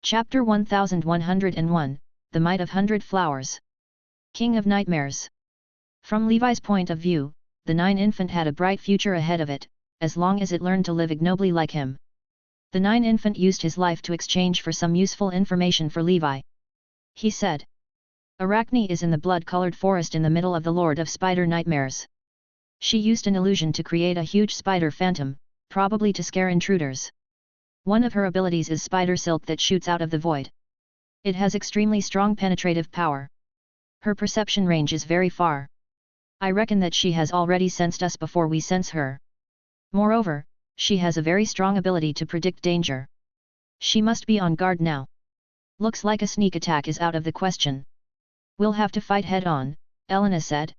Chapter 1101, The Might of 100 Flowers. King of Nightmares. From Levi's point of view, the Nine Infant had a bright future ahead of it, as long as it learned to live ignobly like him. The Nine Infant used his life to exchange for some useful information for Levi. He said, "Arachne is in the blood-colored forest in the middle of the Lord of Spider Nightmares. She used an illusion to create a huge spider phantom, probably to scare intruders. One of her abilities is spider silk that shoots out of the void. It has extremely strong penetrative power. Her perception range is very far. I reckon that she has already sensed us before we sense her. Moreover, she has a very strong ability to predict danger. She must be on guard now. Looks like a sneak attack is out of the question. We'll have to fight head-on," Elena said.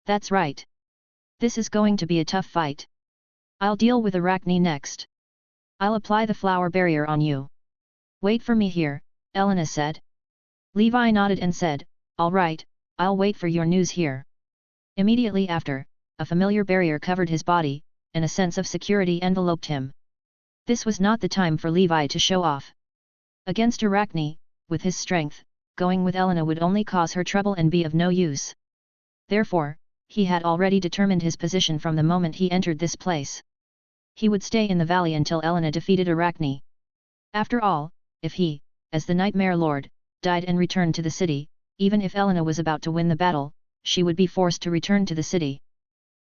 "That's right. This is going to be a tough fight. I'll deal with Arachne next. I'll apply the flower barrier on you. Wait for me here," Elena said. Levi nodded and said, "All right, I'll wait for your news here." Immediately after, a familiar barrier covered his body, and a sense of security enveloped him. This was not the time for Levi to show off. Against Arachne, with his strength, going with Elena would only cause her trouble and be of no use. Therefore, he had already determined his position from the moment he entered this place. He would stay in the valley until Elena defeated Arachne. After all, if he, as the Nightmare Lord, died and returned to the city, even if Elena was about to win the battle, she would be forced to return to the city.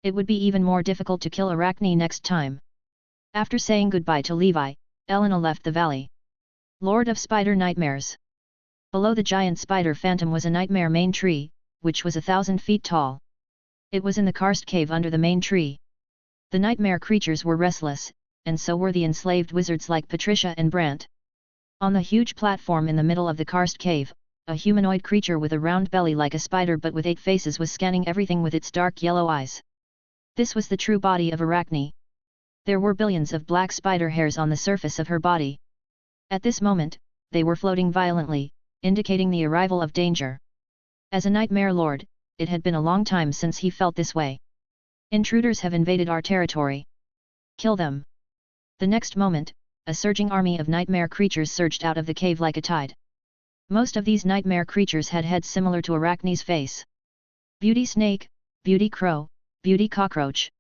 It would be even more difficult to kill Arachne next time. After saying goodbye to Levi, Elena left the valley. Lord of Spider Nightmares. Below the giant spider phantom was a nightmare main tree, which was 1,000 feet tall. It was in the karst cave under the main tree. The nightmare creatures were restless, and so were the enslaved wizards like Patricia and Brant. On the huge platform in the middle of the karst cave, a humanoid creature with a round belly like a spider but with 8 faces was scanning everything with its dark yellow eyes. This was the true body of Arachne. There were billions of black spider hairs on the surface of her body. At this moment, they were floating violently, indicating the arrival of danger. As a Nightmare Lord, it had been a long time since he felt this way. "Intruders have invaded our territory. Kill them." The next moment, a surging army of nightmare creatures surged out of the cave like a tide. Most of these nightmare creatures had heads similar to Arachne's face. Beauty snake, beauty crow, beauty cockroach.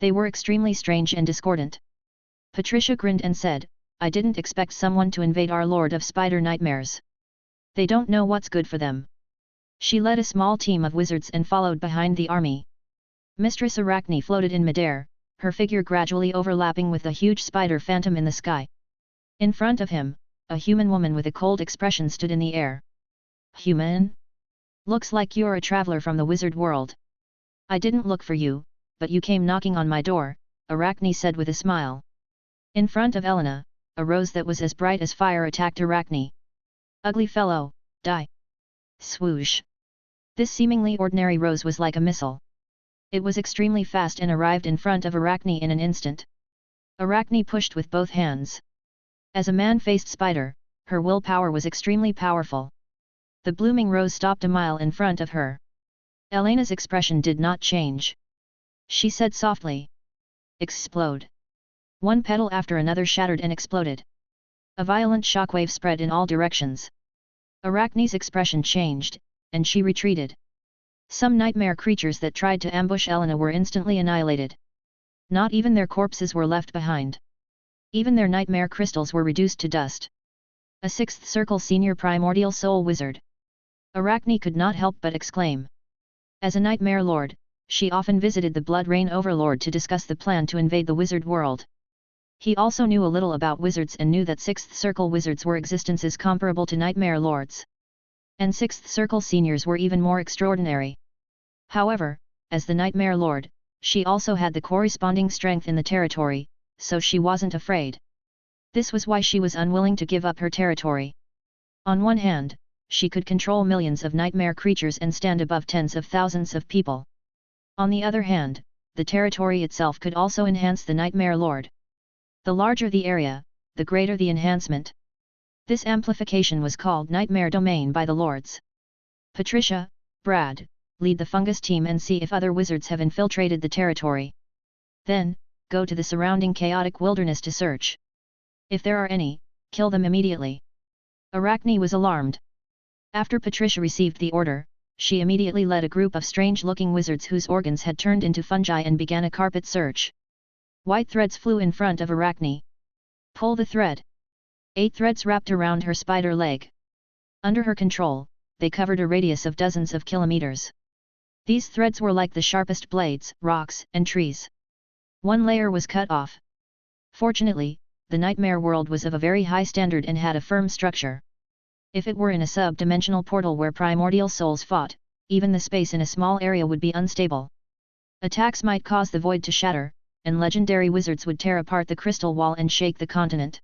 They were extremely strange and discordant. Patricia grinned and said, "I didn't expect someone to invade our Lord of Spider Nightmares. They don't know what's good for them." She led a small team of wizards and followed behind the army. Mistress Arachne floated in midair, her figure gradually overlapping with the huge spider phantom in the sky. In front of him, a human woman with a cold expression stood in the air. "Human? Looks like you're a traveler from the wizard world. I didn't look for you, but you came knocking on my door," Arachne said with a smile. In front of Elena, a rose that was as bright as fire attacked Arachne. "Ugly fellow, die!" Swoosh! This seemingly ordinary rose was like a missile. It was extremely fast and arrived in front of Arachne in an instant. Arachne pushed with both hands. As a man-faced spider, her willpower was extremely powerful. The blooming rose stopped a mile in front of her. Elena's expression did not change. She said softly, "Explode." One petal after another shattered and exploded. A violent shockwave spread in all directions. Arachne's expression changed, and she retreated. Some nightmare creatures that tried to ambush Elena were instantly annihilated. Not even their corpses were left behind. Even their nightmare crystals were reduced to dust. A 6th Circle Senior Primordial Soul Wizard. Arachne could not help but exclaim. As a Nightmare Lord, she often visited the Blood Rain Overlord to discuss the plan to invade the wizard world. He also knew a little about wizards and knew that 6th Circle wizards were existences comparable to Nightmare Lords. And 6th Circle Seniors were even more extraordinary. However, as the Nightmare Lord, she also had the corresponding strength in the territory, so she wasn't afraid. This was why she was unwilling to give up her territory. On one hand, she could control millions of nightmare creatures and stand above tens of thousands of people. On the other hand, the territory itself could also enhance the Nightmare Lord. The larger the area, the greater the enhancement. This amplification was called Nightmare Domain by the Lords. "Patricia, Brad, lead the fungus team and see if other wizards have infiltrated the territory. Then, go to the surrounding chaotic wilderness to search. If there are any, kill them immediately. Arachne was alarmed. After Patricia received the order, she immediately led a group of strange-looking wizards whose organs had turned into fungi and began a carpet search. White threads flew in front of Arachne. Pull the thread. 8 threads wrapped around her spider leg. Under her control, they covered a radius of dozens of kilometers. These threads were like the sharpest blades, rocks, and trees. One layer was cut off. Fortunately, the nightmare world was of a very high standard and had a firm structure. If it were in a sub-dimensional portal where primordial souls fought, even the space in a small area would be unstable. Attacks might cause the void to shatter, and legendary wizards would tear apart the crystal wall and shake the continent.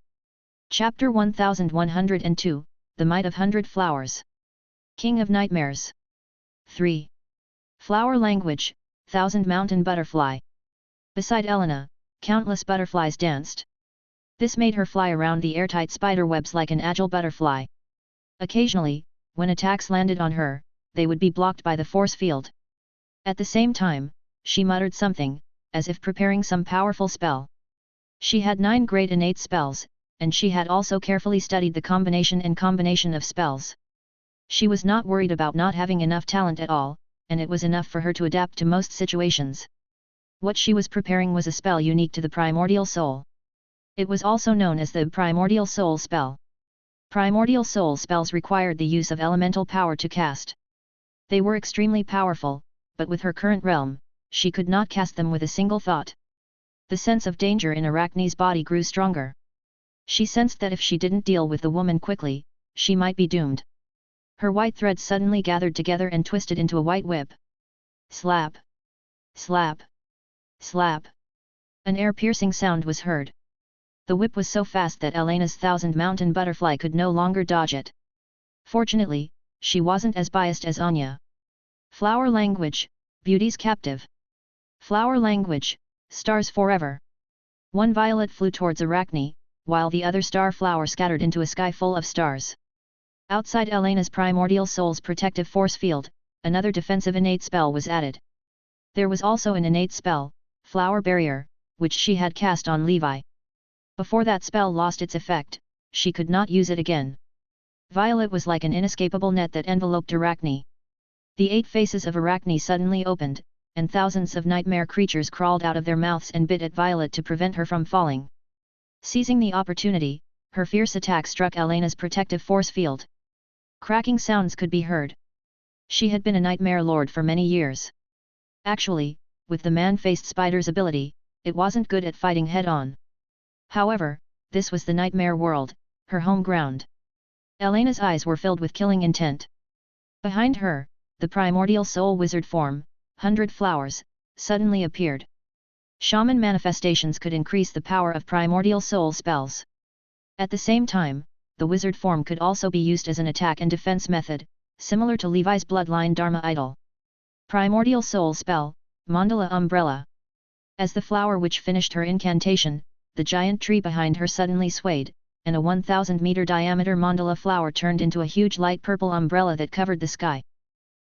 Chapter 1102, The Might of 100 Flowers. King of Nightmares. 3. Flower language, 1000 mountain butterfly. Beside Elena, countless butterflies danced. This made her fly around the airtight spider webs like an agile butterfly. Occasionally, when attacks landed on her, they would be blocked by the force field. At the same time, she muttered something, as if preparing some powerful spell. She had 9 great innate spells, and she had also carefully studied the combination of spells. She was not worried about not having enough talent at all, and it was enough for her to adapt to most situations. What she was preparing was a spell unique to the primordial soul. It was also known as the primordial soul spell. Primordial soul spells required the use of elemental power to cast. They were extremely powerful, but with her current realm, she could not cast them with a single thought. The sense of danger in Arachne's body grew stronger. She sensed that if she didn't deal with the woman quickly, she might be doomed. Her white threads suddenly gathered together and twisted into a white whip. Slap! Slap! Slap! An air-piercing sound was heard. The whip was so fast that Elena's 1000 mountain butterfly could no longer dodge it. Fortunately, she wasn't as biased as Anya. Flower language, beauty's captive. Flower language, stars forever. One violet flew towards Arachne, while the other star flower scattered into a sky full of stars. Outside Elena's primordial soul's protective force field, another defensive innate spell was added. There was also an innate spell, Flower Barrier, which she had cast on Levi. Before that spell lost its effect, she could not use it again. Violet was like an inescapable net that enveloped Arachne. The 8 faces of Arachne suddenly opened, and thousands of nightmare creatures crawled out of their mouths and bit at Violet to prevent her from falling. Seizing the opportunity, her fierce attack struck Elena's protective force field. Cracking sounds could be heard. She had been a nightmare lord for many years. Actually, with the man-faced spider's ability, it wasn't good at fighting head-on. However, this was the nightmare world, her home ground. Elena's eyes were filled with killing intent. Behind her, the primordial soul wizard form, 100 Flowers, suddenly appeared. Shaman manifestations could increase the power of primordial soul spells. At the same time, the wizard form could also be used as an attack and defense method, similar to Levi's bloodline Dharma idol. Primordial soul spell, Mandala umbrella. As the flower which finished her incantation, the giant tree behind her suddenly swayed, and a 1,000-meter diameter mandala flower turned into a huge light purple umbrella that covered the sky.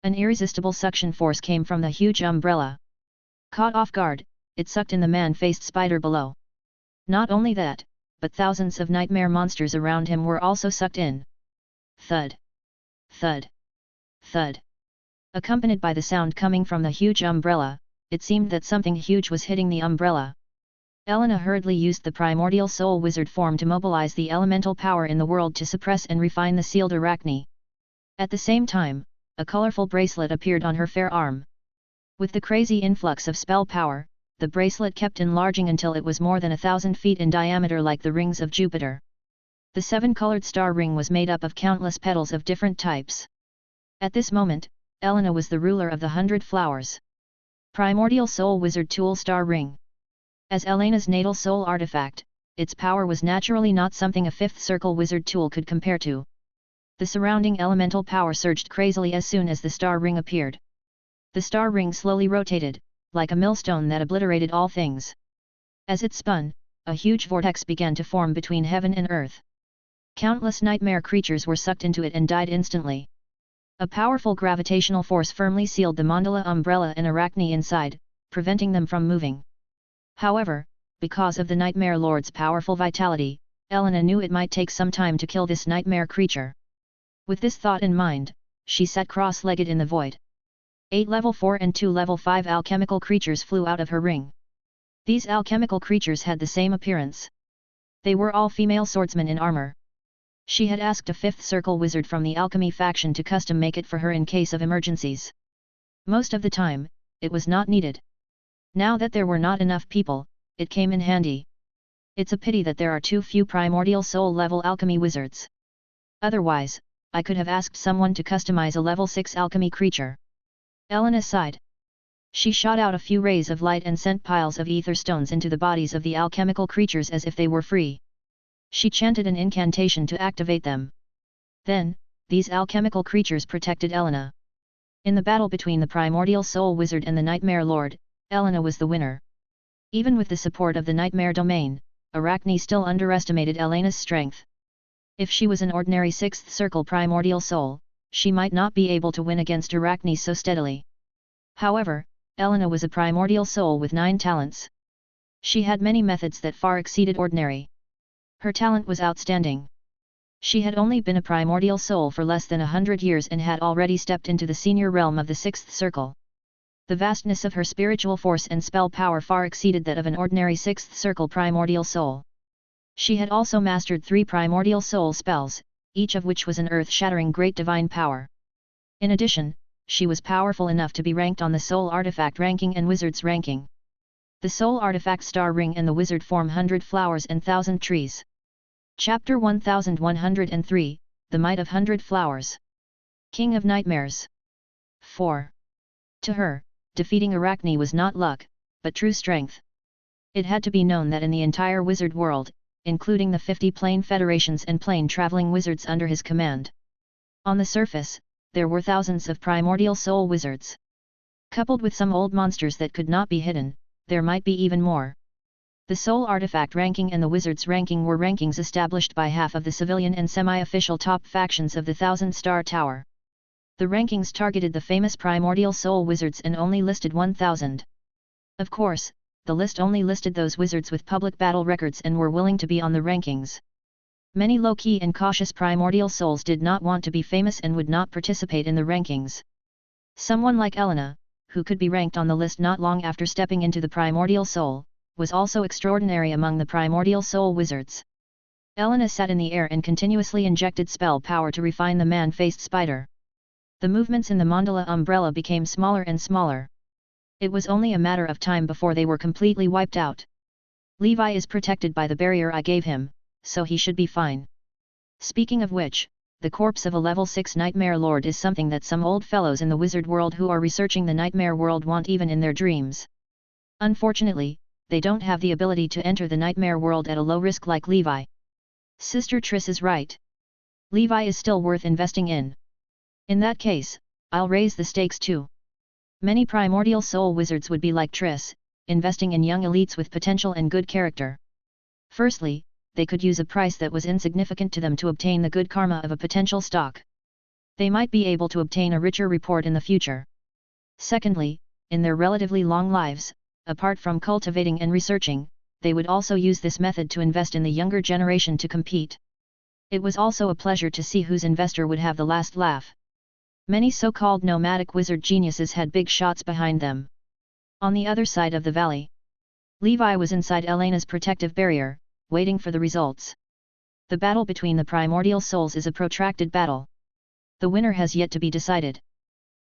An irresistible suction force came from the huge umbrella. Caught off guard, it sucked in the man-faced spider below. Not only that, but thousands of nightmare monsters around him were also sucked in. Thud! Thud! Thud! Accompanied by the sound coming from the huge umbrella, it seemed that something huge was hitting the umbrella. Elena hurriedly used the primordial soul wizard form to mobilize the elemental power in the world to suppress and refine the sealed Arachne. At the same time, a colorful bracelet appeared on her fair arm. With the crazy influx of spell power, the bracelet kept enlarging until it was more than 1,000 feet in diameter like the rings of Jupiter. The 7-colored star ring was made up of countless petals of different types. At this moment, Elena was the ruler of the 100 Flowers. Primordial Soul Wizard Tool Star Ring. As Elena's natal soul artifact, its power was naturally not something a 5th circle wizard tool could compare to. The surrounding elemental power surged crazily as soon as the star ring appeared. The star ring slowly rotated, like a millstone that obliterated all things. As it spun, a huge vortex began to form between heaven and earth. Countless nightmare creatures were sucked into it and died instantly. A powerful gravitational force firmly sealed the mandala umbrella and Arachne inside, preventing them from moving. However, because of the Nightmare Lord's powerful vitality, Elena knew it might take some time to kill this nightmare creature. With this thought in mind, she sat cross-legged in the void. 8 level 4 and 2 level 5 alchemical creatures flew out of her ring. These alchemical creatures had the same appearance. They were all female swordsmen in armor. She had asked a 5th circle wizard from the alchemy faction to custom make it for her in case of emergencies. Most of the time, it was not needed. Now that there were not enough people, it came in handy. It's a pity that there are too few primordial soul level alchemy wizards. Otherwise, I could have asked someone to customize a level 6 alchemy creature. Elena sighed. She shot out a few rays of light and sent piles of ether stones into the bodies of the alchemical creatures as if they were free. She chanted an incantation to activate them. Then, these alchemical creatures protected Elena. In the battle between the primordial soul wizard and the nightmare lord, Elena was the winner. Even with the support of the nightmare domain, Arachne still underestimated Elena's strength. If she was an ordinary 6th circle primordial soul, she might not be able to win against Arachne so steadily. However, Elena was a primordial soul with 9 talents. She had many methods that far exceeded ordinary. Her talent was outstanding. She had only been a primordial soul for less than 100 years and had already stepped into the senior realm of the 6th circle. The vastness of her spiritual force and spell power far exceeded that of an ordinary 6th circle primordial soul. She had also mastered 3 primordial soul spells, each of which was an earth-shattering great divine power. In addition, she was powerful enough to be ranked on the Soul Artifact ranking and Wizard's ranking. The Soul Artifact Star Ring and the Wizard form 100 flowers and 1000 trees. Chapter 1103, The Might of 100 Flowers. King of Nightmares. 4. To her, defeating Arachne was not luck, but true strength. It had to be known that in the entire wizard world, including the 50 plane federations and plane-traveling wizards under his command. On the surface, there were thousands of primordial soul wizards. Coupled with some old monsters that could not be hidden, there might be even more. The Soul Artifact ranking and the Wizard's ranking were rankings established by half of the civilian and semi-official top factions of the 1000-Star Tower. The rankings targeted the famous primordial soul wizards and only listed 1000. Of course, the list only listed those wizards with public battle records and were willing to be on the rankings. Many low-key and cautious primordial souls did not want to be famous and would not participate in the rankings. Someone like Elena, who could be ranked on the list not long after stepping into the primordial soul, was also extraordinary among the primordial soul wizards. Elena sat in the air and continuously injected spell power to refine the man-faced spider. The movements in the mandala umbrella became smaller and smaller. It was only a matter of time before they were completely wiped out. Levi is protected by the barrier I gave him, so he should be fine. Speaking of which, the corpse of a level 6 nightmare lord is something that some old fellows in the wizard world who are researching the nightmare world want even in their dreams. Unfortunately, they don't have the ability to enter the nightmare world at a low risk like Levi. Sister Triss is right. Levi is still worth investing in. In that case, I'll raise the stakes too. Many primordial soul wizards would be like Triss, investing in young elites with potential and good character. Firstly, they could use a price that was insignificant to them to obtain the good karma of a potential stock. They might be able to obtain a richer report in the future. Secondly, in their relatively long lives, apart from cultivating and researching, they would also use this method to invest in the younger generation to compete. It was also a pleasure to see whose investor would have the last laugh. Many so-called nomadic wizard geniuses had big shots behind them. On the other side of the valley, Levi was inside Elena's protective barrier, waiting for the results. The battle between the primordial souls is a protracted battle. The winner has yet to be decided.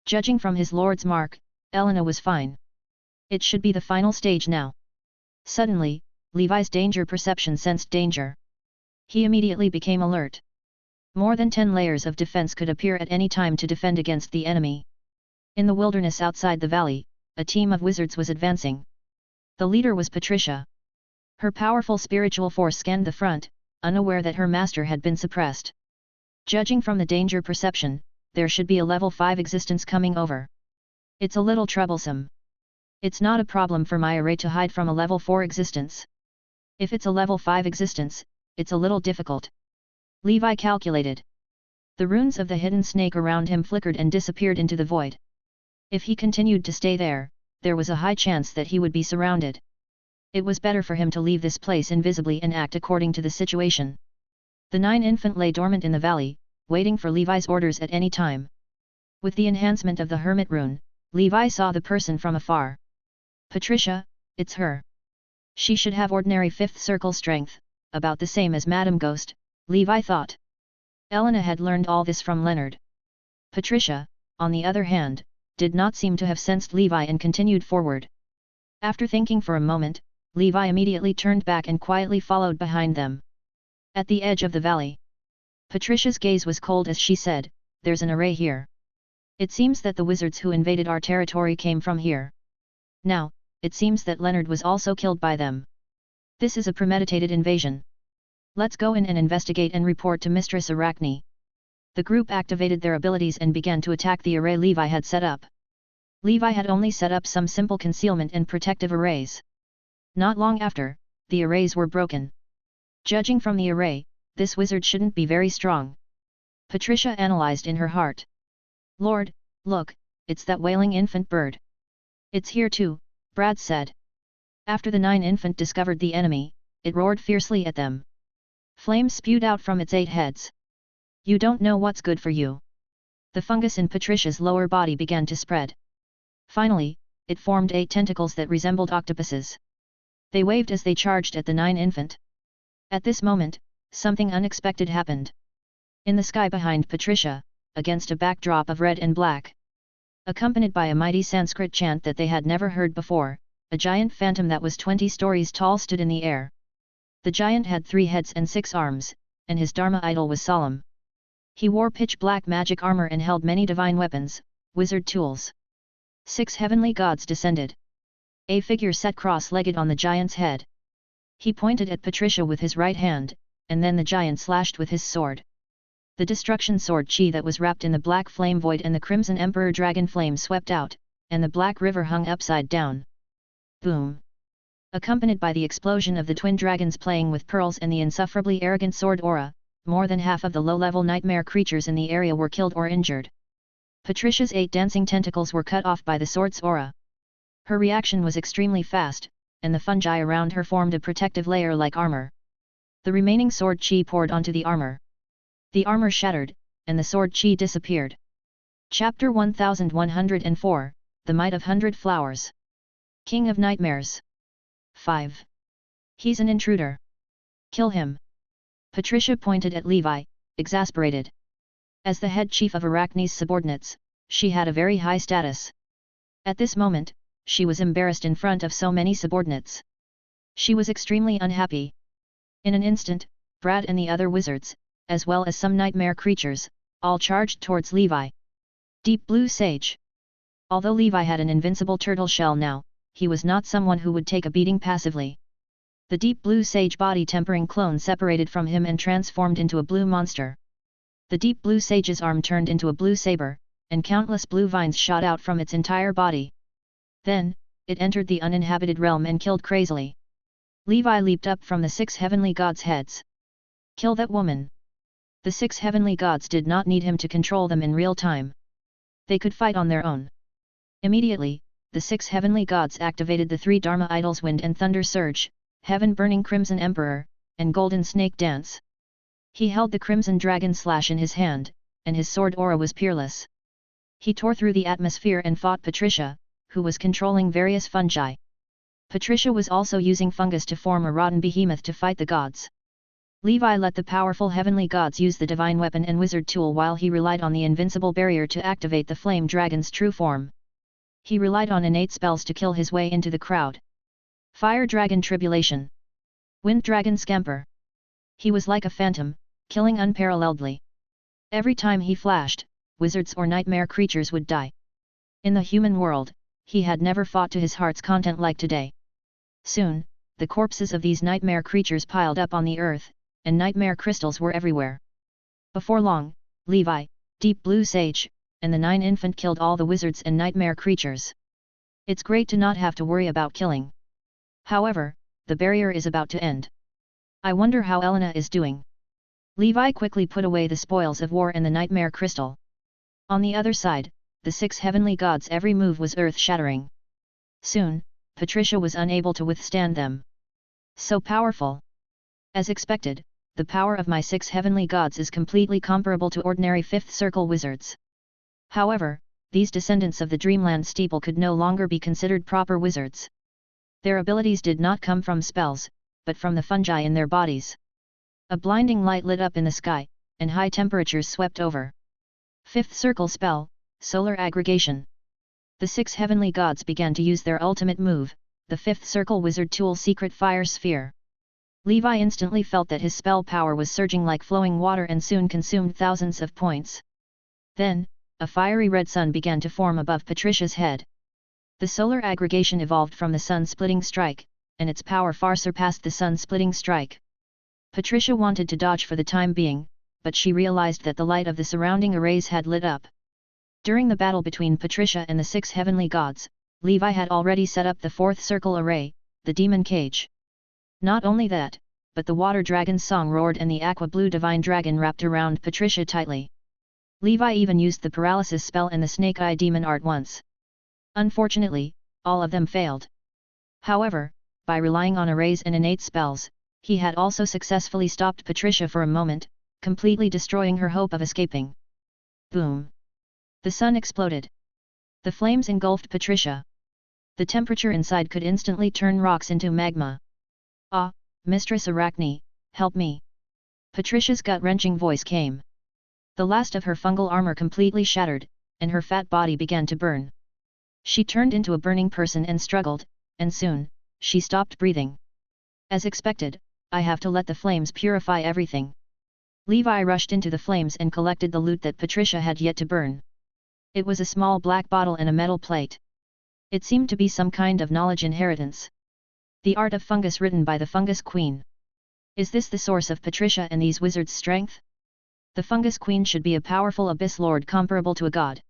Judging from his lord's mark, Elena was fine. It should be the final stage now. Suddenly, Levi's danger perception sensed danger. He immediately became alert. More than 10 layers of defense could appear at any time to defend against the enemy. In the wilderness outside the valley, a team of wizards was advancing. The leader was Patricia. Her powerful spiritual force scanned the front, unaware that her master had been suppressed. Judging from the danger perception, there should be a level 5 existence coming over. It's a little troublesome. It's not a problem for my array to hide from a level 4 existence. If it's a level 5 existence, it's a little difficult. Levi calculated. The runes of the hidden snake around him flickered and disappeared into the void. If he continued to stay there, there was a high chance that he would be surrounded. It was better for him to leave this place invisibly and act according to the situation. The 9 infant lay dormant in the valley, waiting for Levi's orders at any time. With the enhancement of the hermit rune, Levi saw the person from afar. Patricia, it's her. She should have ordinary 5th circle strength, about the same as Madame Ghost, Levi thought. Elena had learned all this from Leonard. Patricia, on the other hand, did not seem to have sensed Levi and continued forward. After thinking for a moment, Levi immediately turned back and quietly followed behind them. At the edge of the valley, Patricia's gaze was cold as she said, "There's an array here. It seems that the wizards who invaded our territory came from here. Now, it seems that Leonard was also killed by them. This is a premeditated invasion. Let's go in and investigate and report to Mistress Arachne." The group activated their abilities and began to attack the array Levi had set up. Levi had only set up some simple concealment and protective arrays. Not long after, the arrays were broken. Judging from the array, this wizard shouldn't be very strong. Patricia analyzed in her heart. "Lord, look, it's that wailing infant bird." "It's here too," Brad said. After the 9 infant discovered the enemy, it roared fiercely at them. Flames spewed out from its 8 heads. "You don't know what's good for you." The fungus in Patricia's lower body began to spread. Finally, it formed 8 tentacles that resembled octopuses. They waved as they charged at the 9 infant. At this moment, something unexpected happened. In the sky behind Patricia, against a backdrop of red and black, accompanied by a mighty Sanskrit chant that they had never heard before, a giant phantom that was 20 stories tall stood in the air. The giant had 3 heads and 6 arms, and his Dharma idol was solemn. He wore pitch-black magic armor and held many divine weapons, wizard tools. 6 heavenly gods descended. A figure sat cross-legged on the giant's head. He pointed at Patricia with his right hand, and then the giant slashed with his sword. The destruction sword chi that was wrapped in the black flame void and the crimson emperor dragon flame swept out, and the black river hung upside down. Boom! Accompanied by the explosion of the twin dragons playing with pearls and the insufferably arrogant sword aura, more than half of the low-level nightmare creatures in the area were killed or injured. Patricia's 8 dancing tentacles were cut off by the sword's aura. Her reaction was extremely fast, and the fungi around her formed a protective layer like armor. The remaining sword chi poured onto the armor. The armor shattered, and the sword chi disappeared. Chapter 1104, The Might of 100 Flowers. King of Nightmares. 5. He's an intruder. Kill him. Patricia pointed at Levi, exasperated. As the head chief of Arachne's subordinates, she had a very high status. At this moment, she was embarrassed in front of so many subordinates. She was extremely unhappy. In an instant, Brad and the other wizards, as well as some nightmare creatures, all charged towards Levi. Deep Blue Sage. Although Levi had an invincible turtle shell now, he was not someone who would take a beating passively. The Deep Blue Sage body tempering clone separated from him and transformed into a blue monster. The Deep Blue Sage's arm turned into a blue saber, and countless blue vines shot out from its entire body. Then, it entered the uninhabited realm and killed crazily. Levi leaped up from the 6 heavenly gods' heads. Kill that woman. The 6 heavenly gods did not need him to control them in real time. They could fight on their own. Immediately, the 6 heavenly gods activated the 3 Dharma idols Wind and Thunder Surge, Heaven Burning Crimson Emperor, and Golden Snake Dance. He held the Crimson Dragon Slash in his hand, and his sword aura was peerless. He tore through the atmosphere and fought Patricia, who was controlling various fungi. Patricia was also using fungus to form a rotten behemoth to fight the gods. Levi let the powerful heavenly gods use the divine weapon and wizard tool while he relied on the invincible barrier to activate the flame dragon's true form. He relied on innate spells to kill his way into the crowd. Fire Dragon Tribulation. Wind Dragon Scamper. He was like a phantom, killing unparalleledly. Every time he flashed, wizards or nightmare creatures would die. In the human world, he had never fought to his heart's content like today. Soon, the corpses of these nightmare creatures piled up on the earth, and nightmare crystals were everywhere. Before long, Levi, Deep Blue Sage, and the 9 infant killed all the wizards and nightmare creatures. It's great to not have to worry about killing. However, the barrier is about to end. I wonder how Elena is doing. Levi quickly put away the spoils of war and the nightmare crystal. On the other side, the 6 heavenly gods' every move was earth-shattering. Soon, Patricia was unable to withstand them. So powerful! As expected, the power of my 6 heavenly gods is completely comparable to ordinary 5th circle wizards. However, these descendants of the Dreamland Steeple could no longer be considered proper wizards. Their abilities did not come from spells, but from the fungi in their bodies. A blinding light lit up in the sky, and high temperatures swept over. 5th circle spell, solar aggregation. The 6 heavenly gods began to use their ultimate move, the 5th circle wizard tool Secret Fire Sphere. Levi instantly felt that his spell power was surging like flowing water and soon consumed thousands of points. Then, a fiery red sun began to form above Patricia's head. The solar aggregation evolved from the sun-splitting strike, and its power far surpassed the sun-splitting strike. Patricia wanted to dodge for the time being, but she realized that the light of the surrounding arrays had lit up. During the battle between Patricia and the 6 heavenly gods, Levi had already set up the 4th circle array, the demon cage. Not only that, but the water dragon's song roared and the aqua blue divine dragon wrapped around Patricia tightly. Levi even used the paralysis spell and the snake eye demon art once. Unfortunately, all of them failed. However, by relying on arrays and innate spells, he had also successfully stopped Patricia for a moment, completely destroying her hope of escaping. Boom! The sun exploded. The flames engulfed Patricia. The temperature inside could instantly turn rocks into magma. Ah, Mistress Arachne, help me! Patricia's gut-wrenching voice came. The last of her fungal armor completely shattered, and her fat body began to burn. She turned into a burning person and struggled, and soon, she stopped breathing. As expected, I have to let the flames purify everything. Levi rushed into the flames and collected the loot that Patricia had yet to burn. It was a small black bottle and a metal plate. It seemed to be some kind of knowledge inheritance. The art of fungus written by the Fungus Queen. Is this the source of Patricia and these wizards' strength? The Fungus Queen should be a powerful abyss lord comparable to a god.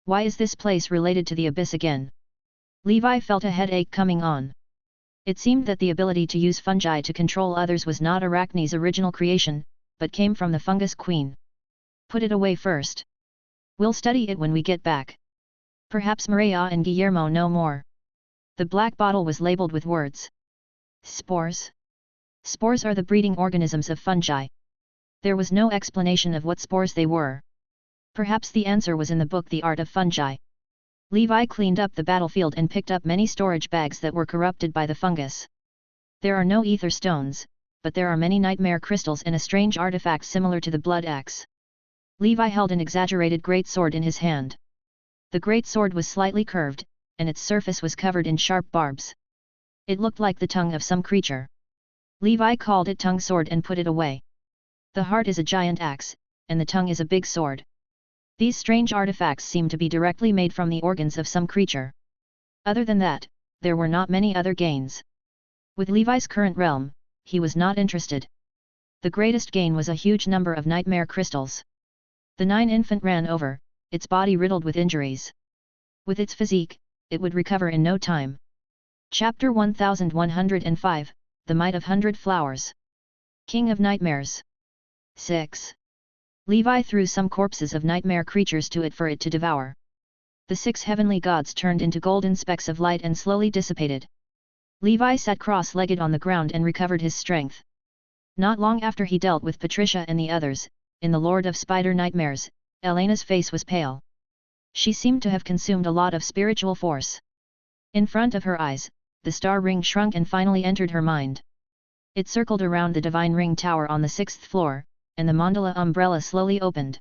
Why is this place related to the abyss again? Levi felt a headache coming on. It seemed that the ability to use fungi to control others was not Arachne's original creation, but came from the Fungus Queen. Put it away first. We'll study it when we get back. Perhaps Maria and Guillermo know more. The black bottle was labeled with words. Spores? Spores are the breeding organisms of fungi. There was no explanation of what spores they were. Perhaps the answer was in the book The Art of Fungi. Levi cleaned up the battlefield and picked up many storage bags that were corrupted by the fungus. There are no ether stones, but there are many nightmare crystals and a strange artifact similar to the blood axe. Levi held an exaggerated great sword in his hand. The great sword was slightly curved, and its surface was covered in sharp barbs. It looked like the tongue of some creature. Levi called it tongue sword and put it away. The heart is a giant axe, and the tongue is a big sword. These strange artifacts seem to be directly made from the organs of some creature. Other than that, there were not many other gains. With Levi's current realm, he was not interested. The greatest gain was a huge number of nightmare crystals. The 9 infant ran over, its body riddled with injuries. With its physique, it would recover in no time. Chapter 1105, The Might of 100 Flowers. King of Nightmares. 6. Levi threw some corpses of nightmare creatures to it for it to devour. The 6 heavenly gods turned into golden specks of light and slowly dissipated. Levi sat cross-legged on the ground and recovered his strength. Not long after he dealt with Patricia and the others, in the Lord of Spider Nightmares, Elena's face was pale. She seemed to have consumed a lot of spiritual force. In front of her eyes, the star ring shrunk and finally entered her mind. It circled around the divine ring tower on the 6th floor, and the mandala umbrella slowly opened.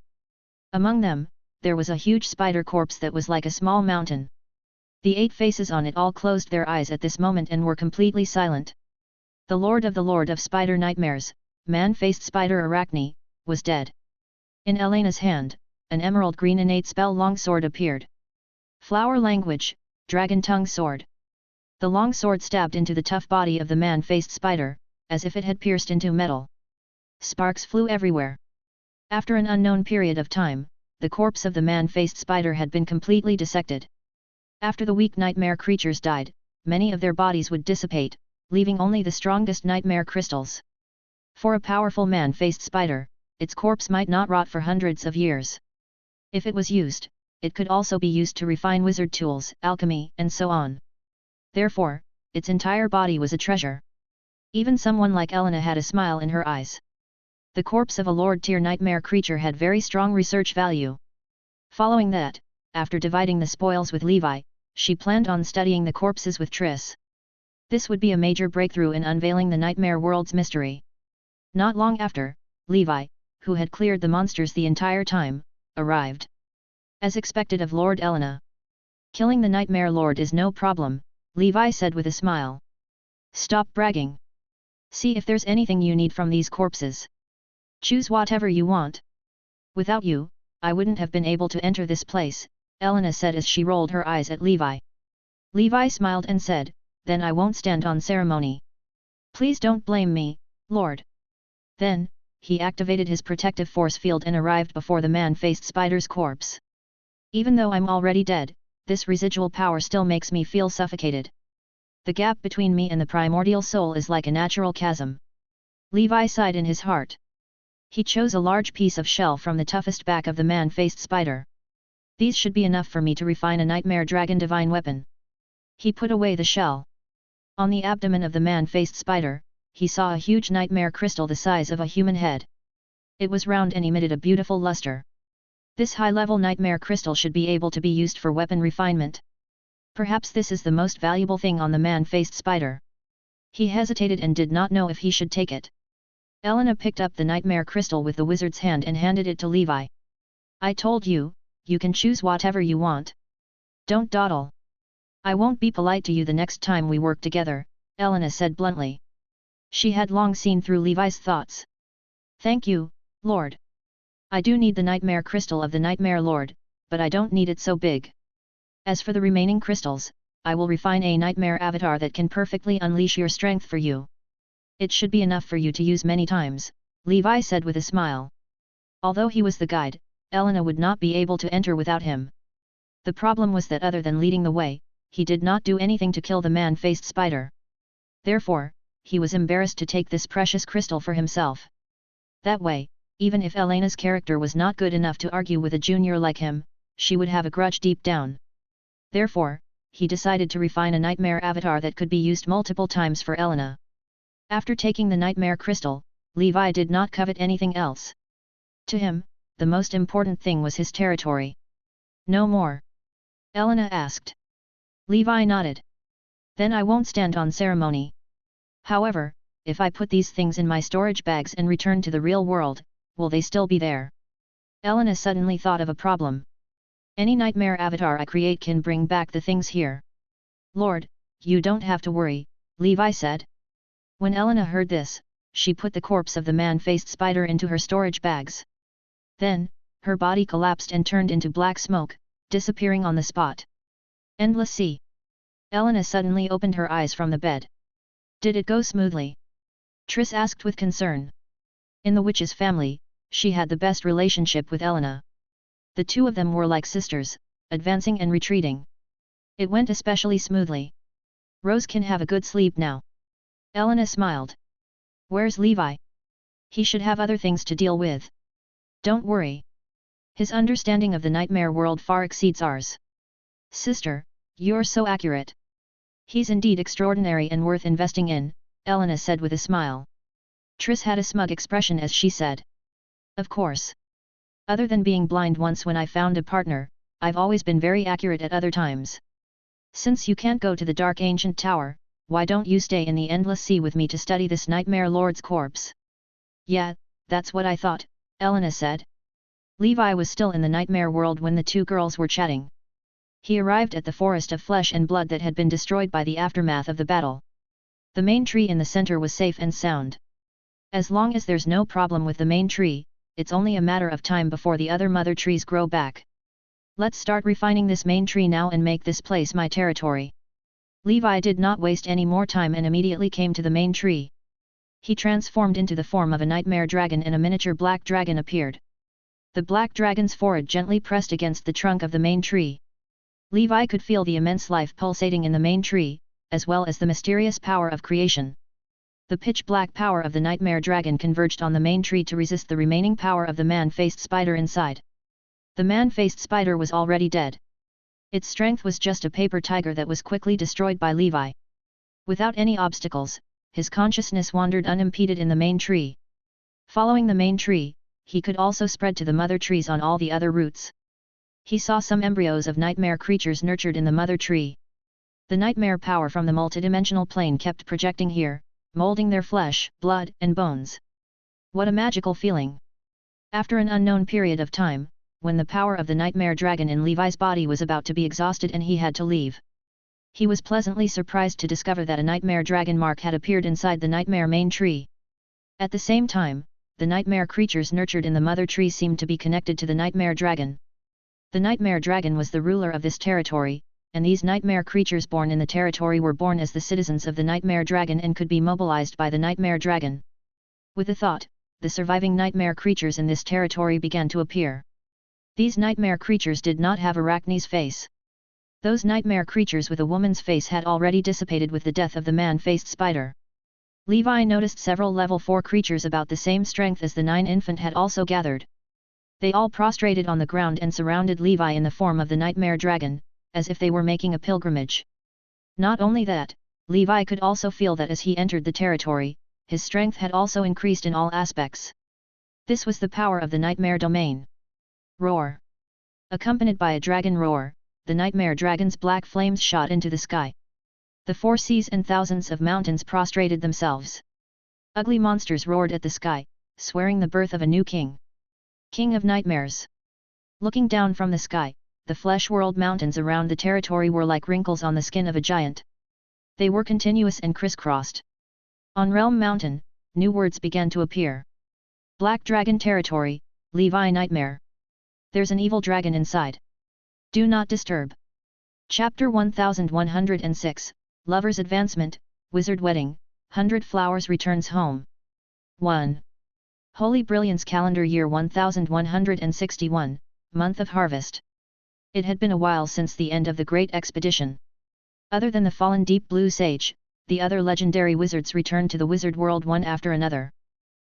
Among them, there was a huge spider corpse that was like a small mountain. The 8 faces on it all closed their eyes at this moment and were completely silent. The Lord of Spider Nightmares, man-faced spider Arachne, was dead. In Elena's hand, an emerald green innate spell longsword appeared. Flower language, dragon tongue sword. The long sword stabbed into the tough body of the man-faced spider, as if it had pierced into metal. Sparks flew everywhere. After an unknown period of time, the corpse of the man-faced spider had been completely dissected. After the weak nightmare creatures died, many of their bodies would dissipate, leaving only the strongest nightmare crystals. For a powerful man-faced spider, its corpse might not rot for hundreds of years. If it was used, it could also be used to refine wizard tools, alchemy, and so on. Therefore, its entire body was a treasure. Even someone like Elena had a smile in her eyes. The corpse of a Lord-tier nightmare creature had very strong research value. Following that, after dividing the spoils with Levi, she planned on studying the corpses with Triss. This would be a major breakthrough in unveiling the nightmare world's mystery. Not long after, Levi, who had cleared the monsters the entire time, arrived. As expected of Lord Elena. Killing the Nightmare Lord is no problem, Levi said with a smile. Stop bragging. See if there's anything you need from these corpses. Choose whatever you want. Without you, I wouldn't have been able to enter this place, Elena said as she rolled her eyes at Levi. Levi smiled and said, then I won't stand on ceremony. Please don't blame me, Lord. Then, he activated his protective force field and arrived before the man-faced spider's corpse. Even though I'm already dead, this residual power still makes me feel suffocated. The gap between me and the primordial soul is like a natural chasm. Levi sighed in his heart. He chose a large piece of shell from the toughest back of the man-faced spider. These should be enough for me to refine a nightmare dragon divine weapon. He put away the shell. On the abdomen of the man-faced spider, he saw a huge nightmare crystal the size of a human head. It was round and emitted a beautiful luster. This high-level nightmare crystal should be able to be used for weapon refinement. Perhaps this is the most valuable thing on the man-faced spider. He hesitated and did not know if he should take it. Elena picked up the nightmare crystal with the wizard's hand and handed it to Levi. I told you, you can choose whatever you want. Don't dawdle. I won't be polite to you the next time we work together, Elena said bluntly. She had long seen through Levi's thoughts. Thank you, Lord. I do need the nightmare crystal of the Nightmare Lord, but I don't need it so big. As for the remaining crystals, I will refine a nightmare avatar that can perfectly unleash your strength for you. It should be enough for you to use many times, Levi said with a smile. Although he was the guide, Elena would not be able to enter without him. The problem was that other than leading the way, he did not do anything to kill the man-faced spider. Therefore, he was embarrassed to take this precious crystal for himself. That way, even if Elena's character was not good enough to argue with a junior like him, she would have a grudge deep down. Therefore, he decided to refine a nightmare avatar that could be used multiple times for Elena. After taking the nightmare crystal, Levi did not covet anything else. To him, the most important thing was his territory. No more? Elena asked. Levi nodded. Then I won't stand on ceremony. However, if I put these things in my storage bags and return to the real world, will they still be there? Elena suddenly thought of a problem. Any nightmare avatar I create can bring back the things here. Lord, you don't have to worry, Levi said. When Elena heard this, she put the corpse of the man-faced spider into her storage bags. Then, her body collapsed and turned into black smoke, disappearing on the spot. Endless sea. Elena suddenly opened her eyes from the bed. Did it go smoothly? Triss asked with concern. In the witch's family, she had the best relationship with Elena. The two of them were like sisters, advancing and retreating. It went especially smoothly. Rose can have a good sleep now. Elena smiled. Where's Levi? He should have other things to deal with. Don't worry. His understanding of the nightmare world far exceeds ours. Sister, you're so accurate. He's indeed extraordinary and worth investing in, Elena said with a smile. Triss had a smug expression as she said. Of course. Other than being blind once when I found a partner, I've always been very accurate at other times. Since you can't go to the dark ancient tower, why don't you stay in the endless sea with me to study this nightmare lord's corpse? Yeah, that's what I thought, Elena said. Levi was still in the nightmare world when the two girls were chatting. He arrived at the forest of flesh and blood that had been destroyed by the aftermath of the battle. The main tree in the center was safe and sound. As long as there's no problem with the main tree, it's only a matter of time before the other mother trees grow back. Let's start refining this main tree now and make this place my territory. Levi did not waste any more time and immediately came to the main tree. He transformed into the form of a nightmare dragon and a miniature black dragon appeared. The black dragon's forehead gently pressed against the trunk of the main tree. Levi could feel the immense life pulsating in the main tree, as well as the mysterious power of creation. The pitch-black power of the nightmare dragon converged on the main tree to resist the remaining power of the man-faced spider inside. The man-faced spider was already dead. Its strength was just a paper tiger that was quickly destroyed by Levi. Without any obstacles, his consciousness wandered unimpeded in the main tree. Following the main tree, he could also spread to the mother trees on all the other roots. He saw some embryos of nightmare creatures nurtured in the mother tree. The nightmare power from the multidimensional plane kept projecting here, molding their flesh, blood, and bones. What a magical feeling! After an unknown period of time, when the power of the nightmare dragon in Levi's body was about to be exhausted and he had to leave, he was pleasantly surprised to discover that a nightmare dragon mark had appeared inside the nightmare main tree. At the same time, the nightmare creatures nurtured in the mother tree seemed to be connected to the nightmare dragon. The nightmare dragon was the ruler of this territory, and these nightmare creatures born in the territory were born as the citizens of the nightmare dragon and could be mobilized by the nightmare dragon. With the thought, the surviving nightmare creatures in this territory began to appear. These nightmare creatures did not have Arachne's face. Those nightmare creatures with a woman's face had already dissipated with the death of the man-faced spider. Levi noticed several level 4 creatures about the same strength as the 9 infant had also gathered. They all prostrated on the ground and surrounded Levi in the form of the nightmare dragon, as if they were making a pilgrimage. Not only that, Levi could also feel that as he entered the territory, his strength had also increased in all aspects. This was the power of the nightmare domain. Roar! Accompanied by a dragon roar, the nightmare dragon's black flames shot into the sky. The 4 seas and thousands of mountains prostrated themselves. Ugly monsters roared at the sky, swearing the birth of a new king. King of nightmares. Looking down from the sky, the flesh world mountains around the territory were like wrinkles on the skin of a giant. They were continuous and crisscrossed. On Realm Mountain, new words began to appear. Black Dragon Territory, Levi Nightmare. There's an evil dragon inside. Do not disturb. Chapter 1106, Lover's Advancement, Wizard Wedding, 100 Flowers returns home. 1. Holy Brilliance Calendar Year 1161, Month of Harvest. It had been a while since the end of the Great Expedition. Other than the fallen Deep Blue Sage, the other legendary wizards returned to the wizard world one after another.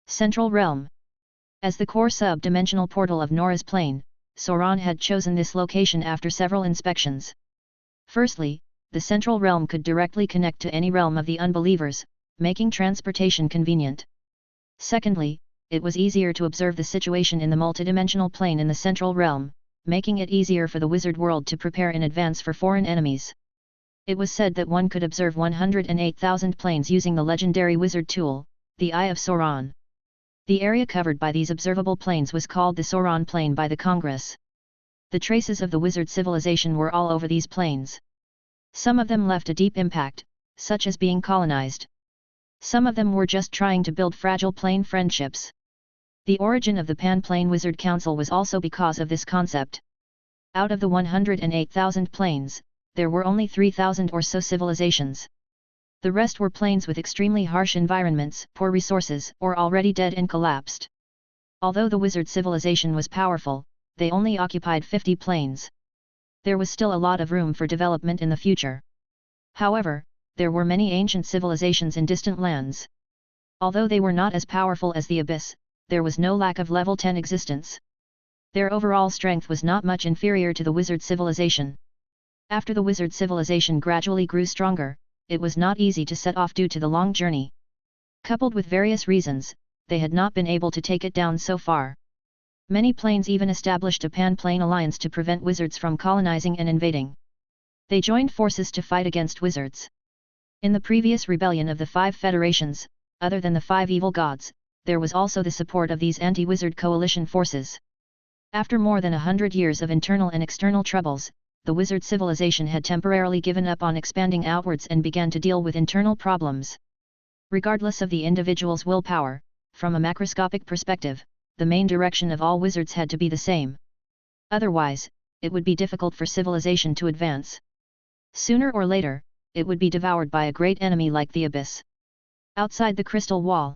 Central Realm. As the core sub-dimensional portal of Nora's plane, Sauron had chosen this location after several inspections. Firstly, the Central Realm could directly connect to any realm of the unbelievers, making transportation convenient. Secondly, it was easier to observe the situation in the multidimensional plane in the Central Realm, making it easier for the wizard world to prepare in advance for foreign enemies. It was said that one could observe 108,000 planes using the legendary wizard tool, the Eye of Sauron. The area covered by these observable planes was called the Sauron Plain by the Congress. The traces of the wizard civilization were all over these planes. Some of them left a deep impact, such as being colonized. Some of them were just trying to build fragile plane friendships. The origin of the Pan-Plane Wizard Council was also because of this concept. Out of the 108,000 planes, there were only 3,000 or so civilizations. The rest were planes with extremely harsh environments, poor resources, or already dead and collapsed. Although the wizard civilization was powerful, they only occupied 50 planes. There was still a lot of room for development in the future. However, there were many ancient civilizations in distant lands. Although they were not as powerful as the Abyss, there was no lack of level 10 existence. Their overall strength was not much inferior to the wizard civilization. After the wizard civilization gradually grew stronger, it was not easy to set off due to the long journey. Coupled with various reasons, they had not been able to take it down so far. Many planes even established a pan-plane alliance to prevent wizards from colonizing and invading. They joined forces to fight against wizards. In the previous rebellion of the 5 federations, other than the 5 evil gods, there was also the support of these anti-wizard coalition forces. After more than 100 years of internal and external troubles, the wizard civilization had temporarily given up on expanding outwards and began to deal with internal problems. Regardless of the individual's willpower, from a macroscopic perspective, the main direction of all wizards had to be the same. Otherwise, it would be difficult for civilization to advance. Sooner or later, it would be devoured by a great enemy like the Abyss. Outside the crystal wall,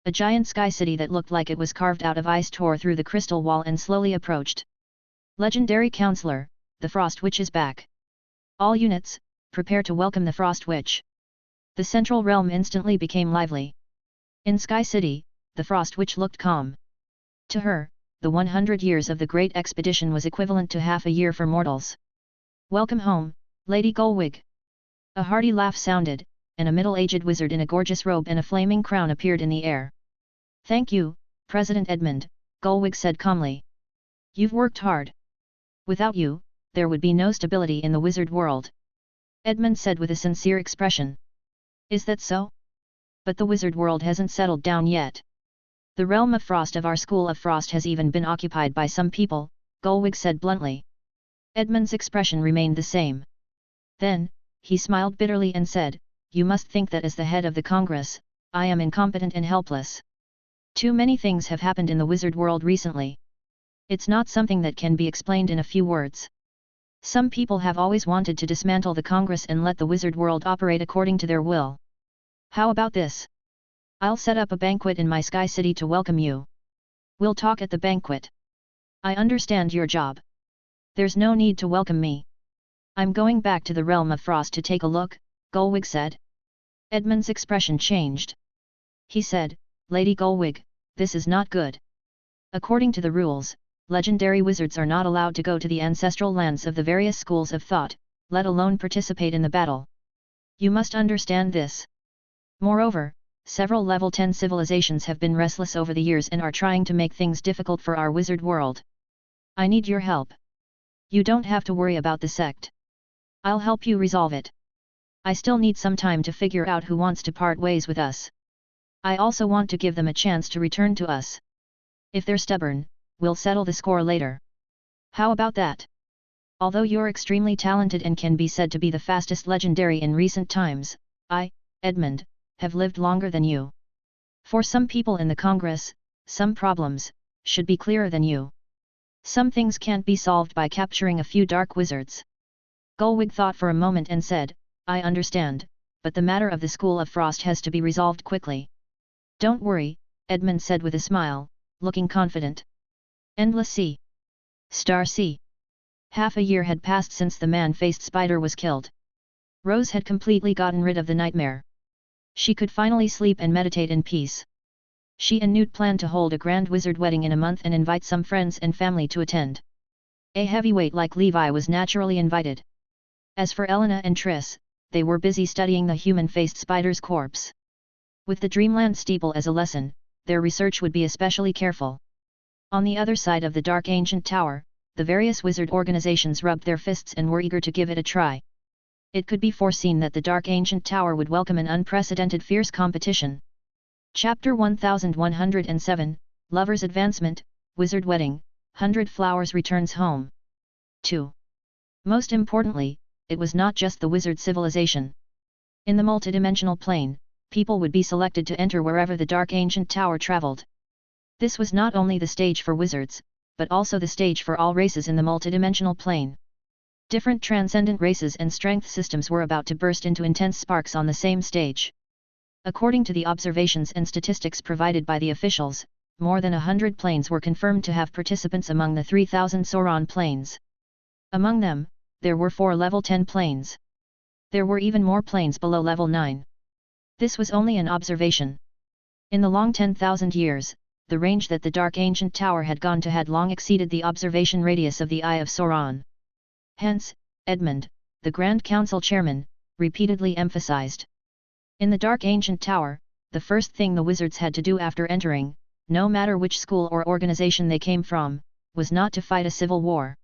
a giant sky city that looked like it was carved out of ice tore through the crystal wall and slowly approached. Legendary Counselor, the Frost Witch is back. All units, prepare to welcome the Frost Witch. The Central Realm instantly became lively. In Sky City, the Frost Witch looked calm. To her, the 100 years of the Great Expedition was equivalent to half a year for mortals. Welcome home, Lady Gullwig. A hearty laugh sounded, and a middle-aged wizard in a gorgeous robe and a flaming crown appeared in the air. Thank you, President Edmund, Gullwig said calmly. You've worked hard. Without you, there would be no stability in the wizard world. Edmund said with a sincere expression. Is that so? But the wizard world hasn't settled down yet. The realm of frost of our school of frost has even been occupied by some people, Gullwig said bluntly. Edmund's expression remained the same. Then, he smiled bitterly and said, You must think that as the head of the Congress, I am incompetent and helpless. Too many things have happened in the wizard world recently. It's not something that can be explained in a few words. Some people have always wanted to dismantle the Congress and let the wizard world operate according to their will. How about this? I'll set up a banquet in my Sky City to welcome you. We'll talk at the banquet. I understand your job. There's no need to welcome me. I'm going back to the realm of frost to take a look, Gullwig said. Edmund's expression changed. He said, Lady Gullwig, this is not good. According to the rules, legendary wizards are not allowed to go to the ancestral lands of the various schools of thought, let alone participate in the battle. You must understand this. Moreover, several level 10 civilizations have been restless over the years and are trying to make things difficult for our wizard world. I need your help. You don't have to worry about the sect. I'll help you resolve it. I still need some time to figure out who wants to part ways with us. I also want to give them a chance to return to us. If they're stubborn, we'll settle the score later. How about that? Although you're extremely talented and can be said to be the fastest legendary in recent times, I, Edmund, have lived longer than you. For some people in the Congress, some problems should be clearer than you. Some things can't be solved by capturing a few dark wizards. Gullwig thought for a moment and said, I understand, but the matter of the School of Frost has to be resolved quickly. Don't worry, Edmund said with a smile, looking confident. Endless Sea. Star Sea. Half a year had passed since the man-faced spider was killed. Rose had completely gotten rid of the nightmare. She could finally sleep and meditate in peace. She and Newt planned to hold a grand wizard wedding in a month and invite some friends and family to attend. A heavyweight like Levi was naturally invited. As for Elena and Triss, they were busy studying the human-faced spider's corpse. With the Dreamland steeple as a lesson, their research would be especially careful. On the other side of the dark ancient tower, the various wizard organizations rubbed their fists and were eager to give it a try. It could be foreseen that the dark ancient tower would welcome an unprecedented fierce competition. Chapter 1107, Lover's Advancement, Wizard Wedding, 100 Flowers returns home. 2. Most importantly, it was not just the wizard civilization. In the multidimensional plane, people would be selected to enter wherever the dark ancient tower traveled. This was not only the stage for wizards, but also the stage for all races in the multidimensional plane. Different transcendent races and strength systems were about to burst into intense sparks on the same stage. According to the observations and statistics provided by the officials, more than 100 planes were confirmed to have participants among the 3,000 Sauron planes. Among them, there were 4 level 10 planes. There were even more planes below level 9. This was only an observation. In the long 10,000 years, the range that the dark ancient tower had gone to had long exceeded the observation radius of the Eye of Sauron. Hence, Edmund, the Grand Council chairman, repeatedly emphasized. In the dark ancient tower, the first thing the wizards had to do after entering, no matter which school or organization they came from, was not to fight a civil war.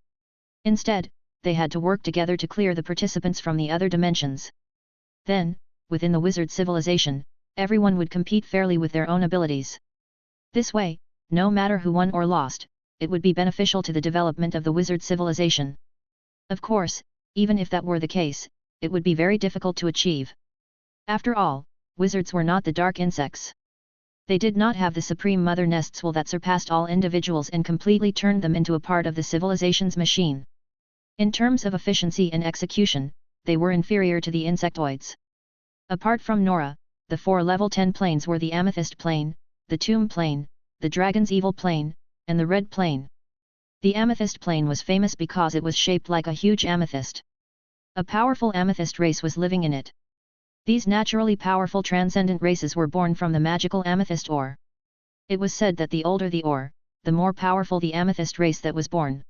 Instead, they had to work together to clear the participants from the other dimensions. Then, within the wizard civilization, everyone would compete fairly with their own abilities. This way, no matter who won or lost, it would be beneficial to the development of the wizard civilization. Of course, even if that were the case, it would be very difficult to achieve. After all, wizards were not the dark insects. They did not have the supreme mother nest's will that surpassed all individuals and completely turned them into a part of the civilization's machine. In terms of efficiency and execution, they were inferior to the insectoids. Apart from Nora, the 4 level 10 planes were the Amethyst Plane, the Tomb Plane, the Dragon's Evil Plane, and the Red Plane. The Amethyst Plane was famous because it was shaped like a huge amethyst. A powerful amethyst race was living in it. These naturally powerful transcendent races were born from the magical amethyst ore. It was said that the older the ore, the more powerful the amethyst race that was born.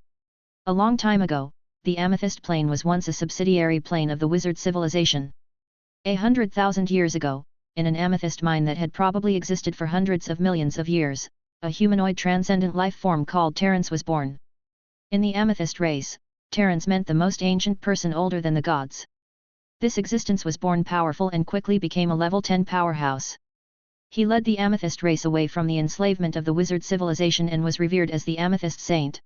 A long time ago, the Amethyst Plane was once a subsidiary plane of the wizard civilization. 100,000 years ago, in an amethyst mine that had probably existed for hundreds of millions of years, a humanoid transcendent life form called Terrence was born. In the amethyst race, Terrence meant the most ancient person older than the gods. This existence was born powerful and quickly became a level 10 powerhouse. He led the amethyst race away from the enslavement of the wizard civilization and was revered as the Amethyst Saint.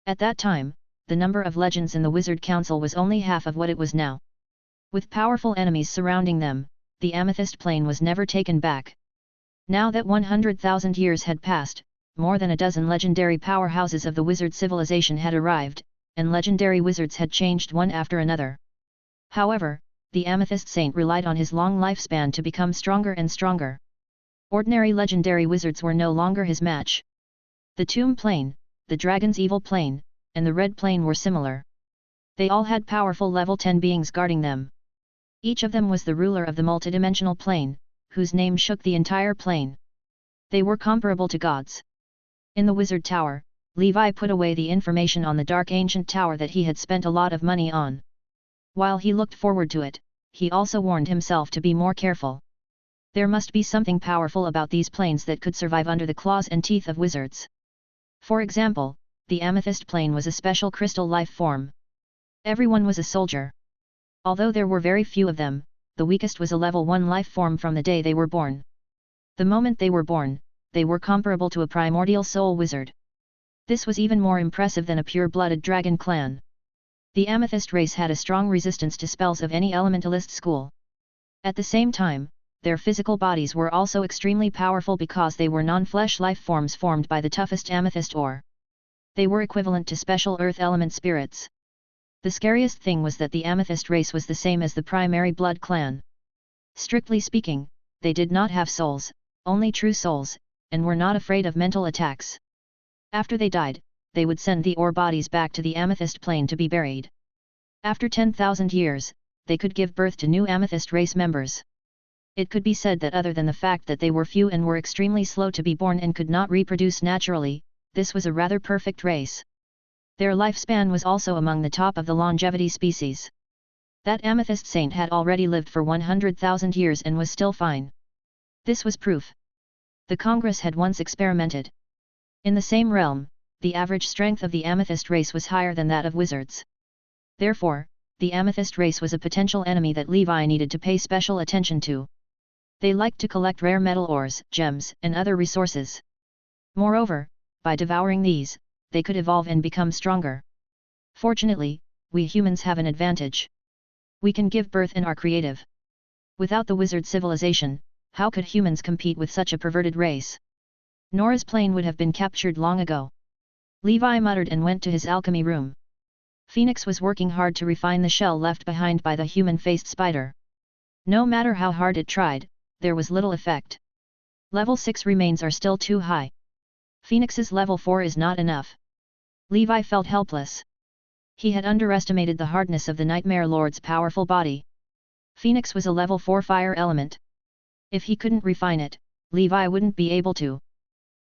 At that time, the number of legends in the Wizard Council was only half of what it was now. With powerful enemies surrounding them, the Amethyst Plane was never taken back. Now that 100,000 years had passed, more than a dozen legendary powerhouses of the wizard civilization had arrived, and legendary wizards had changed one after another. However, the Amethyst Saint relied on his long lifespan to become stronger and stronger. Ordinary legendary wizards were no longer his match. The Tomb Plane, the Dragon's Evil Plane, and the Red Plane were similar. They all had powerful level 10 beings guarding them. Each of them was the ruler of the multidimensional plane, whose name shook the entire plane. They were comparable to gods. In the Wizard Tower, Levi put away the information on the dark ancient tower that he had spent a lot of money on. While he looked forward to it, he also warned himself to be more careful. There must be something powerful about these planes that could survive under the claws and teeth of wizards. For example, the Amethyst Plane was a special crystal life form. Everyone was a soldier. Although there were very few of them, the weakest was a level 1 life form from the day they were born. The moment they were born, they were comparable to a primordial soul wizard. This was even more impressive than a pure-blooded dragon clan. The Amethyst race had a strong resistance to spells of any elementalist school. At the same time, their physical bodies were also extremely powerful because they were non-flesh life forms formed by the toughest amethyst ore. They were equivalent to special earth element spirits. The scariest thing was that the Amethyst race was the same as the primary blood clan. Strictly speaking, they did not have souls, only true souls, and were not afraid of mental attacks. After they died, they would send the ore bodies back to the Amethyst Plane to be buried. After 10,000 years, they could give birth to new Amethyst race members. It could be said that other than the fact that they were few and were extremely slow to be born and could not reproduce naturally, this was a rather perfect race. Their lifespan was also among the top of the longevity species. That Amethyst Saint had already lived for 100,000 years and was still fine. This was proof. The Congress had once experimented. In the same realm, the average strength of the Amethyst race was higher than that of wizards. Therefore, the Amethyst race was a potential enemy that Levi needed to pay special attention to. They liked to collect rare metal ores, gems, and other resources. Moreover, by devouring these, they could evolve and become stronger. Fortunately, we humans have an advantage. We can give birth and are creative. Without the wizard civilization, how could humans compete with such a perverted race? Nora's plane would have been captured long ago. Levi muttered and went to his alchemy room. Phoenix was working hard to refine the shell left behind by the human-faced spider. No matter how hard it tried, there was little effect. Level 6 remains are still too high. Phoenix's level 4 is not enough. Levi felt helpless. He had underestimated the hardness of the Nightmare Lord's powerful body. Phoenix was a level 4 fire element. If he couldn't refine it, Levi wouldn't be able to.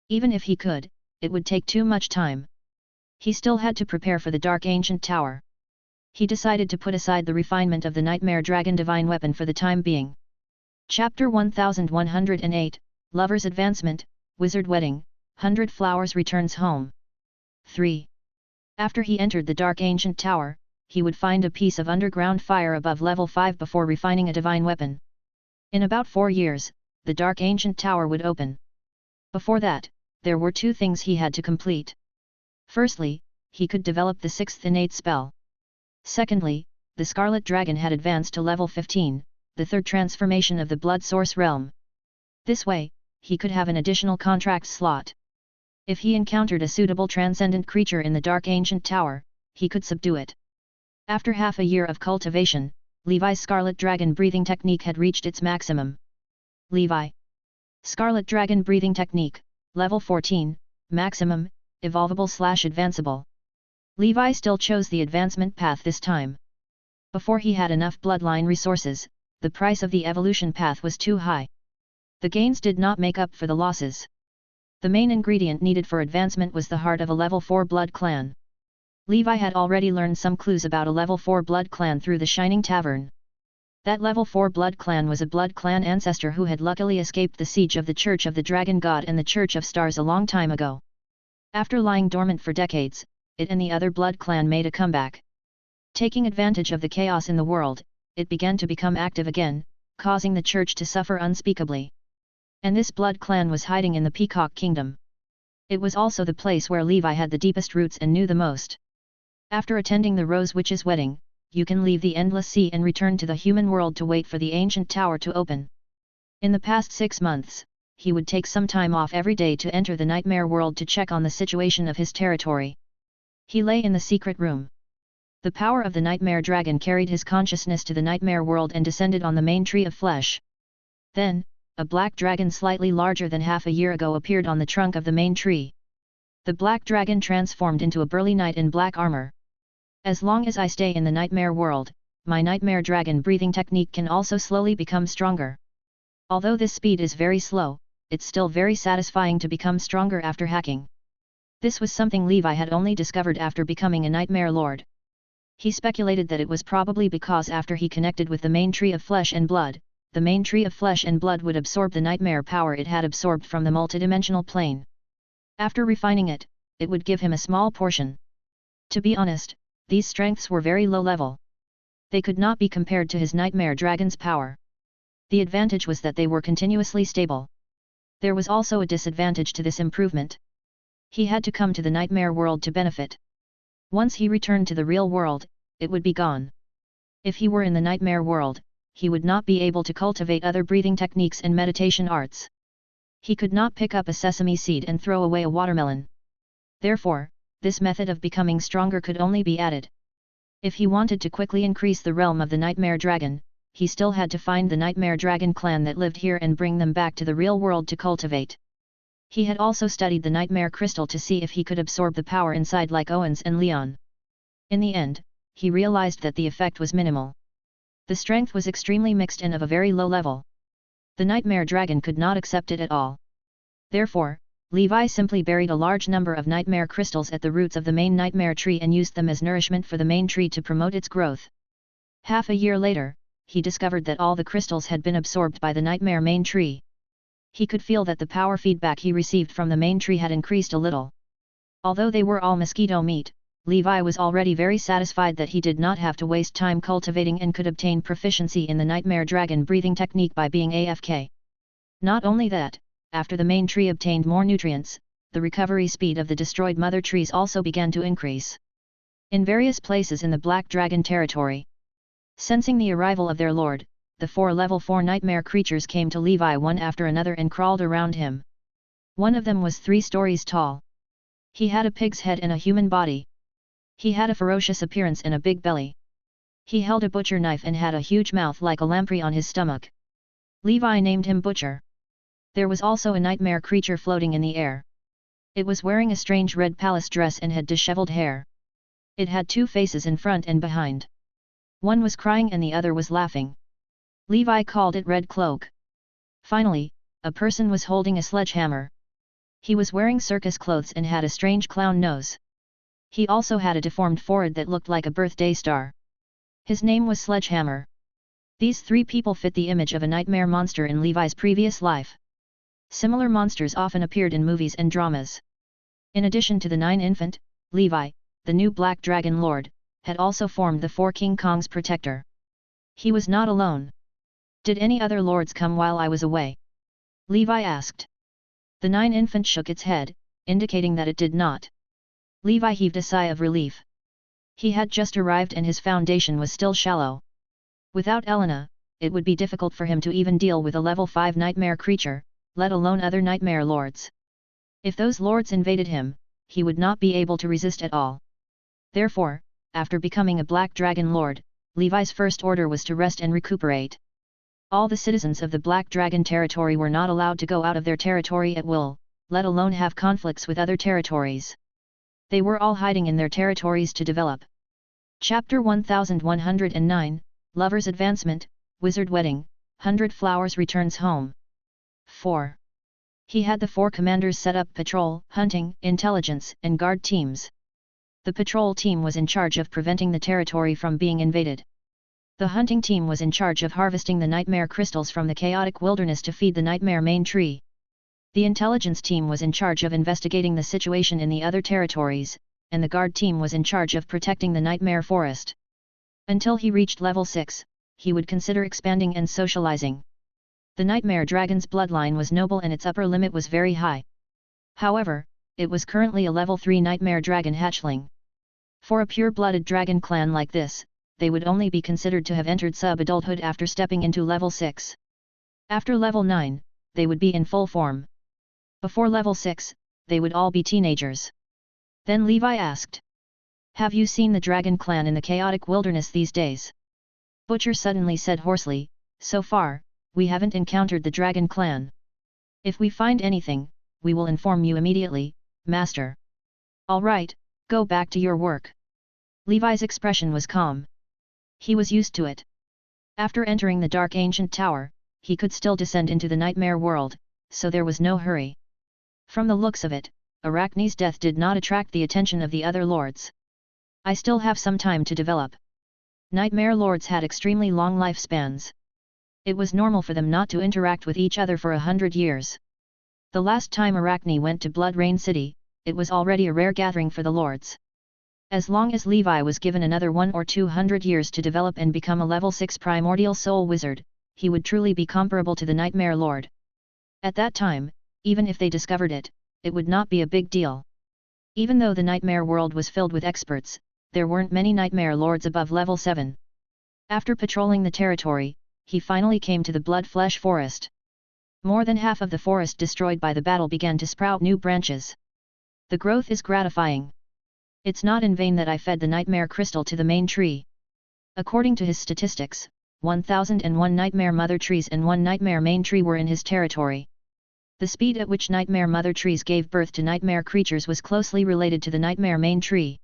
Even if he could, it would take too much time. He still had to prepare for the Dark Ancient Tower. He decided to put aside the refinement of the Nightmare Dragon Divine Weapon for the time being. Chapter 1108, Lover's Advancement, Wizard Wedding, 100 Flowers returns home. 3. After he entered the Dark Ancient Tower, he would find a piece of underground fire above level 5 before refining a divine weapon. In about 4 years, the Dark Ancient Tower would open. Before that, there were 2 things he had to complete. Firstly, he could develop the 6th innate spell. Secondly, the Scarlet Dragon had advanced to level 15, the 3rd transformation of the Blood Source realm. This way, he could have an additional contract slot. If he encountered a suitable transcendent creature in the Dark Ancient Tower, he could subdue it. After half a year of cultivation, Levi's Scarlet Dragon breathing technique had reached its maximum. Levi. Scarlet Dragon breathing technique, level 14, maximum, evolvable/advanceable. Levi still chose the advancement path this time. Before he had enough bloodline resources, the price of the evolution path was too high. The gains did not make up for the losses. The main ingredient needed for advancement was the heart of a level 4 blood clan. Levi had already learned some clues about a level 4 blood clan through the Shining Tavern. That level 4 blood clan was a blood clan ancestor who had luckily escaped the siege of the Church of the Dragon God and the Church of Stars a long time ago. After lying dormant for decades, it and the other blood clan made a comeback. Taking advantage of the chaos in the world, it began to become active again, causing the church to suffer unspeakably. And this blood clan was hiding in the Peacock Kingdom. It was also the place where Levi had the deepest roots and knew the most. After attending the Rose Witch's wedding, you can leave the endless sea and return to the human world to wait for the ancient tower to open. In the past 6 months, he would take some time off every day to enter the nightmare world to check on the situation of his territory. He lay in the secret room. The power of the nightmare dragon carried his consciousness to the nightmare world and descended on the main tree of flesh. Then, a black dragon slightly larger than half a year ago appeared on the trunk of the main tree. The black dragon transformed into a burly knight in black armor. As long as I stay in the nightmare world, my nightmare dragon breathing technique can also slowly become stronger. Although this speed is very slow, it's still very satisfying to become stronger after hacking. This was something Levi had only discovered after becoming a nightmare lord. He speculated that it was probably because after he connected with the main tree of flesh and blood, the main tree of flesh and blood would absorb the nightmare power it had absorbed from the multidimensional plane. After refining it, it would give him a small portion. To be honest, these strengths were very low level. They could not be compared to his nightmare dragon's power. The advantage was that they were continuously stable. There was also a disadvantage to this improvement. He had to come to the nightmare world to benefit. Once he returned to the real world, it would be gone. If he were in the nightmare world, he would not be able to cultivate other breathing techniques and meditation arts. He could not pick up a sesame seed and throw away a watermelon. Therefore, this method of becoming stronger could only be added. If he wanted to quickly increase the realm of the nightmare dragon, he still had to find the nightmare dragon clan that lived here and bring them back to the real world to cultivate. He had also studied the nightmare crystal to see if he could absorb the power inside like Owens and Leon. In the end, he realized that the effect was minimal. The strength was extremely mixed and of a very low level. The nightmare dragon could not accept it at all. Therefore, Levi simply buried a large number of nightmare crystals at the roots of the main nightmare tree and used them as nourishment for the main tree to promote its growth. Half a year later, he discovered that all the crystals had been absorbed by the nightmare main tree. He could feel that the power feedback he received from the main tree had increased a little. Although they were all mosquito meat, Levi was already very satisfied that he did not have to waste time cultivating and could obtain proficiency in the nightmare dragon breathing technique by being AFK. Not only that, after the main tree obtained more nutrients, the recovery speed of the destroyed mother trees also began to increase. In various places in the Black Dragon territory, sensing the arrival of their lord, the 4 level 4 nightmare creatures came to Levi one after another and crawled around him. One of them was 3 stories tall. He had a pig's head and a human body. He had a ferocious appearance and a big belly. He held a butcher knife and had a huge mouth like a lamprey on his stomach. Levi named him Butcher. There was also a nightmare creature floating in the air. It was wearing a strange red palace dress and had disheveled hair. It had 2 faces in front and behind. One was crying and the other was laughing. Levi called it Red Cloak. Finally, a person was holding a sledgehammer. He was wearing circus clothes and had a strange clown nose. He also had a deformed forehead that looked like a birthday star. His name was Sledgehammer. These 3 people fit the image of a nightmare monster in Levi's previous life. Similar monsters often appeared in movies and dramas. In addition to the 9 infant, Levi, the new Black Dragon Lord, had also formed the 4 King Kong's protector. He was not alone. Did any other lords come while I was away? Levi asked. The 9 infant shook its head, indicating that it did not. Levi heaved a sigh of relief. He had just arrived and his foundation was still shallow. Without Elena, it would be difficult for him to even deal with a level 5 nightmare creature, let alone other nightmare lords. If those lords invaded him, he would not be able to resist at all. Therefore, after becoming a Black Dragon Lord, Levi's first order was to rest and recuperate. All the citizens of the Black Dragon territory were not allowed to go out of their territory at will, let alone have conflicts with other territories. They were all hiding in their territories to develop. Chapter 1109, Lover's Advancement, Wizard Wedding, 100 Flowers returns home. 4. He had the 4 commanders set up patrol, hunting, intelligence, and guard teams. The patrol team was in charge of preventing the territory from being invaded. The hunting team was in charge of harvesting the nightmare crystals from the chaotic wilderness to feed the nightmare main tree. The intelligence team was in charge of investigating the situation in the other territories, and the guard team was in charge of protecting the nightmare forest. Until he reached level 6, he would consider expanding and socializing. The nightmare dragon's bloodline was noble and its upper limit was very high. However, it was currently a level 3 nightmare dragon hatchling. For a pure-blooded dragon clan like this, they would only be considered to have entered sub-adulthood after stepping into level 6. After level 9, they would be in full form. Before level 6, they would all be teenagers. Then Levi asked, "Have you seen the dragon clan in the chaotic wilderness these days?" Butcher suddenly said hoarsely, "So far, we haven't encountered the dragon clan. If we find anything, we will inform you immediately, Master." "All right, go back to your work." Levi's expression was calm. He was used to it. After entering the dark ancient tower, he could still descend into the nightmare world, so there was no hurry. From the looks of it, Arachne's death did not attract the attention of the other lords. "I still have some time to develop." Nightmare lords had extremely long lifespans. It was normal for them not to interact with each other for 100 years. The last time Arachne went to Blood Rain City, it was already a rare gathering for the lords. As long as Levi was given another 100 or 200 years to develop and become a level 6 primordial soul wizard, he would truly be comparable to the Nightmare Lord. At that time, even if they discovered it, it would not be a big deal. Even though the nightmare world was filled with experts, there weren't many nightmare lords above level 7. After patrolling the territory, he finally came to the Blood-Flesh Forest. More than half of the forest destroyed by the battle began to sprout new branches. The growth is gratifying. It's not in vain that I fed the nightmare crystal to the main tree. According to his statistics, 1001 nightmare mother trees and 1 nightmare main tree were in his territory. The speed at which nightmare mother trees gave birth to nightmare creatures was closely related to the nightmare main tree.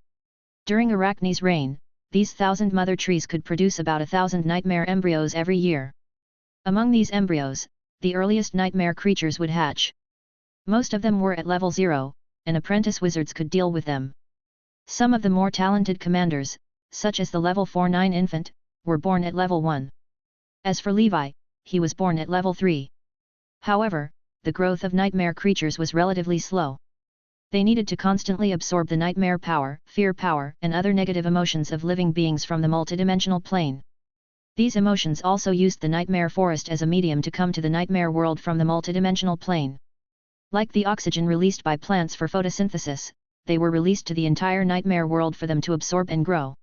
During Arachne's reign, these 1,000 mother trees could produce about 1,000 nightmare embryos every year. Among these embryos, the earliest nightmare creatures would hatch. Most of them were at level 0, and apprentice wizards could deal with them. Some of the more talented commanders, such as the level 4-9 infant, were born at level 1. As for Levi, he was born at level 3. However, the growth of nightmare creatures was relatively slow. They needed to constantly absorb the nightmare power, fear power, and other negative emotions of living beings from the multidimensional plane. These emotions also used the nightmare forest as a medium to come to the nightmare world from the multidimensional plane. Like the oxygen released by plants for photosynthesis, they were released to the entire nightmare world for them to absorb and grow.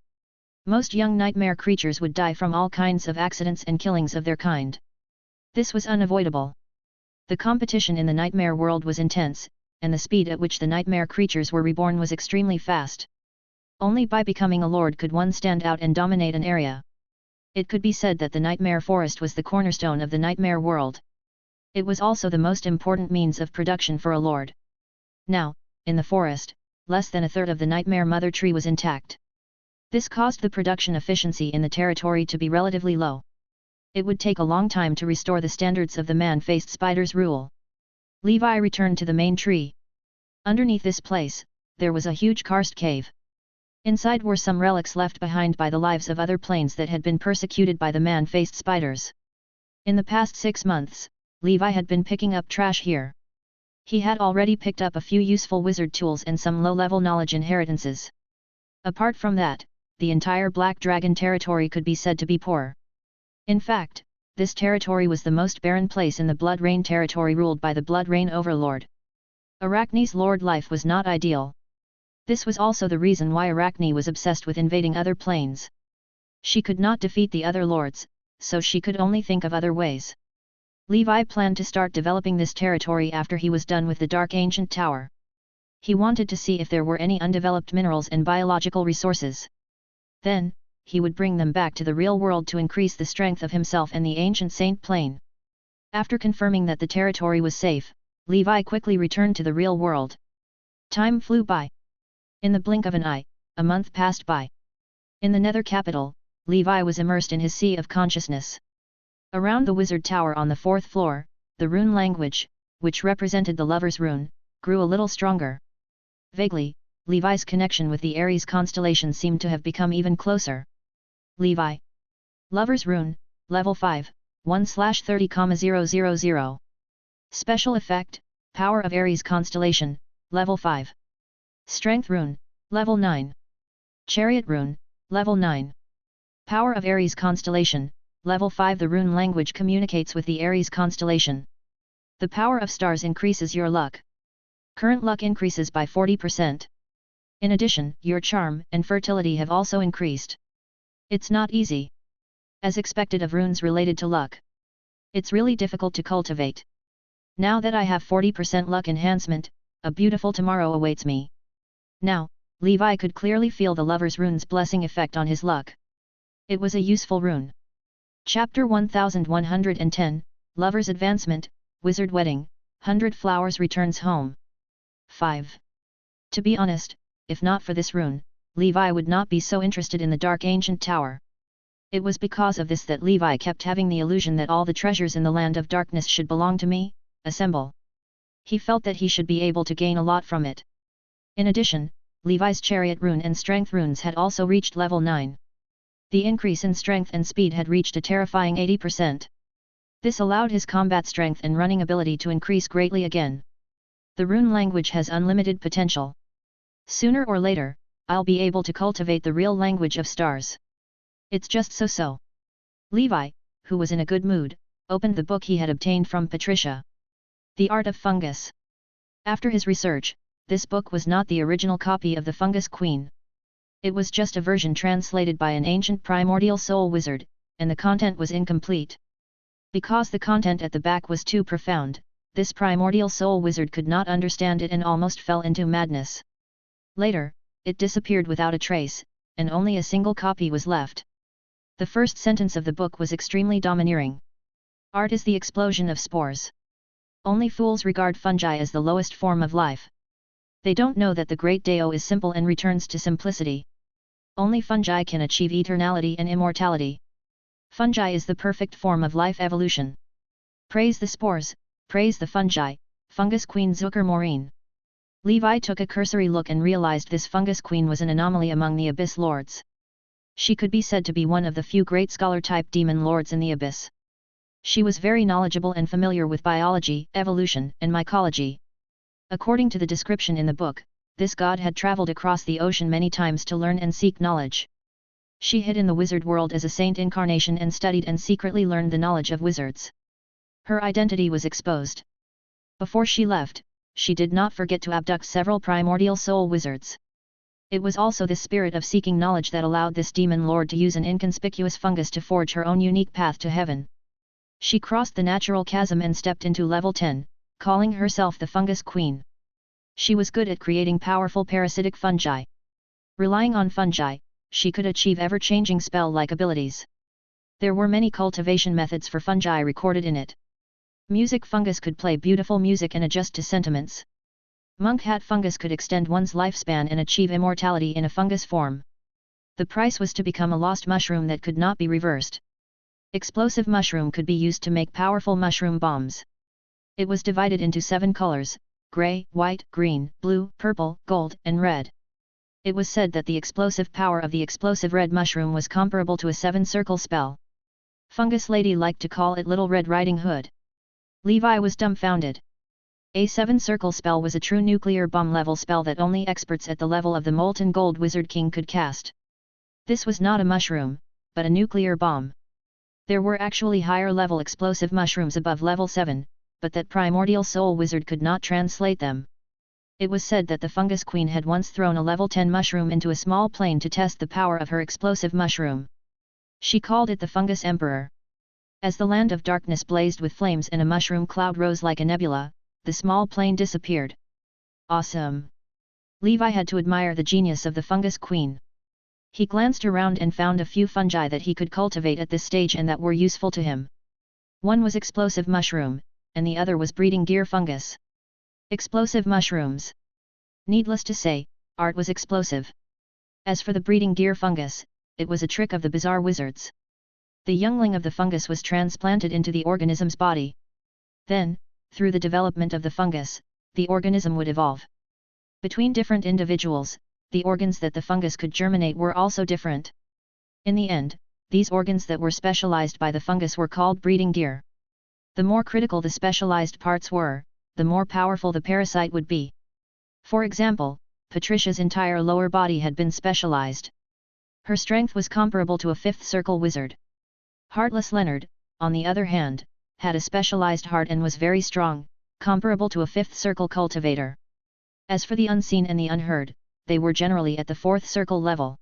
Most young nightmare creatures would die from all kinds of accidents and killings of their kind. This was unavoidable. The competition in the nightmare world was intense, and the speed at which the nightmare creatures were reborn was extremely fast. Only by becoming a lord could one stand out and dominate an area. It could be said that the nightmare forest was the cornerstone of the nightmare world. It was also the most important means of production for a lord. Now, in the forest, less than a third of the nightmare mother tree was intact. This caused the production efficiency in the territory to be relatively low. It would take a long time to restore the standards of the man-faced spider's rule. Levi returned to the main tree. Underneath this place, there was a huge karst cave. Inside were some relics left behind by the lives of other planes that had been persecuted by the man-faced spiders. In the past 6 months, Levi had been picking up trash here. He had already picked up a few useful wizard tools and some low-level knowledge inheritances. Apart from that, the entire Black Dragon territory could be said to be poor. In fact, this territory was the most barren place in the Blood Rain territory ruled by the Blood Rain Overlord. Arachne's lord life was not ideal. This was also the reason why Arachne was obsessed with invading other planes. She could not defeat the other lords, so she could only think of other ways. Levi planned to start developing this territory after he was done with the Dark Ancient Tower. He wanted to see if there were any undeveloped minerals and biological resources. Then, he would bring them back to the real world to increase the strength of himself and the ancient Saint Plane. After confirming that the territory was safe, Levi quickly returned to the real world. Time flew by. In the blink of an eye, a month passed by. In the Nether capital, Levi was immersed in his sea of consciousness. Around the wizard tower on the 4th floor, the rune language, which represented the lover's rune, grew a little stronger. Vaguely, Levi's connection with the Aries constellation seemed to have become even closer. Levi. Lover's Rune, Level 5, 1/30,000. Special Effect, Power of Aries Constellation, Level 5. Strength Rune, Level 9. Chariot Rune, Level 9. Power of Aries Constellation, Level 5. The rune language communicates with the Aries constellation. The power of stars increases your luck. Current luck increases by 40%. In addition, your charm and fertility have also increased. It's not easy. As expected of runes related to luck. It's really difficult to cultivate. Now that I have 40% luck enhancement, a beautiful tomorrow awaits me. Now, Levi could clearly feel the Lover's Rune's blessing effect on his luck. It was a useful rune. Chapter 1110, Lover's Advancement, Wizard Wedding, 100 Flowers returns home. 5. To be honest, if not for this rune, Levi would not be so interested in the dark ancient tower. It was because of this that Levi kept having the illusion that all the treasures in the land of darkness should belong to me, assemble. He felt that he should be able to gain a lot from it. In addition, Levi's chariot rune and strength runes had also reached level 9. The increase in strength and speed had reached a terrifying 80%. This allowed his combat strength and running ability to increase greatly again. The rune language has unlimited potential. Sooner or later, I'll be able to cultivate the real language of stars. It's just so. Levi, who was in a good mood, opened the book he had obtained from Patricia. The Art of Fungus. After his research, this book was not the original copy of the Fungus Queen. It was just a version translated by an ancient primordial soul wizard, and the content was incomplete. Because the content at the back was too profound, this primordial soul wizard could not understand it and almost fell into madness. Later, it disappeared without a trace, and only a single copy was left. The first sentence of the book was extremely domineering. Art is the explosion of spores. Only fools regard fungi as the lowest form of life. They don't know that the great Dao is simple and returns to simplicity. Only fungi can achieve eternality and immortality. Fungi is the perfect form of life evolution. Praise the spores, praise the fungi, Fungus Queen Zucker Maureen. Levi took a cursory look and realized this Fungus Queen was an anomaly among the Abyss Lords. She could be said to be one of the few great scholar-type demon lords in the Abyss. She was very knowledgeable and familiar with biology, evolution, and mycology. According to the description in the book, this god had traveled across the ocean many times to learn and seek knowledge. She hid in the wizard world as a saint incarnation and studied and secretly learned the knowledge of wizards. Her identity was exposed. Before she left, she did not forget to abduct several primordial soul wizards. It was also this spirit of seeking knowledge that allowed this demon lord to use an inconspicuous fungus to forge her own unique path to heaven. She crossed the natural chasm and stepped into level 10, calling herself the Fungus Queen. She was good at creating powerful parasitic fungi. Relying on fungi, she could achieve ever-changing spell-like abilities. There were many cultivation methods for fungi recorded in it. Music fungus could play beautiful music and adjust to sentiments. Monk hat fungus could extend one's lifespan and achieve immortality in a fungus form. The price was to become a lost mushroom that could not be reversed. Explosive mushroom could be used to make powerful mushroom bombs. It was divided into 7 colors: gray, white, green, blue, purple, gold, and red. It was said that the explosive power of the explosive red mushroom was comparable to a 7-circle spell. Fungus Lady liked to call it Little Red Riding Hood. Levi was dumbfounded. A 7-circle spell was a true nuclear bomb level spell that only experts at the level of the Molten Gold Wizard King could cast. This was not a mushroom, but a nuclear bomb. There were actually higher level explosive mushrooms above level 7, but that primordial soul wizard could not translate them. It was said that the Fungus Queen had once thrown a level 10 mushroom into a small plane to test the power of her explosive mushroom. She called it the Fungus Emperor. As the land of darkness blazed with flames and a mushroom cloud rose like a nebula, the small plane disappeared. Awesome! Levi had to admire the genius of the Fungus Queen. He glanced around and found a few fungi that he could cultivate at this stage and that were useful to him. One was explosive mushroom, and the other was breeding deer fungus. Explosive mushrooms. Needless to say, art was explosive. As for the breeding deer fungus, it was a trick of the bizarre wizards. The youngling of the fungus was transplanted into the organism's body. Then, through the development of the fungus, the organism would evolve. Between different individuals, the organs that the fungus could germinate were also different. In the end, these organs that were specialized by the fungus were called breeding gear. The more critical the specialized parts were, the more powerful the parasite would be. For example, Patricia's entire lower body had been specialized. Her strength was comparable to a fifth circle wizard. Heartless Leonard, on the other hand, had a specialized heart and was very strong, comparable to a fifth circle cultivator. As for the unseen and the unheard, they were generally at the fourth circle level.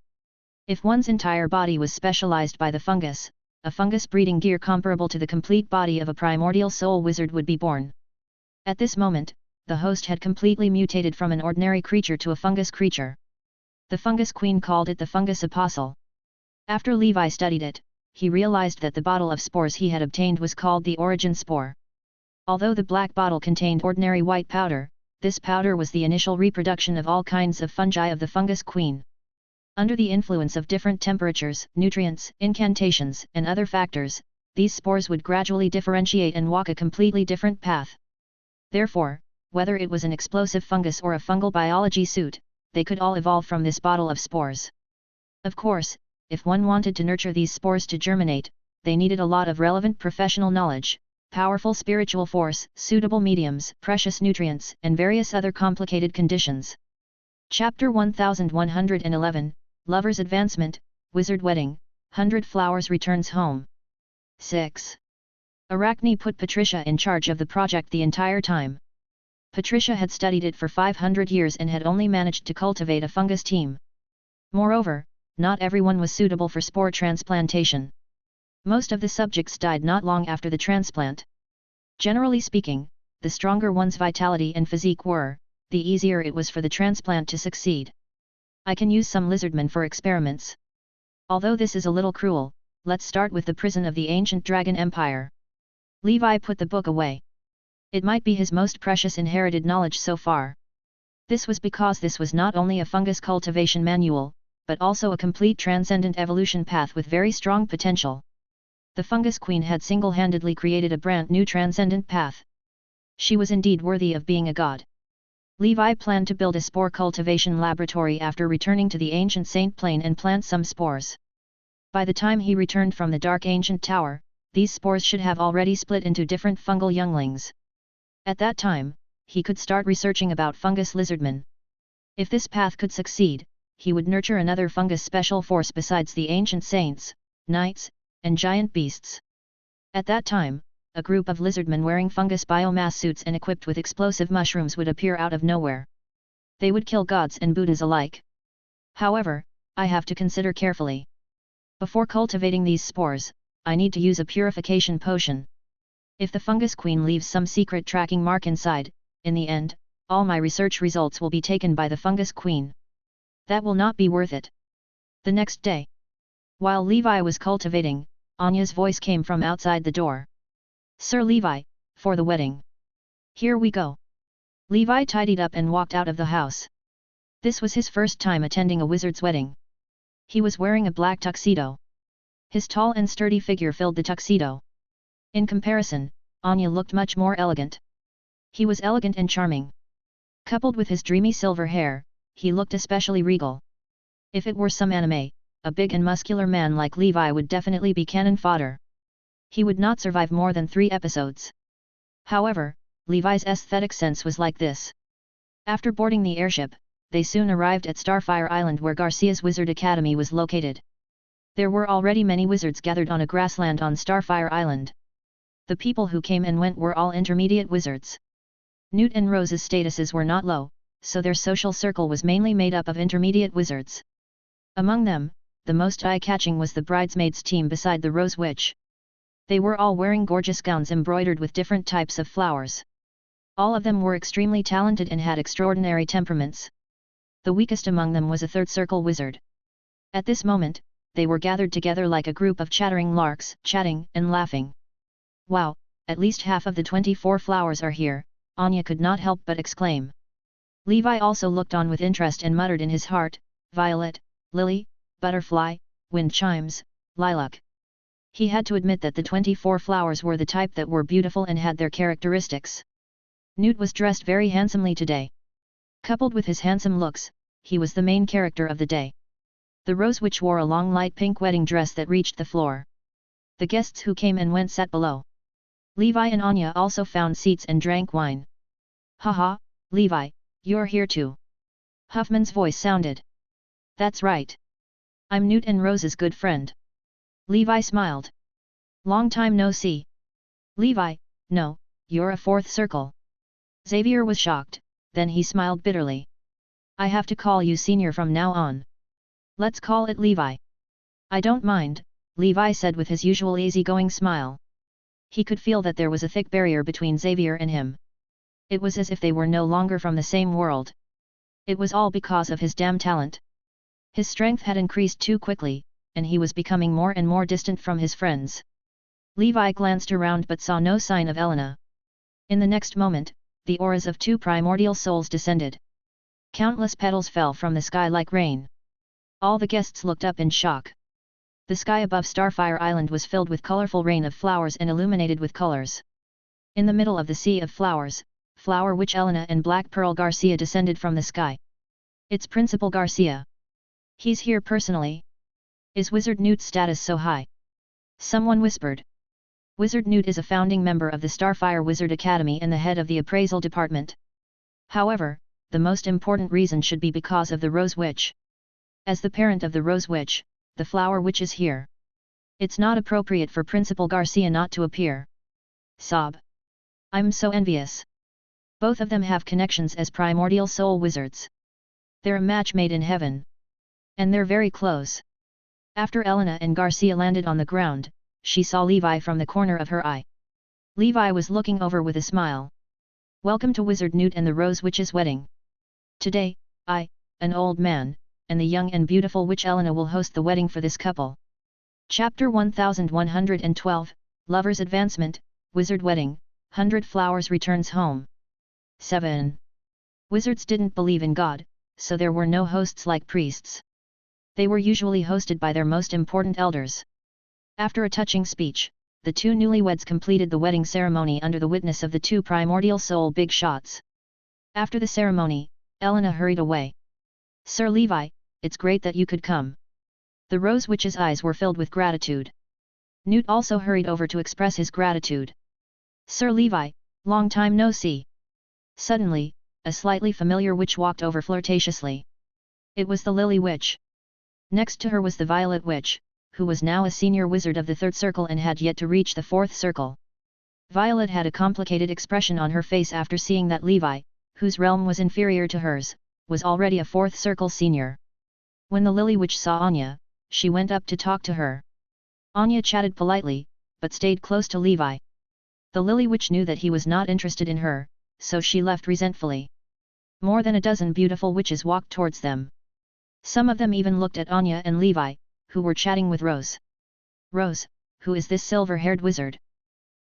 If one's entire body was specialized by the fungus, a fungus breeding gear comparable to the complete body of a primordial soul wizard would be born. At this moment, the host had completely mutated from an ordinary creature to a fungus creature. The fungus queen called it the fungus apostle. After Levi studied it, he realized that the bottle of spores he had obtained was called the origin spore. Although the black bottle contained ordinary white powder, this powder was the initial reproduction of all kinds of fungi of the fungus queen. Under the influence of different temperatures, nutrients, incantations, and other factors, these spores would gradually differentiate and walk a completely different path. Therefore, whether it was an explosive fungus or a fungal biology suit, they could all evolve from this bottle of spores. Of course, if one wanted to nurture these spores to germinate, they needed a lot of relevant professional knowledge, powerful spiritual force, suitable mediums, precious nutrients, and various other complicated conditions. Chapter 1111, Lover's Advancement, Wizard Wedding, 100 Flowers returns home. 6. Arachne put Patricia in charge of the project the entire time. Patricia had studied it for 500 years and had only managed to cultivate a fungus team. Moreover, not everyone was suitable for spore transplantation. Most of the subjects died not long after the transplant. Generally speaking, the stronger one's vitality and physique were, the easier it was for the transplant to succeed. I can use some lizardmen for experiments. Although this is a little cruel, let's start with the prison of the ancient dragon empire. Levi put the book away. It might be his most precious inherited knowledge so far. This was because this was not only a fungus cultivation manual, but also a complete transcendent evolution path with very strong potential. The fungus queen had single-handedly created a brand new transcendent path. She was indeed worthy of being a god. Levi planned to build a spore cultivation laboratory after returning to the ancient Saint Plain and plant some spores. By the time he returned from the dark ancient tower, these spores should have already split into different fungal younglings. At that time, he could start researching about fungus lizardmen. If this path could succeed, he would nurture another fungus special force besides the ancient saints, knights, and giant beasts. At that time, a group of lizardmen wearing fungus biomass suits and equipped with explosive mushrooms would appear out of nowhere. They would kill gods and Buddhas alike. However, I have to consider carefully. Before cultivating these spores, I need to use a purification potion. If the fungus queen leaves some secret tracking mark inside, in the end, all my research results will be taken by the fungus queen. That will not be worth it. The next day, while Levi was cultivating, Anya's voice came from outside the door. Sir Levi, for the wedding. Here we go. Levi tidied up and walked out of the house. This was his first time attending a wizard's wedding. He was wearing a black tuxedo. His tall and sturdy figure filled the tuxedo. In comparison, Anya looked much more elegant. He was elegant and charming. Coupled with his dreamy silver hair, he looked especially regal. If it were some anime, a big and muscular man like Levi would definitely be cannon fodder. He would not survive more than 3 episodes. However, Levi's aesthetic sense was like this. After boarding the airship, they soon arrived at Starfire Island where Garcia's Wizard Academy was located. There were already many wizards gathered on a grassland on Starfire Island. The people who came and went were all intermediate wizards. Newt and Rose's statuses were not low, so their social circle was mainly made up of intermediate wizards. Among them, the most eye-catching was the bridesmaids team beside the Rose Witch. They were all wearing gorgeous gowns embroidered with different types of flowers. All of them were extremely talented and had extraordinary temperaments. The weakest among them was a third circle wizard. At this moment, they were gathered together like a group of chattering larks, chatting and laughing. Wow, at least half of the 24 flowers are here, Anya could not help but exclaim. Levi also looked on with interest and muttered in his heart, violet, lily, butterfly, wind chimes, lilac. He had to admit that the 24 flowers were the type that were beautiful and had their characteristics. Newt was dressed very handsomely today. Coupled with his handsome looks, he was the main character of the day. The Rose Witch wore a long light pink wedding dress that reached the floor. The guests who came and went sat below. Levi and Anya also found seats and drank wine. Haha, Levi, you're here too. Huffman's voice sounded. That's right. I'm Newt and Rose's good friend. Levi smiled. Long time no see. Levi, no, you're a fourth circle. Xavier was shocked, then he smiled bitterly. I have to call you senior from now on. Let's call it Levi. I don't mind, Levi said with his usual easygoing smile. He could feel that there was a thick barrier between Xavier and him. It was as if they were no longer from the same world. It was all because of his damn talent. His strength had increased too quickly, and he was becoming more and more distant from his friends. Levi glanced around but saw no sign of Elena. In the next moment, the auras of two primordial souls descended. Countless petals fell from the sky like rain. All the guests looked up in shock. The sky above Starfire Island was filled with colorful rain of flowers and illuminated with colors. In the middle of the sea of flowers, Flower Witch Elena and Black Pearl Garcia descended from the sky. It's Principal Garcia. He's here personally. Is Wizard Newt's status so high? Someone whispered. Wizard Newt is a founding member of the Starfire Wizard Academy and the head of the appraisal department. However, the most important reason should be because of the Rose Witch. As the parent of the Rose Witch, the Flower Witch is here. It's not appropriate for Principal Garcia not to appear. Sob. I'm so envious. Both of them have connections as primordial soul wizards. They're a match made in heaven. And they're very close. After Elena and Garcia landed on the ground, she saw Levi from the corner of her eye. Levi was looking over with a smile. Welcome to Wizard Newt and the Rose Witch's wedding. Today, I, an old man, and the young and beautiful witch Elena will host the wedding for this couple. Chapter 1112, Lover's Advancement, Wizard Wedding, 100 Flowers returns home. 7. Wizards didn't believe in God, so there were no hosts like priests. They were usually hosted by their most important elders. After a touching speech, the two newlyweds completed the wedding ceremony under the witness of the two primordial soul big shots. After the ceremony, Elena hurried away. Sir Levi, it's great that you could come. The Rose Witch's eyes were filled with gratitude. Newt also hurried over to express his gratitude. Sir Levi, long time no see. Suddenly, a slightly familiar witch walked over flirtatiously. It was the Lily Witch. Next to her was the Violet Witch, who was now a senior wizard of the third circle and had yet to reach the fourth circle. Violet had a complicated expression on her face after seeing that Levi, whose realm was inferior to hers, was already a fourth circle senior. When the Lily Witch saw Anya, she went up to talk to her. Anya chatted politely, but stayed close to Levi. The Lily Witch knew that he was not interested in her, so she left resentfully. More than a dozen beautiful witches walked towards them. Some of them even looked at Anya and Levi, who were chatting with Rose. Rose, who is this silver-haired wizard?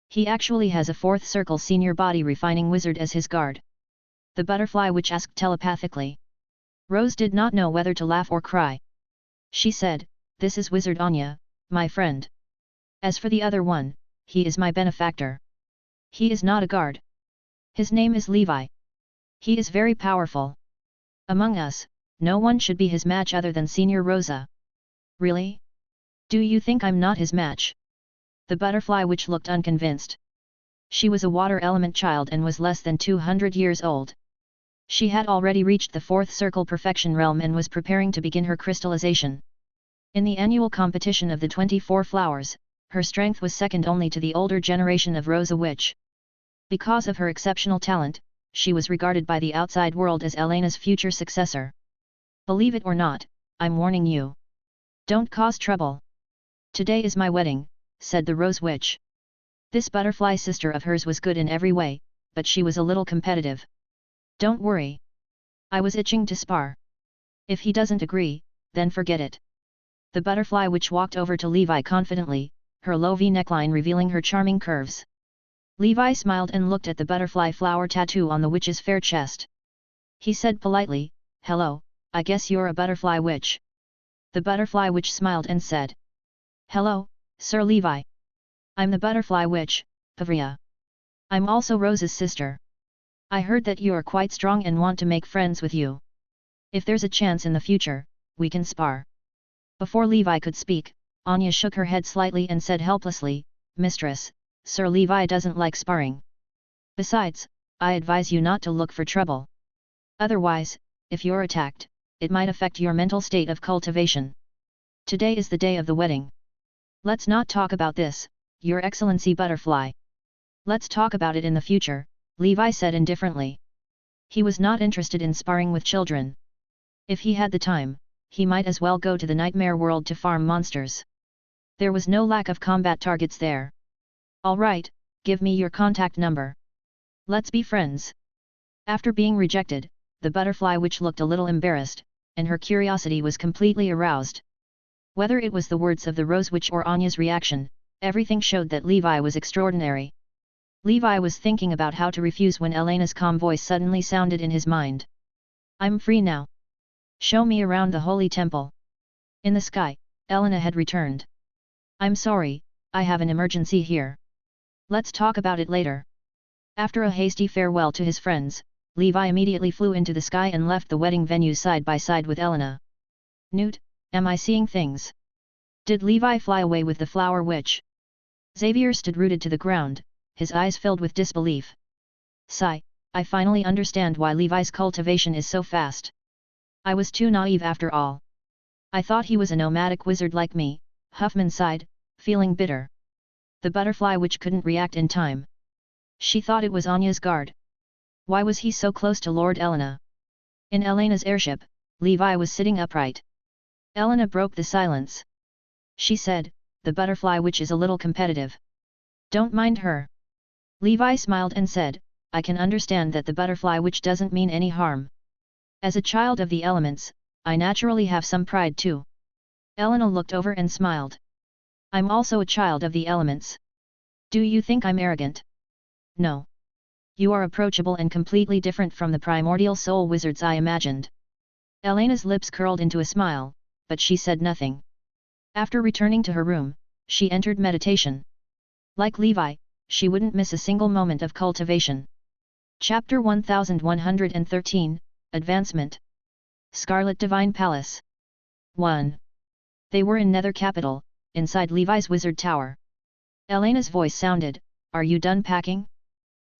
He actually has a fourth circle senior body refining wizard as his guard. The butterfly witch asked telepathically. Rose did not know whether to laugh or cry. She said, "This is Wizard Anya, my friend. As for the other one, he is my benefactor. He is not a guard. His name is Levi. He is very powerful. Among us, no one should be his match other than Senior Rosa." Really? Do you think I'm not his match? The butterfly witch looked unconvinced. She was a water element child and was less than 200 years old. She had already reached the fourth circle perfection realm and was preparing to begin her crystallization. In the annual competition of the 24 flowers, her strength was second only to the older generation of Rosa Witch. Because of her exceptional talent, she was regarded by the outside world as Elena's future successor. Believe it or not, I'm warning you. Don't cause trouble. Today is my wedding, said the Rose Witch. This butterfly sister of hers was good in every way, but she was a little competitive. Don't worry. I was itching to spar. If he doesn't agree, then forget it. The butterfly witch walked over to Levi confidently, her low V neckline revealing her charming curves. Levi smiled and looked at the butterfly flower tattoo on the witch's fair chest. He said politely, "Hello, I guess you're a butterfly witch." The butterfly witch smiled and said, "Hello, Sir Levi. I'm the butterfly witch, Pavria. I'm also Rose's sister. I heard that you are quite strong and want to make friends with you. If there's a chance in the future, we can spar. Before Levi could speak, Anya shook her head slightly and said helplessly, Mistress, Sir Levi doesn't like sparring. Besides, I advise you not to look for trouble. Otherwise, if you're attacked, it might affect your mental state of cultivation. Today is the day of the wedding. Let's not talk about this, Your Excellency Butterfly. Let's talk about it in the future, Levi said indifferently. He was not interested in sparring with children. If he had the time, he might as well go to the nightmare world to farm monsters. There was no lack of combat targets there. All right, give me your contact number. Let's be friends. After being rejected, the butterfly witch looked a little embarrassed, and her curiosity was completely aroused. Whether it was the words of the Rose Witch or Anya's reaction, everything showed that Levi was extraordinary. Levi was thinking about how to refuse when Elena's calm voice suddenly sounded in his mind. I'm free now. Show me around the holy temple. In the sky, Elena had returned. I'm sorry, I have an emergency here. Let's talk about it later. After a hasty farewell to his friends, Levi immediately flew into the sky and left the wedding venue side by side with Elena. Newt, am I seeing things? Did Levi fly away with the flower witch? Xavier stood rooted to the ground, his eyes filled with disbelief. Sigh, I finally understand why Levi's cultivation is so fast. I was too naive after all. I thought he was a nomadic wizard like me, Huffman sighed, feeling bitter. The butterfly witch couldn't react in time. She thought it was Anya's guard. Why was he so close to Lord Elena? In Elena's airship, Levi was sitting upright. Elena broke the silence. She said, the butterfly witch is a little competitive. Don't mind her. Levi smiled and said, I can understand that the butterfly witch doesn't mean any harm. As a child of the elements, I naturally have some pride too. Elena looked over and smiled. I'm also a child of the elements. Do you think I'm arrogant? No. You are approachable and completely different from the primordial soul wizards I imagined. Elena's lips curled into a smile, but she said nothing. After returning to her room, she entered meditation. Like Levi, she wouldn't miss a single moment of cultivation. Chapter 1113, Advancement. Scarlet Divine Palace. 1. They were in Nether Capital, inside Levi's wizard tower. Elena's voice sounded, Are you done packing?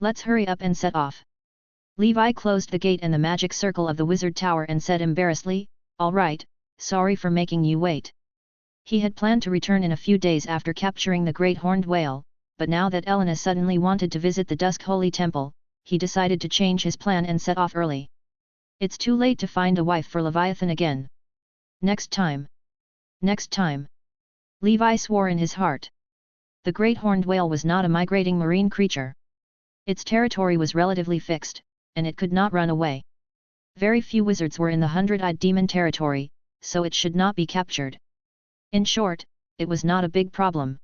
Let's hurry up and set off. Levi closed the gate and the magic circle of the wizard tower and said embarrassedly, All right, sorry for making you wait. He had planned to return in a few days after capturing the great horned whale, but now that Elena suddenly wanted to visit the Dusk Holy Temple, he decided to change his plan and set off early. It's too late to find a wife for Leviathan again. Next time. Next time. Levi swore in his heart. The great horned whale was not a migrating marine creature. Its territory was relatively fixed, and it could not run away. Very few wizards were in the hundred-eyed demon territory, so it should not be captured. In short, it was not a big problem.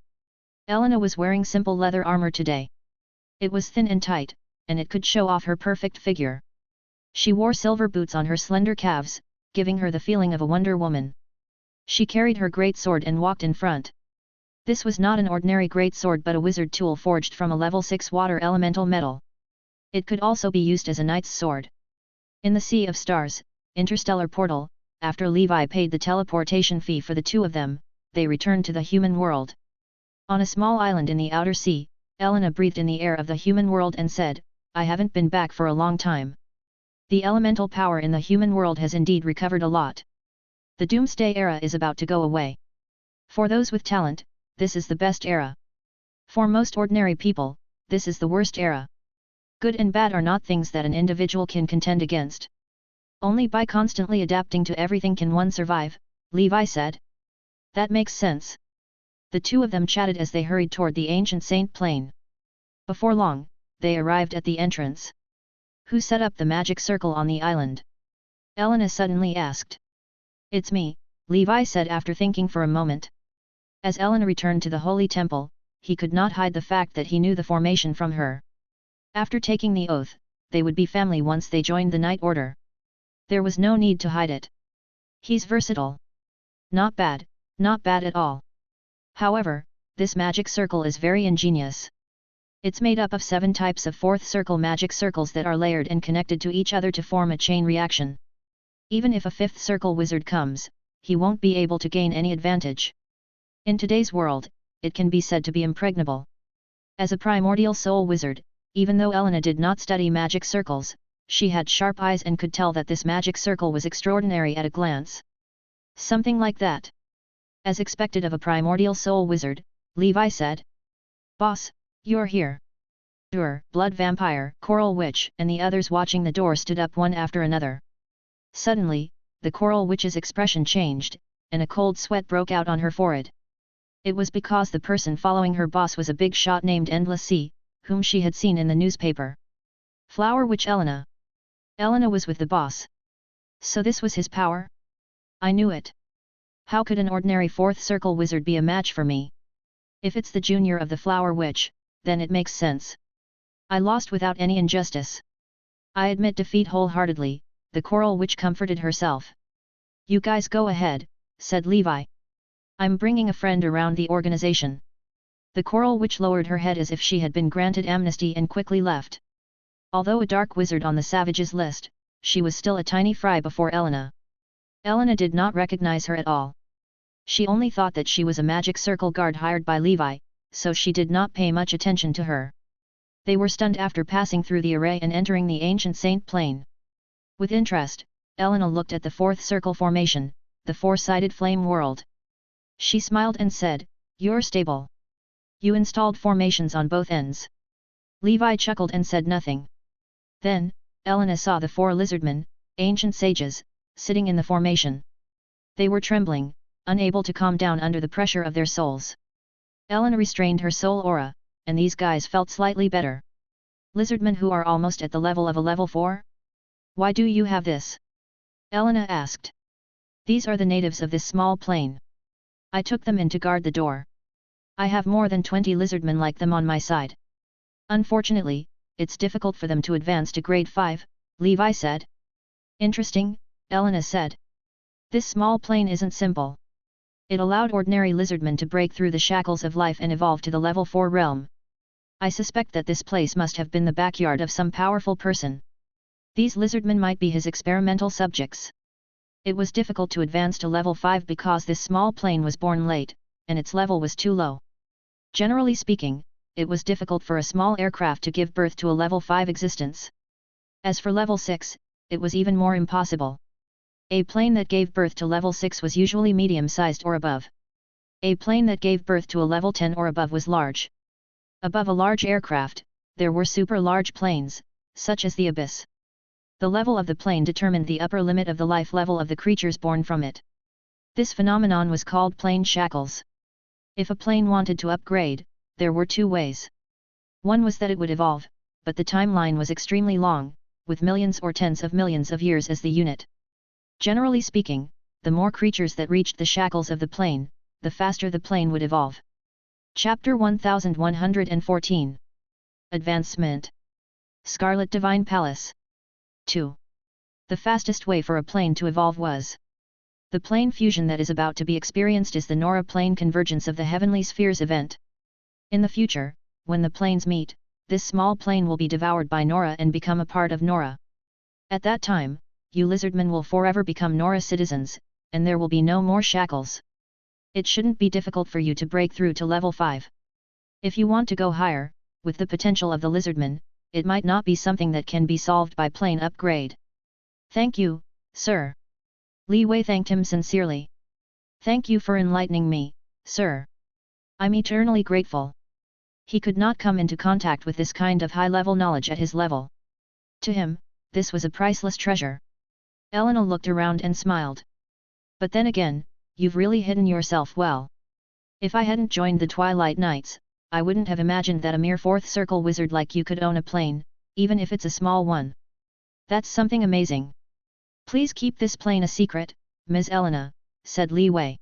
Elena was wearing simple leather armor today. It was thin and tight, and it could show off her perfect figure. She wore silver boots on her slender calves, giving her the feeling of a Wonder Woman. She carried her great sword and walked in front. This was not an ordinary great sword but a wizard tool forged from a level 6 water elemental metal. It could also be used as a knight's sword. In the Sea of Stars, interstellar portal, after Levi paid the teleportation fee for the two of them, they returned to the human world. On a small island in the outer sea, Elena breathed in the air of the human world and said, I haven't been back for a long time. The elemental power in the human world has indeed recovered a lot. The doomsday era is about to go away. For those with talent, this is the best era. For most ordinary people, this is the worst era. Good and bad are not things that an individual can contend against. Only by constantly adapting to everything can one survive, Levi said. That makes sense. The two of them chatted as they hurried toward the ancient Saint Plain. Before long, they arrived at the entrance. Who set up the magic circle on the island? Elena suddenly asked. It's me, Levi said after thinking for a moment. As Elena returned to the Holy Temple, he could not hide the fact that he knew the formation from her. After taking the oath, they would be family once they joined the Knight Order. There was no need to hide it. He's versatile. Not bad at all. However, this magic circle is very ingenious. It's made up of 7 types of fourth circle magic circles that are layered and connected to each other to form a chain reaction. Even if a 5th circle wizard comes, he won't be able to gain any advantage. In today's world, it can be said to be impregnable. As a primordial soul wizard, even though Elena did not study magic circles, she had sharp eyes and could tell that this magic circle was extraordinary at a glance. Something like that. As expected of a primordial soul wizard, Levi said. "Boss, you're here." Blood Vampire, Coral Witch, and the others watching the door stood up one after another. Suddenly, the Coral Witch's expression changed, and a cold sweat broke out on her forehead. It was because the person following her boss was a big shot named Endless Sea, whom she had seen in the newspaper. Flower Witch Elena. Elena was with the boss. So this was his power? I knew it. How could an ordinary 4th circle wizard be a match for me? If it's the junior of the Flower Witch, then it makes sense. I lost without any injustice. I admit defeat wholeheartedly, the Coral Witch comforted herself. You guys go ahead, said Levi. I'm bringing a friend around the organization. The Coral Witch lowered her head as if she had been granted amnesty and quickly left. Although a dark wizard on the savages list, she was still a tiny fry before Elena. Elena did not recognize her at all. She only thought that she was a magic circle guard hired by Levi, so she did not pay much attention to her. They were stunned after passing through the array and entering the ancient Saint Plane. With interest, Elena looked at the 4th circle formation, the 4-sided flame world. She smiled and said, "You're stable. You installed formations on both ends." Levi chuckled and said nothing. Then, Elena saw the 4 lizardmen, ancient sages, sitting in the formation. They were trembling, unable to calm down under the pressure of their souls. Elena restrained her soul aura, and these guys felt slightly better. Lizardmen who are almost at the level of a level 4? Why do you have this? Elena asked. These are the natives of this small plane. I took them in to guard the door. I have more than 20 lizardmen like them on my side. Unfortunately, it's difficult for them to advance to grade 5, Levi said. Interesting, Elena said. This small plane isn't simple. It allowed ordinary lizardmen to break through the shackles of life and evolve to the level 4 realm. I suspect that this place must have been the backyard of some powerful person. These lizardmen might be his experimental subjects. It was difficult to advance to level 5 because this small plane was born late, and its level was too low. Generally speaking, it was difficult for a small aircraft to give birth to a level 5 existence. As for level 6, it was even more impossible. A plane that gave birth to level 6 was usually medium-sized or above. A plane that gave birth to a level 10 or above was large. Above a large aircraft, there were super-large planes, such as the Abyss. The level of the plane determined the upper limit of the life level of the creatures born from it. This phenomenon was called plane shackles. If a plane wanted to upgrade, there were 2 ways. One was that it would evolve, but the timeline was extremely long, with millions or tens of millions of years as the unit. Generally speaking, the more creatures that reached the shackles of the plane, the faster the plane would evolve. Chapter 1114. Advancement. Scarlet Divine Palace. 2. The fastest way for a plane to evolve was. The plane fusion that is about to be experienced is the Nora plane convergence of the Heavenly Spheres event. In the future, when the planes meet, this small plane will be devoured by Nora and become a part of Nora. At that time, you lizardmen will forever become Nora citizens, and there will be no more shackles. It shouldn't be difficult for you to break through to level 5. If you want to go higher, with the potential of the lizardmen, it might not be something that can be solved by plane upgrade. Thank you, sir. Li Wei thanked him sincerely. Thank you for enlightening me, sir. I'm eternally grateful. He could not come into contact with this kind of high-level knowledge at his level. To him, this was a priceless treasure. Elena looked around and smiled. But then again, you've really hidden yourself well. If I hadn't joined the Twilight Knights, I wouldn't have imagined that a mere 4th circle wizard like you could own a plane, even if it's a small one. That's something amazing. Please keep this plane a secret, Ms. Elena, said Li Wei.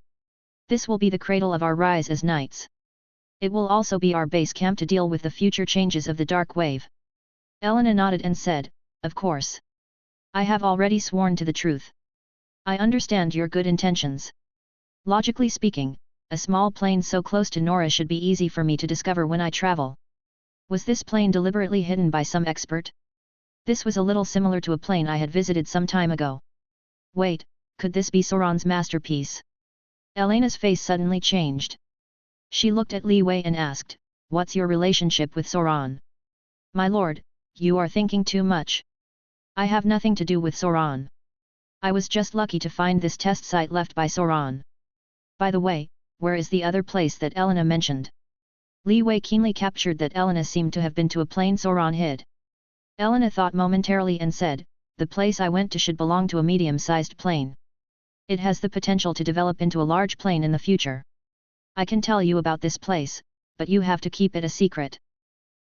This will be the cradle of our rise as knights. It will also be our base camp to deal with the future changes of the Dark Wave. Elena nodded and said, of course. I have already sworn to the truth. I understand your good intentions. Logically speaking, a small plane so close to Nora should be easy for me to discover when I travel. Was this plane deliberately hidden by some expert? This was a little similar to a plane I had visited some time ago. Wait, could this be Sauron's masterpiece? Elena's face suddenly changed. She looked at Li Wei and asked, "What's your relationship with Sauron?" "My lord, you are thinking too much. I have nothing to do with Sauron. I was just lucky to find this test site left by Sauron. By the way, where is the other place that Elena mentioned?" Li Wei keenly captured that Elena seemed to have been to a plane Sauron hid. Elena thought momentarily and said, "The place I went to should belong to a medium-sized plane. It has the potential to develop into a large plane in the future. I can tell you about this place, but you have to keep it a secret.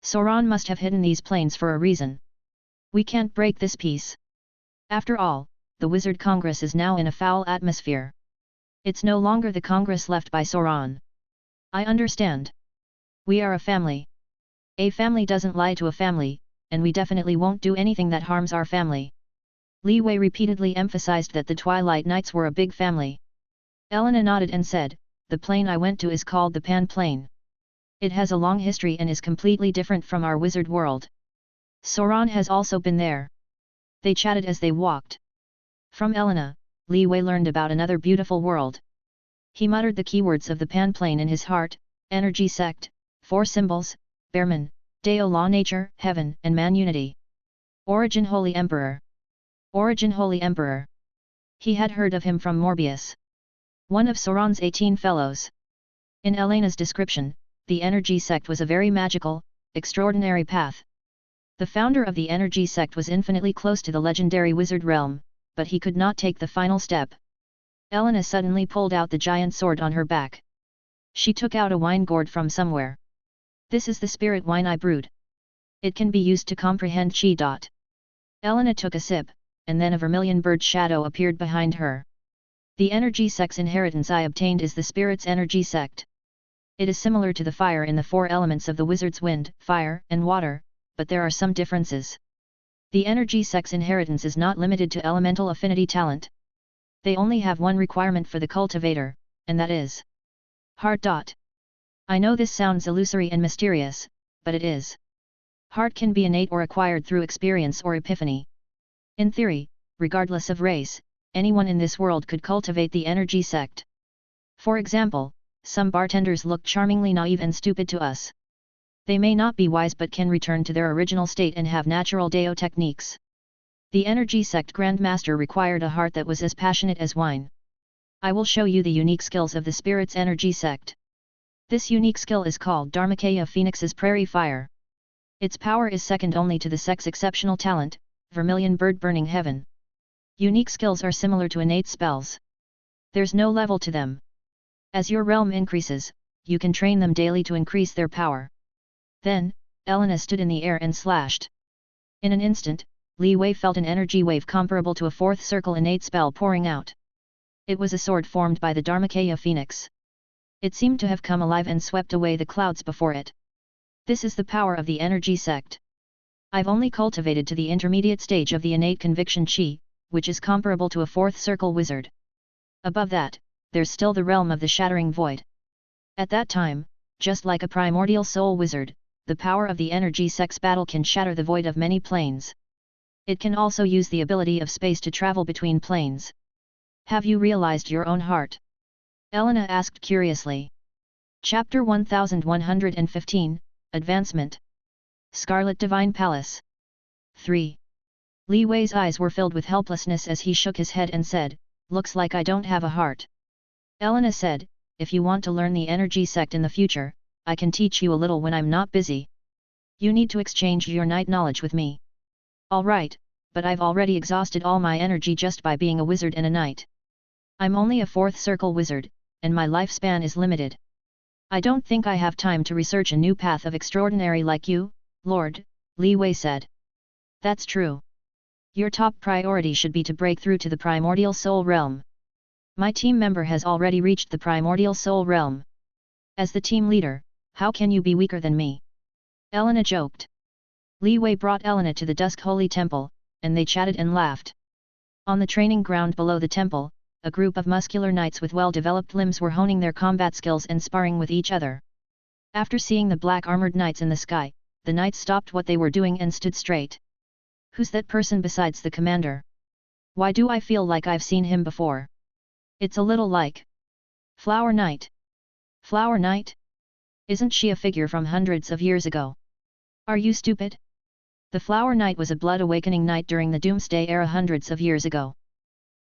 Sauron must have hidden these planes for a reason. We can't break this peace. After all, the Wizard Congress is now in a foul atmosphere. It's no longer the Congress left by Sauron." "I understand. We are a family. A family doesn't lie to a family, and we definitely won't do anything that harms our family." Li Wei repeatedly emphasized that the Twilight Knights were a big family. Elena nodded and said, "The plane I went to is called the Pan Plane. It has a long history and is completely different from our wizard world. Sauron has also been there." They chatted as they walked. From Elena, Li Wei learned about another beautiful world. He muttered the keywords of the Pan Plane in his heart: energy sect, 4 symbols, Bearman, Deo law nature, heaven and man unity. Origin Holy Emperor. Origin Holy Emperor. He had heard of him from Morbius, one of Sauron's 18 fellows. In Elena's description, the energy sect was a very magical, extraordinary path. The founder of the energy sect was infinitely close to the legendary wizard realm, but he could not take the final step. Elena suddenly pulled out the giant sword on her back. She took out a wine gourd from somewhere. "This is the spirit wine I brewed. It can be used to comprehend chi. Elena took a sip, and then a vermilion bird shadow appeared behind her. "The energy sect's inheritance I obtained is the spirit's energy sect. It is similar to the fire in the 4 elements of the wizard's wind, fire, and water, but there are some differences. The energy sect's inheritance is not limited to elemental affinity talent. They only have one requirement for the cultivator, and that is heart. I know this sounds illusory and mysterious, but it is. Heart can be innate or acquired through experience or epiphany. In theory, regardless of race, anyone in this world could cultivate the energy sect. For example, some bartenders look charmingly naive and stupid to us. They may not be wise but can return to their original state and have natural Deo techniques. The energy sect grandmaster required a heart that was as passionate as wine. I will show you the unique skills of the spirit's energy sect. This unique skill is called Dharmakaya Phoenix's Prairie Fire. Its power is second only to the sect's exceptional talent, Vermilion Bird Burning Heaven. Unique skills are similar to innate spells. There's no level to them. As your realm increases, you can train them daily to increase their power." Then, Elena stood in the air and slashed. In an instant, Li Wei felt an energy wave comparable to a 4th circle innate spell pouring out. It was a sword formed by the Dharmakaya Phoenix. It seemed to have come alive and swept away the clouds before it. This is the power of the energy sect. I've only cultivated to the intermediate stage of the innate conviction chi, which is comparable to a 4th circle wizard. Above that, there's still the realm of the shattering void. At that time, just like a primordial soul wizard, the power of the energy sect's battle can shatter the void of many planes. It can also use the ability of space to travel between planes. Have you realized your own heart? Elena asked curiously. Chapter 1115, Advancement. Scarlet Divine Palace. 3. Li Wei's eyes were filled with helplessness as he shook his head and said, "Looks like I don't have a heart." Elena said, "If you want to learn the energy sect in the future, I can teach you a little when I'm not busy. You need to exchange your night knowledge with me." "Alright, but I've already exhausted all my energy just by being a wizard and a knight. I'm only a 4th circle wizard, and my lifespan is limited. I don't think I have time to research a new path of extraordinary like you, Lord," Li Wei said. "That's true. Your top priority should be to break through to the primordial soul realm. My team member has already reached the primordial soul realm. As the team leader, how can you be weaker than me?" Elena joked. Li Wei brought Elena to the Dusk Holy Temple, and they chatted and laughed. On the training ground below the temple, a group of muscular knights with well-developed limbs were honing their combat skills and sparring with each other. After seeing the black-armored knights in the sky, the knights stopped what they were doing and stood straight. Who's that person besides the commander? Why do I feel like I've seen him before? It's a little like Flower Knight. Flower Knight? Isn't she a figure from hundreds of years ago? Are you stupid? The Flower Knight was a blood awakening knight during the Doomsday era hundreds of years ago.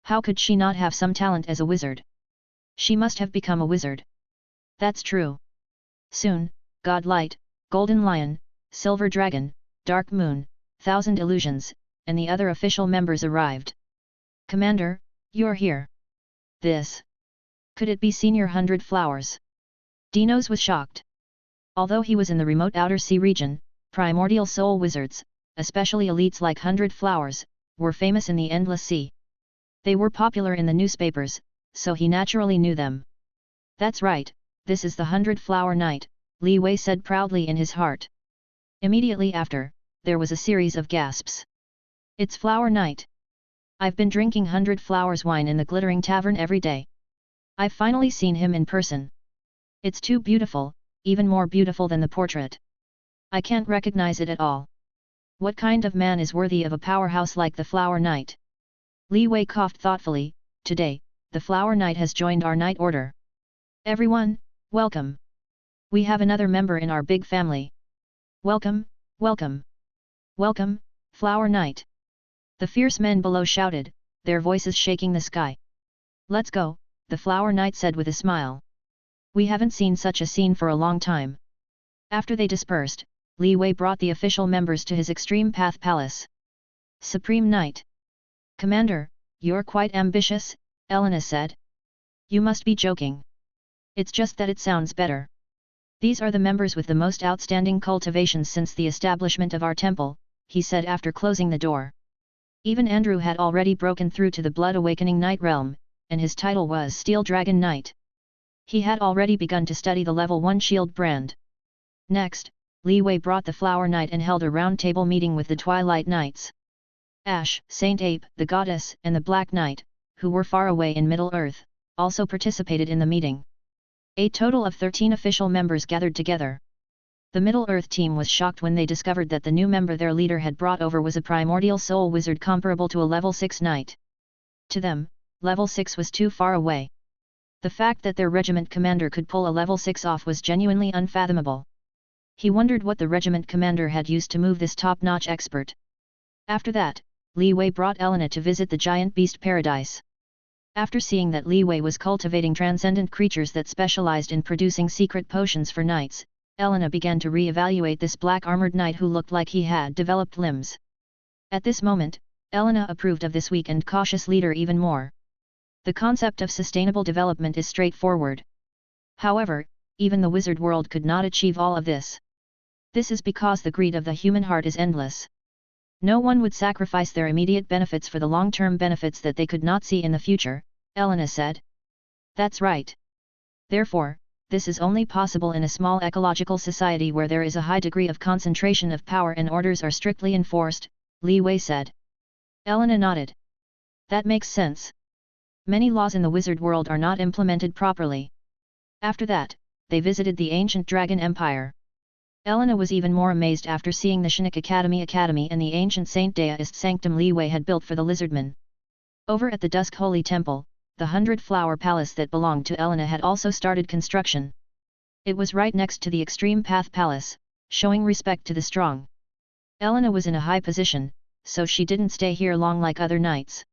How could she not have some talent as a wizard? She must have become a wizard. That's true. Soon, God Light, Golden Lion, Silver Dragon, Dark Moon, Thousand Illusions, and the other official members arrived. Commander, you're here. This. Could it be Senior 100 Flowers? Dinos was shocked. Although he was in the remote outer sea region, primordial soul wizards, especially elites like 100 Flowers, were famous in the Endless Sea. They were popular in the newspapers, so he naturally knew them. That's right, this is the 100 Flower Knight, Li Wei said proudly in his heart. Immediately after, there was a series of gasps. It's Flower Knight. I've been drinking 100 Flowers wine in the Glittering Tavern every day. I've finally seen him in person. It's too beautiful, even more beautiful than the portrait. I can't recognize it at all. What kind of man is worthy of a powerhouse like the Flower Knight? Li Wei coughed thoughtfully. Today, the Flower Knight has joined our Knight Order. Everyone, welcome. We have another member in our big family. Welcome, welcome. Welcome, Flower Knight. The fierce men below shouted, their voices shaking the sky. Let's go, the Flower Knight said with a smile. We haven't seen such a scene for a long time. After they dispersed, Li Wei brought the official members to his Extreme Path Palace. Supreme Knight. Commander, you're quite ambitious, Elena said. You must be joking. It's just that it sounds better. These are the members with the most outstanding cultivations since the establishment of our temple, he said after closing the door. Even Andrew had already broken through to the Blood Awakening Knight realm, and his title was Steel Dragon Knight. He had already begun to study the level 1 shield brand. Next, Li Wei brought the Flower Knight and held a round table meeting with the Twilight Knights. Ash, Saint Ape, the Goddess, and the Black Knight, who were far away in Middle-earth, also participated in the meeting. A total of 13 official members gathered together. The Middle-earth team was shocked when they discovered that the new member their leader had brought over was a primordial soul wizard comparable to a level 6 knight. To them, level 6 was too far away. The fact that their regiment commander could pull a level 6 off was genuinely unfathomable. He wondered what the regiment commander had used to move this top-notch expert. After that, Li Wei brought Elena to visit the giant beast paradise. After seeing that Li Wei was cultivating transcendent creatures that specialized in producing secret potions for knights, Elena began to re-evaluate this black-armored knight who looked like he had developed limbs. At this moment, Elena approved of this weak and cautious leader even more. The concept of sustainable development is straightforward. However, even the wizard world could not achieve all of this. This is because the greed of the human heart is endless. No one would sacrifice their immediate benefits for the long-term benefits that they could not see in the future, Elena said. That's right. Therefore, this is only possible in a small ecological society where there is a high degree of concentration of power and orders are strictly enforced, Li Wei said. Elena nodded. That makes sense. Many laws in the wizard world are not implemented properly. After that, they visited the ancient Dragon Empire. Elena was even more amazed after seeing the Shinnok Academy and the ancient Saint Deist Sanctum Li Wei had built for the lizardmen. Over at the Dusk Holy Temple, the 100-flower palace that belonged to Elena had also started construction. It was right next to the Extreme Path Palace, showing respect to the strong. Elena was in a high position, so she didn't stay here long like other knights.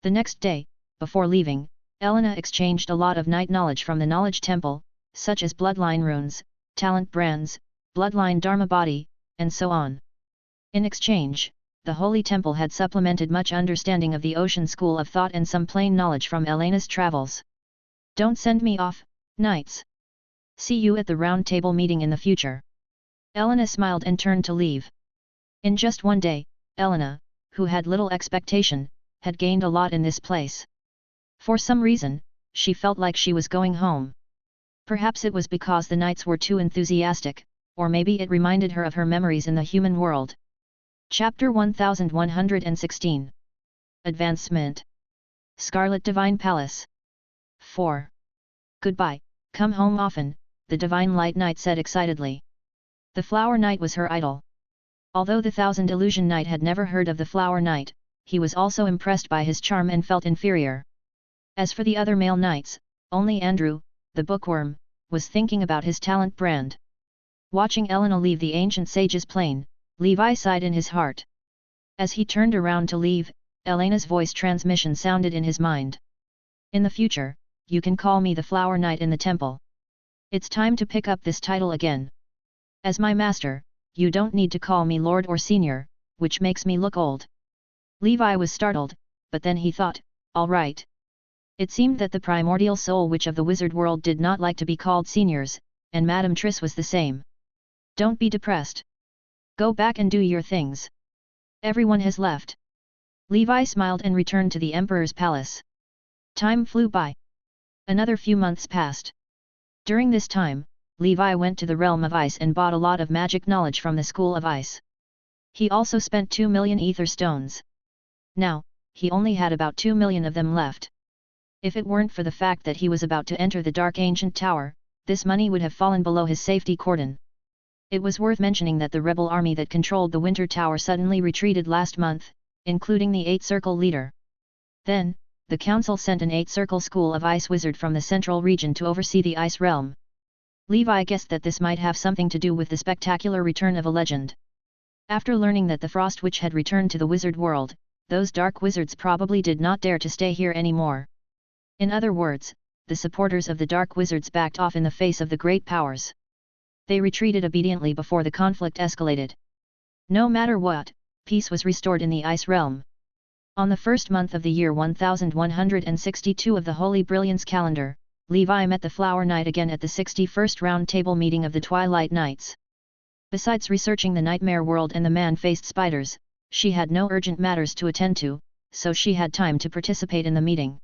The next day, before leaving, Elena exchanged a lot of knight knowledge from the Knowledge Temple, such as bloodline runes, talent brands, bloodline dharma body, and so on. In exchange, the Holy Temple had supplemented much understanding of the Ocean School of Thought and some plain knowledge from Elena's travels. Don't send me off, knights. See you at the round table meeting in the future. Elena smiled and turned to leave. In just one day, Elena, who had little expectation, had gained a lot in this place. For some reason, she felt like she was going home. Perhaps it was because the knights were too enthusiastic, or maybe it reminded her of her memories in the human world. Chapter 1116. Advancement. Scarlet Divine Palace. 4. Goodbye, come home often, the Divine Light Knight said excitedly. The Flower Knight was her idol. Although the Thousand Illusion Knight had never heard of the Flower Knight, he was also impressed by his charm and felt inferior. As for the other male knights, only Andrew, the bookworm, was thinking about his talent brand. Watching Elena leave the ancient sage's plane, Levi sighed in his heart. As he turned around to leave, Elena's voice transmission sounded in his mind. In the future, you can call me the Flower Knight in the temple. It's time to pick up this title again. As my master, you don't need to call me Lord or Senior, which makes me look old. Levi was startled, but then he thought, all right. It seemed that the primordial soul witch of the wizard world did not like to be called seniors, and Madame Triss was the same. Don't be depressed. Go back and do your things. Everyone has left. Levi smiled and returned to the Emperor's palace. Time flew by. Another few months passed. During this time, Levi went to the realm of ice and bought a lot of magic knowledge from the School of Ice. He also spent 2 million ether stones. Now, he only had about 2 million of them left. If it weren't for the fact that he was about to enter the Dark Ancient Tower, this money would have fallen below his safety cordon. It was worth mentioning that the rebel army that controlled the Winter Tower suddenly retreated last month, including the 8-Circle leader. Then, the council sent an 8-Circle School of Ice wizard from the central region to oversee the Ice Realm. Levi guessed that this might have something to do with the spectacular return of a legend. After learning that the Frost Witch had returned to the wizard world, those dark wizards probably did not dare to stay here anymore. In other words, the supporters of the dark wizards backed off in the face of the great powers. They retreated obediently before the conflict escalated. No matter what, peace was restored in the Ice Realm. On the first month of the year 1162 of the Holy Brilliance calendar, Levi met the Flower Knight again at the 61st Round Table meeting of the Twilight Knights. Besides researching the nightmare world and the man-faced spiders, she had no urgent matters to attend to, so she had time to participate in the meeting.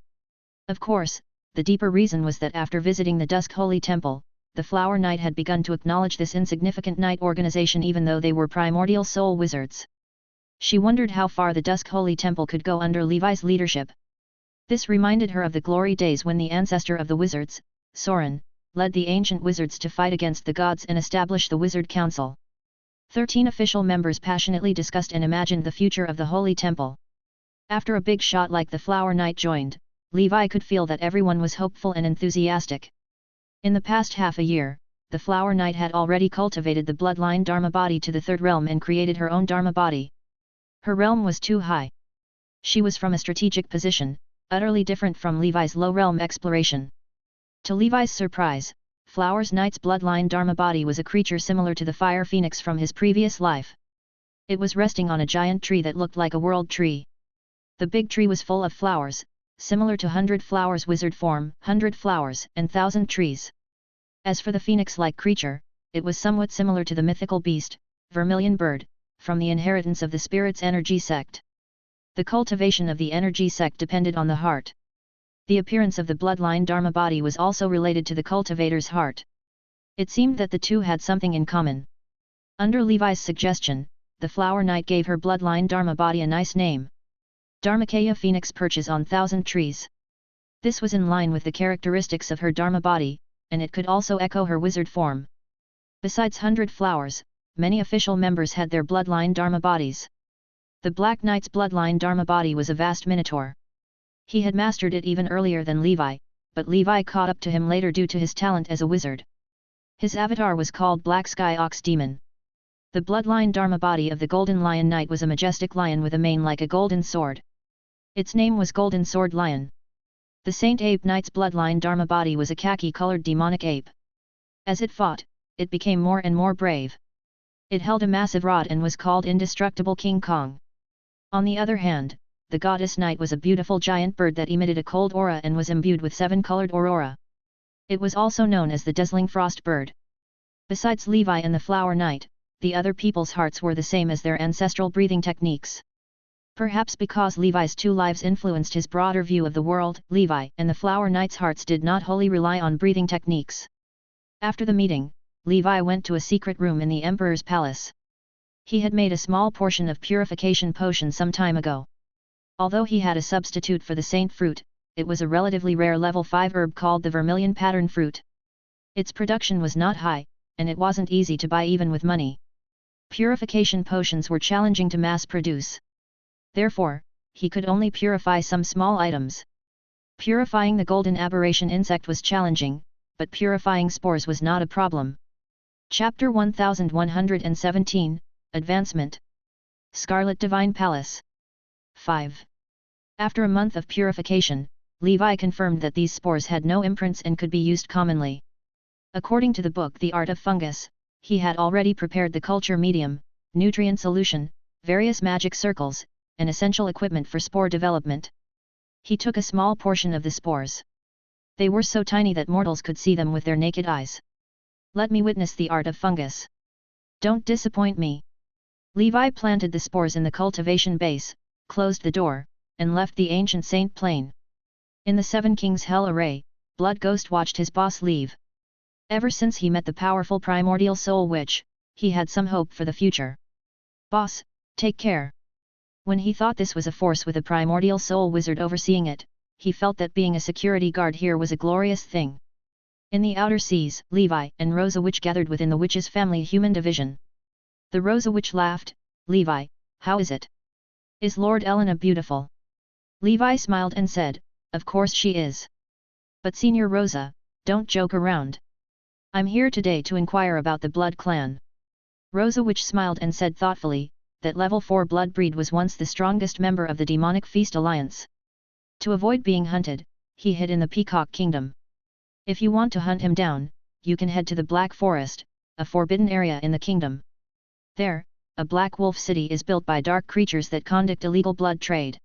Of course, the deeper reason was that after visiting the Dusk Holy Temple, the Flower Knight had begun to acknowledge this insignificant knight organization even though they were primordial soul wizards. She wondered how far the Dusk Holy Temple could go under Levi's leadership. This reminded her of the glory days when the ancestor of the wizards, Soren, led the ancient wizards to fight against the gods and establish the Wizard Council. 13 official members passionately discussed and imagined the future of the Holy Temple. After a big shot like the Flower Knight joined, Levi could feel that everyone was hopeful and enthusiastic. In the past half a year, the Flower Knight had already cultivated the bloodline Dharma body to the third realm and created her own Dharma body. Her realm was too high. She was from a strategic position, utterly different from Levi's low-realm exploration. To Levi's surprise, Flower Knight's bloodline Dharma body was a creature similar to the fire phoenix from his previous life. It was resting on a giant tree that looked like a world tree. The big tree was full of flowers, similar to 100 Flowers wizard form, 100 flowers and 1,000 trees. As for the phoenix-like creature, it was somewhat similar to the mythical beast, vermilion bird, from the inheritance of the spirit's energy sect. The cultivation of the energy sect depended on the heart. The appearance of the bloodline Dharma body was also related to the cultivator's heart. It seemed that the two had something in common. Under Levi's suggestion, the Flower Knight gave her bloodline Dharma body a nice name. Dharmakaya Phoenix perches on 1,000 trees. This was in line with the characteristics of her Dharma body, and it could also echo her wizard form. Besides 100 flowers, many official members had their bloodline Dharma bodies. The Black Knight's bloodline Dharma body was a vast minotaur. He had mastered it even earlier than Levi, but Levi caught up to him later due to his talent as a wizard. His avatar was called Black Sky Ox Demon. The bloodline Dharma body of the Golden Lion Knight was a majestic lion with a mane like a golden sword. Its name was Golden Sword Lion. The Saint Ape Knight's bloodline Dharma body was a khaki-colored demonic ape. As it fought, it became more and more brave. It held a massive rod and was called Indestructible King Kong. On the other hand, the Goddess Knight was a beautiful giant bird that emitted a cold aura and was imbued with 7-colored aurora. It was also known as the Dazzling Frost Bird. Besides Levi and the Flower Knight, the other people's hearts were the same as their ancestral breathing techniques. Perhaps because Levi's 2 lives influenced his broader view of the world, Levi and the Flower Knight's hearts did not wholly rely on breathing techniques. After the meeting, Levi went to a secret room in the Emperor's palace. He had made a small portion of purification potion some time ago. Although he had a substitute for the saint fruit, it was a relatively rare level 5 herb called the vermilion pattern fruit. Its production was not high, and it wasn't easy to buy even with money. Purification potions were challenging to mass produce. Therefore, he could only purify some small items. Purifying the golden aberration insect was challenging, but purifying spores was not a problem. Chapter 1117, Advancement. Scarlet Divine Palace. 5. After a month of purification, Levi confirmed that these spores had no imprints and could be used commonly. According to the book The Art of Fungus, he had already prepared the culture medium, nutrient solution, various magic circles, and essential equipment for spore development. He took a small portion of the spores. They were so tiny that mortals could see them with their naked eyes. Let me witness the art of fungus. Don't disappoint me. Levi planted the spores in the cultivation base, closed the door, and left the ancient saint plane. In the Seven Kings Hell array, Blood Ghost watched his boss leave. Ever since he met the powerful primordial soul witch, he had some hope for the future. Boss, take care. When he thought this was a force with a primordial soul wizard overseeing it, he felt that being a security guard here was a glorious thing. In the outer seas, Levi and Rosa Witch gathered within the witch's family human division. The Rosa Witch laughed. Levi, how is it? Is Lord Elena beautiful? Levi smiled and said, of course she is. But Senior Rosa, don't joke around. I'm here today to inquire about the Blood Clan. Rosa Witch smiled and said thoughtfully, that level 4 blood breed was once the strongest member of the Demonic Feast Alliance. To avoid being hunted, he hid in the Peacock Kingdom. If you want to hunt him down, you can head to the Black Forest, a forbidden area in the kingdom. There, a Black Wolf city is built by dark creatures that conduct illegal blood trade.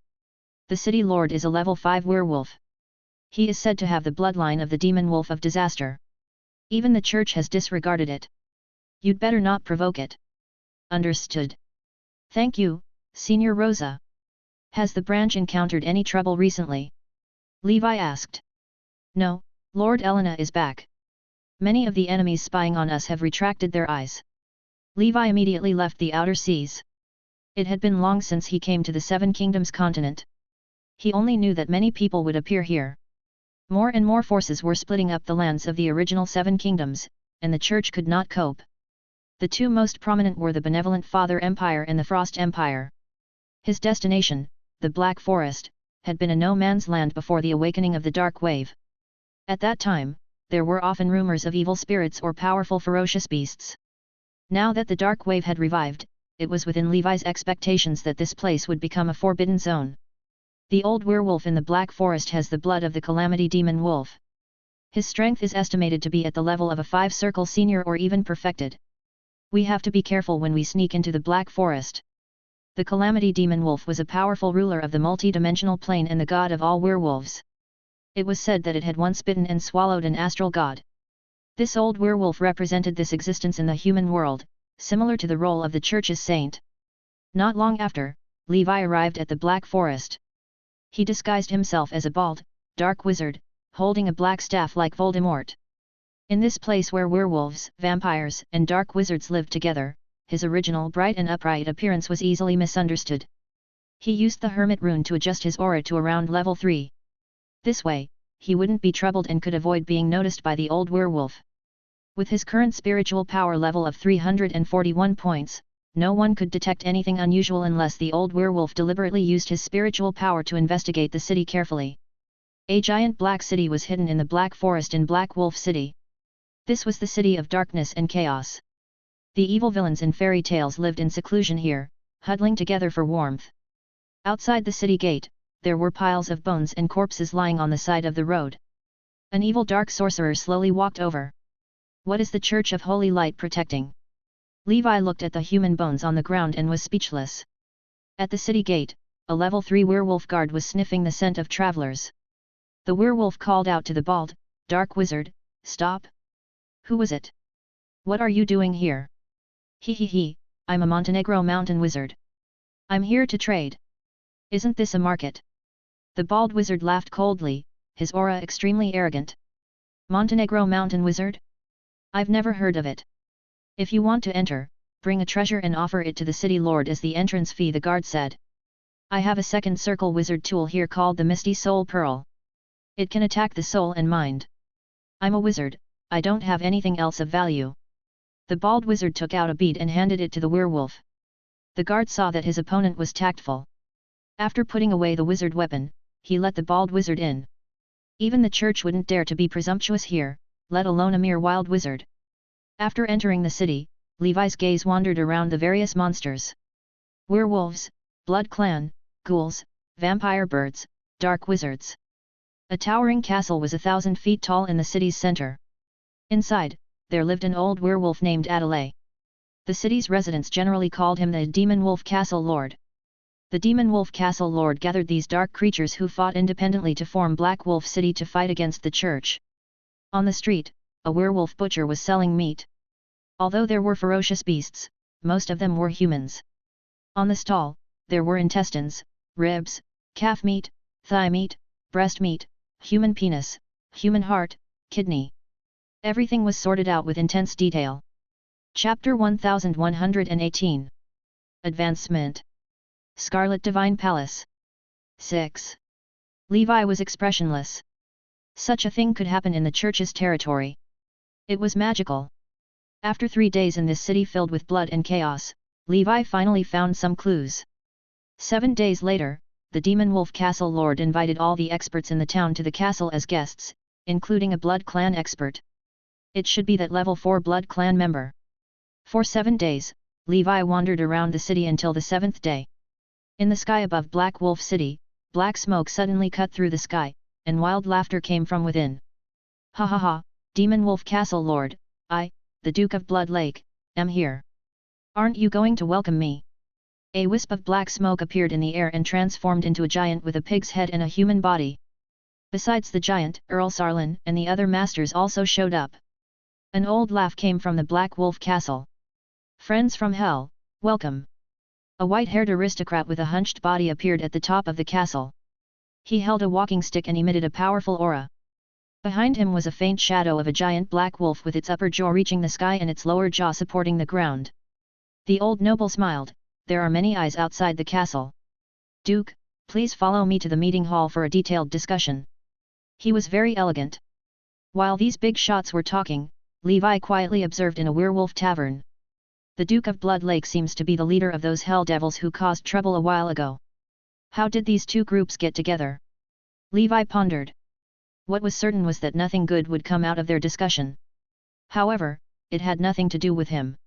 The city lord is a level 5 werewolf. He is said to have the bloodline of the demon wolf of disaster. Even the church has disregarded it. You'd better not provoke it. Understood. Thank you, Senior Rosa. Has the branch encountered any trouble recently? Levi asked. No, Lord Elena is back. Many of the enemies spying on us have retracted their eyes. Levi immediately left the outer seas. It had been long since he came to the Seven Kingdoms continent. He only knew that many people would appear here. More and more forces were splitting up the lands of the original Seven Kingdoms, and the church could not cope. The two most prominent were the Benevolent Father Empire and the Frost Empire. His destination, the Black Forest, had been a no-man's land before the awakening of the Dark Wave. At that time, there were often rumors of evil spirits or powerful ferocious beasts. Now that the Dark Wave had revived, it was within Levi's expectations that this place would become a forbidden zone. The old werewolf in the Black Forest has the blood of the Calamity Demon Wolf. His strength is estimated to be at the level of a 5-circle senior or even perfected. We have to be careful when we sneak into the Black Forest. The Calamity Demon Wolf was a powerful ruler of the multi-dimensional plane and the god of all werewolves. It was said that it had once bitten and swallowed an astral god. This old werewolf represented this existence in the human world, similar to the role of the church's saint. Not long after, Levi arrived at the Black Forest. He disguised himself as a bald, dark wizard, holding a black staff like Voldemort. In this place where werewolves, vampires, and dark wizards lived together, his original bright and upright appearance was easily misunderstood. He used the Hermit rune to adjust his aura to around level 3. This way, he wouldn't be troubled and could avoid being noticed by the old werewolf. With his current spiritual power level of 341 points, no one could detect anything unusual unless the old werewolf deliberately used his spiritual power to investigate the city carefully. A giant black city was hidden in the Black Forest in Black Wolf City. This was the city of darkness and chaos. The evil villains in fairy tales lived in seclusion here, huddling together for warmth. Outside the city gate, there were piles of bones and corpses lying on the side of the road. An evil dark sorcerer slowly walked over. What is the Church of Holy Light protecting? Levi looked at the human bones on the ground and was speechless. At the city gate, a level 3 werewolf guard was sniffing the scent of travelers. The werewolf called out to the bald, dark wizard, "Stop! Who was it? What are you doing here?" He, I'm a Montenegro mountain wizard. I'm here to trade. Isn't this a market?" The bald wizard laughed coldly, his aura extremely arrogant. Montenegro mountain wizard? I've never heard of it. If you want to enter, bring a treasure and offer it to the city lord as the entrance fee, the guard said. I have a second circle wizard tool here called the Misty Soul Pearl. It can attack the soul and mind. I'm a wizard, I don't have anything else of value. The bald wizard took out a bead and handed it to the werewolf. The guard saw that his opponent was tactful. After putting away the wizard weapon, he let the bald wizard in. Even the church wouldn't dare to be presumptuous here, let alone a mere wild wizard. After entering the city, Levi's gaze wandered around the various monsters. Werewolves, blood clan, ghouls, vampire birds, dark wizards. A towering castle was 1,000 feet tall in the city's center. Inside, there lived an old werewolf named Adelaide. The city's residents generally called him the Demon Wolf Castle Lord. The Demon Wolf Castle Lord gathered these dark creatures who fought independently to form Black Wolf City to fight against the church. On the street, a werewolf butcher was selling meat. Although there were ferocious beasts, most of them were humans. On the stall, there were intestines, ribs, calf meat, thigh meat, breast meat, human penis, human heart, kidney. Everything was sorted out with intense detail. Chapter 1118. Advancement. Scarlet Divine Palace. 6. Levi was expressionless. Such a thing could happen in the church's territory. It was magical. After 3 days in this city filled with blood and chaos, Levi finally found some clues. 7 days later, the Demon Wolf Castle Lord invited all the experts in the town to the castle as guests, including a blood clan expert. It should be that level 4 blood clan member. For 7 days, Levi wandered around the city until the 7th day. In the sky above Black Wolf City, black smoke suddenly cut through the sky, and wild laughter came from within. Ha ha ha, Demon Wolf Castle Lord, I, the Duke of Blood Lake, am here. Aren't you going to welcome me? A wisp of black smoke appeared in the air and transformed into a giant with a pig's head and a human body. Besides the giant, Earl Sarlin and the other masters also showed up. An old laugh came from the Black Wolf Castle. Friends from hell, welcome. A white-haired aristocrat with a hunched body appeared at the top of the castle. He held a walking stick and emitted a powerful aura. Behind him was a faint shadow of a giant black wolf with its upper jaw reaching the sky and its lower jaw supporting the ground. The old noble smiled, there are many eyes outside the castle. Duke, please follow me to the meeting hall for a detailed discussion. He was very elegant. While these big shots were talking, Levi quietly observed in a werewolf tavern. The Duke of Blood Lake seems to be the leader of those hell devils who caused trouble a while ago. How did these two groups get together? Levi pondered. What was certain was that nothing good would come out of their discussion. However, it had nothing to do with him.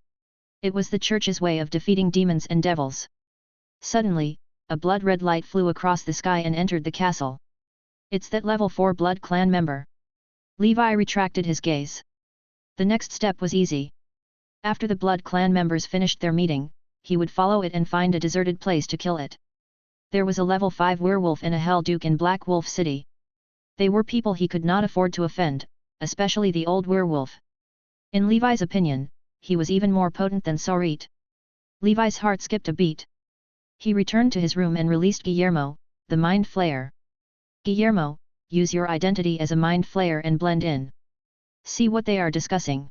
It was the church's way of defeating demons and devils. Suddenly, a blood-red light flew across the sky and entered the castle. It's that level 4 blood clan member. Levi retracted his gaze. The next step was easy. After the blood clan members finished their meeting, he would follow it and find a deserted place to kill it. There was a level 5 werewolf and a hell duke in Black Wolf City. They were people he could not afford to offend, especially the old werewolf. In Levi's opinion, he was even more potent than Sarit. Levi's heart skipped a beat. He returned to his room and released Guillermo, the Mind Flayer. Guillermo, use your identity as a Mind Flayer and blend in. See what they are discussing.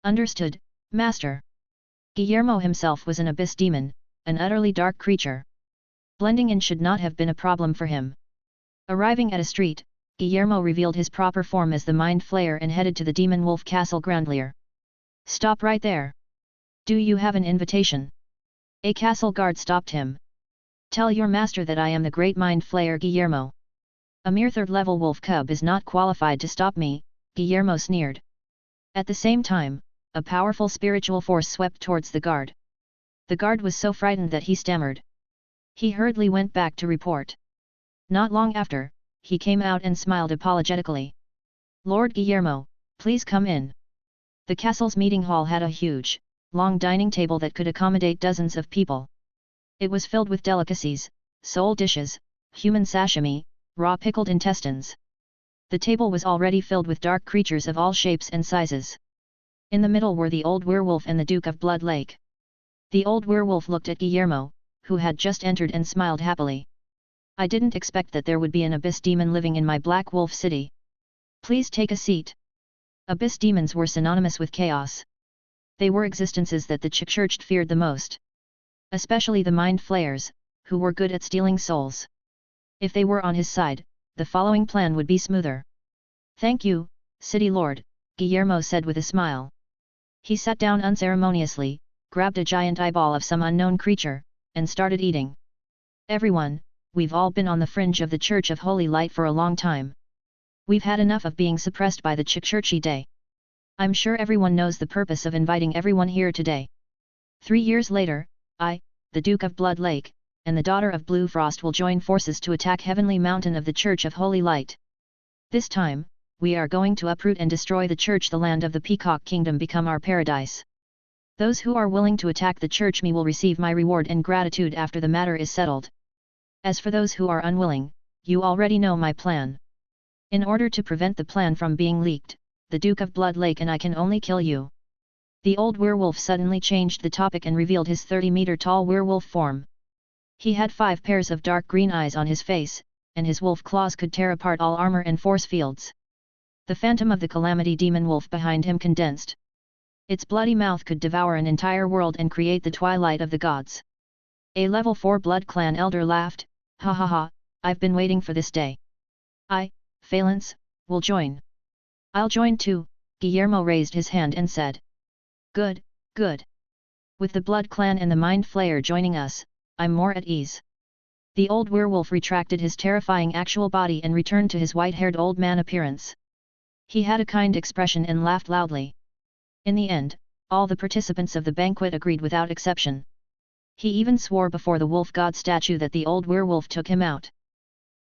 Understood, Master. Guillermo himself was an abyss demon, an utterly dark creature. Blending in should not have been a problem for him. Arriving at a street, Guillermo revealed his proper form as the Mind Flayer and headed to the Demon Wolf Castle Groundlier. Stop right there. Do you have an invitation? A castle guard stopped him. Tell your master that I am the great Mind Flayer Guillermo. A mere 3rd level wolf cub is not qualified to stop me, Guillermo sneered. At the same time, a powerful spiritual force swept towards the guard. The guard was so frightened that he stammered. He hurriedly went back to report. Not long after, he came out and smiled apologetically. Lord Guillermo, please come in. The castle's meeting hall had a huge, long dining table that could accommodate dozens of people. It was filled with delicacies, soul dishes, human sashimi, raw pickled intestines. The table was already filled with dark creatures of all shapes and sizes. In the middle were the old werewolf and the Duke of Blood Lake. The old werewolf looked at Guillermo, who had just entered, and smiled happily. I didn't expect that there would be an abyss demon living in my Black Wolf City. Please take a seat. Abyss demons were synonymous with chaos. They were existences that the church feared the most. Especially the Mind Flayers, who were good at stealing souls. If they were on his side, the following plan would be smoother. Thank you, City Lord, Guillermo said with a smile. He sat down unceremoniously, grabbed a giant eyeball of some unknown creature, and started eating. Everyone, we've all been on the fringe of the Church of Holy Light for a long time. We've had enough of being suppressed by the Churchy Day. I'm sure everyone knows the purpose of inviting everyone here today. 3 years later, I, the Duke of Blood Lake, and the daughter of Blue Frost will join forces to attack Heavenly Mountain of the Church of Holy Light. This time, we are going to uproot and destroy the church. The land of the Peacock Kingdom become our paradise. Those who are willing to attack the church me will receive my reward and gratitude after the matter is settled. As for those who are unwilling, you already know my plan. In order to prevent the plan from being leaked, the Duke of Blood Lake and I can only kill you. The old werewolf suddenly changed the topic and revealed his 30-meter-tall werewolf form. He had 5 pairs of dark green eyes on his face, and his wolf claws could tear apart all armor and force fields. The phantom of the calamity demon wolf behind him condensed. Its bloody mouth could devour an entire world and create the twilight of the gods. A level 4 blood clan elder laughed, "Ha ha ha, I've been waiting for this day. I, Phalanx, will join." "I'll join too," Guillermo raised his hand and said. "Good, good. With the blood clan and the mind flayer joining us, I'm more at ease." The old werewolf retracted his terrifying actual body and returned to his white-haired old man appearance. He had a kind expression and laughed loudly. In the end, all the participants of the banquet agreed without exception. He even swore before the wolf god statue that the old werewolf took him out.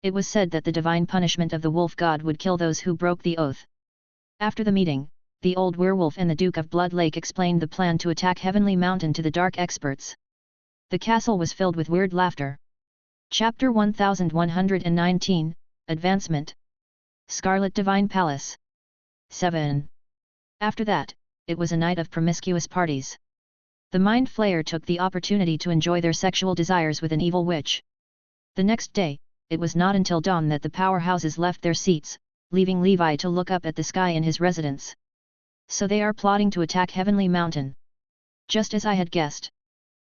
It was said that the divine punishment of the wolf god would kill those who broke the oath. After the meeting, the old werewolf and the Duke of Blood Lake explained the plan to attack Heavenly Mountain to the dark experts. The castle was filled with weird laughter. Chapter 1119, Advancement. Scarlet Divine Palace. 7. After that, it was a night of promiscuous parties. The Mind Flayer took the opportunity to enjoy their sexual desires with an evil witch. The next day, it was not until dawn that the powerhouses left their seats, leaving Levi to look up at the sky in his residence. So they are plotting to attack Heavenly Mountain. Just as I had guessed.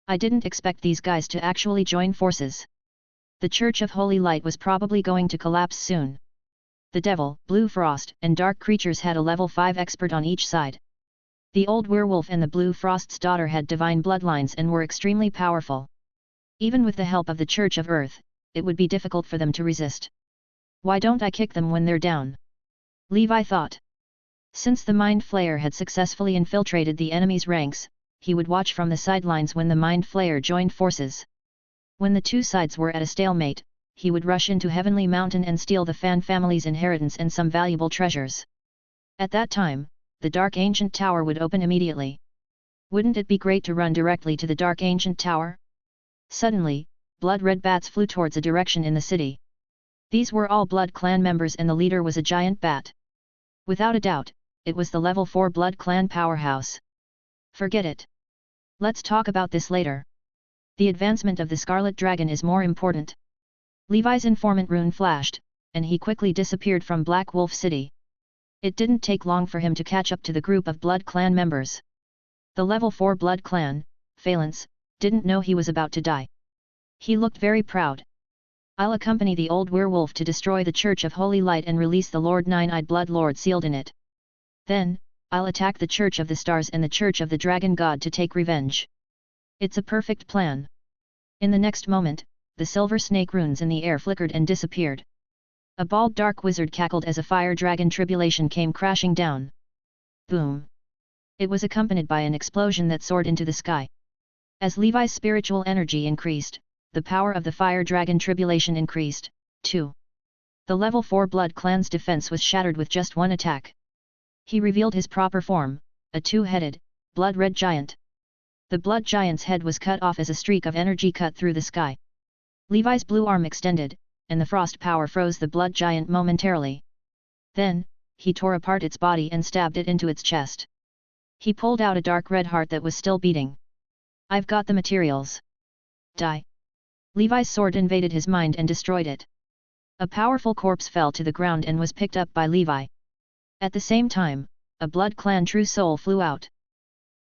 I didn't expect these guys to actually join forces. The Church of Holy Light was probably going to collapse soon. The Devil, Blue Frost, and Dark Creatures had a level 5 expert on each side. The old werewolf and the Blue Frost's daughter had divine bloodlines and were extremely powerful. Even with the help of the Church of Earth, it would be difficult for them to resist. Why don't I kick them when they're down? Levi thought. Since the Mind Flayer had successfully infiltrated the enemy's ranks, he would watch from the sidelines when the Mind Flayer joined forces. When the two sides were at a stalemate, he would rush into Heavenly Mountain and steal the Fan family's inheritance and some valuable treasures. At that time, the Dark Ancient Tower would open immediately. Wouldn't it be great to run directly to the Dark Ancient Tower? Suddenly, blood-red bats flew towards a direction in the city. These were all Blood Clan members and the leader was a giant bat. Without a doubt, it was the level 4 Blood Clan powerhouse. Forget it. Let's talk about this later. The advancement of the Scarlet Dragon is more important. Levi's informant rune flashed, and he quickly disappeared from Black Wolf City. It didn't take long for him to catch up to the group of Blood Clan members. The level 4 Blood Clan, Phalanx, didn't know he was about to die. He looked very proud. "I'll accompany the old werewolf to destroy the Church of Holy Light and release the Lord Nine-Eyed Blood Lord sealed in it. Then, I'll attack the Church of the Stars and the Church of the Dragon God to take revenge. It's a perfect plan." In the next moment, the silver snake runes in the air flickered and disappeared. A bald dark wizard cackled as a fire dragon tribulation came crashing down. Boom! It was accompanied by an explosion that soared into the sky. As Levi's spiritual energy increased, the power of the fire dragon tribulation increased, too. The level 4 Blood Clan's defense was shattered with just one attack. He revealed his proper form, a two-headed, blood-red giant. The blood giant's head was cut off as a streak of energy cut through the sky. Levi's blue arm extended, and the frost power froze the blood giant momentarily. Then, he tore apart its body and stabbed it into its chest. He pulled out a dark red heart that was still beating. "I've got the materials. Die!" Levi's sword invaded his mind and destroyed it. A powerful corpse fell to the ground and was picked up by Levi. At the same time, a Blood Clan true soul flew out.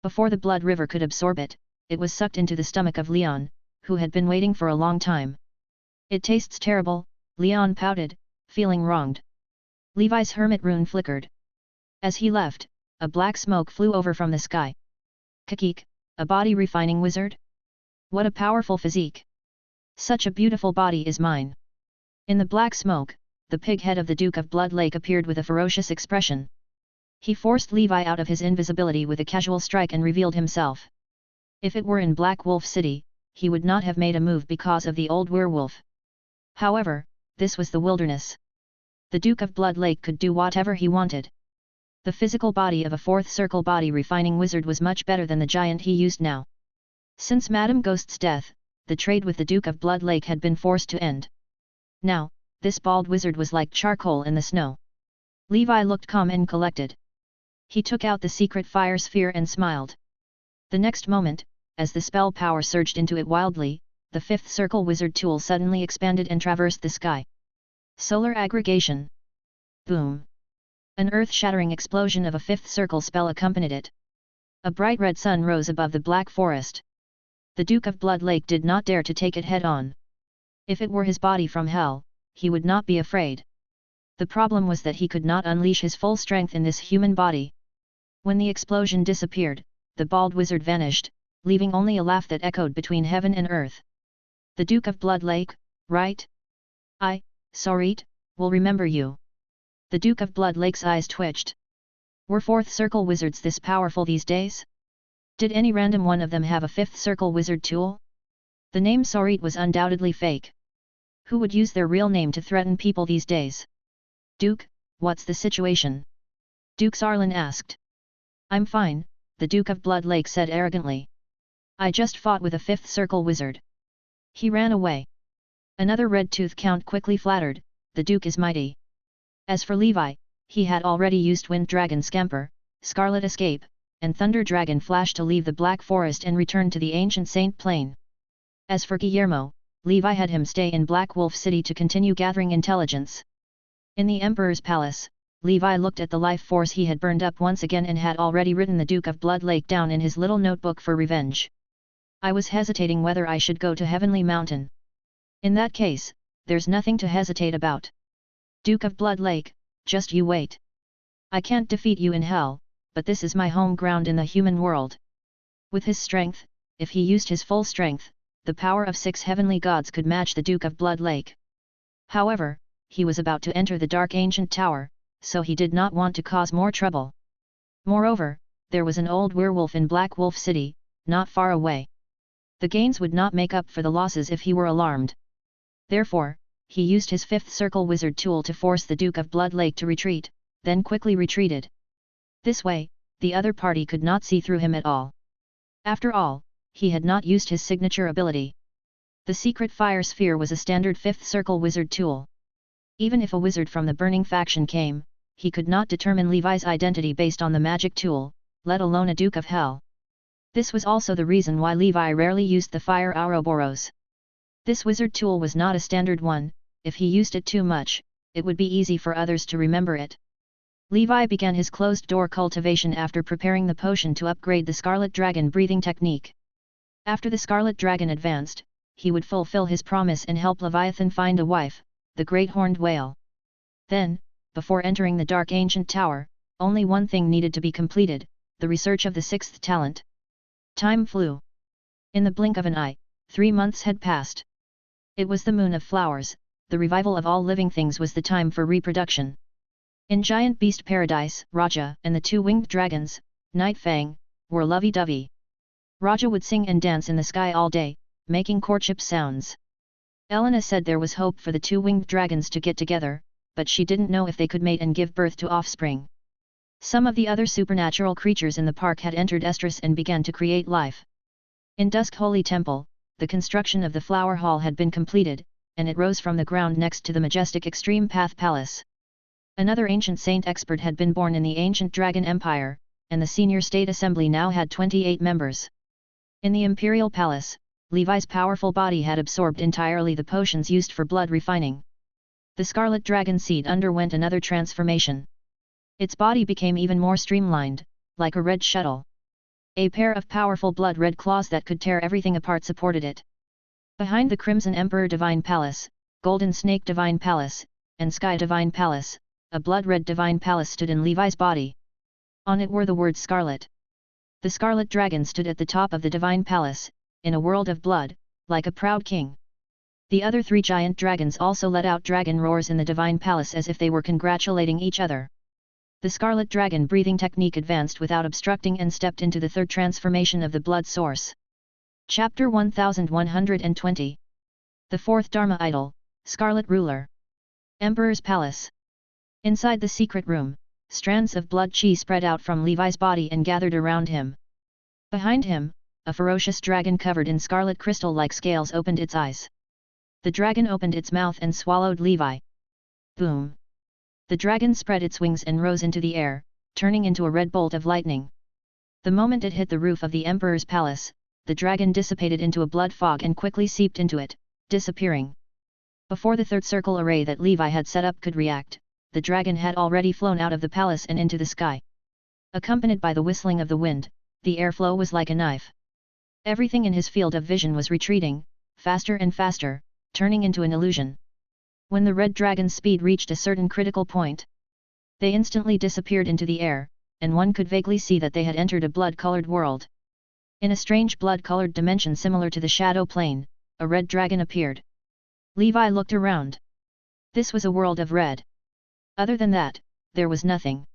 Before the blood river could absorb it, it was sucked into the stomach of Leon, who had been waiting for a long time. "It tastes terrible," Leon pouted, feeling wronged. Levi's hermit rune flickered. As he left, a black smoke flew over from the sky. Kakik, a body refining wizard? What a powerful physique! Such a beautiful body is mine. In the black smoke, the pig head of the Duke of Blood Lake appeared with a ferocious expression. He forced Levi out of his invisibility with a casual strike and revealed himself. If it were in Black Wolf City, he would not have made a move because of the old werewolf. However, this was the wilderness. The Duke of Blood Lake could do whatever he wanted. The physical body of a fourth circle body refining wizard was much better than the giant he used now. Since Madame Ghost's death, the trade with the Duke of Blood Lake had been forced to end. Now, this bald wizard was like charcoal in the snow. Levi looked calm and collected. He took out the secret fire sphere and smiled. The next moment, as the spell power surged into it wildly, the fifth circle wizard tool suddenly expanded and traversed the sky. Solar aggregation. Boom! An earth-shattering explosion of a fifth circle spell accompanied it. A bright red sun rose above the black forest. The Duke of Blood Lake did not dare to take it head-on. If it were his body from hell, he would not be afraid. The problem was that he could not unleash his full strength in this human body. When the explosion disappeared, the bald wizard vanished, leaving only a laugh that echoed between heaven and earth. The Duke of Blood Lake, right? I, Sorit, will remember you. The Duke of Blood Lake's eyes twitched. Were fourth circle wizards this powerful these days? Did any random one of them have a fifth circle wizard tool? The name Sorit was undoubtedly fake. Who would use their real name to threaten people these days? Duke, what's the situation? Duke Sarlin asked. I'm fine, the Duke of Blood Lake said arrogantly. I just fought with a fifth circle wizard. He ran away. Another red tooth count quickly flattered, the Duke is mighty. As for Levi, he had already used Wind Dragon Scamper, Scarlet Escape, and Thunder Dragon Flash to leave the Black Forest and return to the ancient Saint Plain. As for Guillermo, Levi had him stay in Black Wolf City to continue gathering intelligence. In the Emperor's palace, Levi looked at the life force he had burned up once again and had already written the Duke of Blood Lake down in his little notebook for revenge. I was hesitating whether I should go to Heavenly Mountain. In that case, there's nothing to hesitate about. Duke of Blood Lake, just you wait. I can't defeat you in hell, but this is my home ground in the human world. With his strength, if he used his full strength, the power of 6 heavenly gods could match the Duke of Blood Lake. However, he was about to enter the dark ancient tower, so he did not want to cause more trouble. Moreover, there was an old werewolf in Black Wolf City, not far away. The gains would not make up for the losses if he were alarmed. Therefore, he used his fifth circle wizard tool to force the Duke of Blood Lake to retreat, then quickly retreated. This way, the other party could not see through him at all. After all, he had not used his signature ability. The secret fire sphere was a standard fifth circle wizard tool. Even if a wizard from the burning faction came, he could not determine Levi's identity based on the magic tool, let alone a Duke of Hell. This was also the reason why Levi rarely used the fire Ouroboros. This wizard tool was not a standard one. If he used it too much, it would be easy for others to remember it. Levi began his closed-door cultivation after preparing the potion to upgrade the Scarlet Dragon breathing technique. After the Scarlet Dragon advanced, he would fulfill his promise and help Leviathan find a wife, the Great Horned Whale. Then, before entering the Dark Ancient Tower, only one thing needed to be completed, the research of the sixth talent. Time flew. In the blink of an eye, 3 months had passed. It was the Moon of Flowers, the revival of all living things was the time for reproduction. In Giant Beast Paradise, Raja and the 2 winged dragons, Night Fang, were lovey-dovey. Raja would sing and dance in the sky all day, making courtship sounds. Elena said there was hope for the 2 winged dragons to get together, but she didn't know if they could mate and give birth to offspring. Some of the other supernatural creatures in the park had entered estrus and began to create life. In Dusk Holy Temple, the construction of the Flower Hall had been completed, and it rose from the ground next to the majestic Extreme Path Palace. Another ancient saint expert had been born in the ancient Dragon Empire, and the senior state assembly now had 28 members. In the Imperial Palace, Levi's powerful body had absorbed entirely the potions used for blood refining. The Scarlet Dragon Seed underwent another transformation. Its body became even more streamlined, like a red shuttle. A pair of powerful blood-red claws that could tear everything apart supported it. Behind the Crimson Emperor Divine Palace, Golden Snake Divine Palace, and Sky Divine Palace, a blood-red Divine Palace stood in Levi's body. On it were the words Scarlet. The Scarlet Dragon stood at the top of the divine palace, in a world of blood, like a proud king. The other 3 giant dragons also let out dragon roars in the divine palace as if they were congratulating each other. The Scarlet Dragon breathing technique advanced without obstructing and stepped into the 3rd transformation of the blood source. Chapter 1120. The 4th Dharma Idol, Scarlet Ruler. Emperor's Palace. Inside the secret room, strands of blood chi spread out from Levi's body and gathered around him. Behind him, a ferocious dragon covered in scarlet crystal-like scales opened its eyes. The dragon opened its mouth and swallowed Levi. Boom! The dragon spread its wings and rose into the air, turning into a red bolt of lightning. The moment it hit the roof of the Emperor's palace, the dragon dissipated into a blood fog and quickly seeped into it, disappearing. Before the 3rd circle array that Levi had set up could react, the dragon had already flown out of the palace and into the sky. Accompanied by the whistling of the wind, the airflow was like a knife. Everything in his field of vision was retreating, faster and faster, turning into an illusion. When the red dragon's speed reached a certain critical point, they instantly disappeared into the air, and one could vaguely see that they had entered a blood-colored world. In a strange blood-colored dimension similar to the shadow plane, a red dragon appeared. Levi looked around. This was a world of red. Other than that, there was nothing.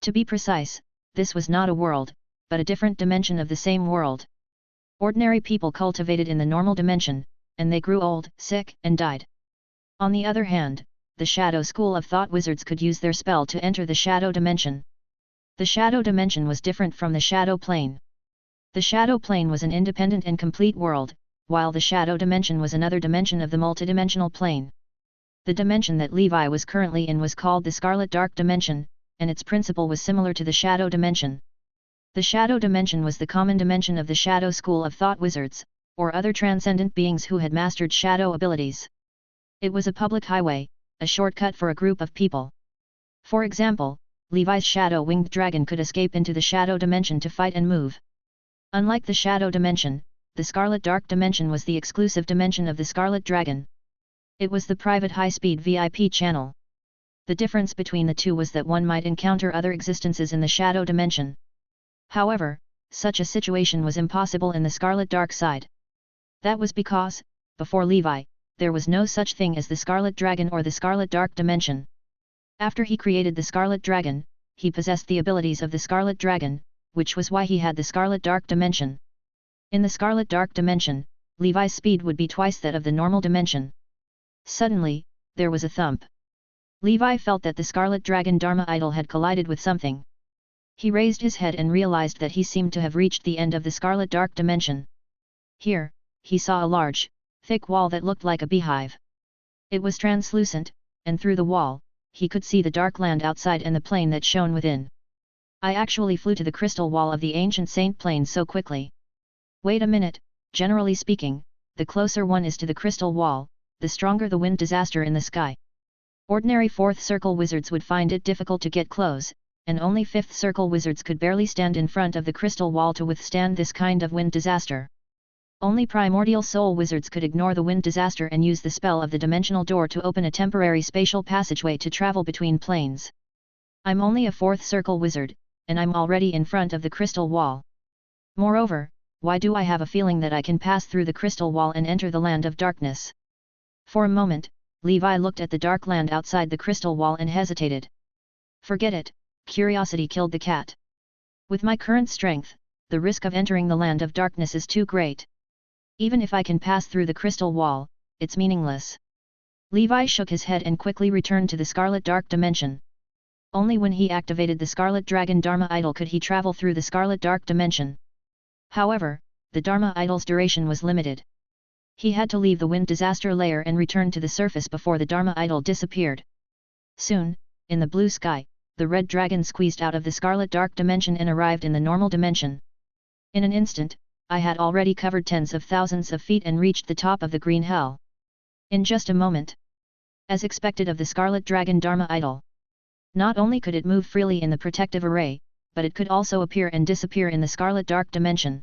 To be precise, this was not a world, but a different dimension of the same world. Ordinary people cultivated in the normal dimension, and they grew old, sick, and died. On the other hand, the Shadow School of Thought Wizards could use their spell to enter the Shadow Dimension. The Shadow Dimension was different from the Shadow Plane. The Shadow Plane was an independent and complete world, while the Shadow Dimension was another dimension of the multidimensional plane. The dimension that Levi was currently in was called the Scarlet Dark Dimension, and its principle was similar to the Shadow Dimension. The Shadow Dimension was the common dimension of the Shadow School of Thought Wizards, or other transcendent beings who had mastered shadow abilities. It was a public highway, a shortcut for a group of people. For example, Levi's shadow-winged dragon could escape into the Shadow Dimension to fight and move. Unlike the Shadow Dimension, the Scarlet Dark Dimension was the exclusive dimension of the Scarlet Dragon. It was the private high-speed VIP channel. The difference between the two was that one might encounter other existences in the Shadow Dimension. However, such a situation was impossible in the Scarlet Dark side. That was because, before Levi, there was no such thing as the Scarlet Dragon or the Scarlet Dark Dimension. After he created the Scarlet Dragon, he possessed the abilities of the Scarlet Dragon, which was why he had the Scarlet Dark Dimension. In the Scarlet Dark Dimension, Levi's speed would be twice that of the normal dimension. Suddenly, there was a thump. Levi felt that the Scarlet Dragon Dharma Idol had collided with something. He raised his head and realized that he seemed to have reached the end of the Scarlet Dark Dimension. Here, he saw a large, thick wall that looked like a beehive. It was translucent, and through the wall, he could see the dark land outside and the plane that shone within. I actually flew to the crystal wall of the ancient Saint Plane so quickly. Wait a minute, generally speaking, the closer one is to the crystal wall, the stronger the wind disaster in the sky. Ordinary 4th Circle wizards would find it difficult to get close, and only 5th Circle wizards could barely stand in front of the crystal wall to withstand this kind of wind disaster. Only Primordial Soul wizards could ignore the wind disaster and use the spell of the dimensional door to open a temporary spatial passageway to travel between planes. I'm only a 4th Circle wizard, and I'm already in front of the crystal wall. Moreover, why do I have a feeling that I can pass through the crystal wall and enter the land of darkness? For a moment, Levi looked at the dark land outside the crystal wall and hesitated. Forget it, curiosity killed the cat. With my current strength, the risk of entering the land of darkness is too great. Even if I can pass through the crystal wall, it's meaningless. Levi shook his head and quickly returned to the Scarlet Dark Dimension. Only when he activated the Scarlet Dragon Dharma Idol could he travel through the Scarlet Dark Dimension. However, the Dharma Idol's duration was limited. He had to leave the wind disaster layer and return to the surface before the Dharma Idol disappeared. Soon, in the blue sky, the red dragon squeezed out of the Scarlet Dark Dimension and arrived in the normal dimension. In an instant, I had already covered tens of thousands of feet and reached the top of the green hell. In just a moment. As expected of the Scarlet Dragon Dharma Idol. Not only could it move freely in the protective array, but it could also appear and disappear in the Scarlet Dark Dimension.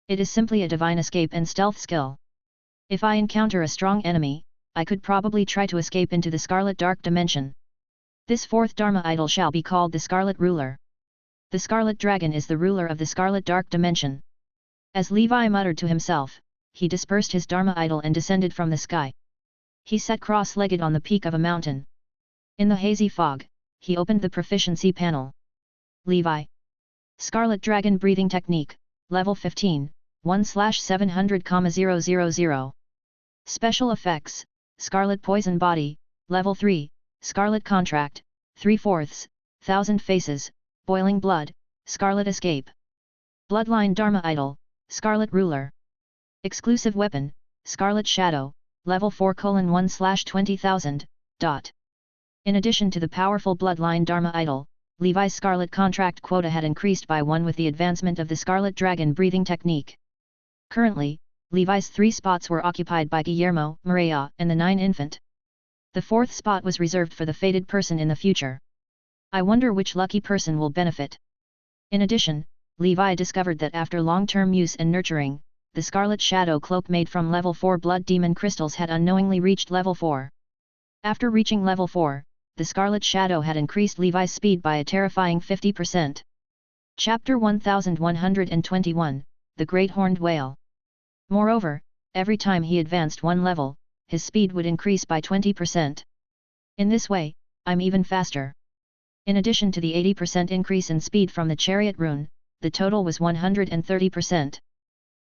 It is simply a divine escape and stealth skill. If I encounter a strong enemy, I could probably try to escape into the Scarlet Dark Dimension. This 4th Dharma Idol shall be called the Scarlet Ruler. The Scarlet Dragon is the ruler of the Scarlet Dark Dimension. As Levi muttered to himself, he dispersed his Dharma idol and descended from the sky. He sat cross-legged on the peak of a mountain. In the hazy fog, he opened the proficiency panel. Levi. Scarlet Dragon Breathing Technique, Level 15, 1/700,000. Special Effects, Scarlet Poison Body, Level 3, Scarlet Contract, 3/4, 1000 Faces, Boiling Blood, Scarlet Escape. Bloodline Dharma Idol, Scarlet Ruler. Exclusive Weapon, Scarlet Shadow, Level 4:1/20,000. In addition to the powerful Bloodline Dharma Idol, Levi's Scarlet Contract quota had increased by 1 with the advancement of the Scarlet Dragon Breathing Technique. Currently, Levi's 3 spots were occupied by Guillermo, Maria, and the 9 infant. The 4th spot was reserved for the fated person in the future. I wonder which lucky person will benefit. In addition, Levi discovered that after long-term use and nurturing, the Scarlet Shadow Cloak made from Level 4 Blood Demon Crystals had unknowingly reached Level 4. After reaching Level 4, the Scarlet Shadow had increased Levi's speed by a terrifying 50%. Chapter 1121, The Great Horned Whale. Moreover, every time he advanced one level, his speed would increase by 20%. In this way, I'm even faster. In addition to the 80% increase in speed from the Chariot Rune, the total was 130%.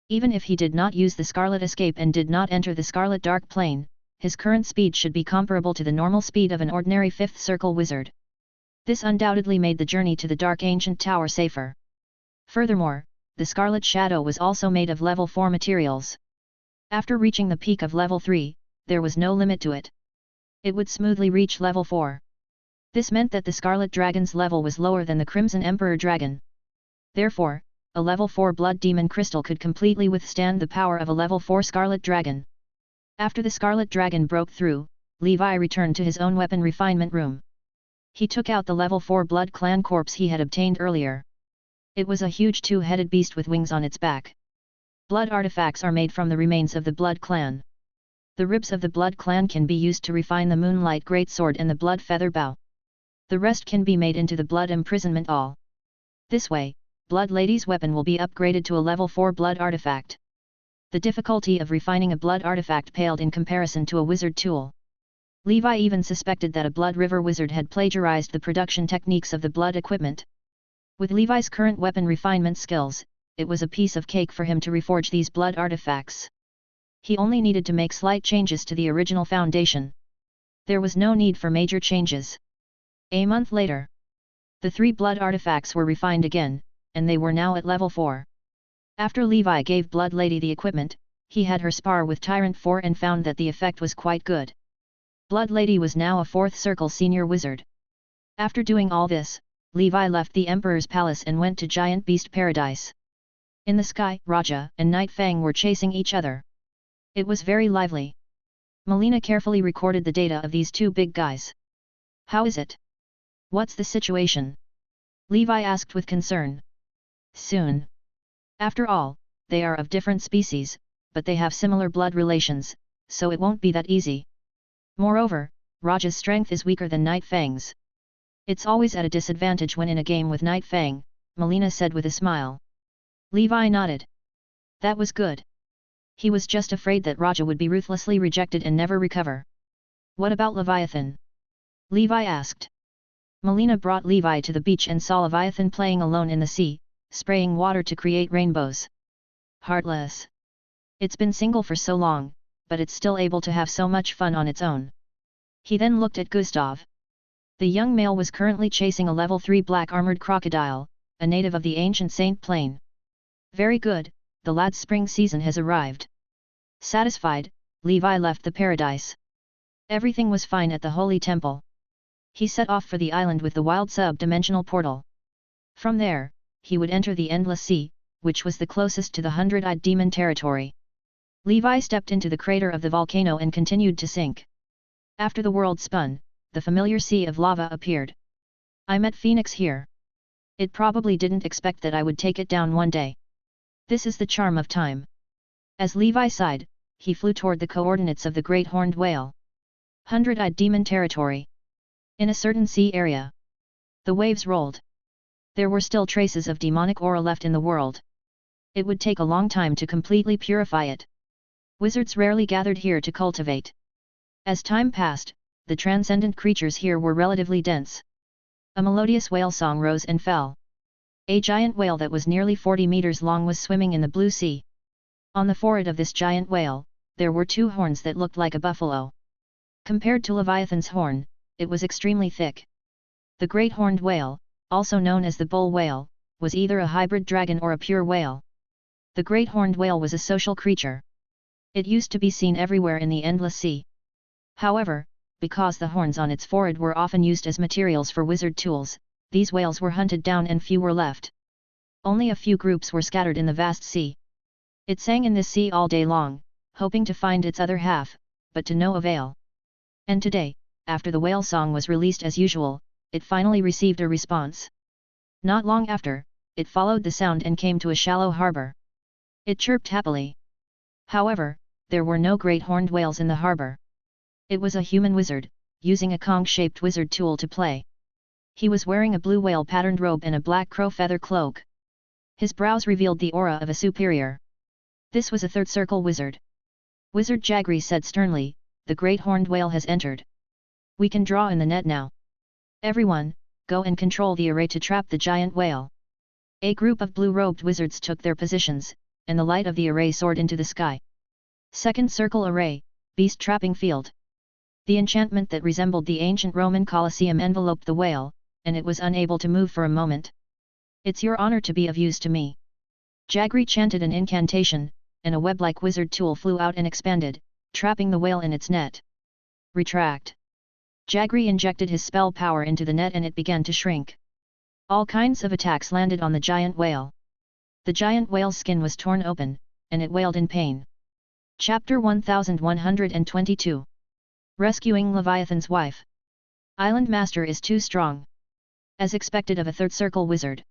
Even if he did not use the Scarlet Escape and did not enter the Scarlet Dark Plane, his current speed should be comparable to the normal speed of an ordinary 5th Circle Wizard. This undoubtedly made the journey to the Dark Ancient Tower safer. Furthermore, the Scarlet Shadow was also made of Level 4 materials. After reaching the peak of Level 3, there was no limit to it. It would smoothly reach Level 4. This meant that the Scarlet Dragon's level was lower than the Crimson Emperor Dragon. Therefore, a Level 4 Blood Demon Crystal could completely withstand the power of a Level 4 Scarlet Dragon. After the Scarlet Dragon broke through, Levi returned to his own weapon refinement room. He took out the Level 4 Blood Clan corpse he had obtained earlier. It was a huge 2-headed beast with wings on its back. Blood artifacts are made from the remains of the Blood Clan. The ribs of the Blood Clan can be used to refine the Moonlight Greatsword and the Blood Feather Bow. The rest can be made into the Blood Imprisonment Awl. This way, Blood Lady's weapon will be upgraded to a Level 4 Blood Artifact. The difficulty of refining a Blood Artifact paled in comparison to a wizard tool. Levi even suspected that a Blood River wizard had plagiarized the production techniques of the Blood equipment. With Levi's current weapon refinement skills, it was a piece of cake for him to reforge these Blood Artifacts. He only needed to make slight changes to the original foundation. There was no need for major changes. A month later, the 3 Blood Artifacts were refined again, and they were now at Level 4. After Levi gave Blood Lady the equipment, he had her spar with Tyrant 4 and found that the effect was quite good. Blood Lady was now a 4th Circle Senior Wizard. After doing all this, Levi left the Emperor's Palace and went to Giant Beast Paradise. In the sky, Raja and Night Fang were chasing each other. It was very lively. Melina carefully recorded the data of these 2 big guys. How is it? What's the situation? Levi asked with concern. Soon. After all, they are of different species, but they have similar blood relations, so it won't be that easy. Moreover, Raja's strength is weaker than Night Fang's. It's always at a disadvantage when in a game with Night Fang, Melina said with a smile. Levi nodded. That was good. He was just afraid that Raja would be ruthlessly rejected and never recover. What about Leviathan? Levi asked. Melina brought Levi to the beach and saw Leviathan playing alone in the sea, spraying water to create rainbows. Heartless. It's been single for so long, but it's still able to have so much fun on its own. He then looked at Gustav. The young male was currently chasing a Level 3 black armored crocodile, a native of the ancient Saint Plain. Very good, the lad's spring season has arrived. Satisfied, Levi left the paradise. Everything was fine at the Holy Temple. He set off for the island with the wild sub-dimensional portal. From there, he would enter the Endless Sea, which was the closest to the 100-eyed demon territory. Levi stepped into the crater of the volcano and continued to sink. After the world spun, the familiar sea of lava appeared. I met Phoenix here. It probably didn't expect that I would take it down one day. This is the charm of time. As Levi sighed, he flew toward the coordinates of the Great Horned Whale. 100-eyed demon territory. In a certain sea area. The waves rolled. There were still traces of demonic aura left in the world. It would take a long time to completely purify it. Wizards rarely gathered here to cultivate. As time passed, the transcendent creatures here were relatively dense. A melodious whale song rose and fell. A giant whale that was nearly 40 meters long was swimming in the blue sea. On the forehead of this giant whale, there were two horns that looked like a buffalo. Compared to Leviathan's horn, it was extremely thick. The great horned whale, also known as the bull whale, was either a hybrid dragon or a pure whale. The great horned whale was a social creature. It used to be seen everywhere in the endless sea. However, because the horns on its forehead were often used as materials for wizard tools, these whales were hunted down and few were left. Only a few groups were scattered in the vast sea. It sang in this sea all day long, hoping to find its other half, but to no avail. And today, after the whale song was released as usual, it finally received a response. Not long after, it followed the sound and came to a shallow harbor. It chirped happily. However, there were no great horned whales in the harbor. It was a human wizard, using a conch-shaped wizard tool to play. He was wearing a blue whale-patterned robe and a black crow feather cloak. His brows revealed the aura of a superior. This was a third circle wizard. Wizard Jagri said sternly, "The great horned whale has entered. We can draw in the net now. Everyone, go and control the array to trap the giant whale." A group of blue-robed wizards took their positions, and the light of the array soared into the sky. Second circle array, beast trapping field. The enchantment that resembled the ancient Roman Colosseum enveloped the whale, and it was unable to move for a moment. "It's your honor to be of use to me." Jagri chanted an incantation, and a web-like wizard tool flew out and expanded, trapping the whale in its net. "Retract." Jagri injected his spell power into the net and it began to shrink. All kinds of attacks landed on the giant whale. The giant whale's skin was torn open, and it wailed in pain. Chapter 1122. Rescuing Leviathan's Wife. Island Master is too strong. As expected of a third circle wizard.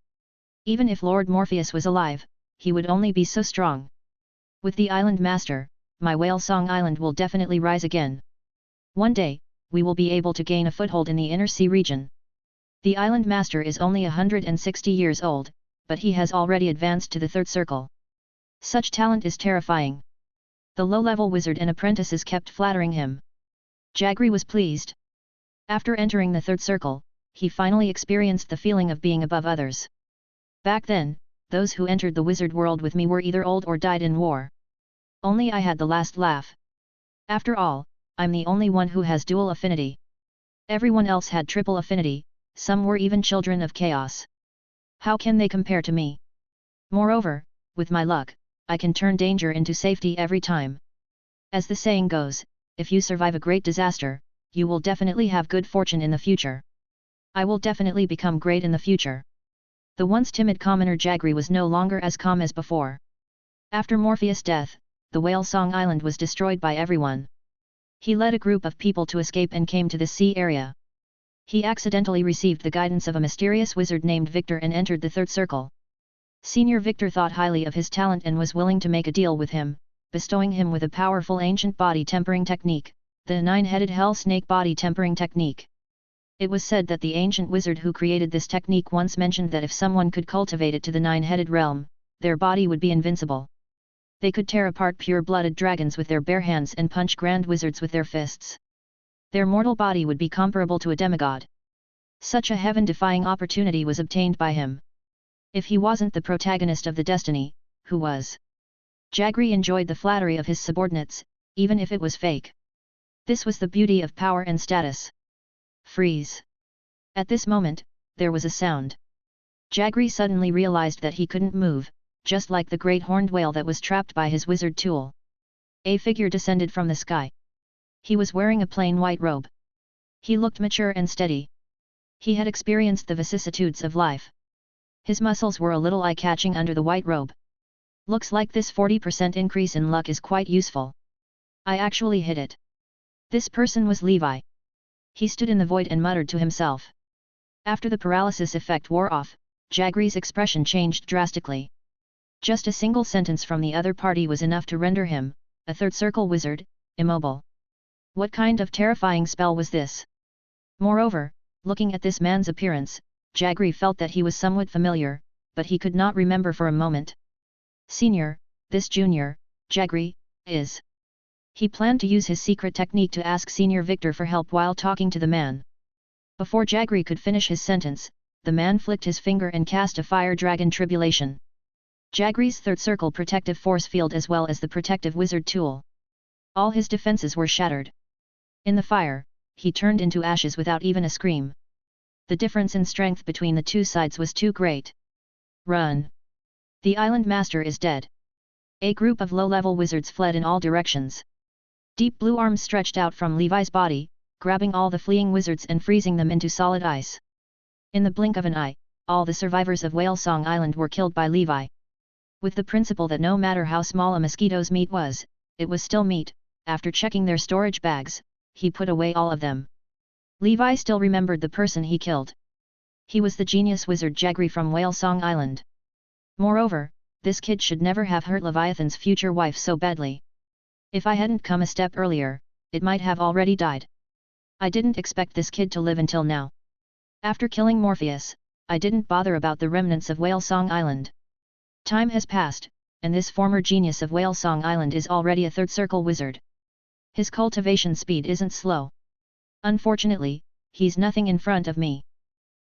Even if Lord Morpheus was alive, he would only be so strong. With the Island Master, my whale song island will definitely rise again. One day, we will be able to gain a foothold in the inner sea region. The Island Master is only 160 years old, but he has already advanced to the third circle. Such talent is terrifying. The low-level wizard and apprentices kept flattering him. Jagri was pleased. After entering the third circle, he finally experienced the feeling of being above others. Back then, those who entered the wizard world with me were either old or died in war. Only I had the last laugh. After all, I'm the only one who has dual affinity. Everyone else had triple affinity, some were even children of chaos. How can they compare to me? Moreover, with my luck, I can turn danger into safety every time. As the saying goes, if you survive a great disaster, you will definitely have good fortune in the future. I will definitely become great in the future. The once timid commoner Jagri was no longer as calm as before. After Morpheus' death, the Whale Song Island was destroyed by everyone. He led a group of people to escape and came to the sea area. He accidentally received the guidance of a mysterious wizard named Victor and entered the third circle. Senior Victor thought highly of his talent and was willing to make a deal with him, bestowing him with a powerful ancient body tempering technique, the nine-headed hell snake body tempering technique. It was said that the ancient wizard who created this technique once mentioned that if someone could cultivate it to the nine-headed realm, their body would be invincible. They could tear apart pure-blooded dragons with their bare hands and punch grand wizards with their fists. Their mortal body would be comparable to a demigod. Such a heaven-defying opportunity was obtained by him. If he wasn't the protagonist of the destiny, who was? Jagri enjoyed the flattery of his subordinates, even if it was fake. This was the beauty of power and status. Freeze. At this moment, there was a sound. Jagri suddenly realized that he couldn't move, just like the great horned whale that was trapped by his wizard tool. A figure descended from the sky. He was wearing a plain white robe. He looked mature and steady. He had experienced the vicissitudes of life. His muscles were a little eye-catching under the white robe. Looks like this 40% increase in luck is quite useful. I actually hit it. This person was Levi. He stood in the void and muttered to himself. After the paralysis effect wore off, Jagri's expression changed drastically. Just a single sentence from the other party was enough to render him, a third circle wizard, immobile. What kind of terrifying spell was this? Moreover, looking at this man's appearance, Jaggery felt that he was somewhat familiar, but he could not remember for a moment. Senior, this junior, Jaggery, is. He planned to use his secret technique to ask Senior Victor for help while talking to the man. Before Jaggery could finish his sentence, the man flicked his finger and cast a fire dragon tribulation. Jaggery's third circle protective force field as well as the protective wizard tool. All his defenses were shattered. In the fire, he turned into ashes without even a scream. The difference in strength between the two sides was too great. Run! The island master is dead. A group of low-level wizards fled in all directions. Deep blue arms stretched out from Levi's body, grabbing all the fleeing wizards and freezing them into solid ice. In the blink of an eye, all the survivors of Whale Song Island were killed by Levi. With the principle that no matter how small a mosquito's meat was, it was still meat, after checking their storage bags, he put away all of them. Levi still remembered the person he killed. He was the genius wizard Jaggery from Whale Song Island. Moreover, this kid should never have hurt Leviathan's future wife so badly. If I hadn't come a step earlier, it might have already died. I didn't expect this kid to live until now. After killing Morpheus, I didn't bother about the remnants of Whale Song Island. Time has passed, and this former genius of Whale Song Island is already a third circle wizard. His cultivation speed isn't slow. Unfortunately, he's nothing in front of me.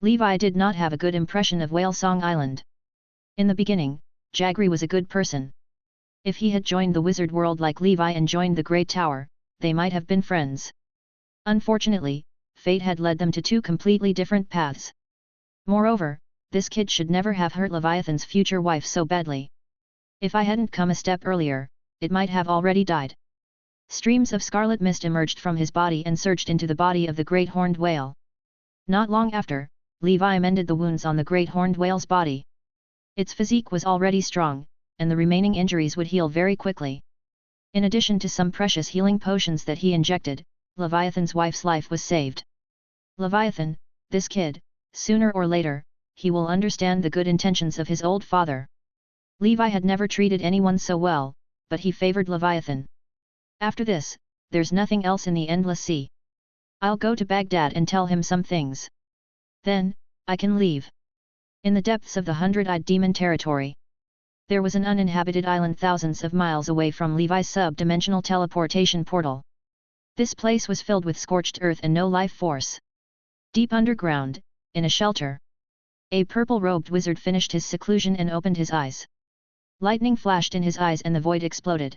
Levi did not have a good impression of Whale Song Island. In the beginning, Jaggery was a good person. If he had joined the wizard world like Levi and joined the Great Tower, they might have been friends. Unfortunately, fate had led them to two completely different paths. Moreover, this kid should never have hurt Leviathan's future wife so badly. If I hadn't come a step earlier, it might have already died. Streams of scarlet mist emerged from his body and surged into the body of the great horned whale. Not long after, Levi mended the wounds on the great horned whale's body. Its physique was already strong, and the remaining injuries would heal very quickly. In addition to some precious healing potions that he injected, Leviathan's wife's life was saved. Leviathan, this kid, sooner or later, he will understand the good intentions of his old father. Levi had never treated anyone so well, but he favored Leviathan. After this, there's nothing else in the endless sea. I'll go to Baghdad and tell him some things. Then, I can leave. In the depths of the hundred-eyed demon territory, there was an uninhabited island thousands of miles away from Levi's sub-dimensional teleportation portal. This place was filled with scorched earth and no life force. Deep underground, in a shelter, a purple-robed wizard finished his seclusion and opened his eyes. Lightning flashed in his eyes and the void exploded.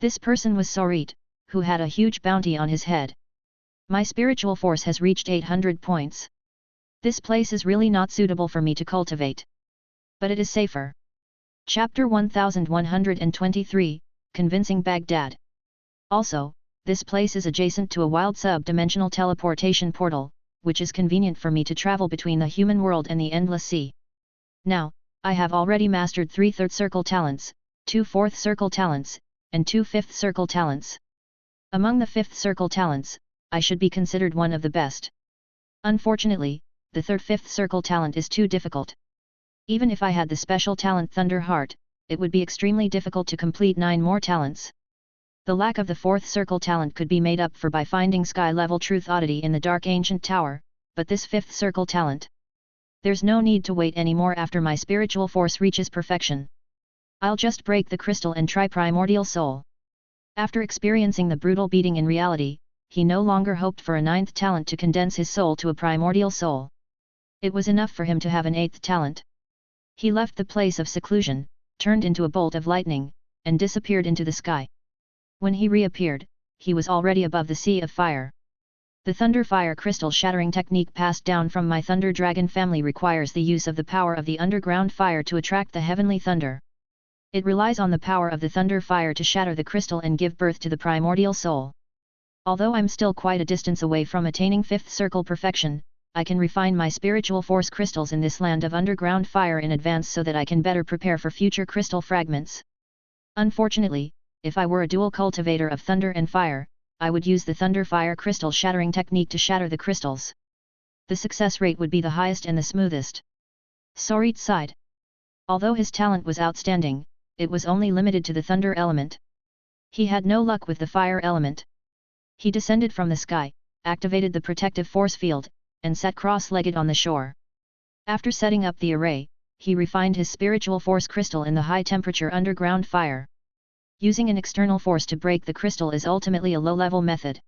This person was Sorit, who had a huge bounty on his head. My spiritual force has reached 800 points. This place is really not suitable for me to cultivate. But it is safer. Chapter 1123, Convincing Baghdad. Also, this place is adjacent to a wild sub-dimensional teleportation portal, which is convenient for me to travel between the human world and the endless sea. Now, I have already mastered 3 third circle talents, 2 fourth circle talents, and 2 fifth circle talents. Among the fifth circle talents, I should be considered one of the best. Unfortunately, the third fifth circle talent is too difficult. Even if I had the special talent Thunder Heart, it would be extremely difficult to complete 9 more talents. The lack of the fourth circle talent could be made up for by finding sky-level truth oddity in the dark ancient tower, but this fifth circle talent. There's no need to wait anymore after my spiritual force reaches perfection. I'll just break the crystal and try primordial soul. After experiencing the brutal beating in reality, he no longer hoped for a 9th talent to condense his soul to a primordial soul. It was enough for him to have an 8th talent. He left the place of seclusion, turned into a bolt of lightning, and disappeared into the sky. When he reappeared, he was already above the sea of fire. The thunder fire crystal shattering technique passed down from my thunder dragon family requires the use of the power of the underground fire to attract the heavenly thunder. It relies on the power of the thunder fire to shatter the crystal and give birth to the primordial soul. Although I'm still quite a distance away from attaining 5th circle perfection, I can refine my spiritual force crystals in this land of underground fire in advance so that I can better prepare for future crystal fragments. Unfortunately, if I were a dual cultivator of thunder and fire, I would use the thunder fire crystal shattering technique to shatter the crystals. The success rate would be the highest and the smoothest. Sorit sighed. Although his talent was outstanding, it was only limited to the thunder element. He had no luck with the fire element. He descended from the sky, activated the protective force field, and sat cross-legged on the shore. After setting up the array, he refined his spiritual force crystal in the high-temperature underground fire. Using an external force to break the crystal is ultimately a low-level method.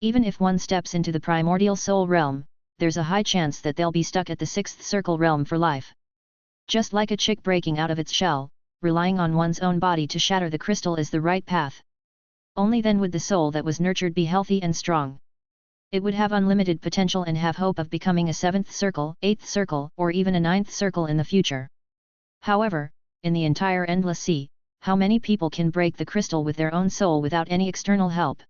Even if one steps into the primordial soul realm, there's a high chance that they'll be stuck at the sixth circle realm for life. Just like a chick breaking out of its shell, relying on one's own body to shatter the crystal is the right path. Only then would the soul that was nurtured be healthy and strong. It would have unlimited potential and have hope of becoming a seventh circle, eighth circle, or even a ninth circle in the future. However, in the entire endless sea, how many people can break the crystal with their own soul without any external help?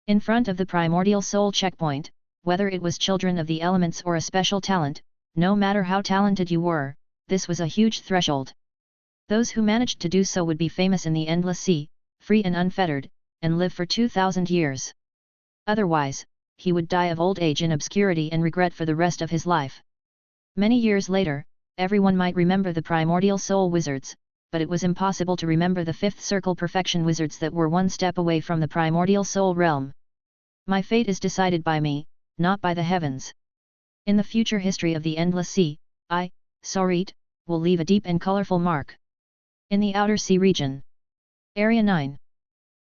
In front of the primordial soul checkpoint, whether it was children of the elements or a special talent, no matter how talented you were, this was a huge threshold. Those who managed to do so would be famous in the endless sea, free and unfettered, and live for 2,000 years. Otherwise, he would die of old age in obscurity and regret for the rest of his life. Many years later, everyone might remember the primordial soul wizards, but it was impossible to remember the fifth circle perfection wizards that were one step away from the primordial soul realm. My fate is decided by me, not by the heavens. In the future history of the endless sea, I, Sarit, will leave a deep and colorful mark. In the outer sea region. Area 9.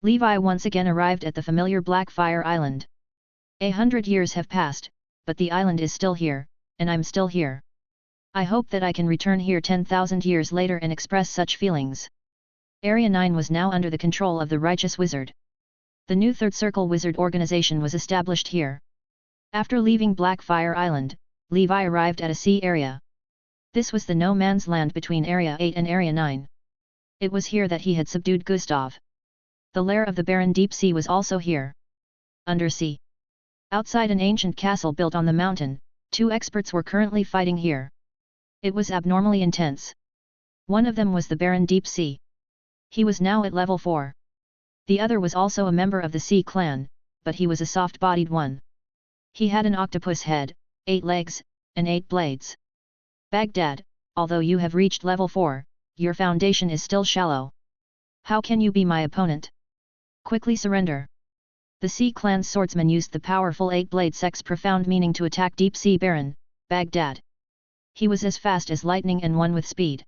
Levi once again arrived at the familiar Blackfire Island. 100 years have passed, but the island is still here, and I'm still here. I hope that I can return here 10,000 years later and express such feelings. Area 9 was now under the control of the righteous wizard. The new Third Circle Wizard organization was established here. After leaving Blackfire Island, Levi arrived at a sea area. This was the no man's land between Area 8 and Area 9. It was here that he had subdued Gustav. The lair of the Baron Deep Sea was also here. Undersea. Outside an ancient castle built on the mountain, two experts were currently fighting here. It was abnormally intense. One of them was the Baron Deep Sea. He was now at level 4. The other was also a member of the Sea Clan, but he was a soft-bodied one. He had an octopus head, 8 legs, and 8 blades. Baghdad, although you have reached level 4, your foundation is still shallow. How can you be my opponent? Quickly surrender. The Sea Clan's swordsman used the powerful 8-blade sex profound meaning to attack Deep Sea Baron, Baghdad. He was as fast as lightning and one with speed.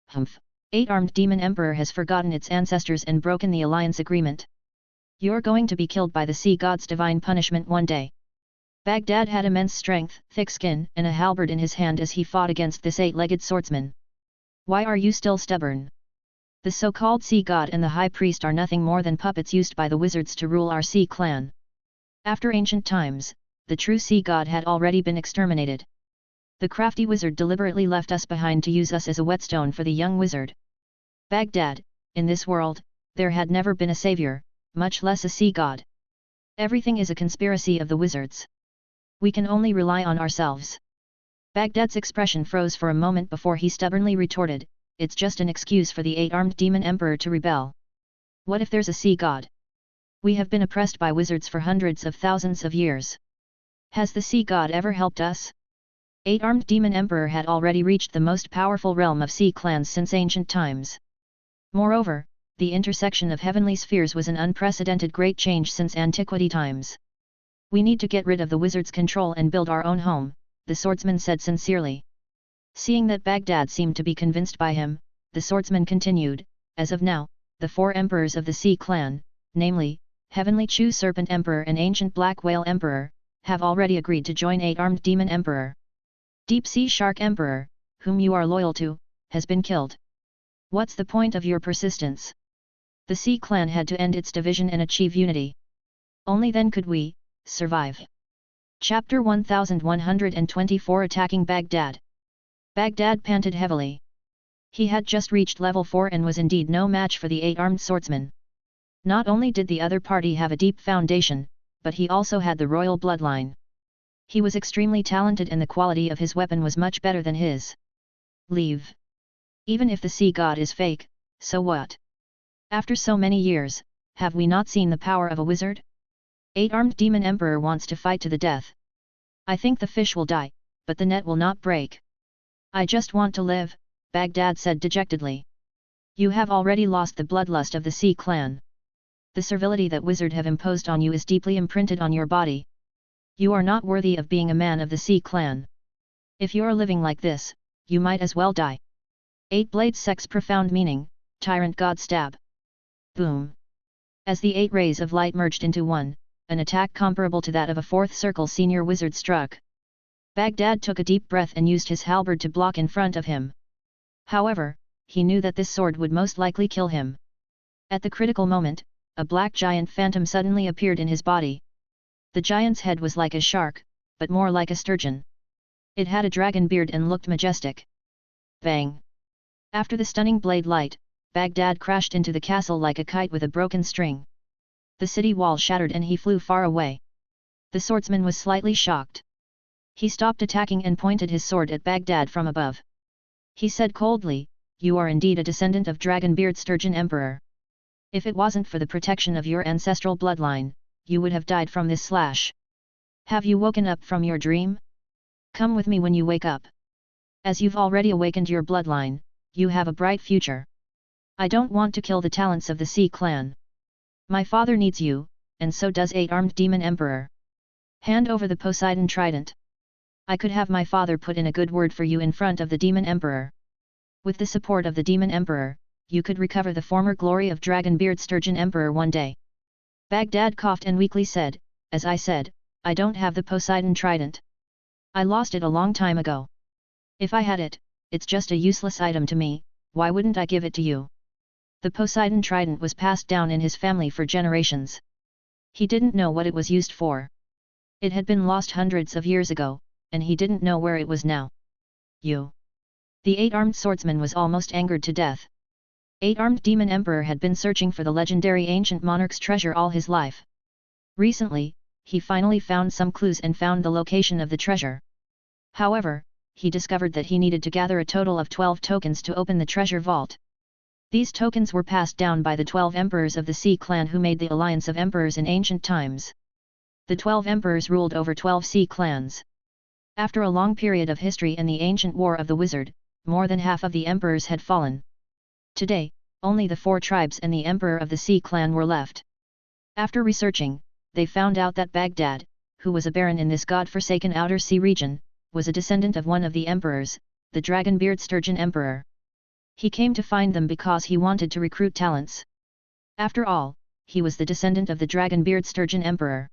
Humph! 8-armed demon emperor has forgotten its ancestors and broken the alliance agreement. You're going to be killed by the sea god's divine punishment one day. Baghdad had immense strength, thick skin, and a halberd in his hand as he fought against this 8-legged swordsman. Why are you still stubborn? The so-called sea god and the high priest are nothing more than puppets used by the wizards to rule our sea clan. After ancient times, the true sea god had already been exterminated. The crafty wizard deliberately left us behind to use us as a whetstone for the young wizard. Baghdad, in this world, there had never been a savior, much less a sea god. Everything is a conspiracy of the wizards. We can only rely on ourselves. Baghdad's expression froze for a moment before he stubbornly retorted, it's just an excuse for the 8-armed demon emperor to rebel. What if there's a sea god? We have been oppressed by wizards for hundreds of thousands of years. Has the sea god ever helped us? 8-armed demon emperor had already reached the most powerful realm of sea clans since ancient times. Moreover, the intersection of heavenly spheres was an unprecedented great change since antiquity times. We need to get rid of the wizard's control and build our own home, the swordsman said sincerely. Seeing that Baghdad seemed to be convinced by him, the swordsman continued, as of now, the 4 emperors of the Sea Clan, namely, Heavenly Chew Serpent Emperor and Ancient Black Whale Emperor, have already agreed to join 8-armed Demon Emperor. Deep Sea Shark Emperor, whom you are loyal to, has been killed. What's the point of your persistence? The Sea Clan had to end its division and achieve unity. Only then could we survive. Chapter 1124 Attacking Baghdad. Baghdad panted heavily. He had just reached level 4 and was indeed no match for the 8-armed swordsman. Not only did the other party have a deep foundation, but he also had the royal bloodline. He was extremely talented and the quality of his weapon was much better than his. Leave. Even if the sea god is fake, so what? After so many years, have we not seen the power of a wizard? 8-armed demon emperor wants to fight to the death. I think the fish will die, but the net will not break. I just want to live, Baghdad said dejectedly. You have already lost the bloodlust of the Sea Clan. The servility that wizard have imposed on you is deeply imprinted on your body. You are not worthy of being a man of the Sea Clan. If you're living like this, you might as well die. 8 Blades Sex Profound Meaning, Tyrant God Stab. Boom. As the 8 rays of light merged into one, an attack comparable to that of a 4th circle senior wizard struck. Baghdad took a deep breath and used his halberd to block in front of him. However, he knew that this sword would most likely kill him. At the critical moment, a black giant phantom suddenly appeared in his body. The giant's head was like a shark, but more like a sturgeon. It had a dragon beard and looked majestic. Bang! After the stunning blade light, Baghdad crashed into the castle like a kite with a broken string. The city wall shattered and he flew far away. The swordsman was slightly shocked. He stopped attacking and pointed his sword at Baghdad from above. He said coldly, "You are indeed a descendant of Dragonbeard Sturgeon Emperor. If it wasn't for the protection of your ancestral bloodline, you would have died from this slash. Have you woken up from your dream? Come with me when you wake up. As you've already awakened your bloodline, you have a bright future. I don't want to kill the talents of the Sea Clan. My father needs you, and so does 8-armed Demon Emperor. Hand over the Poseidon Trident. I could have my father put in a good word for you in front of the Demon Emperor. With the support of the Demon Emperor, you could recover the former glory of Dragonbeard Sturgeon Emperor one day." Baghdad coughed and weakly said, "As I said, I don't have the Poseidon Trident. I lost it a long time ago. If I had it, it's just a useless item to me, why wouldn't I give it to you?" The Poseidon Trident was passed down in his family for generations. He didn't know what it was used for. It had been lost hundreds of years ago, and he didn't know where it was now. "You!" The 8-armed swordsman was almost angered to death. 8-armed Demon Emperor had been searching for the legendary ancient monarch's treasure all his life. Recently, he finally found some clues and found the location of the treasure. However, he discovered that he needed to gather a total of 12 tokens to open the treasure vault. These tokens were passed down by the 12 emperors of the Sea Clan who made the alliance of emperors in ancient times. The 12 emperors ruled over 12 Sea Clans. After a long period of history and the ancient War of the Wizard, more than half of the emperors had fallen. Today, only the 4 tribes and the emperor of the Sea Clan were left. After researching, they found out that Baghdad, who was a baron in this god-forsaken outer sea region, was a descendant of one of the emperors, the Dragonbeard Sturgeon Emperor. He came to find them because he wanted to recruit talents. After all, he was the descendant of the Dragonbeard Sturgeon Emperor.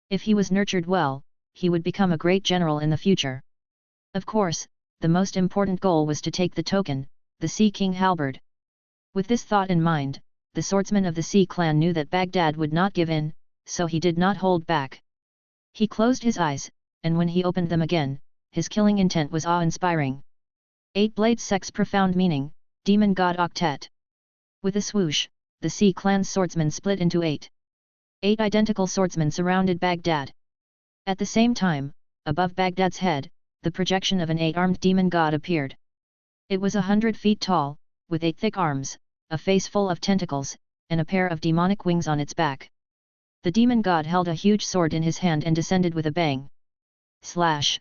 If he was nurtured well, he would become a great general in the future. Of course, the most important goal was to take the token, the Sea King Halberd. With this thought in mind, the swordsman of the Sea Clan knew that Baghdad would not give in, so he did not hold back. He closed his eyes, and when he opened them again, his killing intent was awe-inspiring. 8 Blades Sex Profound Meaning, Demon God Octet. With a swoosh, the Sea Clan's swordsmen split into 8. 8 identical swordsmen surrounded Baghdad. At the same time, above Baghdad's head, the projection of an 8-armed demon god appeared. It was 100 feet tall, with 8 thick arms, a face full of tentacles, and a pair of demonic wings on its back. The demon god held a huge sword in his hand and descended with a bang. Slash!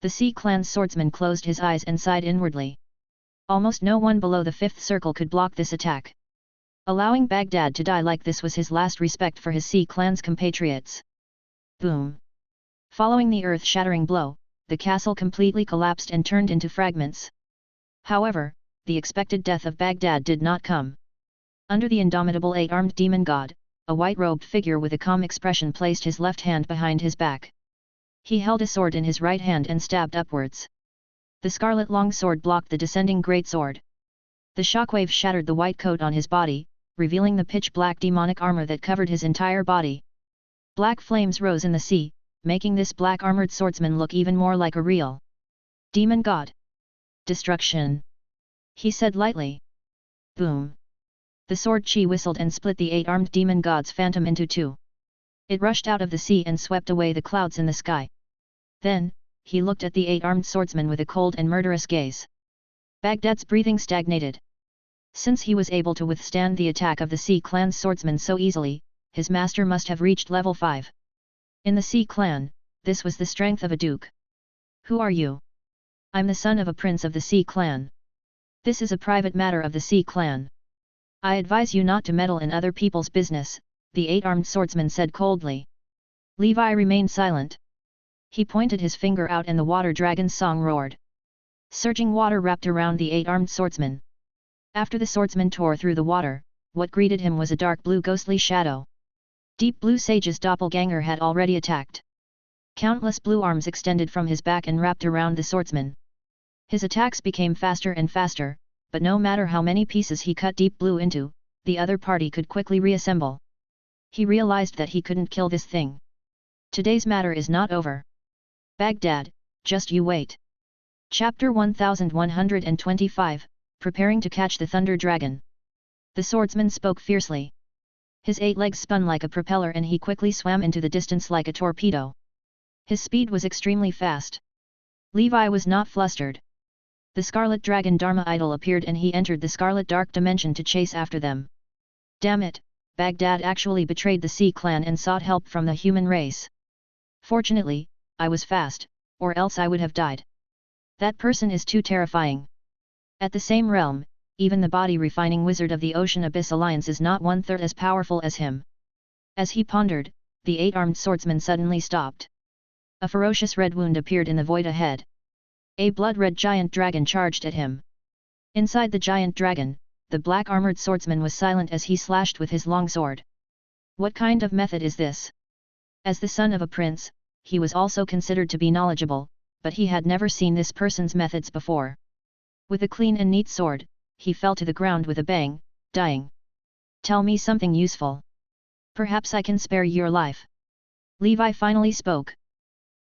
The Sea Clan's swordsman closed his eyes and sighed inwardly. Almost no one below the 5th circle could block this attack. Allowing Baghdad to die like this was his last respect for his Sea Clan's compatriots. Boom! Following the earth-shattering blow, the castle completely collapsed and turned into fragments. However, the expected death of Baghdad did not come. Under the indomitable 8-armed demon god, a white-robed figure with a calm expression placed his left hand behind his back. He held a sword in his right hand and stabbed upwards. The scarlet longsword blocked the descending greatsword. The shockwave shattered the white coat on his body, revealing the pitch-black demonic armor that covered his entire body. Black flames rose in the sea, making this black-armored swordsman look even more like a real demon god. Destruction! He said lightly. Boom! The sword chi whistled and split the 8-armed demon god's phantom into 2. It rushed out of the sea and swept away the clouds in the sky. Then, he looked at the 8-armed swordsman with a cold and murderous gaze. Baghdad's breathing stagnated. Since he was able to withstand the attack of the Sea Clan's swordsman so easily, his master must have reached level 5. In the Sea Clan, this was the strength of a duke. Who are you? I'm the son of a prince of the Sea Clan. This is a private matter of the Sea Clan. I advise you not to meddle in other people's business, the 8-armed swordsman said coldly. Levi remained silent. He pointed his finger out and the water dragon's song roared. Surging water wrapped around the 8-armed swordsman. After the swordsman tore through the water, what greeted him was a dark blue ghostly shadow. Deep Blue Sage's doppelganger had already attacked. Countless blue arms extended from his back and wrapped around the swordsman. His attacks became faster and faster, but no matter how many pieces he cut Deep Blue into, the other party could quickly reassemble. He realized that he couldn't kill this thing. Today's matter is not over. Baghdad, just you wait. Chapter 1125, Preparing to Catch the Thunder Dragon. The swordsman spoke fiercely. His 8 legs spun like a propeller and he quickly swam into the distance like a torpedo. His speed was extremely fast. Levi was not flustered. The Scarlet Dragon Dharma Idol appeared and he entered the Scarlet Dark Dimension to chase after them. Damn it, Baghdad actually betrayed the Sea Clan and sought help from the human race. Fortunately, I was fast, or else I would have died. That person is too terrifying. At the same realm, even the body-refining wizard of the Ocean Abyss Alliance is not 1/3 as powerful as him. As he pondered, the 8-armed swordsman suddenly stopped. A ferocious red wound appeared in the void ahead. A blood-red giant dragon charged at him. Inside the giant dragon, the black-armored swordsman was silent as he slashed with his long sword. What kind of method is this? As the son of a prince, he was also considered to be knowledgeable, but he had never seen this person's methods before. With a clean and neat sword, he fell to the ground with a bang, dying. Tell me something useful. Perhaps I can spare your life. Levi finally spoke.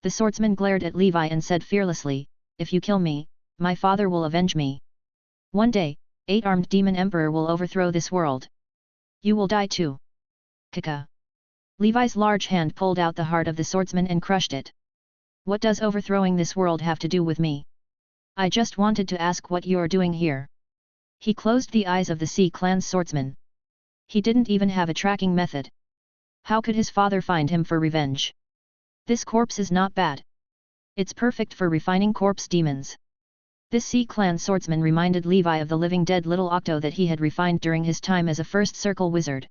The swordsman glared at Levi and said fearlessly, if you kill me, my father will avenge me. One day, 8-armed demon emperor will overthrow this world. You will die too. Kaka. Levi's large hand pulled out the heart of the swordsman and crushed it. What does overthrowing this world have to do with me? I just wanted to ask what you're doing here. He closed the eyes of the Sea Clan's swordsman. He didn't even have a tracking method. How could his father find him for revenge? This corpse is not bad. It's perfect for refining corpse demons. This Sea Clan swordsman reminded Levi of the living dead little Octo that he had refined during his time as a first circle wizard.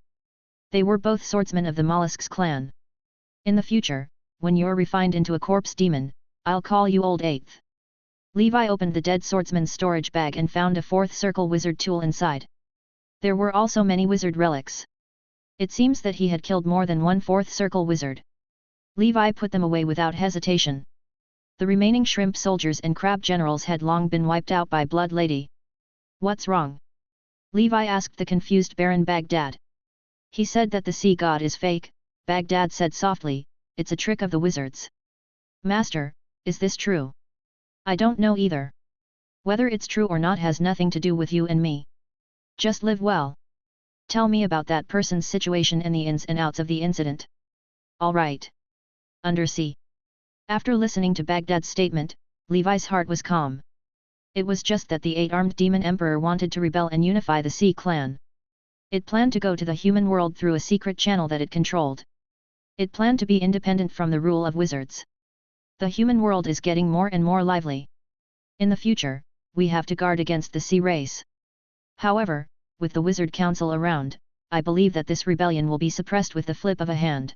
They were both swordsmen of the Mollusks clan. In the future, when you're refined into a corpse demon, I'll call you Old Eighth. Levi opened the dead swordsman's storage bag and found a 4th circle wizard tool inside. There were also many wizard relics. It seems that he had killed more than one 4th circle wizard. Levi put them away without hesitation. The remaining shrimp soldiers and crab generals had long been wiped out by Blood Lady. What's wrong? Levi asked the confused Baron Baghdad. He said that the sea god is fake, Baghdad said softly, it's a trick of the wizards. Master, is this true? I don't know either. Whether it's true or not has nothing to do with you and me. Just live well. Tell me about that person's situation and the ins and outs of the incident. All right. Undersea. After listening to Baghdad's statement, Levi's heart was calm. It was just that the 8-armed demon emperor wanted to rebel and unify the Sea Clan. It planned to go to the human world through a secret channel that it controlled. It planned to be independent from the rule of wizards. The human world is getting more and more lively. In the future, we have to guard against the sea race. However, with the Wizard Council around, I believe that this rebellion will be suppressed with the flip of a hand.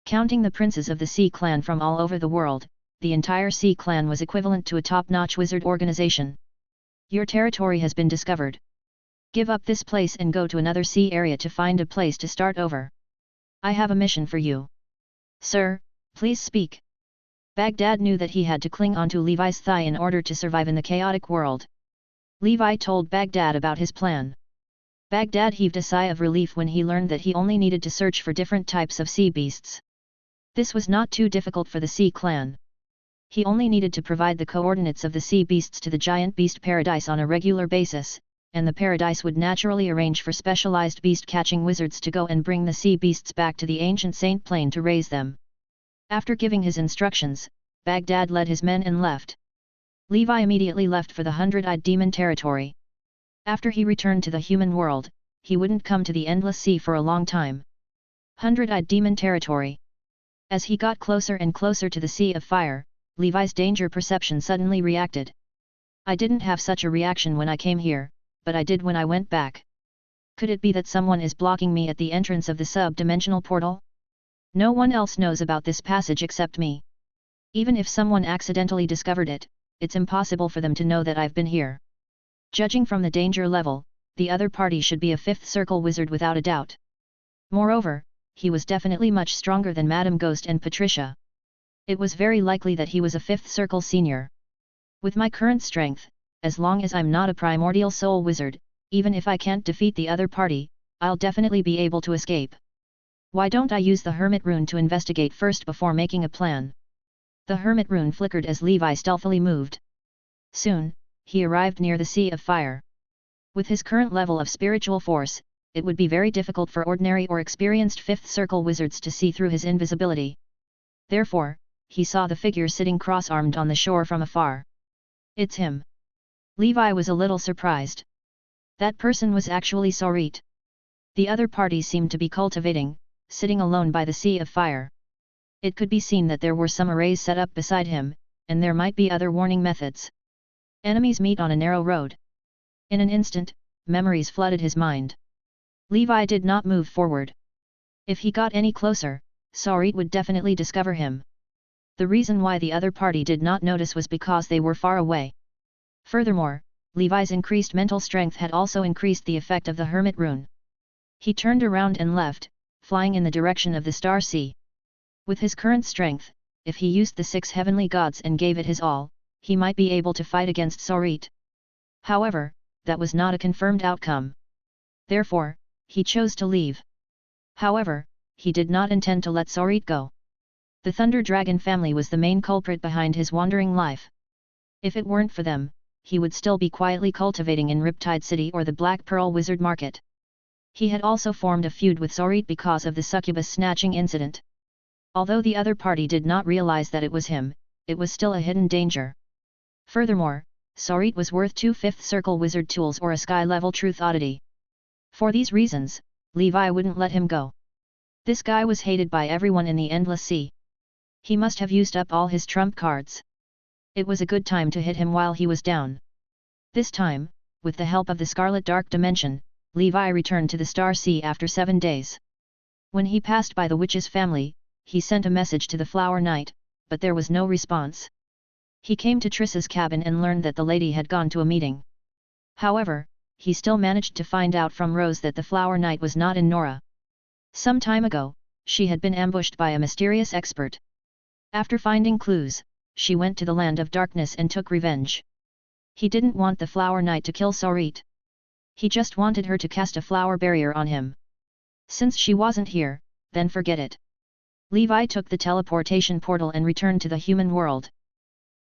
Counting the princes of the Sea Clan from all over the world, the entire Sea Clan was equivalent to a top-notch wizard organization. Your territory has been discovered. Give up this place and go to another sea area to find a place to start over. I have a mission for you. Sir, please speak. Baghdad knew that he had to cling onto Levi's thigh in order to survive in the chaotic world. Levi told Baghdad about his plan. Baghdad heaved a sigh of relief when he learned that he only needed to search for different types of sea beasts. This was not too difficult for the Sea Clan. He only needed to provide the coordinates of the sea beasts to the giant beast paradise on a regular basis, and the paradise would naturally arrange for specialized beast-catching wizards to go and bring the sea beasts back to the ancient Saint Plain to raise them. After giving his instructions, Baghdad led his men and left. Levi immediately left for the 100-eyed demon territory. After he returned to the human world, he wouldn't come to the endless sea for a long time. 100-eyed demon territory. As he got closer and closer to the Sea of Fire, Levi's danger perception suddenly reacted. I didn't have such a reaction when I came here, but I did when I went back. Could it be that someone is blocking me at the entrance of the sub-dimensional portal? No one else knows about this passage except me. Even if someone accidentally discovered it, it's impossible for them to know that I've been here. Judging from the danger level, the other party should be a fifth circle wizard without a doubt. Moreover, he was definitely much stronger than Madame Ghost and Patricia. It was very likely that he was a fifth circle senior. With my current strength, as long as I'm not a primordial soul wizard, even if I can't defeat the other party, I'll definitely be able to escape. Why don't I use the Hermit Rune to investigate first before making a plan? The Hermit Rune flickered as Levi stealthily moved. Soon, he arrived near the Sea of Fire. With his current level of spiritual force, it would be very difficult for ordinary or experienced fifth circle wizards to see through his invisibility. Therefore, he saw the figure sitting cross-armed on the shore from afar. It's him. Levi was a little surprised. That person was actually Sorit. The other party seemed to be cultivating, sitting alone by the Sea of Fire. It could be seen that there were some arrays set up beside him, and there might be other warning methods. Enemies meet on a narrow road. In an instant, memories flooded his mind. Levi did not move forward. If he got any closer, Sorit would definitely discover him. The reason why the other party did not notice was because they were far away. Furthermore, Levi's increased mental strength had also increased the effect of the Hermit Rune. He turned around and left, flying in the direction of the Star Sea. With his current strength, if he used the 6 heavenly gods and gave it his all, he might be able to fight against Sorit. However, that was not a confirmed outcome. Therefore, he chose to leave. However, he did not intend to let Sorit go. The Thunder Dragon family was the main culprit behind his wandering life. If it weren't for them, he would still be quietly cultivating in Riptide City or the Black Pearl Wizard Market. He had also formed a feud with Sorit because of the succubus snatching incident. Although the other party did not realize that it was him, it was still a hidden danger. Furthermore, Sorit was worth 2 fifth circle wizard tools or a sky-level truth oddity. For these reasons, Levi wouldn't let him go. This guy was hated by everyone in the Endless Sea. He must have used up all his trump cards. It was a good time to hit him while he was down. This time, with the help of the Scarlet Dark Dimension, Levi returned to the Star Sea after 7 days. When he passed by the witch's family, he sent a message to the Flower Knight, but there was no response. He came to Triss's cabin and learned that the lady had gone to a meeting. However, he still managed to find out from Rose that the Flower Knight was not in Nora. Some time ago, she had been ambushed by a mysterious expert. After finding clues, she went to the Land of Darkness and took revenge. He didn't want the Flower Knight to kill Sorit. He just wanted her to cast a flower barrier on him. Since she wasn't here, then forget it. Levi took the teleportation portal and returned to the human world.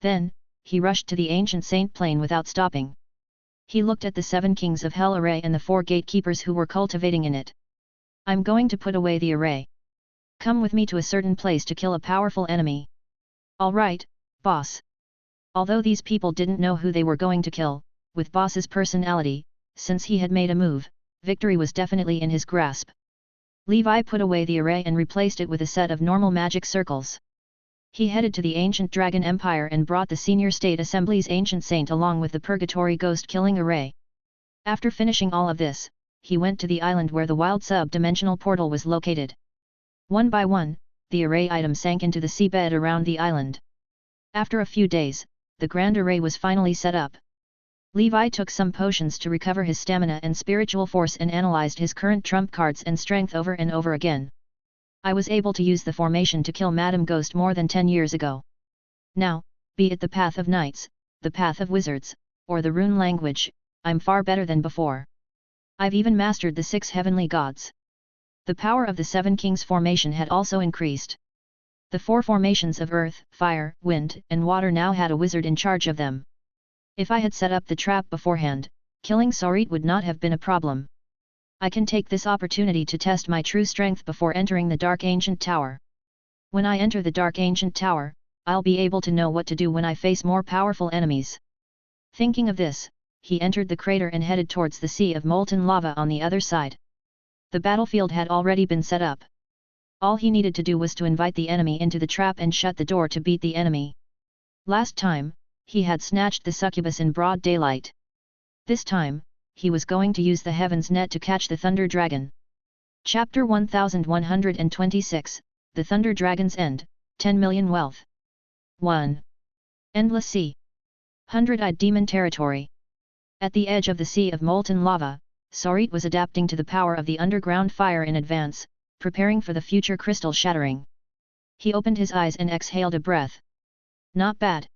Then, he rushed to the ancient Saint Plane without stopping. He looked at the 7 kings of Hell array and the 4 gatekeepers who were cultivating in it. I'm going to put away the array. Come with me to a certain place to kill a powerful enemy. All right, boss. Although these people didn't know who they were going to kill, with boss's personality, since he had made a move, victory was definitely in his grasp. Levi put away the array and replaced it with a set of normal magic circles. He headed to the ancient Dragon Empire and brought the Senior State Assembly's ancient saint along with the Purgatory Ghost-killing array. After finishing all of this, he went to the island where the wild sub-dimensional portal was located. One by one, the array items sank into the seabed around the island. After a few days, the grand array was finally set up. Levi took some potions to recover his stamina and spiritual force and analyzed his current trump cards and strength over and over again. I was able to use the formation to kill Madame Ghost more than 10 years ago. Now, be it the Path of Knights, the Path of Wizards, or the Rune language, I'm far better than before. I've even mastered the 6 heavenly gods. The power of the 7 kings formation had also increased. The 4 formations of earth, fire, wind, and water now had a wizard in charge of them. If I had set up the trap beforehand, killing Sorit would not have been a problem. I can take this opportunity to test my true strength before entering the Dark Ancient Tower. When I enter the Dark Ancient Tower, I'll be able to know what to do when I face more powerful enemies. Thinking of this, he entered the crater and headed towards the sea of molten lava on the other side. The battlefield had already been set up. All he needed to do was to invite the enemy into the trap and shut the door to beat the enemy. Last time, he had snatched the succubus in broad daylight. This time, he was going to use the Heaven's Net to catch the Thunder Dragon. Chapter 1126, The Thunder Dragon's End, 10 Million Wealth. 1. Endless Sea. Hundred-Eyed Demon Territory. At the edge of the sea of molten lava, Sorcerer was adapting to the power of the underground fire in advance, preparing for the future crystal shattering. He opened his eyes and exhaled a breath. Not bad.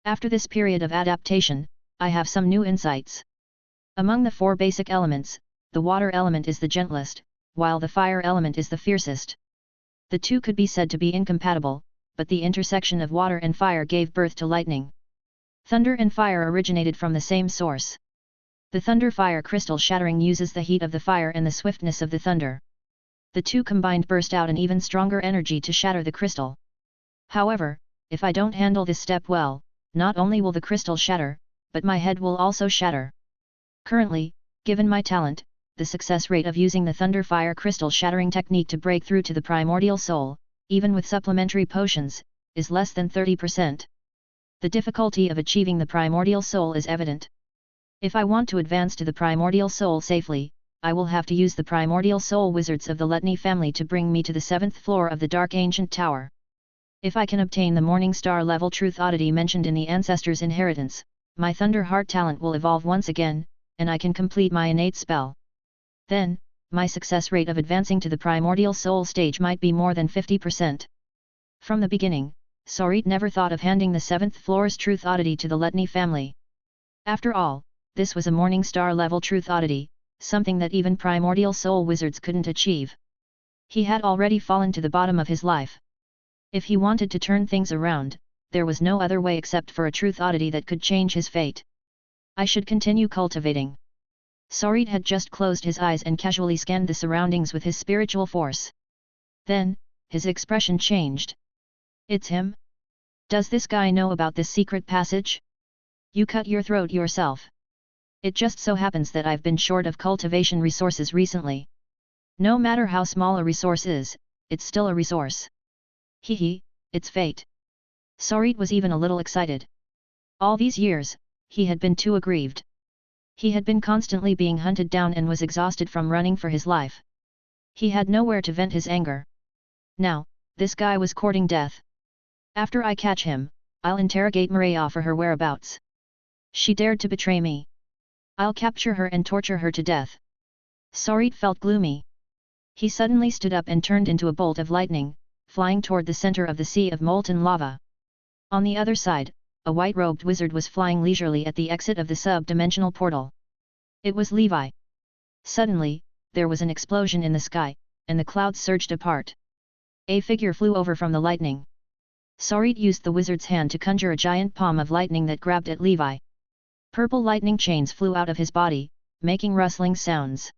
After this period of adaptation, I have some new insights. Among the 4 basic elements, the water element is the gentlest, while the fire element is the fiercest. The two could be said to be incompatible, but the intersection of water and fire gave birth to lightning. Thunder and fire originated from the same source. The thunder-fire crystal shattering uses the heat of the fire and the swiftness of the thunder. The two combined burst out an even stronger energy to shatter the crystal. However, if I don't handle this step well, not only will the crystal shatter, but my head will also shatter. Currently, given my talent, the success rate of using the thunder-fire crystal shattering technique to break through to the primordial soul, even with supplementary potions, is less than 30%. The difficulty of achieving the primordial soul is evident. If I want to advance to the primordial soul safely, I will have to use the primordial soul wizards of the Letni family to bring me to the 7th floor of the Dark Ancient Tower. If I can obtain the Morning Star level Truth Oddity mentioned in the Ancestors' Inheritance, my Thunder Heart talent will evolve once again, and I can complete my innate spell. Then, my success rate of advancing to the primordial soul stage might be more than 50%. From the beginning, Sorcerer never thought of handing the 7th floor's Truth Oddity to the Letni family. After all, this was a Morning Star level Truth Oddity, something that even primordial soul wizards couldn't achieve. He had already fallen to the bottom of his life. If he wanted to turn things around, there was no other way except for a Truth Oddity that could change his fate. I should continue cultivating. Sorcerer had just closed his eyes and casually scanned the surroundings with his spiritual force. Then, his expression changed. It's him? Does this guy know about this secret passage? You cut your throat yourself. It just so happens that I've been short of cultivation resources recently. No matter how small a resource is, it's still a resource. Hee, it's fate. Sorcerer was even a little excited. All these years, he had been too aggrieved. He had been constantly being hunted down and was exhausted from running for his life. He had nowhere to vent his anger. Now, this guy was courting death. After I catch him, I'll interrogate Maria for her whereabouts. She dared to betray me. I'll capture her and torture her to death. Sorcerer felt gloomy. He suddenly stood up and turned into a bolt of lightning, flying toward the center of the sea of molten lava. On the other side, a white-robed wizard was flying leisurely at the exit of the sub-dimensional portal. It was Levi. Suddenly, there was an explosion in the sky, and the clouds surged apart. A figure flew over from the lightning. Sorcerer used the wizard's hand to conjure a giant palm of lightning that grabbed at Levi. Purple lightning chains flew out of his body, making rustling sounds.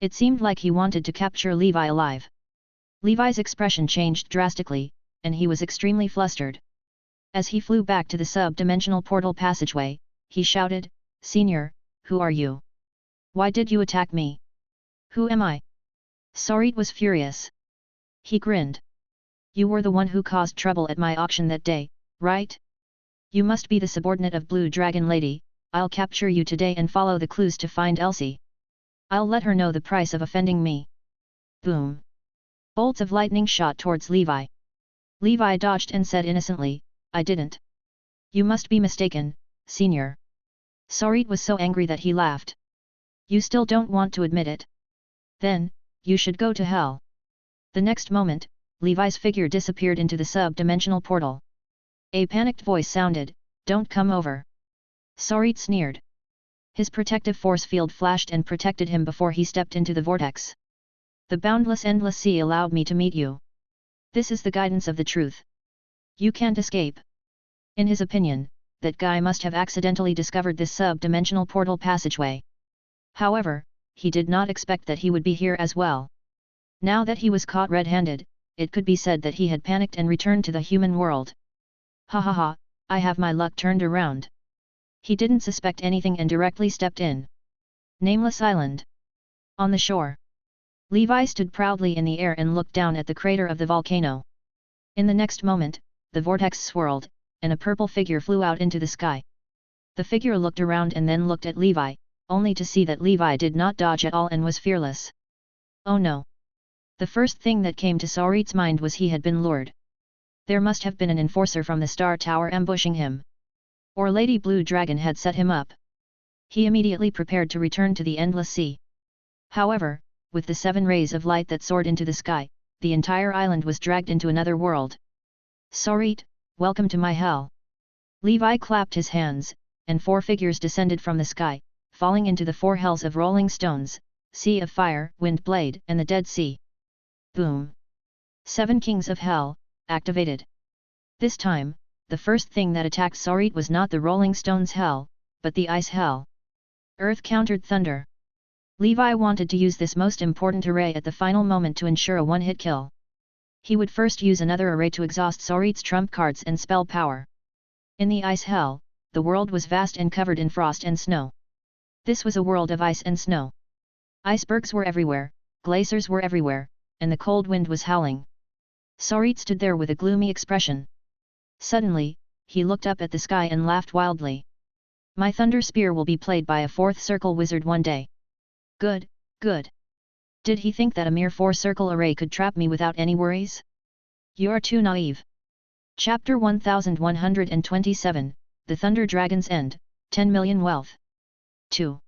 It seemed like he wanted to capture Levi alive. Levi's expression changed drastically, and he was extremely flustered. As he flew back to the sub-dimensional portal passageway, he shouted, "Senior, who are you? Why did you attack me? Who am I?" Sorcerer was furious. He grinned. "You were the one who caused trouble at my auction that day, right? You must be the subordinate of Blue Dragon Lady. I'll capture you today and follow the clues to find Elsie. I'll let her know the price of offending me." Boom! Bolts of lightning shot towards Levi. Levi dodged and said innocently, "I didn't." "You must be mistaken, Senior." Sorcerer was so angry that he laughed. "You still don't want to admit it? Then, you should go to hell." The next moment, Levi's figure disappeared into the sub-dimensional portal. A panicked voice sounded, "Don't come over." Sorcerer sneered. His protective force field flashed and protected him before he stepped into the vortex. "The boundless endless sea allowed me to meet you. This is the guidance of the truth. You can't escape." In his opinion, that guy must have accidentally discovered this sub-dimensional portal passageway. However, he did not expect that he would be here as well. Now that he was caught red-handed, it could be said that he had panicked and returned to the human world. "Ha ha ha, I have my luck turned around." He didn't suspect anything and directly stepped in. Nameless Island. On the shore. Levi stood proudly in the air and looked down at the crater of the volcano. In the next moment, the vortex swirled, and a purple figure flew out into the sky. The figure looked around and then looked at Levi, only to see that Levi did not dodge at all and was fearless. Oh no! The first thing that came to Sorcerer's mind was he had been lured. There must have been an enforcer from the Star Tower ambushing him. Or Lady Blue Dragon had set him up. He immediately prepared to return to the endless sea. However, with the 7 rays of light that soared into the sky, the entire island was dragged into another world. Sarit, welcome to my hell. Levi clapped his hands, and 4 figures descended from the sky, falling into the 4 hells of rolling stones, sea of fire, wind blade, and the Dead Sea. Boom! 7 kings of hell, activated. This time, the first thing that attacked Sarit was not the rolling stones hell, but the ice hell. Earth countered thunder. Levi wanted to use this most important array at the final moment to ensure a one-hit kill. He would first use another array to exhaust Sarit's trump cards and spell power. In the ice hell, the world was vast and covered in frost and snow. This was a world of ice and snow. Icebergs were everywhere, glaciers were everywhere, and the cold wind was howling. Sarit stood there with a gloomy expression. Suddenly, he looked up at the sky and laughed wildly. My thunder spear will be played by a 4th circle wizard one day. Good, good. Did he think that a mere 4-circle array could trap me without any worries? You're too naive. Chapter 1127, The Thunder Dragon's End, 10 Million Wealth. 2.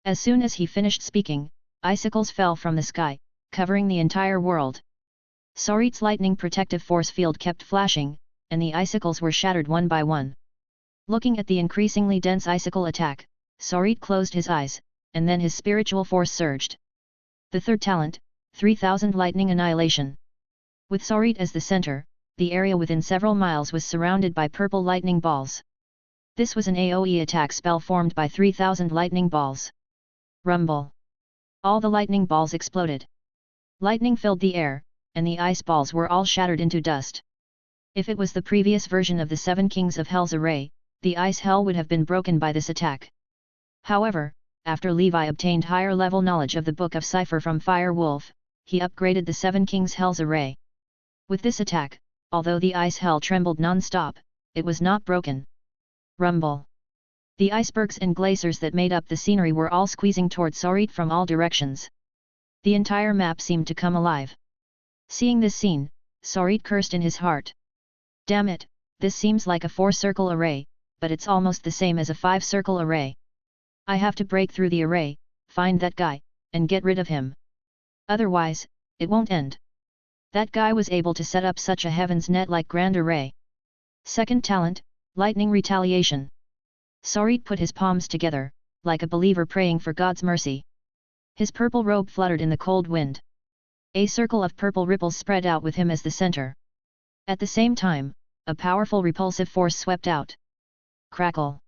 As soon as he finished speaking, icicles fell from the sky, covering the entire world. Sarit's lightning protective force field kept flashing, and the icicles were shattered one by one. Looking at the increasingly dense icicle attack, Sarit closed his eyes, and then his spiritual force surged. The third talent, 3000 Lightning Annihilation. With Sarit as the center, the area within several miles was surrounded by purple lightning balls. This was an AoE attack spell formed by 3000 lightning balls. Rumble. All the lightning balls exploded. Lightning filled the air, and the ice balls were all shattered into dust. If it was the previous version of the 7 Kings of Hell's array, the ice hell would have been broken by this attack. However, after Levi obtained higher level knowledge of the Book of Cipher from Fire Wolf, he upgraded the 7 Kings Hell's array. With this attack, although the ice hell trembled non-stop, it was not broken. Rumble. The icebergs and glaciers that made up the scenery were all squeezing toward Sarit from all directions. The entire map seemed to come alive. Seeing this scene, Sarit cursed in his heart. Damn it, this seems like a 4-circle array, but it's almost the same as a 5-circle array. I have to break through the array, find that guy, and get rid of him. Otherwise, it won't end. That guy was able to set up such a heaven's net-like grand array. Second talent, Lightning Retaliation. Sarit put his palms together, like a believer praying for God's mercy. His purple robe fluttered in the cold wind. A circle of purple ripples spread out with him as the center. At the same time, a powerful repulsive force swept out. Crackle.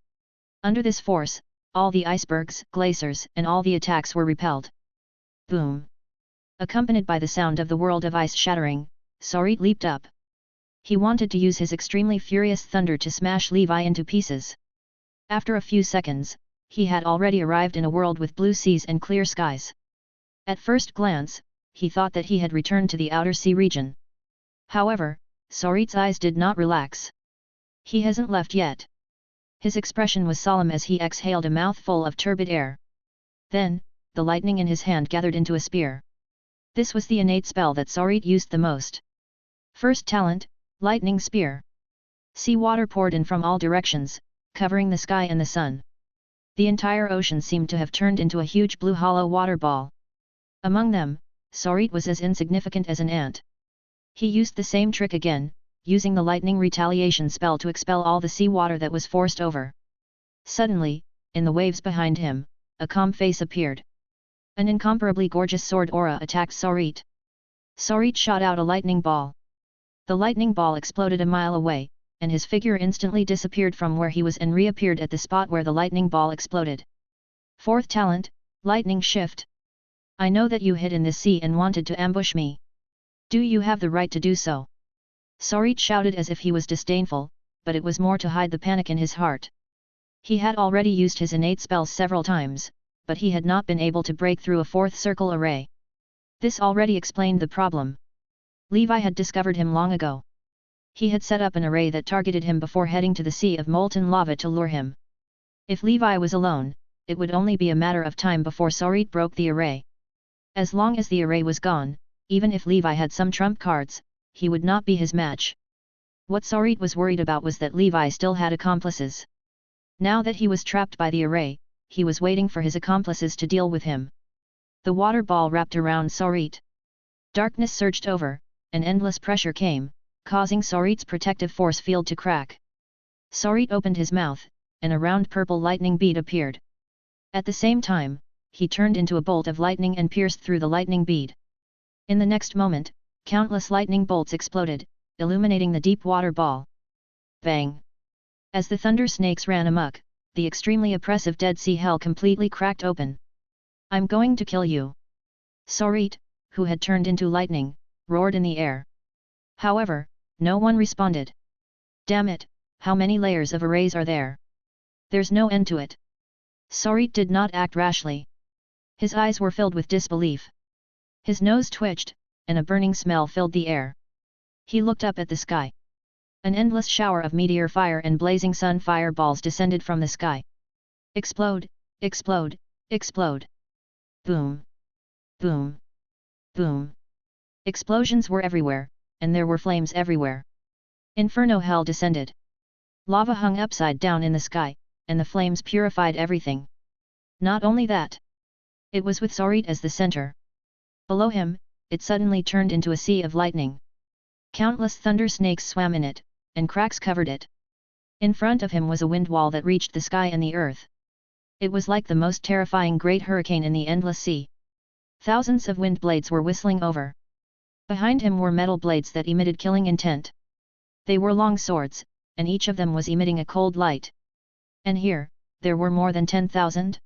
Under this force, all the icebergs, glaciers, and all the attacks were repelled. Boom. Accompanied by the sound of the world of ice shattering, Sarit leaped up. He wanted to use his extremely furious thunder to smash Levi into pieces. After a few seconds, he had already arrived in a world with blue seas and clear skies. At first glance, he thought that he had returned to the outer sea region. However, Sarit's eyes did not relax. He hasn't left yet. His expression was solemn as he exhaled a mouthful of turbid air. Then, the lightning in his hand gathered into a spear. This was the innate spell that Sarit used the most. First talent, Lightning Spear. Sea water poured in from all directions, covering the sky and the sun. The entire ocean seemed to have turned into a huge blue hollow water ball. Among them, Sarit was as insignificant as an ant. He used the same trick again, using the Lightning Retaliation spell to expel all the sea water that was forced over. Suddenly, in the waves behind him, a calm face appeared. An incomparably gorgeous sword aura attacked Sarit. Sarit shot out a lightning ball. The lightning ball exploded a mile away, and his figure instantly disappeared from where he was and reappeared at the spot where the lightning ball exploded. Fourth talent, Lightning Shift. I know that you hid in this sea and wanted to ambush me. Do you have the right to do so? Sarit shouted as if he was disdainful, but it was more to hide the panic in his heart. He had already used his innate spells several times, but he had not been able to break through a 4th circle array. This already explained the problem. Levi had discovered him long ago. He had set up an array that targeted him before heading to the sea of molten lava to lure him. If Levi was alone, it would only be a matter of time before Sarit broke the array. As long as the array was gone, even if Levi had some trump cards, he would not be his match. What Sarit was worried about was that Levi still had accomplices. Now that he was trapped by the array, he was waiting for his accomplices to deal with him. The water ball wrapped around Sarit. Darkness surged over, and endless pressure came, causing Sarit's protective force field to crack. Sarit opened his mouth, and a round purple lightning bead appeared. At the same time, he turned into a bolt of lightning and pierced through the lightning bead. In the next moment, countless lightning bolts exploded, illuminating the deep water ball. Bang! As the thunder snakes ran amok, the extremely oppressive Dead Sea hell completely cracked open. I'm going to kill you! Sarit, who had turned into lightning, roared in the air. However, no one responded. Damn it, how many layers of arrays are there? There's no end to it. Sarit did not act rashly. His eyes were filled with disbelief. His nose twitched, and a burning smell filled the air. He looked up at the sky. An endless shower of meteor fire and blazing sun fireballs descended from the sky. Explode, explode, explode. Boom. Boom. Boom. Explosions were everywhere, and there were flames everywhere. Inferno hell descended. Lava hung upside down in the sky, and the flames purified everything. Not only that. It was with Sarit as the center. Below him, it suddenly turned into a sea of lightning. Countless thunder snakes swam in it, and cracks covered it. In front of him was a wind wall that reached the sky and the earth. It was like the most terrifying great hurricane in the endless sea. Thousands of wind blades were whistling over. Behind him were metal blades that emitted killing intent. They were long swords, and each of them was emitting a cold light. And here, there were more than 10,000.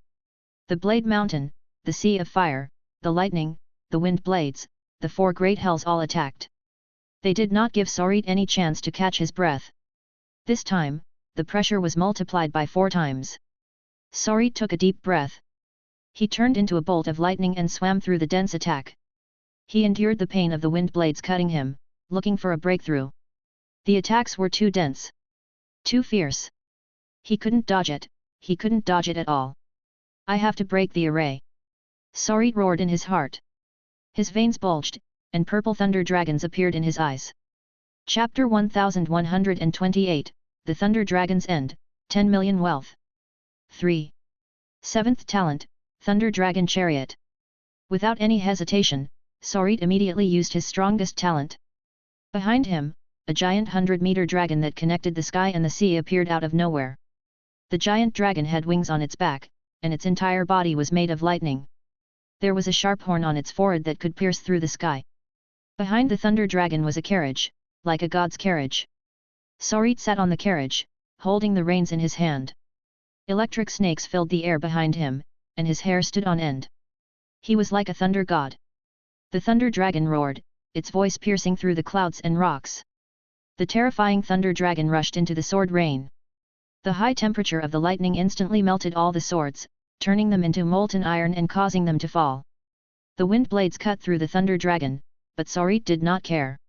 The Blade Mountain, the Sea of Fire, the Lightning, the Wind Blades, the four great hells all attacked. They did not give Sarit any chance to catch his breath. This time, the pressure was multiplied by 4 times. Sarit took a deep breath. He turned into a bolt of lightning and swam through the dense attack. He endured the pain of the wind blades cutting him, looking for a breakthrough. The attacks were too dense. Too fierce. He couldn't dodge it at all. I have to break the array. Sarit roared in his heart. His veins bulged, and purple thunder dragons appeared in his eyes. Chapter 1128, The Thunder Dragon's End, 10 Million Wealth. 3. 7th Talent, Thunder Dragon Chariot. Without any hesitation, Sarit immediately used his strongest talent. Behind him, a giant 100-meter dragon that connected the sky and the sea appeared out of nowhere. The giant dragon had wings on its back, and its entire body was made of lightning. There was a sharp horn on its forehead that could pierce through the sky. Behind the thunder dragon was a carriage, like a god's carriage. Sarit sat on the carriage, holding the reins in his hand. Electric snakes filled the air behind him, and his hair stood on end. He was like a thunder god. The thunder dragon roared, its voice piercing through the clouds and rocks. The terrifying thunder dragon rushed into the sword rain. The high temperature of the lightning instantly melted all the swords, turning them into molten iron and causing them to fall. The wind blades cut through the thunder dragon, but Sarit did not care.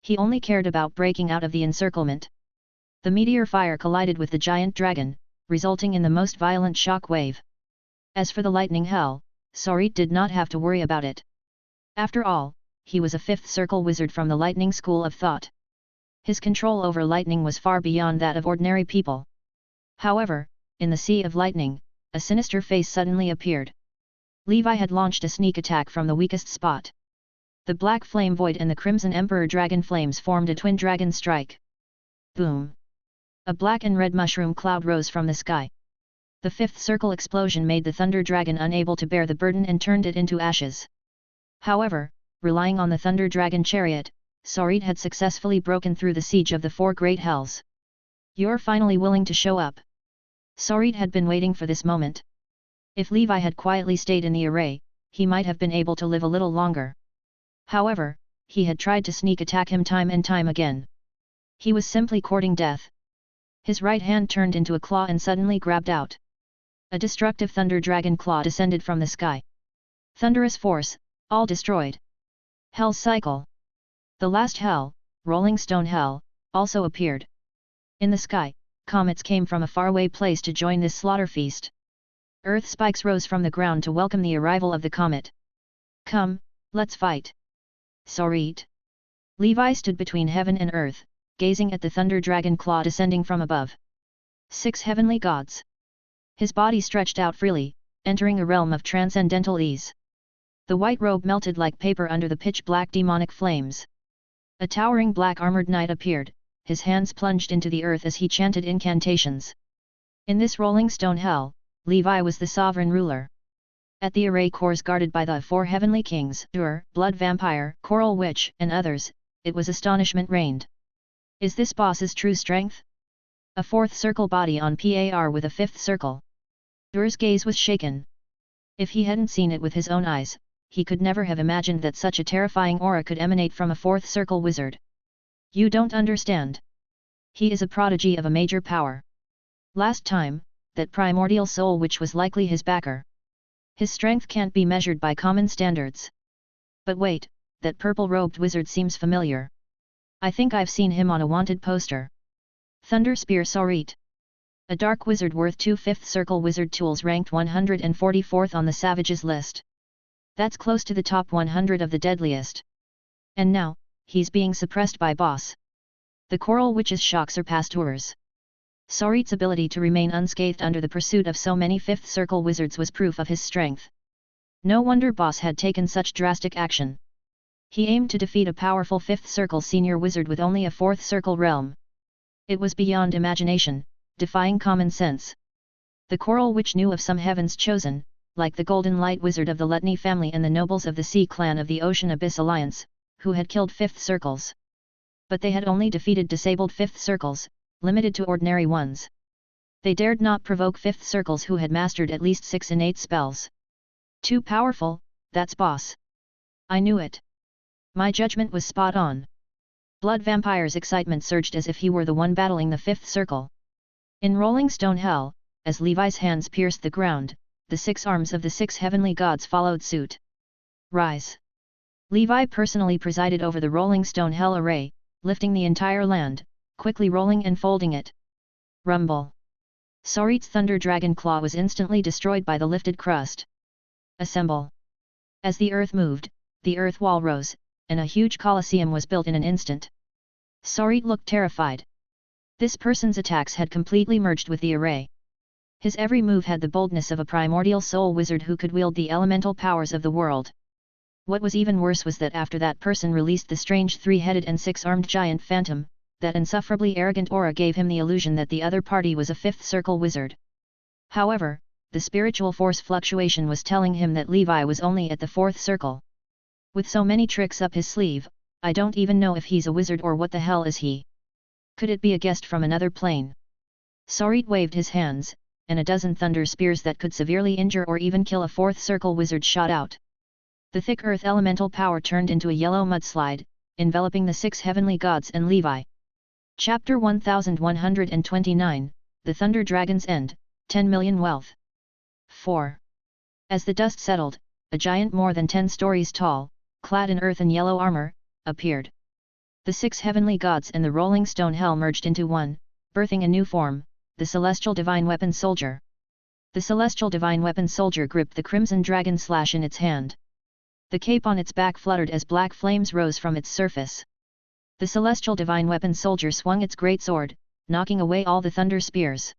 He only cared about breaking out of the encirclement. The meteor fire collided with the giant dragon, resulting in the most violent shock wave. As for the lightning hell, Sarit did not have to worry about it. After all, he was a 5th circle wizard from the lightning school of thought. His control over lightning was far beyond that of ordinary people. However, in the sea of lightning, a sinister face suddenly appeared. Levi had launched a sneak attack from the weakest spot. The black flame void and the crimson emperor dragon flames formed a twin dragon strike. Boom! A black and red mushroom cloud rose from the sky. The 5th circle explosion made the thunder dragon unable to bear the burden and turned it into ashes. However, relying on the thunder dragon chariot, Sarit had successfully broken through the siege of the 4 great hells. You're finally willing to show up. Sarit had been waiting for this moment. If Levi had quietly stayed in the array, he might have been able to live a little longer. However, he had tried to sneak attack him time and time again. He was simply courting death. His right hand turned into a claw and suddenly grabbed out. A destructive thunder dragon claw descended from the sky. Thunderous force, all destroyed. Hell's cycle. The last hell, Rolling Stone Hell, also appeared. In the sky, comets came from a faraway place to join this slaughter feast. Earth spikes rose from the ground to welcome the arrival of the comet. Come, let's fight. Sarit. Levi stood between heaven and earth, gazing at the thunder dragon claw descending from above. 6 heavenly gods. His body stretched out freely, entering a realm of transcendental ease. The white robe melted like paper under the pitch-black demonic flames. A towering black armored knight appeared, his hands plunged into the earth as he chanted incantations. In this rolling stone hell, Levi was the sovereign ruler. At the array cores guarded by the 4 heavenly kings, Blood Vampire, Coral Witch, and others, it was astonishment reigned. Is this boss's true strength? A 4th circle body on par with a 5th circle. Ur's gaze was shaken. If he hadn't seen it with his own eyes, he could never have imagined that such a terrifying aura could emanate from a 4th circle wizard. You don't understand. He is a prodigy of a major power. Last time, that primordial soul which was likely his backer. His strength can't be measured by common standards. But wait, that purple-robed wizard seems familiar. I think I've seen him on a wanted poster. Thunder Spear Sorit. A dark wizard worth 2 5th circle wizard tools ranked 144th on the Savages list. That's close to the top 100 of the deadliest. And now, he's being suppressed by boss. The Coral Witch's shock surpassed Ur's. Sorit's ability to remain unscathed under the pursuit of so many 5th circle wizards was proof of his strength. No wonder boss had taken such drastic action. He aimed to defeat a powerful 5th circle senior wizard with only a 4th circle realm. It was beyond imagination, defying common sense. The Coral Witch knew of some heavens chosen, like the Golden Light Wizard of the Letni family and the nobles of the Sea Clan of the Ocean Abyss Alliance, who had killed 5th circles. But they had only defeated disabled 5th circles, limited to ordinary ones. They dared not provoke 5th circles who had mastered at least 6 innate spells. Too powerful, that's boss. I knew it. My judgment was spot on. Blood Vampire's excitement surged as if he were the one battling the 5th circle. In rolling stone hell, as Levi's hands pierced the ground, the 6 arms of the 6 heavenly gods followed suit. Rise! Levi personally presided over the rolling stone hell array, lifting the entire land, quickly rolling and folding it. Rumble! Sorit's thunder dragon claw was instantly destroyed by the lifted crust. Assemble! As the earth moved, the earth wall rose, and a huge colosseum was built in an instant. Sorit looked terrified. This person's attacks had completely merged with the array. His every move had the boldness of a primordial soul wizard who could wield the elemental powers of the world. What was even worse was that after that person released the strange 3-headed and 6-armed giant phantom, that insufferably arrogant aura gave him the illusion that the other party was a 5th circle wizard. However, the spiritual force fluctuation was telling him that Levi was only at the 4th circle. With so many tricks up his sleeve, I don't even know if he's a wizard or what the hell is he. Could it be a guest from another plane? Sorit waved his hands, and a dozen thunder spears that could severely injure or even kill a 4th circle wizard shot out. The thick earth elemental power turned into a yellow mudslide, enveloping the 6 heavenly gods and Levi. Chapter 1129, The Thunder Dragon's End, 10 Million Wealth. 4. As the dust settled, a giant more than 10 stories tall, clad in earth and yellow armor, appeared. The 6 heavenly gods and the rolling stone hell merged into one, birthing a new form, the celestial divine weapon soldier. The celestial divine weapon soldier gripped the crimson dragon slash in its hand. The cape on its back fluttered as black flames rose from its surface. The celestial divine weapon soldier swung its great sword, knocking away all the thunder spears.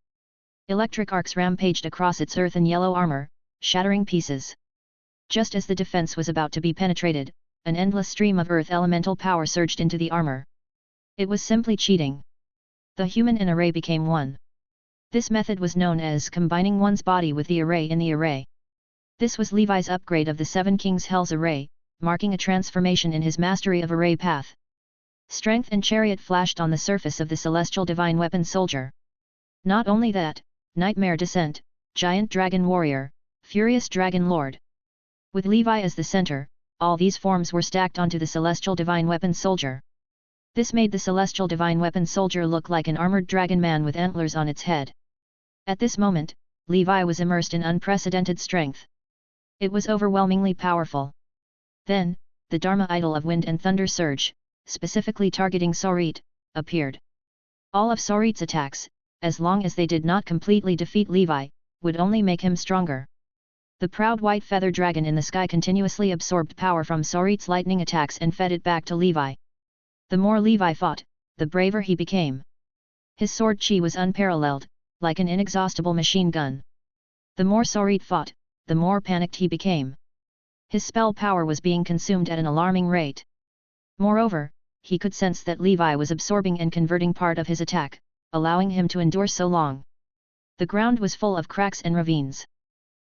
Electric arcs rampaged across its earth and yellow armor, shattering pieces. Just as the defense was about to be penetrated, an endless stream of earth elemental power surged into the armor. It was simply cheating. The human and array became one. This method was known as combining one's body with the array in the array. This was Levi's upgrade of the 7 Kings Hell's array, marking a transformation in his mastery of array path. Strength and chariot flashed on the surface of the celestial divine weapon soldier. Not only that, nightmare descent, giant dragon warrior, furious dragon lord. With Levi as the center, all these forms were stacked onto the celestial divine weapon soldier. This made the celestial divine weapon soldier look like an armored dragon man with antlers on its head. At this moment, Levi was immersed in unprecedented strength. It was overwhelmingly powerful. Then, the Dharma idol of wind and thunder surge, specifically targeting Sorit, appeared. All of Sorit's attacks, as long as they did not completely defeat Levi, would only make him stronger. The proud white feather dragon in the sky continuously absorbed power from Sorit's lightning attacks and fed it back to Levi. The more Levi fought, the braver he became. His sword chi was unparalleled, like an inexhaustible machine gun. The more Sorit fought, the more panicked he became. His spell power was being consumed at an alarming rate. Moreover, he could sense that Levi was absorbing and converting part of his attack, allowing him to endure so long. The ground was full of cracks and ravines.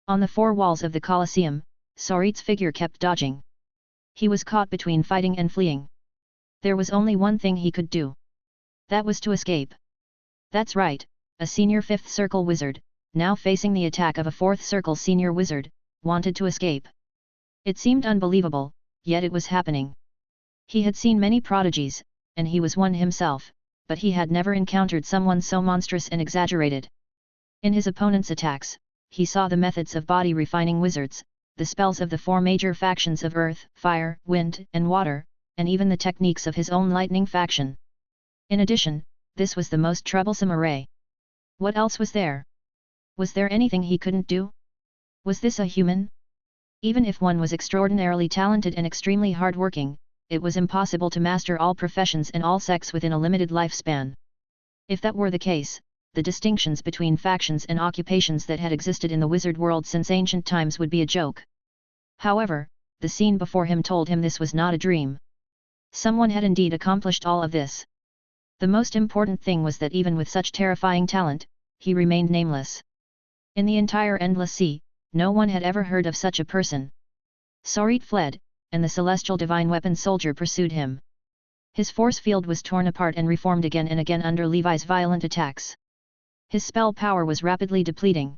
On the four walls of the Colosseum, Sorit's figure kept dodging. He was caught between fighting and fleeing. There was only one thing he could do. That was to escape. That's right, a senior 5th circle wizard, now facing the attack of a 4th circle senior wizard, wanted to escape. It seemed unbelievable, yet it was happening. He had seen many prodigies, and he was one himself, but he had never encountered someone so monstrous and exaggerated. In his opponent's attacks, he saw the methods of body-refining wizards, the spells of the 4 major factions of earth, fire, wind, and water, and even the techniques of his own lightning faction. In addition, this was the most troublesome array. What else was there? Was there anything he couldn't do? Was this a human? Even if one was extraordinarily talented and extremely hard-working, it was impossible to master all professions and all sects within a limited lifespan. If that were the case, the distinctions between factions and occupations that had existed in the wizard world since ancient times would be a joke. However, the scene before him told him this was not a dream. Someone had indeed accomplished all of this. The most important thing was that even with such terrifying talent, he remained nameless. In the entire Endless Sea, no one had ever heard of such a person. Sorit fled, and the celestial divine weapon soldier pursued him. His force field was torn apart and reformed again and again under Levi's violent attacks. His spell power was rapidly depleting.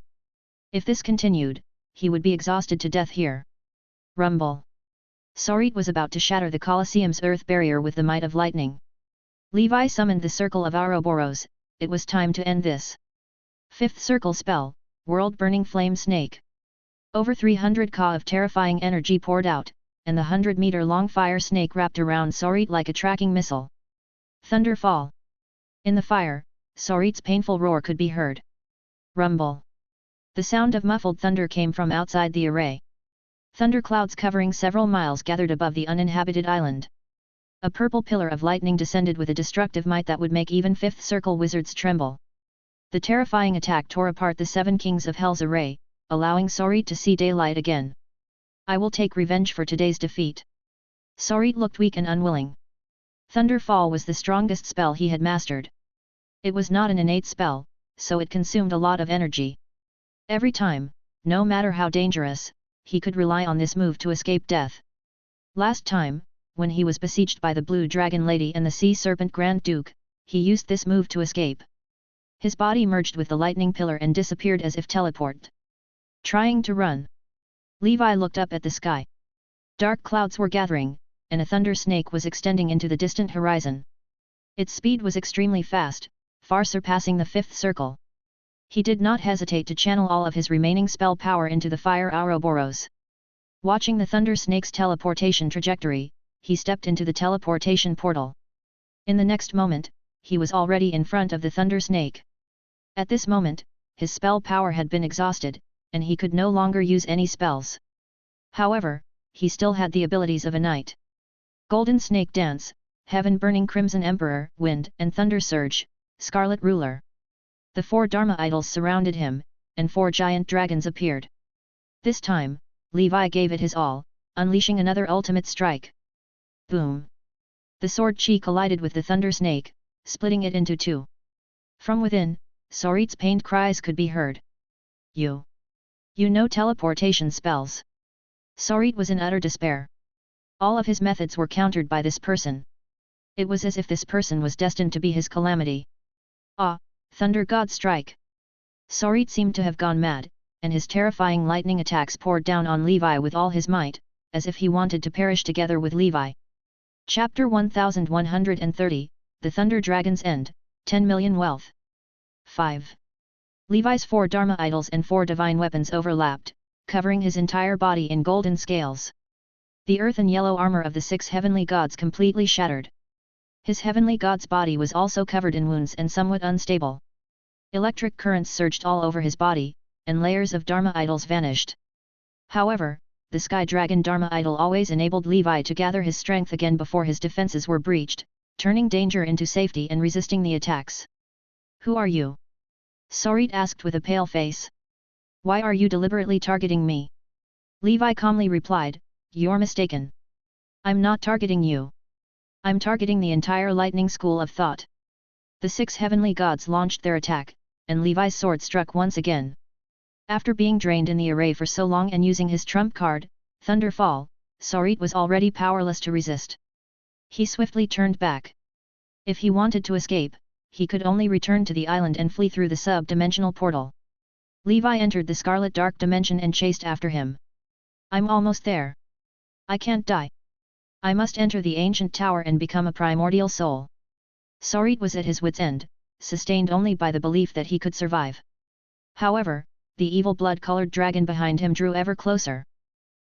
If this continued, he would be exhausted to death here. Rumble. Sorit was about to shatter the Colosseum's earth barrier with the might of lightning. Levi summoned the circle of Ouroboros. It was time to end this. 5th circle spell, World-Burning Flame Snake. Over 300 ka of terrifying energy poured out, and the 100-meter-long fire snake wrapped around Sorit like a tracking missile. Thunderfall. In the fire, Sorit's painful roar could be heard. Rumble. The sound of muffled thunder came from outside the array. Thunderclouds covering several miles gathered above the uninhabited island. A purple pillar of lightning descended with a destructive might that would make even 5th circle wizards tremble. The terrifying attack tore apart the 7 kings of Hell's array, allowing Sorit to see daylight again. I will take revenge for today's defeat. Sorit looked weak and unwilling. Thunderfall was the strongest spell he had mastered. It was not an innate spell, so it consumed a lot of energy. Every time, no matter how dangerous, he could rely on this move to escape death. Last time, when he was besieged by the Blue Dragon Lady and the Sea Serpent Grand Duke, he used this move to escape. His body merged with the lightning pillar and disappeared as if teleported. Trying to run. Levi looked up at the sky. Dark clouds were gathering, and a thunder snake was extending into the distant horizon. Its speed was extremely fast, far surpassing the 5th circle. He did not hesitate to channel all of his remaining spell power into the fire Ouroboros. Watching the thunder snake's teleportation trajectory, he stepped into the teleportation portal. In the next moment, he was already in front of the thunder snake. At this moment, his spell power had been exhausted, and he could no longer use any spells. However, he still had the abilities of a knight. Golden Snake Dance, Heaven Burning Crimson Emperor, Wind and Thunder Surge, Scarlet Ruler. The 4 Dharma idols surrounded him, and 4 giant dragons appeared. This time, Levi gave it his all, unleashing another ultimate strike. Boom! The sword chi collided with the thunder snake, splitting it into 2. From within, Sorit's pained cries could be heard. You know teleportation spells. Sorit was in utter despair. All of his methods were countered by this person. It was as if this person was destined to be his calamity. Ah, Thunder God Strike! Sorit seemed to have gone mad, and his terrifying lightning attacks poured down on Levi with all his might, as if he wanted to perish together with Levi. Chapter 1130, The Thunder Dragon's End, 10 Million Wealth. 5. Levi's 4 Dharma idols and 4 divine weapons overlapped, covering his entire body in golden scales. The earth and yellow armor of the 6 heavenly gods completely shattered. His heavenly god's body was also covered in wounds and somewhat unstable. Electric currents surged all over his body, and layers of Dharma idols vanished. However, the Sky Dragon Dharma idol always enabled Levi to gather his strength again before his defenses were breached, turning danger into safety and resisting the attacks. Who are you? Sarit asked with a pale face. Why are you deliberately targeting me? Levi calmly replied, You're mistaken. I'm not targeting you. I'm targeting the entire lightning school of thought. The 6 heavenly gods launched their attack, and Levi's sword struck once again. After being drained in the array for so long and using his trump card, Thunderfall, Sarit was already powerless to resist. He swiftly turned back. If he wanted to escape, he could only return to the island and flee through the sub-dimensional portal. Levi entered the Scarlet Dark Dimension and chased after him. I'm almost there. I can't die. I must enter the ancient tower and become a primordial soul. Sarit was at his wit's end, sustained only by the belief that he could survive. However, the evil blood-colored dragon behind him drew ever closer.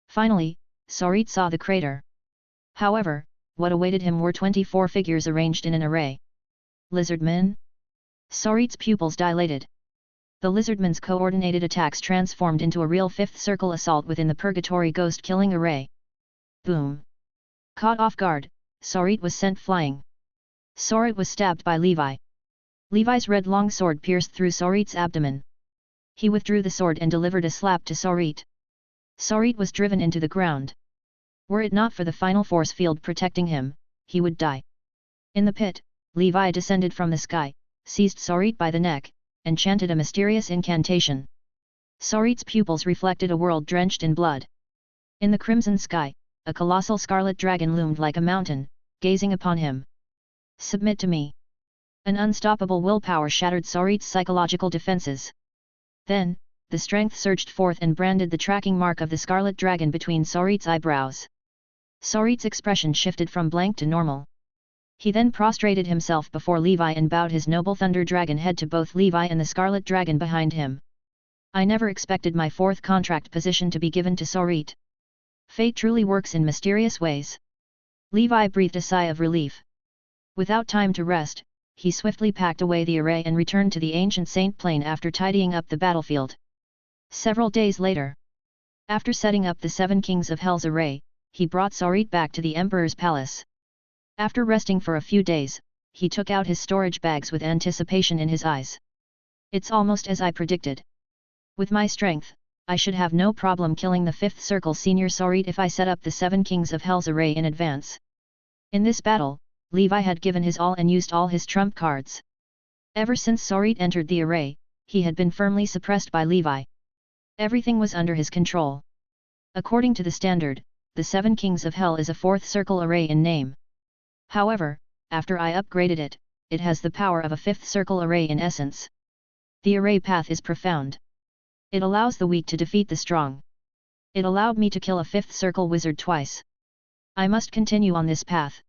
Finally, Sarit saw the crater. However, what awaited him were 24 figures arranged in an array. Lizardmen? Sarit's pupils dilated. The lizardmen's coordinated attacks transformed into a real fifth circle assault within the purgatory ghost-killing array. Boom! Caught off guard, Sarit was sent flying. Sarit was stabbed by Levi. Levi's red long sword pierced through Sarit's abdomen. He withdrew the sword and delivered a slap to Sarit. Sarit was driven into the ground. Were it not for the final force field protecting him, he would die. In the pit, Levi descended from the sky, seized Sarit by the neck, and chanted a mysterious incantation. Sarit's pupils reflected a world drenched in blood. In the crimson sky, a colossal scarlet dragon loomed like a mountain, gazing upon him. Submit to me. An unstoppable willpower shattered Sarit's psychological defenses. Then, the strength surged forth and branded the tracking mark of the scarlet dragon between Sarit's eyebrows. Sarit's expression shifted from blank to normal. He then prostrated himself before Levi and bowed his noble thunder dragon head to both Levi and the scarlet dragon behind him. I never expected my 4th contract position to be given to Sarit. Fate truly works in mysterious ways. Levi breathed a sigh of relief. Without time to rest, he swiftly packed away the array and returned to the ancient Saint Plain after tidying up the battlefield. Several days later, after setting up the 7 Kings of Hell's array, he brought Sarit back to the Emperor's palace. After resting for a few days, he took out his storage bags with anticipation in his eyes. It's almost as I predicted. With my strength, I should have no problem killing the 5th Circle Senior Sarit if I set up the 7 Kings of Hell's array in advance. In this battle, Levi had given his all and used all his trump cards. Ever since Sarit entered the array, he had been firmly suppressed by Levi. Everything was under his control. According to the standard, the 7 Kings of Hell is a 4th circle array in name. However, after I upgraded it, it has the power of a 5th circle array in essence. The array path is profound. It allows the weak to defeat the strong. It allowed me to kill a 5th circle wizard twice. I must continue on this path.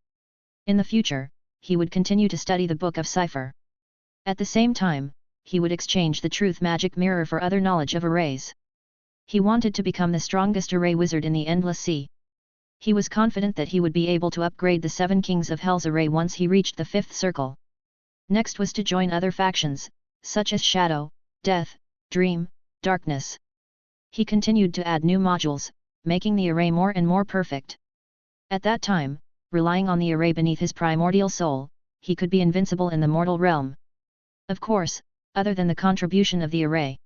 In the future, he would continue to study the Book of Cipher. At the same time, he would exchange the Truth Magic Mirror for other knowledge of arrays. He wanted to become the strongest array wizard in the Endless Sea. He was confident that he would be able to upgrade the 7 Kings of Hell's array once he reached the 5th circle. Next was to join other factions, such as Shadow, Death, Dream, Darkness. He continued to add new modules, making the array more and more perfect. At that time, relying on the array beneath his primordial soul, he could be invincible in the mortal realm. Of course, other than the contribution of the array,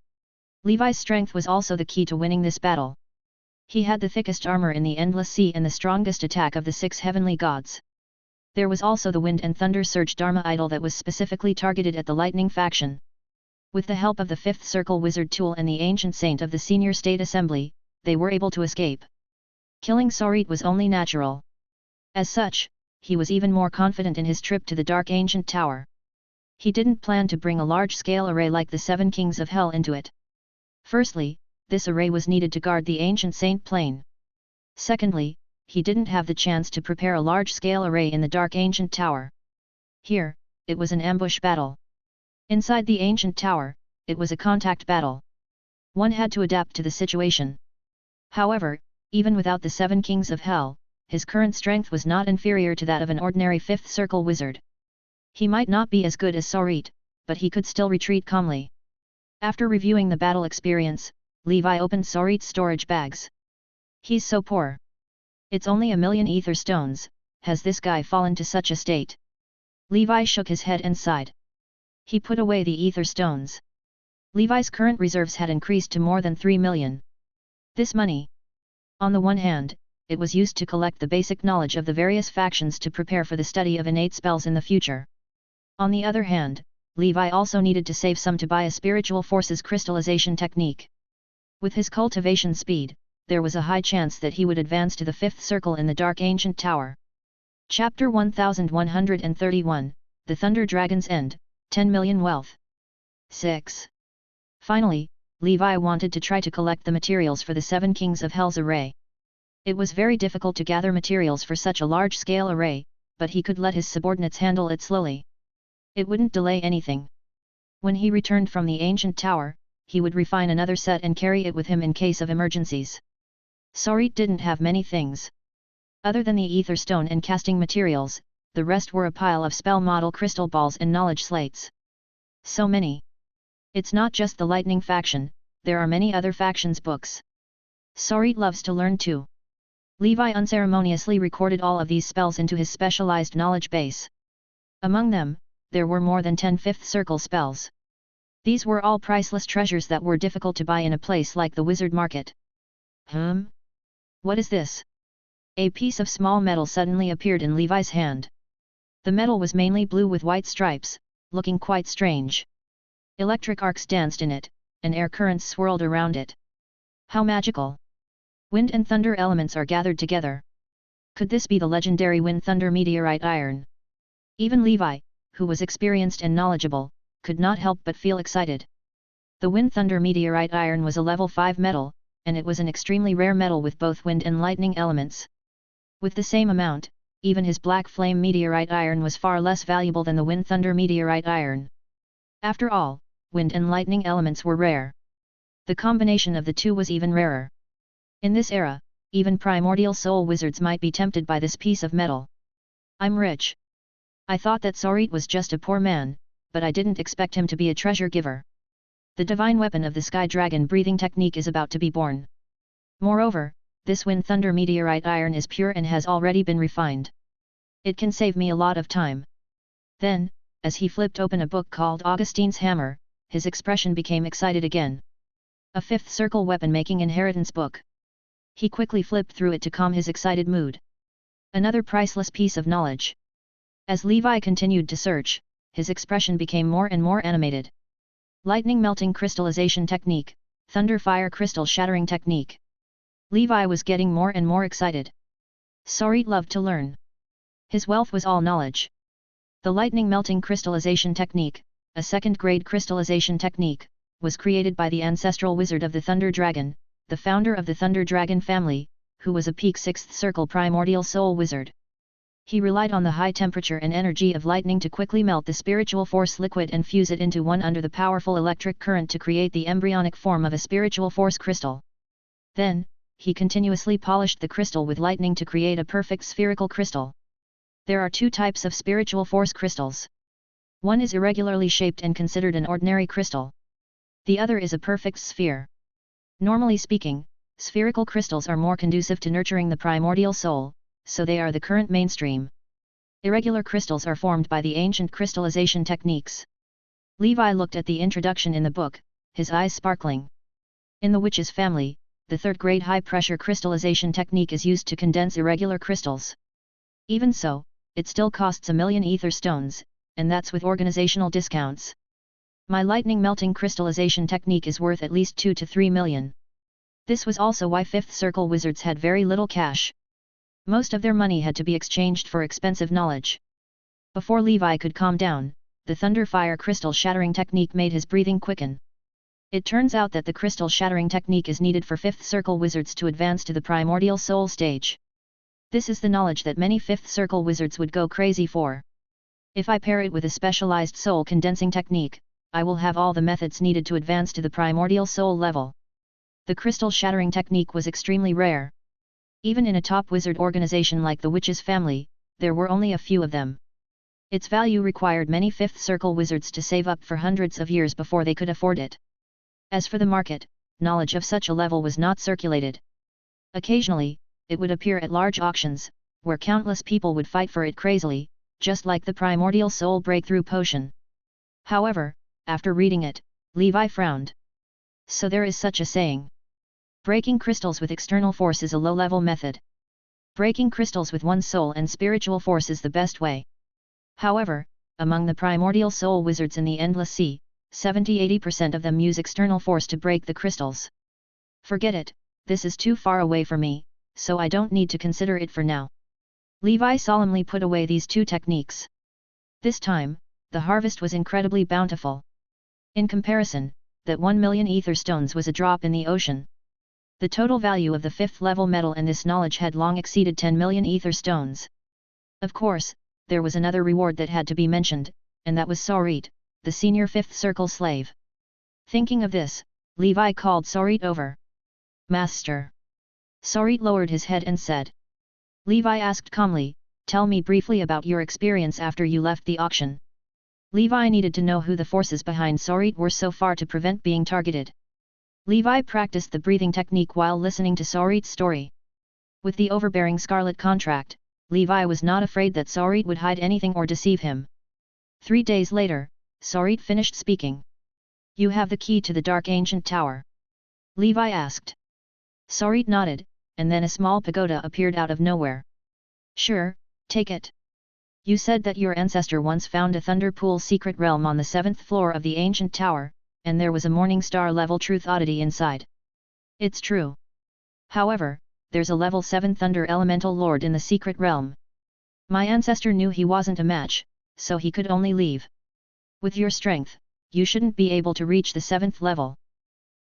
Levi's strength was also the key to winning this battle. He had the thickest armor in the Endless Sea and the strongest attack of the 6 heavenly gods. There was also the Wind and Thunder Surge Dharma idol that was specifically targeted at the Lightning faction. With the help of the 5th Circle Wizard tool and the Ancient Saint of the Senior State Assembly, they were able to escape. Killing Sarit was only natural. As such, he was even more confident in his trip to the Dark Ancient Tower. He didn't plan to bring a large-scale array like the 7 Kings of Hell into it. Firstly, this array was needed to guard the ancient Saint Plain. Secondly, he didn't have the chance to prepare a large-scale array in the Dark Ancient Tower. Here, it was an ambush battle. Inside the ancient tower, it was a contact battle. One had to adapt to the situation. However, even without the 7 Kings of Hell, his current strength was not inferior to that of an ordinary 5th Circle wizard. He might not be as good as Sarit, but he could still retreat calmly. After reviewing the battle experience, Levi opened Sarit's storage bags. He's so poor. It's only 1,000,000 ether stones, has this guy fallen to such a state? Levi shook his head and sighed. He put away the ether stones. Levi's current reserves had increased to more than 3 million. This money. On the one hand, it was used to collect the basic knowledge of the various factions to prepare for the study of innate spells in the future. On the other hand, Levi also needed to save some to buy a spiritual forces crystallization technique. With his cultivation speed, there was a high chance that he would advance to the fifth circle in the Dark Ancient Tower. Chapter 1131, The Thunder Dragon's End, 10 Million Wealth. 6. Finally, Levi wanted to try to collect the materials for the 7 Kings of Hell's array. It was very difficult to gather materials for such a large-scale array, but he could let his subordinates handle it slowly. It wouldn't delay anything. When he returned from the ancient tower, he would refine another set and carry it with him in case of emergencies. Sorcerer didn't have many things. Other than the ether stone and casting materials, the rest were a pile of spell model crystal balls and knowledge slates. So many. It's not just the lightning faction, there are many other factions' books. Sorcerer loves to learn too. Levi unceremoniously recorded all of these spells into his specialized knowledge base. Among them, there were more than 10 fifth circle spells. These were all priceless treasures that were difficult to buy in a place like the wizard market. What is this? A piece of small metal suddenly appeared in Levi's hand. The metal was mainly blue with white stripes, looking quite strange. Electric arcs danced in it, and air currents swirled around it. How magical! Wind and thunder elements are gathered together. Could this be the legendary wind-thunder meteorite iron? Even Levi, who was experienced and knowledgeable, could not help but feel excited. The wind-thunder meteorite iron was a level 5 metal, and it was an extremely rare metal with both wind and lightning elements. With the same amount, even his black flame meteorite iron was far less valuable than the wind-thunder meteorite iron. After all, wind and lightning elements were rare. The combination of the two was even rarer. In this era, even primordial soul wizards might be tempted by this piece of metal. I'm rich. I thought that Sorcerer was just a poor man, but I didn't expect him to be a treasure giver. The divine weapon of the sky dragon breathing technique is about to be born. Moreover, this wind thunder meteorite iron is pure and has already been refined. It can save me a lot of time. Then, as he flipped open a book called Augustine's Hammer, his expression became excited again. A fifth circle weapon making inheritance book. He quickly flipped through it to calm his excited mood. Another priceless piece of knowledge. As Levi continued to search, his expression became more and more animated. Lightning melting crystallization technique, thunder fire crystal shattering technique. Levi was getting more and more excited. Sorcerer loved to learn. His wealth was all knowledge. The lightning melting crystallization technique, a second-grade crystallization technique, was created by the ancestral wizard of the Thunder Dragon, the founder of the Thunder Dragon family, who was a peak 6th circle primordial soul wizard. He relied on the high temperature and energy of lightning to quickly melt the spiritual force liquid and fuse it into one under the powerful electric current to create the embryonic form of a spiritual force crystal. Then, he continuously polished the crystal with lightning to create a perfect spherical crystal. There are 2 types of spiritual force crystals. One is irregularly shaped and considered an ordinary crystal. The other is a perfect sphere. Normally speaking, spherical crystals are more conducive to nurturing the primordial soul, so they are the current mainstream. Irregular crystals are formed by the ancient crystallization techniques. Levi looked at the introduction in the book, his eyes sparkling. In the witch's family, the third-grade high-pressure crystallization technique is used to condense irregular crystals. Even so, it still costs 1 million ether stones, and that's with organizational discounts. My lightning melting crystallization technique is worth at least 2 to 3 million. This was also why fifth circle wizards had very little cash. Most of their money had to be exchanged for expensive knowledge. Before Levi could calm down, the thunder fire crystal shattering technique made his breathing quicken. It turns out that the crystal shattering technique is needed for fifth circle wizards to advance to the primordial soul stage. This is the knowledge that many fifth circle wizards would go crazy for. If I pair it with a specialized soul condensing technique, I will have all the methods needed to advance to the primordial soul level. The crystal shattering technique was extremely rare. Even in a top wizard organization like the Witch's family, there were only a few of them. Its value required many fifth circle wizards to save up for hundreds of years before they could afford it. As for the market, knowledge of such a level was not circulated. Occasionally, it would appear at large auctions, where countless people would fight for it crazily, just like the primordial soul breakthrough potion. However, after reading it, Levi frowned. So there is such a saying. Breaking crystals with external force is a low-level method. Breaking crystals with one's soul and spiritual force is the best way. However, among the primordial soul wizards in the Endless Sea, 70–80% of them use external force to break the crystals. Forget it, this is too far away for me, so I don't need to consider it for now. Levi solemnly put away these two techniques. This time, the harvest was incredibly bountiful. In comparison, that 1 million ether stones was a drop in the ocean. The total value of the 5th level metal and this knowledge had long exceeded 10 million ether stones. Of course, there was another reward that had to be mentioned, and that was Sarit, the senior 5th circle slave. Thinking of this, Levi called Sarit over. Master. Sarit lowered his head and said. Levi asked calmly, tell me briefly about your experience after you left the auction. Levi needed to know who the forces behind Sarit were so far to prevent being targeted. Levi practiced the breathing technique while listening to Sarit's story. With the overbearing Scarlet contract, Levi was not afraid that Sarit would hide anything or deceive him. 3 days later, Sarit finished speaking. You have the key to the Dark Ancient Tower? Levi asked. Sarit nodded, and then a small pagoda appeared out of nowhere. Sure, take it. You said that your ancestor once found a Thunder Pool secret realm on the 7th floor of the Ancient Tower, and there was a Morning Star level truth oddity inside. It's true. However, there's a level 7 Thunder Elemental Lord in the secret realm. My ancestor knew he wasn't a match, so he could only leave. With your strength, you shouldn't be able to reach the 7th level.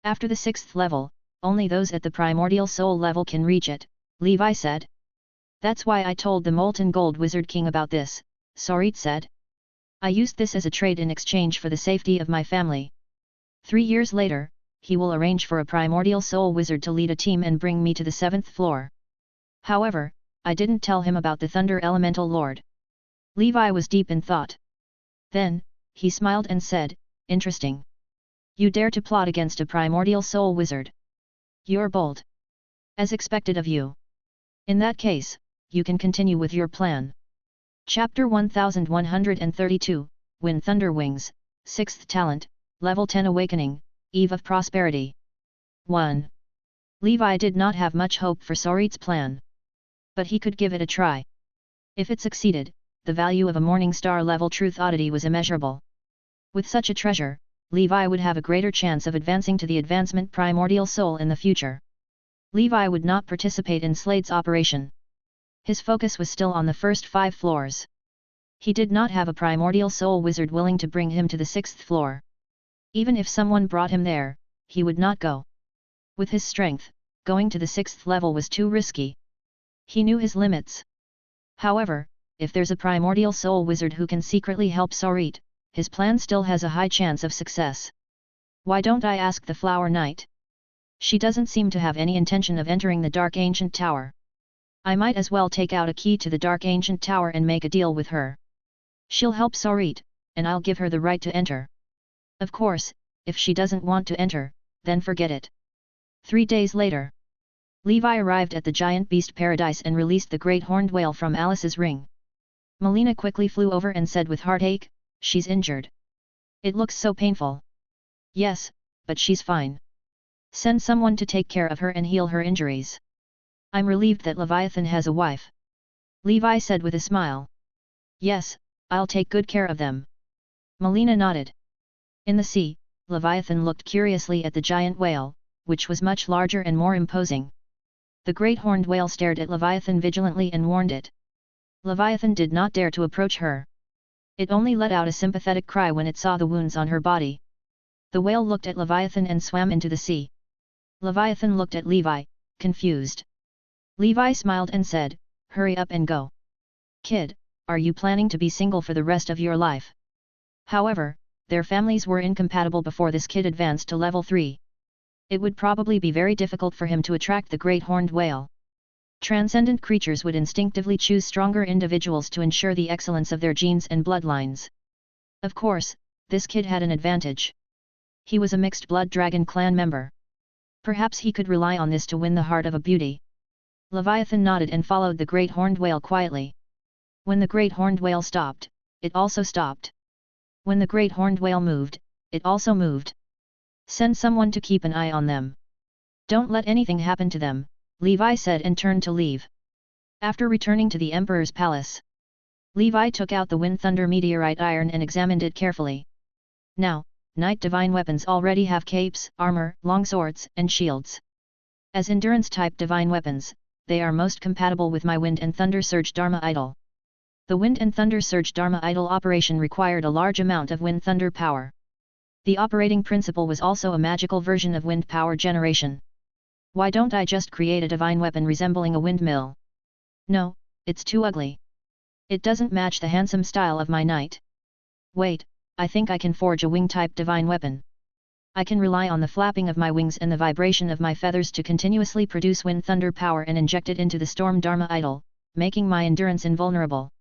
After the 6th level, only those at the primordial soul level can reach it, Levi said. That's why I told the Molten Gold Wizard King about this, Sarit said. I used this as a trade in exchange for the safety of my family. 3 years later, he will arrange for a primordial soul wizard to lead a team and bring me to the 7th floor. However, I didn't tell him about the Thunder Elemental Lord. Levi was deep in thought. Then, he smiled and said, interesting. You dare to plot against a primordial soul wizard. You're bold. As expected of you. In that case, you can continue with your plan. Chapter 1132, Win Thunder Wings, 6th Talent, Level 10 Awakening, Eve of Prosperity. 1. Levi did not have much hope for Sarit's plan. But he could give it a try. If it succeeded, the value of a Morning Star level truth oddity was immeasurable. With such a treasure, Levi would have a greater chance of advancing to the advancement primordial soul in the future. Levi would not participate in Slade's operation. His focus was still on the first 5 floors. He did not have a primordial soul wizard willing to bring him to the 6th floor. Even if someone brought him there, he would not go. With his strength, going to the 6th level was too risky. He knew his limits. However, if there's a primordial soul wizard who can secretly help Sarit, his plan still has a high chance of success. Why don't I ask the Flower Knight? She doesn't seem to have any intention of entering the Dark Ancient Tower. I might as well take out a key to the Dark Ancient Tower and make a deal with her. She'll help Sarit, and I'll give her the right to enter. Of course, if she doesn't want to enter, then forget it. 3 days later, Levi arrived at the giant beast paradise and released the great horned whale from Alice's ring. Melina quickly flew over and said with heartache, she's injured. It looks so painful. Yes, but she's fine. Send someone to take care of her and heal her injuries. I'm relieved that Leviathan has a wife. Levi said with a smile. Yes, I'll take good care of them. Melina nodded. In the sea, Leviathan looked curiously at the giant whale, which was much larger and more imposing. The great horned whale stared at Leviathan vigilantly and warned it. Leviathan did not dare to approach her. It only let out a sympathetic cry when it saw the wounds on her body. The whale looked at Leviathan and swam into the sea. Leviathan looked at Levi, confused. Levi smiled and said, hurry up and go. Kid, are you planning to be single for the rest of your life? However, their families were incompatible before this kid advanced to level 3. It would probably be very difficult for him to attract the great horned whale. Transcendent creatures would instinctively choose stronger individuals to ensure the excellence of their genes and bloodlines. Of course, this kid had an advantage. He was a mixed blood dragon clan member. Perhaps he could rely on this to win the heart of a beauty. Leviathan nodded and followed the great horned whale quietly. When the great horned whale stopped, it also stopped. When the great horned whale moved, it also moved. Send someone to keep an eye on them. Don't let anything happen to them, Levi said and turned to leave. After returning to the emperor's palace, Levi took out the wind thunder meteorite iron and examined it carefully. Now, knight divine weapons already have capes, armor, longswords, and shields. As endurance-type divine weapons, they are most compatible with my wind and thunder surge dharma idol. The wind and thunder surge dharma idol operation required a large amount of wind thunder power. The operating principle was also a magical version of wind power generation. Why don't I just create a divine weapon resembling a windmill? No, it's too ugly. It doesn't match the handsome style of my knight. Wait, I think I can forge a wing-type divine weapon. I can rely on the flapping of my wings and the vibration of my feathers to continuously produce wind thunder power and inject it into the storm dharma idol, making my endurance invulnerable.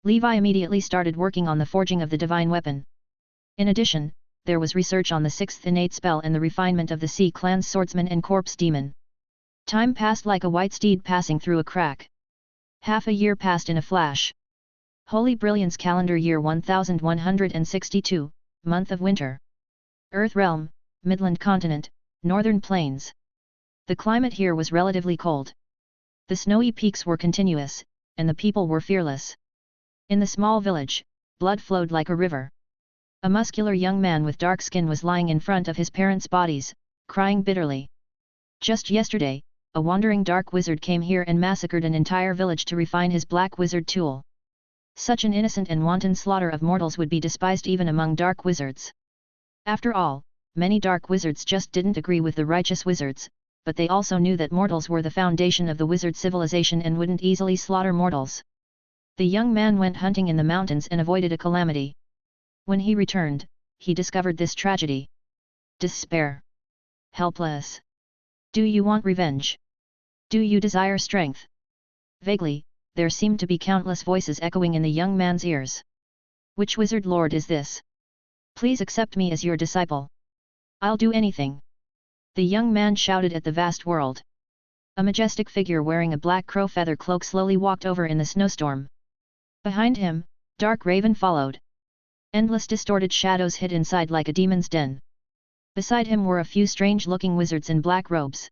Levi immediately started working on the forging of the divine weapon. In addition, there was research on the 6th innate spell and the refinement of the Sea Clan's swordsman and corpse demon. Time passed like a white steed passing through a crack. Half a year passed in a flash. Holy Brilliance calendar year 1162, month of winter. Earth realm, Midland continent, northern plains. The climate here was relatively cold. The snowy peaks were continuous, and the people were fearless. In the small village, blood flowed like a river. A muscular young man with dark skin was lying in front of his parents' bodies, crying bitterly. Just yesterday, a wandering dark wizard came here and massacred an entire village to refine his black wizard tool. Such an innocent and wanton slaughter of mortals would be despised even among dark wizards. After all, many dark wizards just didn't agree with the righteous wizards, but they also knew that mortals were the foundation of the wizard civilization and wouldn't easily slaughter mortals. The young man went hunting in the mountains and avoided a calamity. When he returned, he discovered this tragedy. Despair. Helpless. Do you want revenge? Do you desire strength? Vaguely, there seemed to be countless voices echoing in the young man's ears. Which wizard lord is this? Please accept me as your disciple. I'll do anything. The young man shouted at the vast world. A majestic figure wearing a black crow feather cloak slowly walked over in the snowstorm. Behind him, Dark Raven followed. Endless distorted shadows hid inside like a demon's den. Beside him were a few strange-looking wizards in black robes.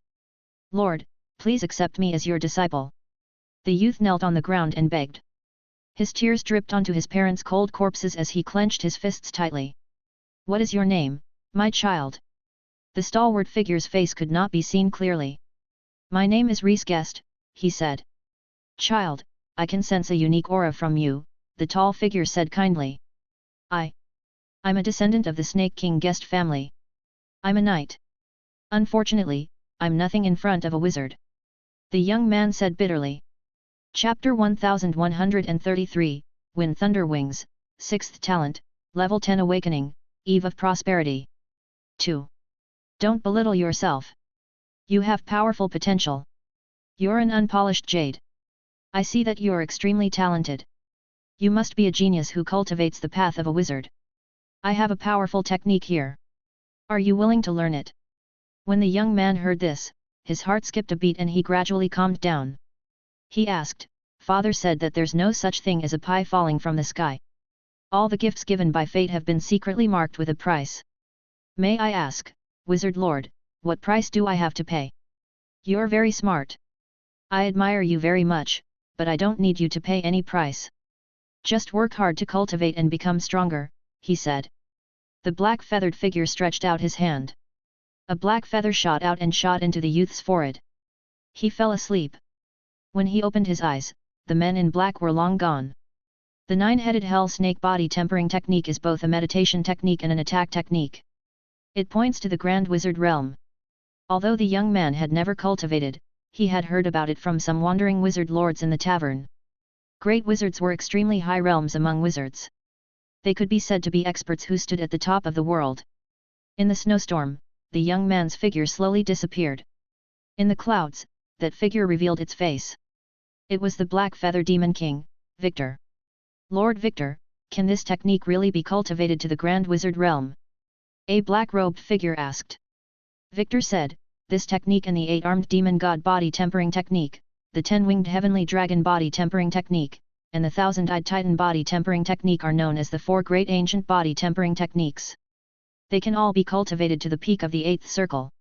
Lord, please accept me as your disciple. The youth knelt on the ground and begged. His tears dripped onto his parents' cold corpses as he clenched his fists tightly. What is your name, my child? The stalwart figure's face could not be seen clearly. My name is Reese Guest, he said. Child, I can sense a unique aura from you, the tall figure said kindly. I'm a descendant of the Snake King Guest family. I'm a knight. Unfortunately, I'm nothing in front of a wizard. The young man said bitterly. Chapter 1133, Wind Thunder Wings, 6th Talent, Level 10 Awakening, Eve of Prosperity. 2. Don't belittle yourself. You have powerful potential. You're an unpolished jade. I see that you're extremely talented. You must be a genius who cultivates the path of a wizard. I have a powerful technique here. Are you willing to learn it? When the young man heard this, his heart skipped a beat and he gradually calmed down. He asked, Father said that there's no such thing as a pie falling from the sky. All the gifts given by fate have been secretly marked with a price. May I ask, Wizard Lord, what price do I have to pay? You're very smart. I admire you very much, but I don't need you to pay any price. Just work hard to cultivate and become stronger, he said. The black feathered figure stretched out his hand. A black feather shot out and shot into the youth's forehead. He fell asleep. When he opened his eyes, the men in black were long gone. The nine-headed hell snake body tempering technique is both a meditation technique and an attack technique. It points to the Grand Wizard realm. Although the young man had never cultivated, he had heard about it from some wandering wizard lords in the tavern. Great wizards were extremely high realms among wizards. They could be said to be experts who stood at the top of the world. In the snowstorm, the young man's figure slowly disappeared. In the clouds, that figure revealed its face. It was the Black Feather Demon King, Victor. Lord Victor, can this technique really be cultivated to the Grand Wizard realm? A black-robed figure asked. Victor said, this technique and the 8-armed demon god body tempering technique, the 10-winged heavenly dragon body tempering technique, and the thousand-eyed Titan body tempering technique are known as the four great ancient body tempering techniques. They can all be cultivated to the peak of the 8th circle.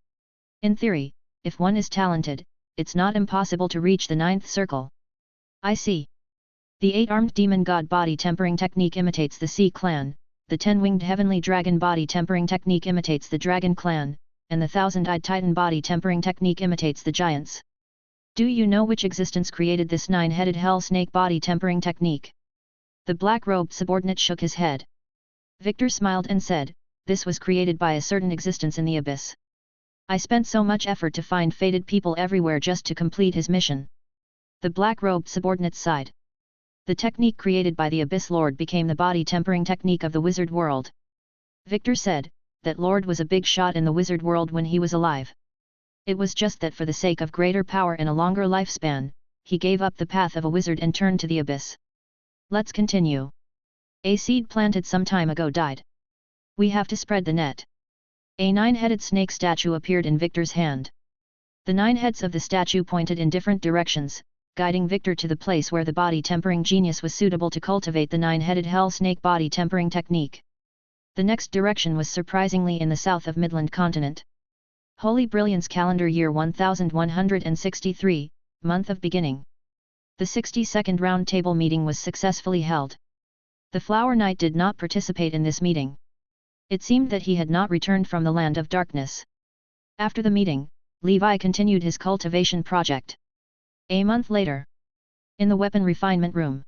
In theory, if one is talented, it's not impossible to reach the 9th circle. I see. The 8-armed demon god body tempering technique imitates the Sea clan, the 10-winged heavenly dragon body tempering technique imitates the dragon clan, and the thousand-eyed Titan body tempering technique imitates the giants. Do you know which existence created this 9-headed hell snake body tempering technique? The black-robed subordinate shook his head. Victor smiled and said, this was created by a certain existence in the abyss. I spent so much effort to find fated people everywhere just to complete his mission. The black-robed subordinate sighed. The technique created by the Abyss Lord became the body tempering technique of the wizard world. Victor said, that Lord was a big shot in the wizard world when he was alive. It was just that for the sake of greater power and a longer lifespan, he gave up the path of a wizard and turned to the abyss. Let's continue. A seed planted some time ago died. We have to spread the net. A 9-headed snake statue appeared in Victor's hand. The 9 heads of the statue pointed in different directions, guiding Victor to the place where the body tempering genius was suitable to cultivate the 9-headed hell snake body tempering technique. The next direction was surprisingly in the south of Midland continent. Holy Brilliance calendar year 1163, month of beginning. The 62nd round table meeting was successfully held. The Flower Knight did not participate in this meeting. It seemed that he had not returned from the land of darkness. After the meeting, Levi continued his cultivation project. A month later. In the weapon refinement room.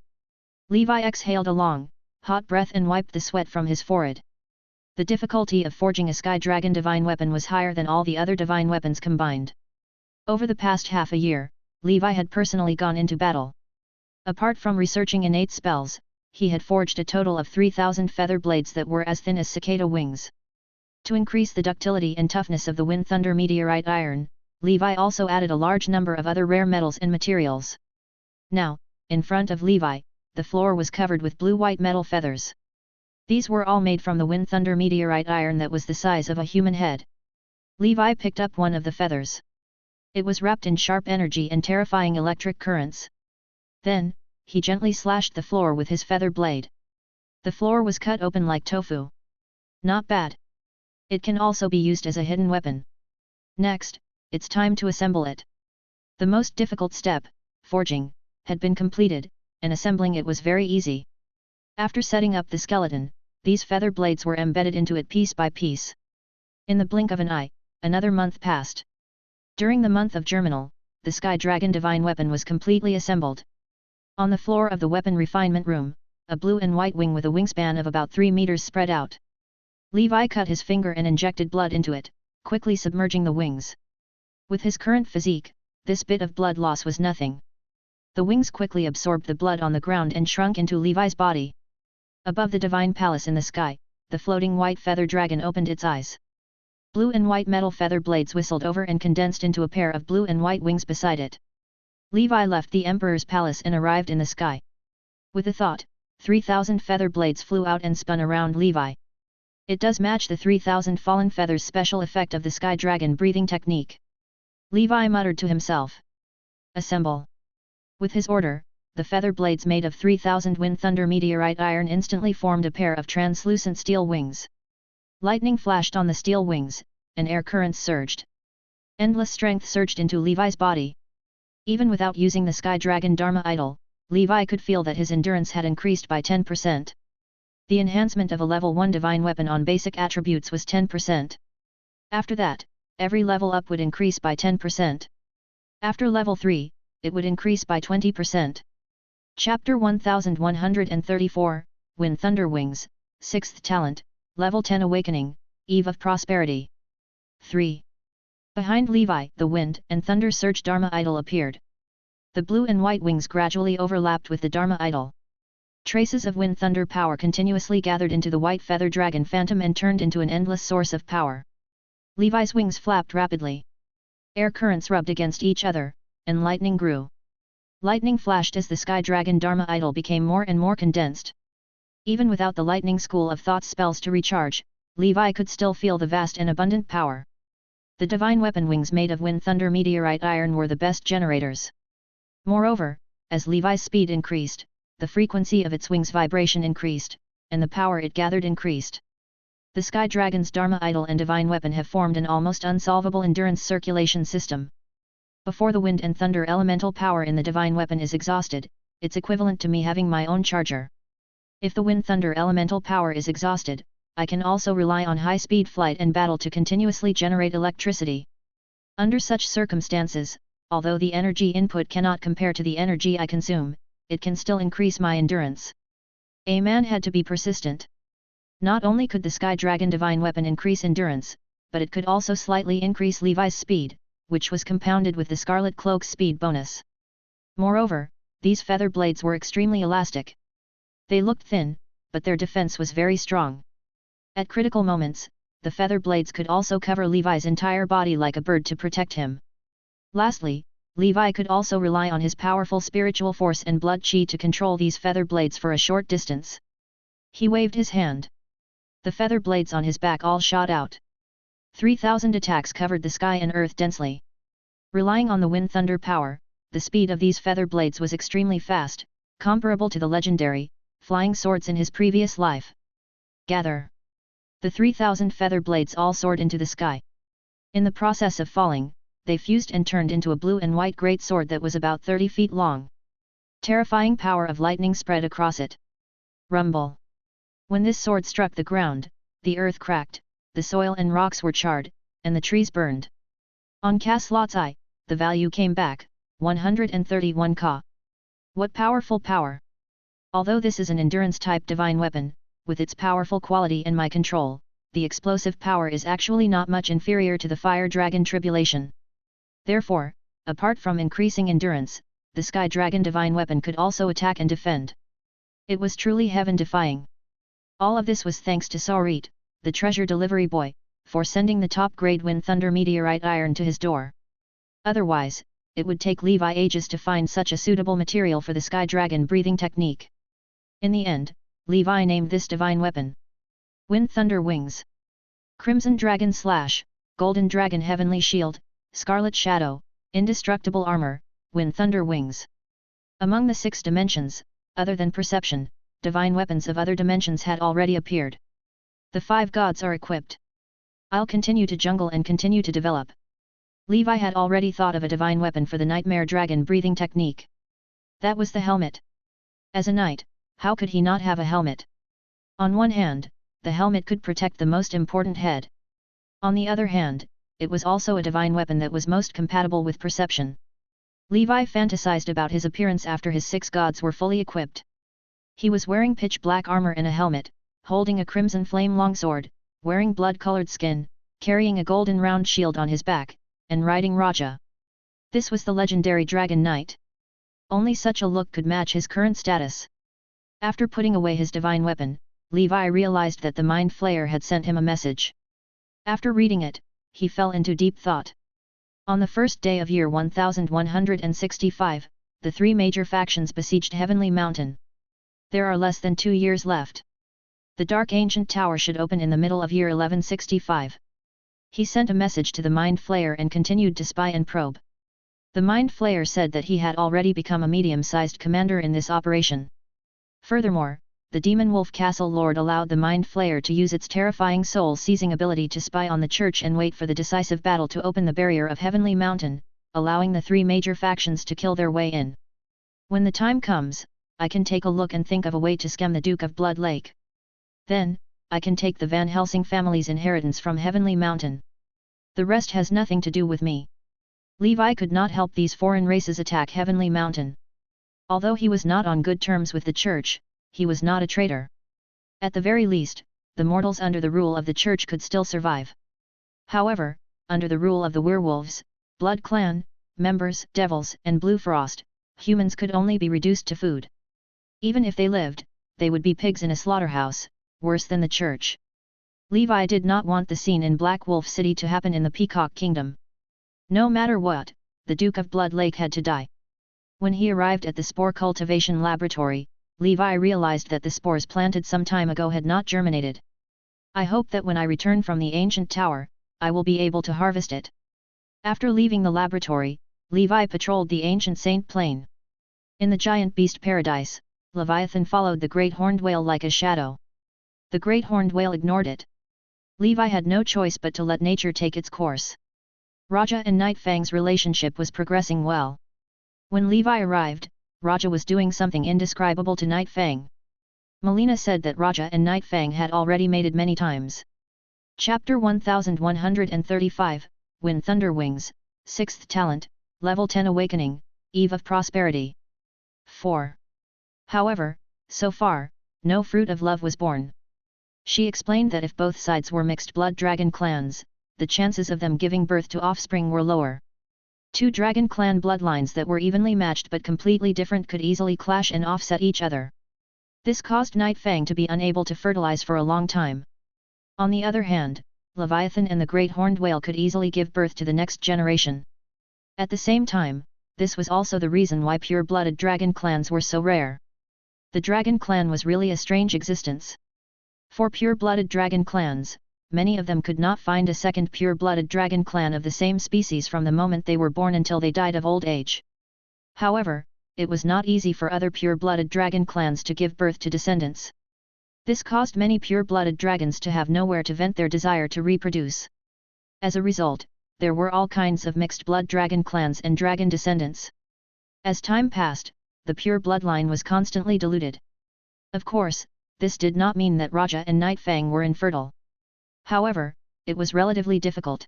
Levi exhaled a long, hot breath and wiped the sweat from his forehead. The difficulty of forging a Sky Dragon divine weapon was higher than all the other divine weapons combined. Over the past half a year, Levi had personally gone into battle. Apart from researching innate spells, he had forged a total of 3,000 feather blades that were as thin as cicada wings. To increase the ductility and toughness of the Wind Thunder meteorite iron, Levi also added a large number of other rare metals and materials. Now, in front of Levi, the floor was covered with blue-white metal feathers. These were all made from the Wind Thunder meteorite iron that was the size of a human head. Levi picked up one of the feathers. It was wrapped in sharp energy and terrifying electric currents. Then, he gently slashed the floor with his feather blade. The floor was cut open like tofu. Not bad. It can also be used as a hidden weapon. Next, it's time to assemble it. The most difficult step, forging, had been completed, and assembling it was very easy. After setting up the skeleton, these feather blades were embedded into it piece by piece. In the blink of an eye, another month passed. During the month of Germinal, the Sky Dragon divine weapon was completely assembled. On the floor of the weapon refinement room, a blue and white wing with a wingspan of about 3 meters spread out. Levi cut his finger and injected blood into it, quickly submerging the wings. With his current physique, this bit of blood loss was nothing. The wings quickly absorbed the blood on the ground and shrunk into Levi's body. Above the divine palace in the sky, the floating white feather dragon opened its eyes. Blue and white metal feather blades whistled over and condensed into a pair of blue and white wings beside it. Levi left the emperor's palace and arrived in the sky. With a thought, 3,000 feather blades flew out and spun around Levi. It does match the 3,000 fallen feathers special effect of the Sky Dragon breathing technique. Levi muttered to himself. Assemble. With his order, the feather blades made of 3,000 Wind Thunder meteorite iron instantly formed a pair of translucent steel wings. Lightning flashed on the steel wings, and air currents surged. Endless strength surged into Levi's body. Even without using the Sky Dragon Dharma idol, Levi could feel that his endurance had increased by 10%. The enhancement of a level 1 divine weapon on basic attributes was 10%. After that, every level up would increase by 10%. After level 3, it would increase by 20%. Chapter 1134, Wind Thunder Wings, 6th Talent, Level 10 Awakening, Eve of Prosperity. 3. Behind Levi, the Wind and Thunder Surge Dharma idol appeared. The blue and white wings gradually overlapped with the Dharma idol. Traces of Wind Thunder power continuously gathered into the white feather dragon phantom and turned into an endless source of power. Levi's wings flapped rapidly. Air currents rubbed against each other, and lightning grew. Lightning flashed as the Sky Dragon Dharma idol became more and more condensed. Even without the lightning school of thought spells to recharge, Levi could still feel the vast and abundant power. The divine weapon wings made of Wind Thunder meteorite iron were the best generators. Moreover, as Levi's speed increased, the frequency of its wings' vibration increased, and the power it gathered increased. The Sky Dragon's Dharma idol and divine weapon have formed an almost unsolvable endurance circulation system. Before the wind and thunder elemental power in the divine weapon is exhausted, it's equivalent to me having my own charger. If the wind thunder elemental power is exhausted, I can also rely on high-speed flight and battle to continuously generate electricity. Under such circumstances, although the energy input cannot compare to the energy I consume, it can still increase my endurance. A man had to be persistent. Not only could the Sky Dragon divine weapon increase endurance, but it could also slightly increase Levi's speed, which was compounded with the Scarlet Cloak's speed bonus. Moreover, these feather blades were extremely elastic. They looked thin, but their defense was very strong. At critical moments, the feather blades could also cover Levi's entire body like a bird to protect him. Lastly, Levi could also rely on his powerful spiritual force and blood chi to control these feather blades for a short distance. He waved his hand. The feather blades on his back all shot out. 3,000 attacks covered the sky and earth densely. Relying on the wind thunder power, the speed of these feather blades was extremely fast, comparable to the legendary flying swords in his previous life. Gather! The 3,000 feather blades all soared into the sky. In the process of falling, they fused and turned into a blue and white great sword that was about 30 feet long. Terrifying power of lightning spread across it. Rumble! When this sword struck the ground, the earth cracked, the soil and rocks were charred, and the trees burned. On Caslot's eye, the value came back, 131 Ka. What powerful power! Although this is an endurance-type divine weapon, with its powerful quality in my control, the explosive power is actually not much inferior to the Fire Dragon Tribulation. Therefore, apart from increasing endurance, the Sky Dragon divine weapon could also attack and defend. It was truly heaven-defying. All of this was thanks to Saurit, the treasure delivery boy, for sending the top-grade wind thunder meteorite iron to his door. Otherwise, it would take Levi ages to find such a suitable material for the Sky Dragon breathing technique. In the end, Levi named this divine weapon Wind Thunder Wings. Crimson Dragon Slash, Golden Dragon Heavenly Shield, Scarlet Shadow, Indestructible Armor, Wind Thunder Wings. Among the 6 dimensions, other than perception, divine weapons of other dimensions had already appeared. The 5 gods are equipped. I'll continue to jungle and continue to develop. Levi had already thought of a divine weapon for the Nightmare Dragon breathing technique. That was the helmet. As a knight, how could he not have a helmet? On one hand, the helmet could protect the most important head. On the other hand, it was also a divine weapon that was most compatible with perception. Levi fantasized about his appearance after his 6 gods were fully equipped. He was wearing pitch-black armor and a helmet, holding a crimson flame longsword, wearing blood-colored skin, carrying a golden round shield on his back, and riding Raja. This was the legendary Dragon Knight. Only such a look could match his current status. After putting away his divine weapon, Levi realized that the Mind Flayer had sent him a message. After reading it, he fell into deep thought. On the first day of year 1165, the 3 major factions besieged Heavenly Mountain. There are less than 2 years left. The Dark Ancient Tower should open in the middle of year 1165. He sent a message to the Mind Flayer and continued to spy and probe. The Mind Flayer said that he had already become a medium-sized commander in this operation. Furthermore, the Demon Wolf Castle Lord allowed the Mind Flayer to use its terrifying soul-seizing ability to spy on the church and wait for the decisive battle to open the barrier of Heavenly Mountain, allowing the 3 major factions to kill their way in. When the time comes, I can take a look and think of a way to scam the Duke of Blood Lake. Then, I can take the Van Helsing family's inheritance from Heavenly Mountain. The rest has nothing to do with me. Levi could not help these foreign races attack Heavenly Mountain. Although he was not on good terms with the church, he was not a traitor. At the very least, the mortals under the rule of the church could still survive. However, under the rule of the werewolves, Blood Clan, members, devils, and Blue Frost, humans could only be reduced to food. Even if they lived, they would be pigs in a slaughterhouse, worse than the church. Levi did not want the scene in Black Wolf City to happen in the Peacock Kingdom. No matter what, the Duke of Blood Lake had to die. When he arrived at the spore cultivation laboratory, Levi realized that the spores planted some time ago had not germinated. I hope that when I return from the ancient tower, I will be able to harvest it. After leaving the laboratory, Levi patrolled the ancient Saint Plain. In the giant beast paradise, Leviathan followed the great horned whale like a shadow. The great horned whale ignored it. Levi had no choice but to let nature take its course. Raja and Night Fang's relationship was progressing well. When Levi arrived, Raja was doing something indescribable to Night Fang. Melina said that Raja and Night Fang had already mated many times. Chapter 1135, Wind Thunder Wings, 6th Talent, Level 10 Awakening, Eve of Prosperity. 4. However, so far, no fruit of love was born. She explained that if both sides were mixed blood dragon clans, the chances of them giving birth to offspring were lower. Two dragon clan bloodlines that were evenly matched but completely different could easily clash and offset each other. This caused Night Fang to be unable to fertilize for a long time. On the other hand, Leviathan and the Great Horned Whale could easily give birth to the next generation. At the same time, this was also the reason why pure-blooded dragon clans were so rare. The dragon clan was really a strange existence. For pure-blooded dragon clans, many of them could not find a second pure-blooded dragon clan of the same species from the moment they were born until they died of old age. However, it was not easy for other pure-blooded dragon clans to give birth to descendants. This caused many pure-blooded dragons to have nowhere to vent their desire to reproduce. As a result, there were all kinds of mixed-blood dragon clans and dragon descendants. As time passed, the pure bloodline was constantly diluted. Of course, this did not mean that Raja and Night Fang were infertile. However, it was relatively difficult.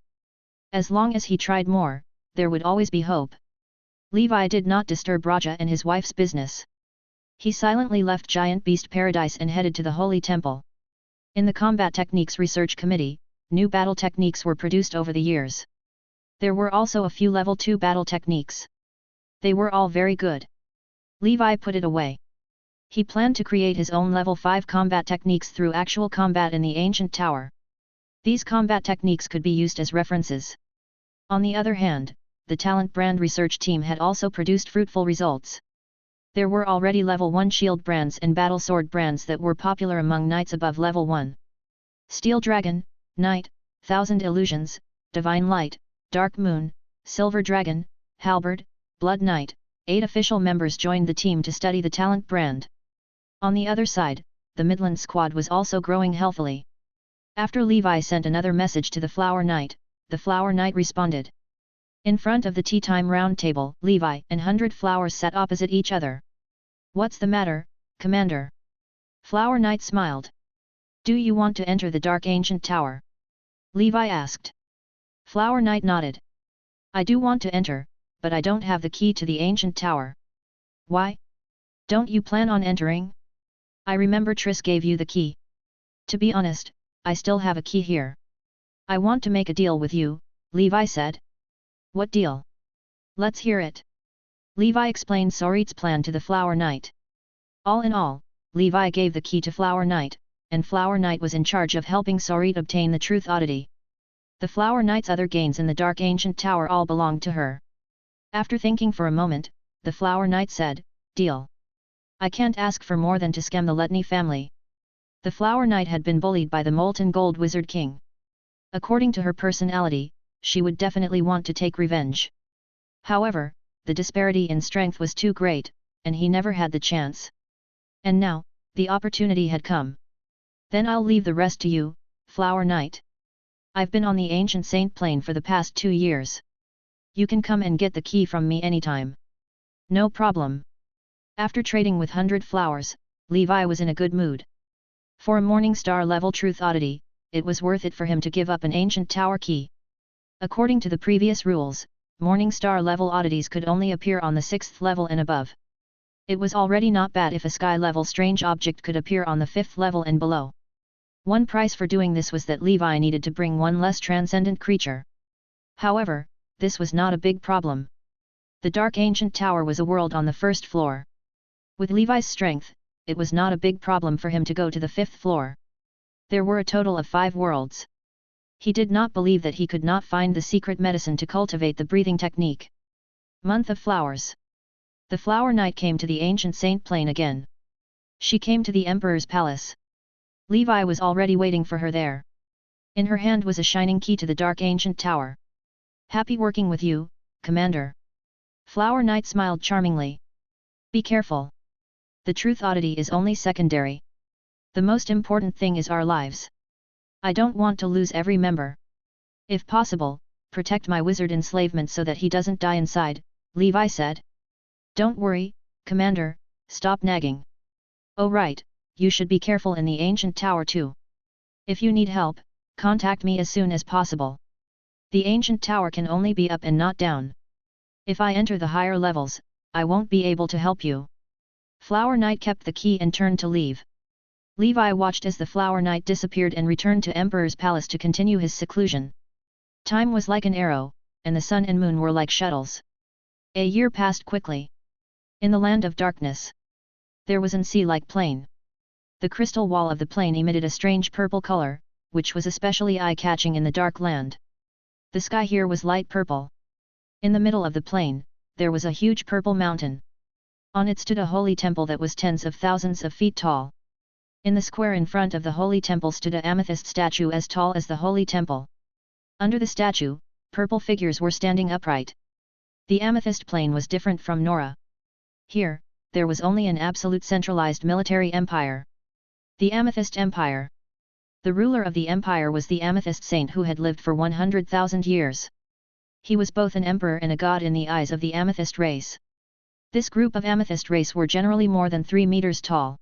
As long as he tried more, there would always be hope. Levi did not disturb Raja and his wife's business. He silently left Giant Beast Paradise and headed to the Holy Temple. In the Combat Techniques Research Committee, new battle techniques were produced over the years. There were also a few level 2 battle techniques. They were all very good. Levi put it away. He planned to create his own level 5 combat techniques through actual combat in the ancient tower. These combat techniques could be used as references. On the other hand, the Talent Brand research team had also produced fruitful results. There were already level 1 shield brands and battle sword brands that were popular among knights above level 1. Steel Dragon, Knight, Thousand Illusions, Divine Light, Dark Moon, Silver Dragon, Halberd, Blood Knight. 8 official members joined the team to study the Talent Brand. On the other side, the Midland squad was also growing healthily. After Levi sent another message to the Flower Knight, the Flower Knight responded. In front of the tea time round table, Levi and 100 Flowers sat opposite each other. "What's the matter, Commander?" Flower Knight smiled. "Do you want to enter the Dark Ancient Tower?" Levi asked. Flower Knight nodded. "I do want to enter, but I don't have the key to the Ancient Tower." "Why? Don't you plan on entering?" "I remember Triss gave you the key." "To be honest, I still have a key here." "I want to make a deal with you," Levi said. "What deal?" "Let's hear it." Levi explained Sorit's plan to the Flower Knight. All in all, Levi gave the key to Flower Knight, and Flower Knight was in charge of helping Sorit obtain the Truth Oddity. The Flower Knight's other gains in the Dark Ancient Tower all belonged to her. After thinking for a moment, the Flower Knight said, "Deal. I can't ask for more than to scam the Letney family." The Flower Knight had been bullied by the Molten Gold Wizard King. According to her personality, she would definitely want to take revenge. However, the disparity in strength was too great, and he never had the chance. And now, the opportunity had come. "Then I'll leave the rest to you, Flower Knight. I've been on the Ancient Saint Plane for the past 2 years. You can come and get the key from me anytime." "No problem." After trading with 100 Flowers, Levi was in a good mood. For a Morning Star level Truth Oddity, it was worth it for him to give up an Ancient Tower key. According to the previous rules, Morning Star level oddities could only appear on the 6th level and above. It was already not bad if a sky level strange object could appear on the 5th level and below. One price for doing this was that Levi needed to bring one less transcendent creature. However, this was not a big problem. The Dark Ancient Tower was a world on the 1st floor. With Levi's strength, it was not a big problem for him to go to the 5th floor. There were a total of 5 worlds. He did not believe that he could not find the secret medicine to cultivate the breathing technique. Month of Flowers. The Flower Knight came to the Ancient Saint Plane again. She came to the Emperor's palace. Levi was already waiting for her there. In her hand was a shining key to the Dark Ancient Tower. "Happy working with you, Commander." Flower Knight smiled charmingly. "Be careful." The truth oddity is only secondary. The most important thing is our lives. I don't want to lose every member. If possible, protect my wizard enslavement so that he doesn't die inside, Levi said. Don't worry, Commander, stop nagging. Oh right, you should be careful in the ancient tower too. If you need help, contact me as soon as possible. The ancient tower can only be up and not down. If I enter the higher levels, I won't be able to help you. Flower Knight kept the key and turned to leave. Levi watched as the Flower Knight disappeared and returned to Emperor's palace to continue his seclusion. Time was like an arrow, and the sun and moon were like shuttles. A year passed quickly. In the land of darkness, there was an sea-like plain. The crystal wall of the plain emitted a strange purple color, which was especially eye-catching in the dark land. The sky here was light purple. In the middle of the plain, there was a huge purple mountain. On it stood a holy temple that was tens of thousands of feet tall. In the square in front of the holy temple stood an amethyst statue as tall as the holy temple. Under the statue, purple figures were standing upright. The amethyst plain was different from Nora. Here, there was only an absolute centralized military empire. The Amethyst Empire. The ruler of the empire was the Amethyst Saint who had lived for 100,000 years. He was both an emperor and a god in the eyes of the Amethyst race. This group of Amethyst race were generally more than 3 meters tall.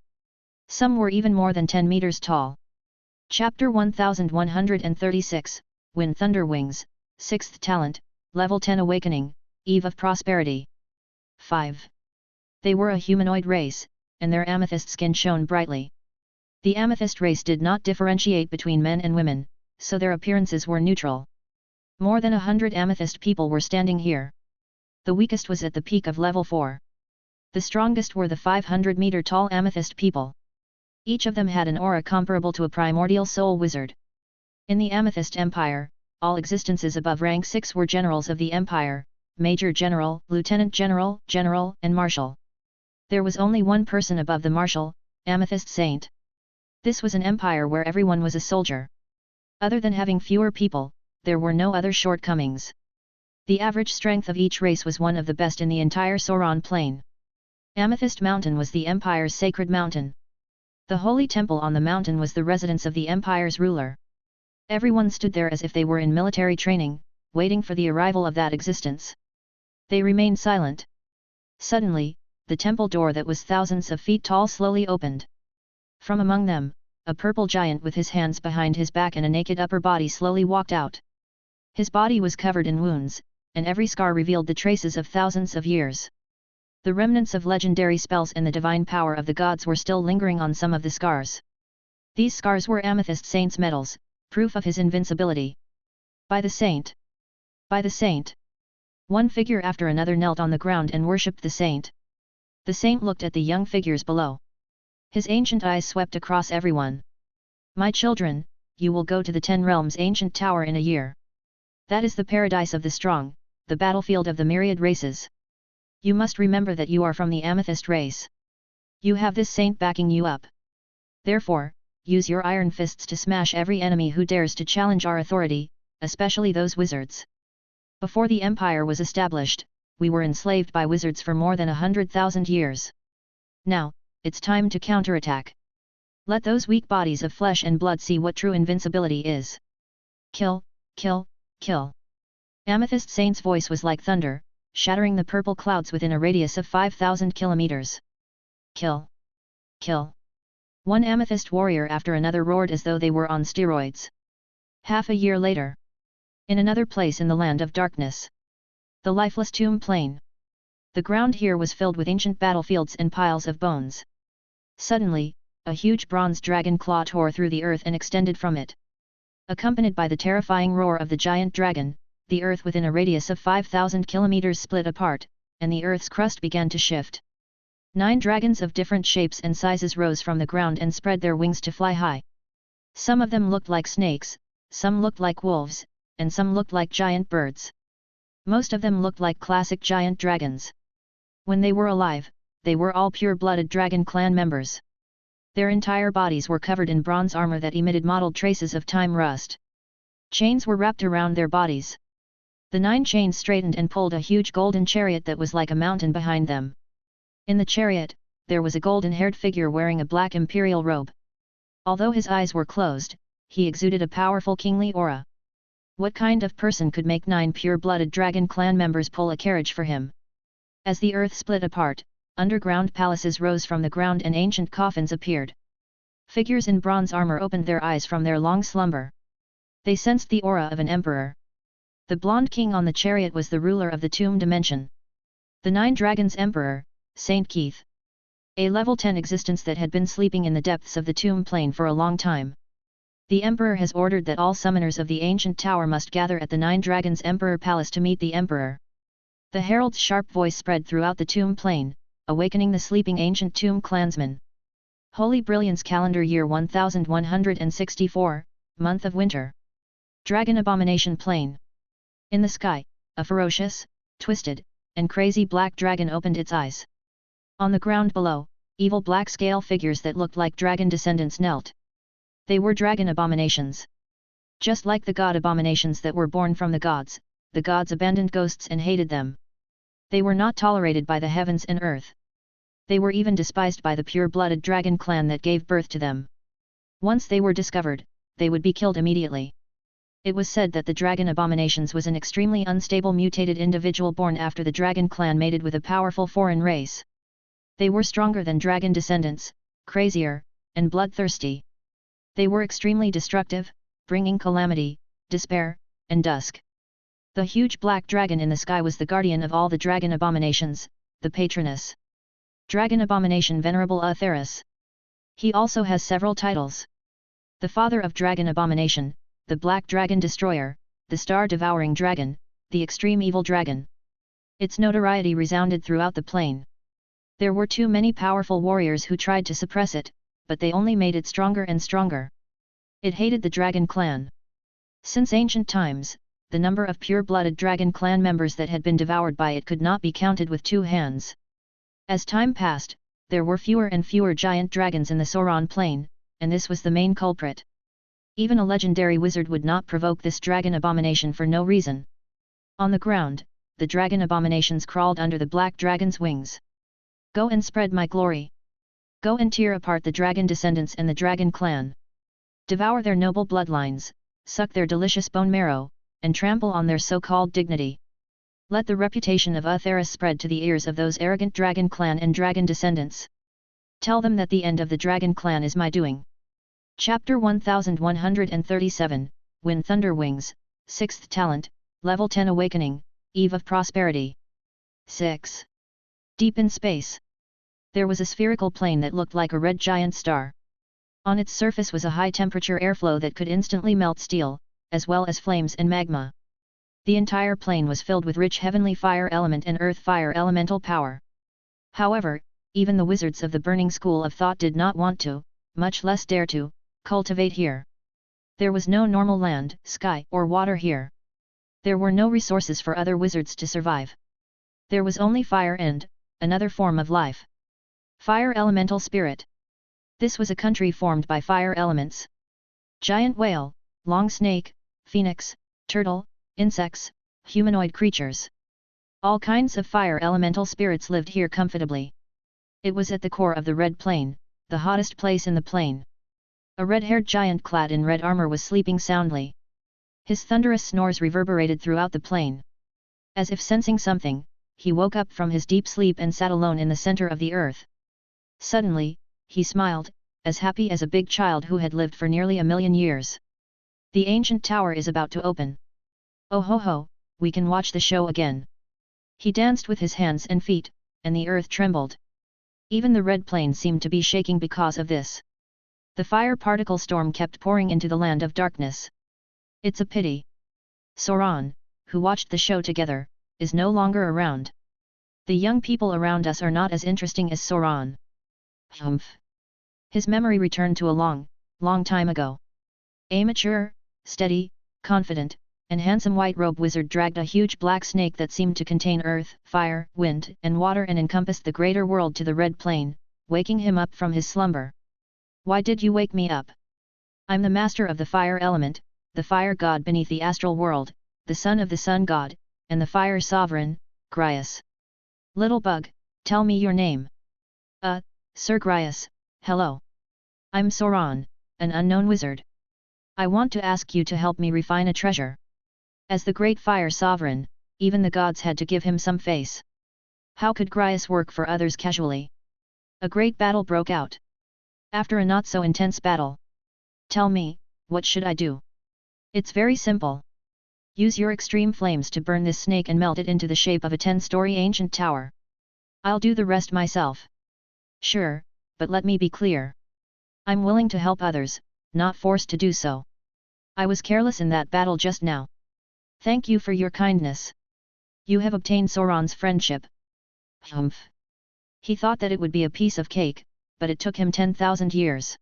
Some were even more than 10 meters tall. Chapter 1136, Wind Thunder Wings, 6th Talent, Level 10 Awakening, Eve of Prosperity. 5. They were a humanoid race, and their amethyst skin shone brightly. The amethyst race did not differentiate between men and women, so their appearances were neutral. More than 100 amethyst people were standing here. The weakest was at the peak of level 4. The strongest were the 500-meter-tall amethyst people. Each of them had an aura comparable to a primordial soul wizard. In the Amethyst Empire, all existences above rank 6 were generals of the empire, Major General, Lieutenant General, General, and Marshal. There was only one person above the Marshal, Amethyst Saint. This was an empire where everyone was a soldier. Other than having fewer people, there were no other shortcomings. The average strength of each race was one of the best in the entire Sauron Plain. Amethyst Mountain was the empire's sacred mountain. The holy temple on the mountain was the residence of the empire's ruler. Everyone stood there as if they were in military training, waiting for the arrival of that existence. They remained silent. Suddenly, the temple door that was thousands of feet tall slowly opened. From among them, a purple giant with his hands behind his back and a naked upper body slowly walked out. His body was covered in wounds, and every scar revealed the traces of thousands of years. The remnants of legendary spells and the divine power of the gods were still lingering on some of the scars. These scars were Amethyst Saint's medals, proof of his invincibility. By the saint! By the saint! One figure after another knelt on the ground and worshipped the saint. The saint looked at the young figures below. His ancient eyes swept across everyone. My children, you will go to the 10 Realms ancient tower in a year. That is the paradise of the strong, the battlefield of the myriad races. You must remember that you are from the Amethyst race. You have this saint backing you up. Therefore, use your iron fists to smash every enemy who dares to challenge our authority, especially those wizards. Before the empire was established, we were enslaved by wizards for more than 100,000 years. Now, it's time to counterattack. Let those weak bodies of flesh and blood see what true invincibility is. Kill, kill, kill. Amethyst Saint's voice was like thunder, shattering the purple clouds within a radius of 5,000 kilometers. Kill! Kill! One amethyst warrior after another roared as though they were on steroids. Half a year later. In another place in the land of darkness. The lifeless tomb plain. The ground here was filled with ancient battlefields and piles of bones. Suddenly, a huge bronze dragon claw tore through the earth and extended from it. Accompanied by the terrifying roar of the giant dragon, the earth within a radius of 5,000 kilometers split apart, and the earth's crust began to shift. 9 dragons of different shapes and sizes rose from the ground and spread their wings to fly high. Some of them looked like snakes, some looked like wolves, and some looked like giant birds. Most of them looked like classic giant dragons. When they were alive, they were all pure-blooded dragon clan members. Their entire bodies were covered in bronze armor that emitted mottled traces of time rust. Chains were wrapped around their bodies. The 9 chains straightened and pulled a huge golden chariot that was like a mountain behind them. In the chariot, there was a golden-haired figure wearing a black imperial robe. Although his eyes were closed, he exuded a powerful kingly aura. What kind of person could make 9 pure-blooded dragon clan members pull a carriage for him? As the earth split apart, underground palaces rose from the ground and ancient coffins appeared. Figures in bronze armor opened their eyes from their long slumber. They sensed the aura of an emperor. The blonde king on the chariot was the ruler of the tomb dimension. The 9 dragons emperor, Saint Keith. A level 10 existence that had been sleeping in the depths of the tomb plane for a long time. The emperor has ordered that all summoners of the ancient tower must gather at the 9 dragons emperor palace to meet the emperor. The herald's sharp voice spread throughout the tomb plane, awakening the sleeping ancient tomb clansmen. Holy Brilliance calendar year 1164, month of winter. Dragon abomination plane. In the sky, a ferocious, twisted, and crazy black dragon opened its eyes. On the ground below, evil black scale figures that looked like dragon descendants knelt. They were dragon abominations. Just like the god abominations that were born from the gods abandoned ghosts and hated them. They were not tolerated by the heavens and earth. They were even despised by the pure-blooded dragon clan that gave birth to them. Once they were discovered, they would be killed immediately. It was said that the dragon abominations was an extremely unstable mutated individual born after the dragon clan mated with a powerful foreign race. They were stronger than dragon descendants, crazier, and bloodthirsty. They were extremely destructive, bringing calamity, despair, and dusk. The huge black dragon in the sky was the guardian of all the dragon abominations, the patroness. Dragon abomination Venerable Atheris. He also has several titles. The father of dragon abomination, the black dragon destroyer, the star-devouring dragon, the extreme evil dragon. Its notoriety resounded throughout the plain. There were too many powerful warriors who tried to suppress it, but they only made it stronger and stronger. It hated the dragon clan. Since ancient times, the number of pure-blooded dragon clan members that had been devoured by it could not be counted with 2 hands. As time passed, there were fewer and fewer giant dragons in the Sauron plain, and this was the main culprit. Even a legendary wizard would not provoke this dragon abomination for no reason. On the ground, the dragon abominations crawled under the black dragon's wings. Go and spread my glory. Go and tear apart the dragon descendants and the dragon clan. Devour their noble bloodlines, suck their delicious bone marrow, and trample on their so-called dignity. Let the reputation of Atheris spread to the ears of those arrogant dragon clan and dragon descendants. Tell them that the end of the dragon clan is my doing. Chapter 1137, Wind Thunder Wings, 6th Talent, Level 10 Awakening, Eve of Prosperity. 6. Deep in space. There was a spherical plane that looked like a red giant star. On its surface was a high-temperature airflow that could instantly melt steel, as well as flames and magma. The entire plane was filled with rich heavenly fire element and earth fire elemental power. However, even the wizards of the burning school of thought did not want to, much less dare to, cultivate here. There was no normal land, sky, or water here. There were no resources for other wizards to survive. There was only fire and another form of life. Fire elemental spirit. This was a country formed by fire elements. Giant whale, long snake, phoenix, turtle, insects, humanoid creatures. All kinds of fire elemental spirits lived here comfortably. It was at the core of the Red Plain, the hottest place in the plain. A red-haired giant clad in red armor was sleeping soundly. His thunderous snores reverberated throughout the plain. As if sensing something, he woke up from his deep sleep and sat alone in the center of the earth. Suddenly, he smiled, as happy as a big child who had lived for nearly 1,000,000 years. The ancient tower is about to open. Oh ho ho, we can watch the show again. He danced with his hands and feet, and the earth trembled. Even the red plain seemed to be shaking because of this. The fire particle storm kept pouring into the land of darkness. It's a pity. Sauron, who watched the show together, is no longer around. The young people around us are not as interesting as Sauron. Humph. His memory returned to a long time ago. A mature, steady, confident, and handsome white-robe wizard dragged a huge black snake that seemed to contain earth, fire, wind, and water and encompassed the greater world to the red plain, waking him up from his slumber. Why did you wake me up? I'm the master of the fire element, the fire god beneath the astral world, the son of the sun god, and the fire sovereign, Grias. Little bug, tell me your name. Sir Grias, hello. I'm Sauron, an unknown wizard. I want to ask you to help me refine a treasure. As the great fire sovereign, even the gods had to give him some face. How could Grias work for others casually? A great battle broke out. After a not-so-intense battle. Tell me, what should I do? It's very simple. Use your extreme flames to burn this snake and melt it into the shape of a 10-story ancient tower. I'll do the rest myself. Sure, but let me be clear. I'm willing to help others, not forced to do so. I was careless in that battle just now. Thank you for your kindness. You have obtained Sauron's friendship. Humph. He thought that it would be a piece of cake, but it took him 10,000 years.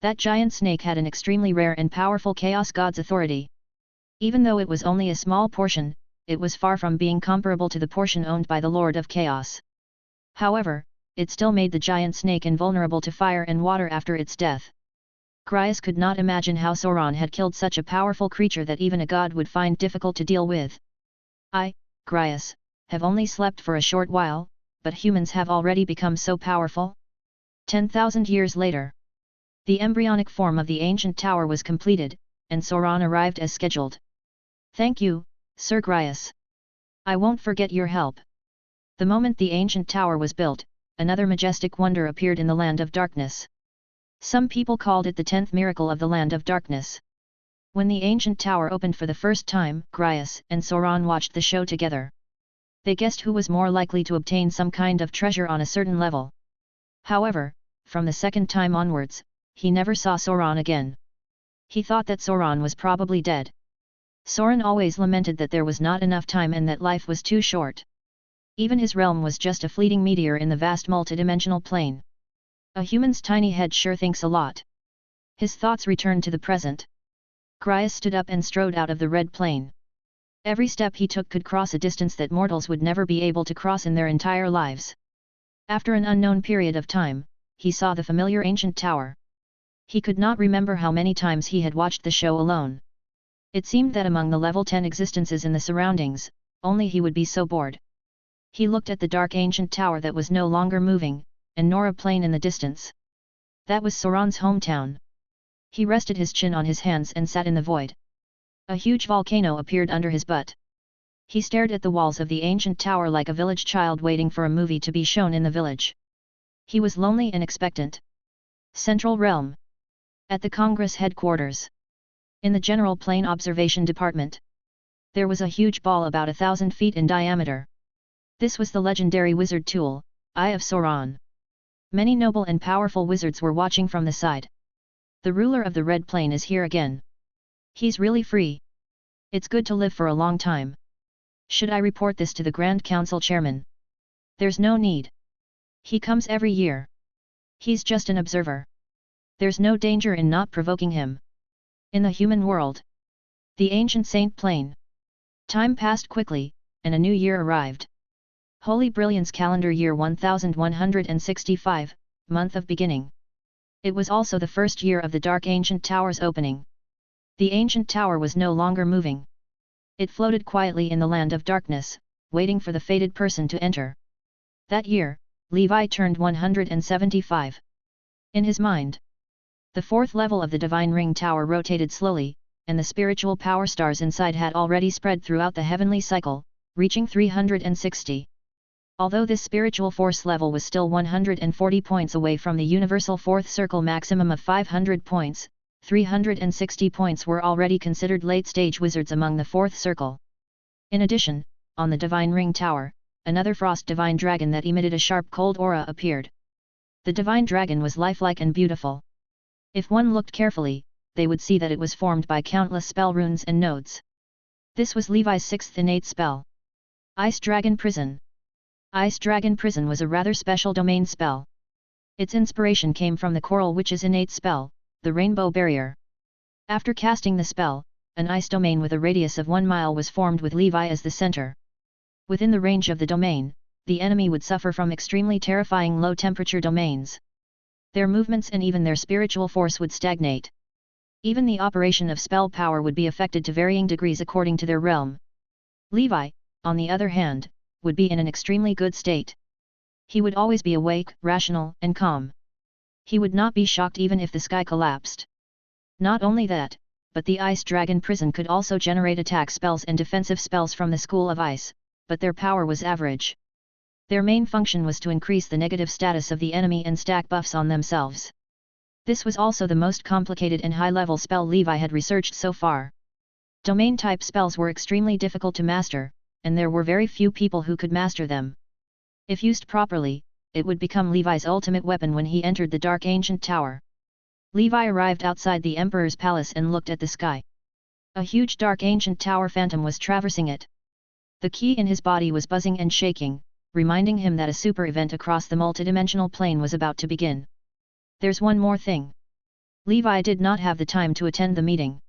That giant snake had an extremely rare and powerful Chaos God's authority. Even though it was only a small portion, it was far from being comparable to the portion owned by the Lord of Chaos. However, it still made the giant snake invulnerable to fire and water after its death. Grias could not imagine how Sauron had killed such a powerful creature that even a god would find difficult to deal with. I, Grias, have only slept for a short while, but humans have already become so powerful? 10,000 years later. The embryonic form of the ancient tower was completed, and Sauron arrived as scheduled. Thank you, Sir Grias. I won't forget your help. The moment the ancient tower was built, another majestic wonder appeared in the Land of Darkness. Some people called it the 10th miracle of the Land of Darkness. When the ancient tower opened for the first time, Grias and Sauron watched the show together. They guessed who was more likely to obtain some kind of treasure on a certain level. However, from the second time onwards, he never saw Sauron again. He thought that Sauron was probably dead. Sauron always lamented that there was not enough time and that life was too short. Even his realm was just a fleeting meteor in the vast multidimensional plane. A human's tiny head sure thinks a lot. His thoughts returned to the present. Grias stood up and strode out of the red plane. Every step he took could cross a distance that mortals would never be able to cross in their entire lives. After an unknown period of time, he saw the familiar ancient tower. He could not remember how many times he had watched the show alone. It seemed that among the level 10 existences in the surroundings, only he would be so bored. He looked at the dark ancient tower that was no longer moving, and nor a plane in the distance. That was Sauron's hometown. He rested his chin on his hands and sat in the void. A huge volcano appeared under his butt. He stared at the walls of the ancient tower like a village child waiting for a movie to be shown in the village. He was lonely and expectant. Central Realm. At the Congress headquarters. In the General Plane Observation Department. There was a huge ball about 1,000 feet in diameter. This was the legendary wizard tool, Eye of Sauron. Many noble and powerful wizards were watching from the side. The ruler of the Red Plane is here again. He's really free. It's good to live for a long time. Should I report this to the Grand Council Chairman? There's no need. He comes every year. He's just an observer. There's no danger in not provoking him. In the human world. The ancient Saint Plane. Time passed quickly, and a new year arrived. Holy Brilliance calendar year 1165, month of beginning. It was also the first year of the Dark Ancient Tower's opening. The ancient tower was no longer moving. It floated quietly in the Land of Darkness, waiting for the fated person to enter. That year, Levi turned 175. In his mind, the fourth level of the Divine Ring Tower rotated slowly, and the spiritual power stars inside had already spread throughout the heavenly cycle, reaching 360. Although this spiritual force level was still 140 points away from the universal fourth circle maximum of 500 points, 360 points were already considered late-stage wizards among the fourth circle. In addition, on the Divine Ring Tower, another frost divine dragon that emitted a sharp cold aura appeared. The divine dragon was lifelike and beautiful. If one looked carefully, they would see that it was formed by countless spell runes and nodes. This was Levi's sixth innate spell. Ice Dragon Prison. Ice Dragon Prison was a rather special domain spell. Its inspiration came from the Coral Witch's innate spell, the Rainbow Barrier. After casting the spell, an ice domain with a radius of 1 mile was formed with Levi as the center. Within the range of the domain, the enemy would suffer from extremely terrifying low-temperature domains. Their movements and even their spiritual force would stagnate. Even the operation of spell power would be affected to varying degrees according to their realm. Levi, on the other hand, would be in an extremely good state. He would always be awake, rational, and calm. He would not be shocked even if the sky collapsed. Not only that, but the Ice Dragon prison could also generate attack spells and defensive spells from the School of Ice, but their power was average. Their main function was to increase the negative status of the enemy and stack buffs on themselves. This was also the most complicated and high-level spell Levi had researched so far. Domain-type spells were extremely difficult to master, and there were very few people who could master them. If used properly, it would become Levi's ultimate weapon when he entered the Dark Ancient Tower. Levi arrived outside the Emperor's palace and looked at the sky. A huge Dark Ancient Tower phantom was traversing it. The key in his body was buzzing and shaking, reminding him that a super event across the multidimensional plane was about to begin. There's one more thing. Levi did not have the time to attend the meeting.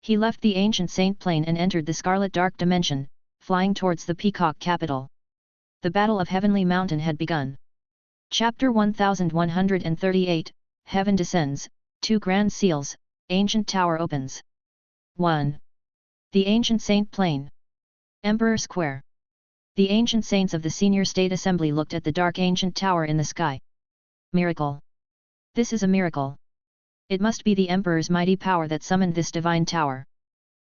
He left the Ancient Saint Plane and entered the Scarlet Dark Dimension, flying towards the Peacock capital. The Battle of Heavenly Mountain had begun. Chapter 1138, Heaven Descends, 2 Grand Seals, Ancient Tower Opens. 1. The Ancient Saint Plane. Emperor Square. The ancient saints of the Senior State Assembly looked at the Dark Ancient Tower in the sky. Miracle. This is a miracle. It must be the Emperor's mighty power that summoned this divine tower.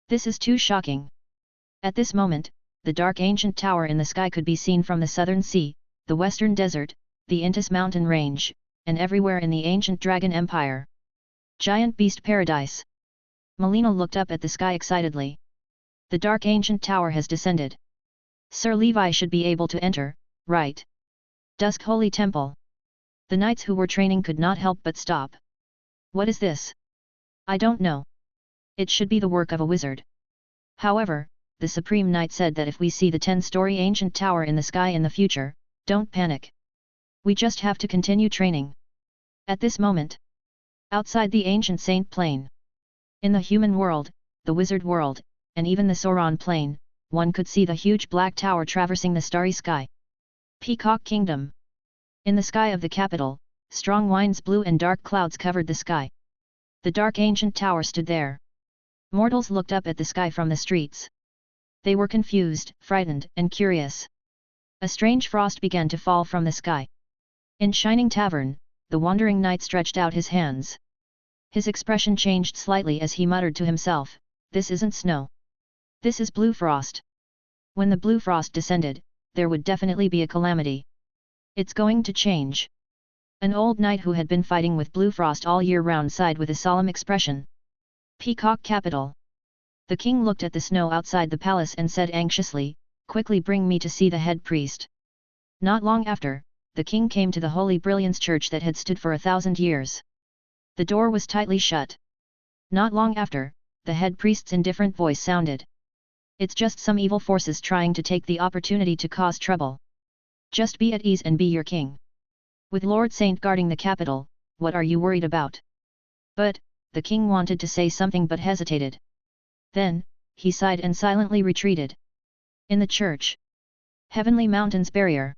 This is too shocking. At this moment, the Dark Ancient Tower in the sky could be seen from the Southern Sea, the Western Desert, the Indus Mountain Range, and everywhere in the ancient Dragon Empire. Giant Beast Paradise. Melina looked up at the sky excitedly. The Dark Ancient Tower has descended. Sir Levi should be able to enter, right? Dusk Holy Temple. The knights who were training could not help but stop. What is this? I don't know. It should be the work of a wizard. However, the Supreme Knight said that if we see the 10-story ancient tower in the sky in the future, don't panic. We just have to continue training. At this moment, outside the ancient Saint Plane, in the human world, the wizard world, and even the Sauron plane, one could see the huge black tower traversing the starry sky. Peacock Kingdom. In the sky of the capital, strong winds blew and dark clouds covered the sky. The Dark Ancient Tower stood there. Mortals looked up at the sky from the streets. They were confused, frightened, and curious. A strange frost began to fall from the sky. In Shining Tavern, the wandering knight stretched out his hands. His expression changed slightly as he muttered to himself, "This isn't snow. This is blue frost. When the blue frost descended, there would definitely be a calamity. It's going to change." An old knight who had been fighting with blue frost all year round sighed with a solemn expression. Peacock Capital. The king looked at the snow outside the palace and said anxiously, "Quickly bring me to see the head priest." Not long after, the king came to the Holy Brilliance Church that had stood for 1,000 years. The door was tightly shut. Not long after, the head priest's indifferent voice sounded. "It's just some evil forces trying to take the opportunity to cause trouble. Just be at ease and be your king. With Lord Saint guarding the capital, what are you worried about?" But, the king wanted to say something but hesitated. Then, he sighed and silently retreated. In the church. Heavenly Mountain's barrier.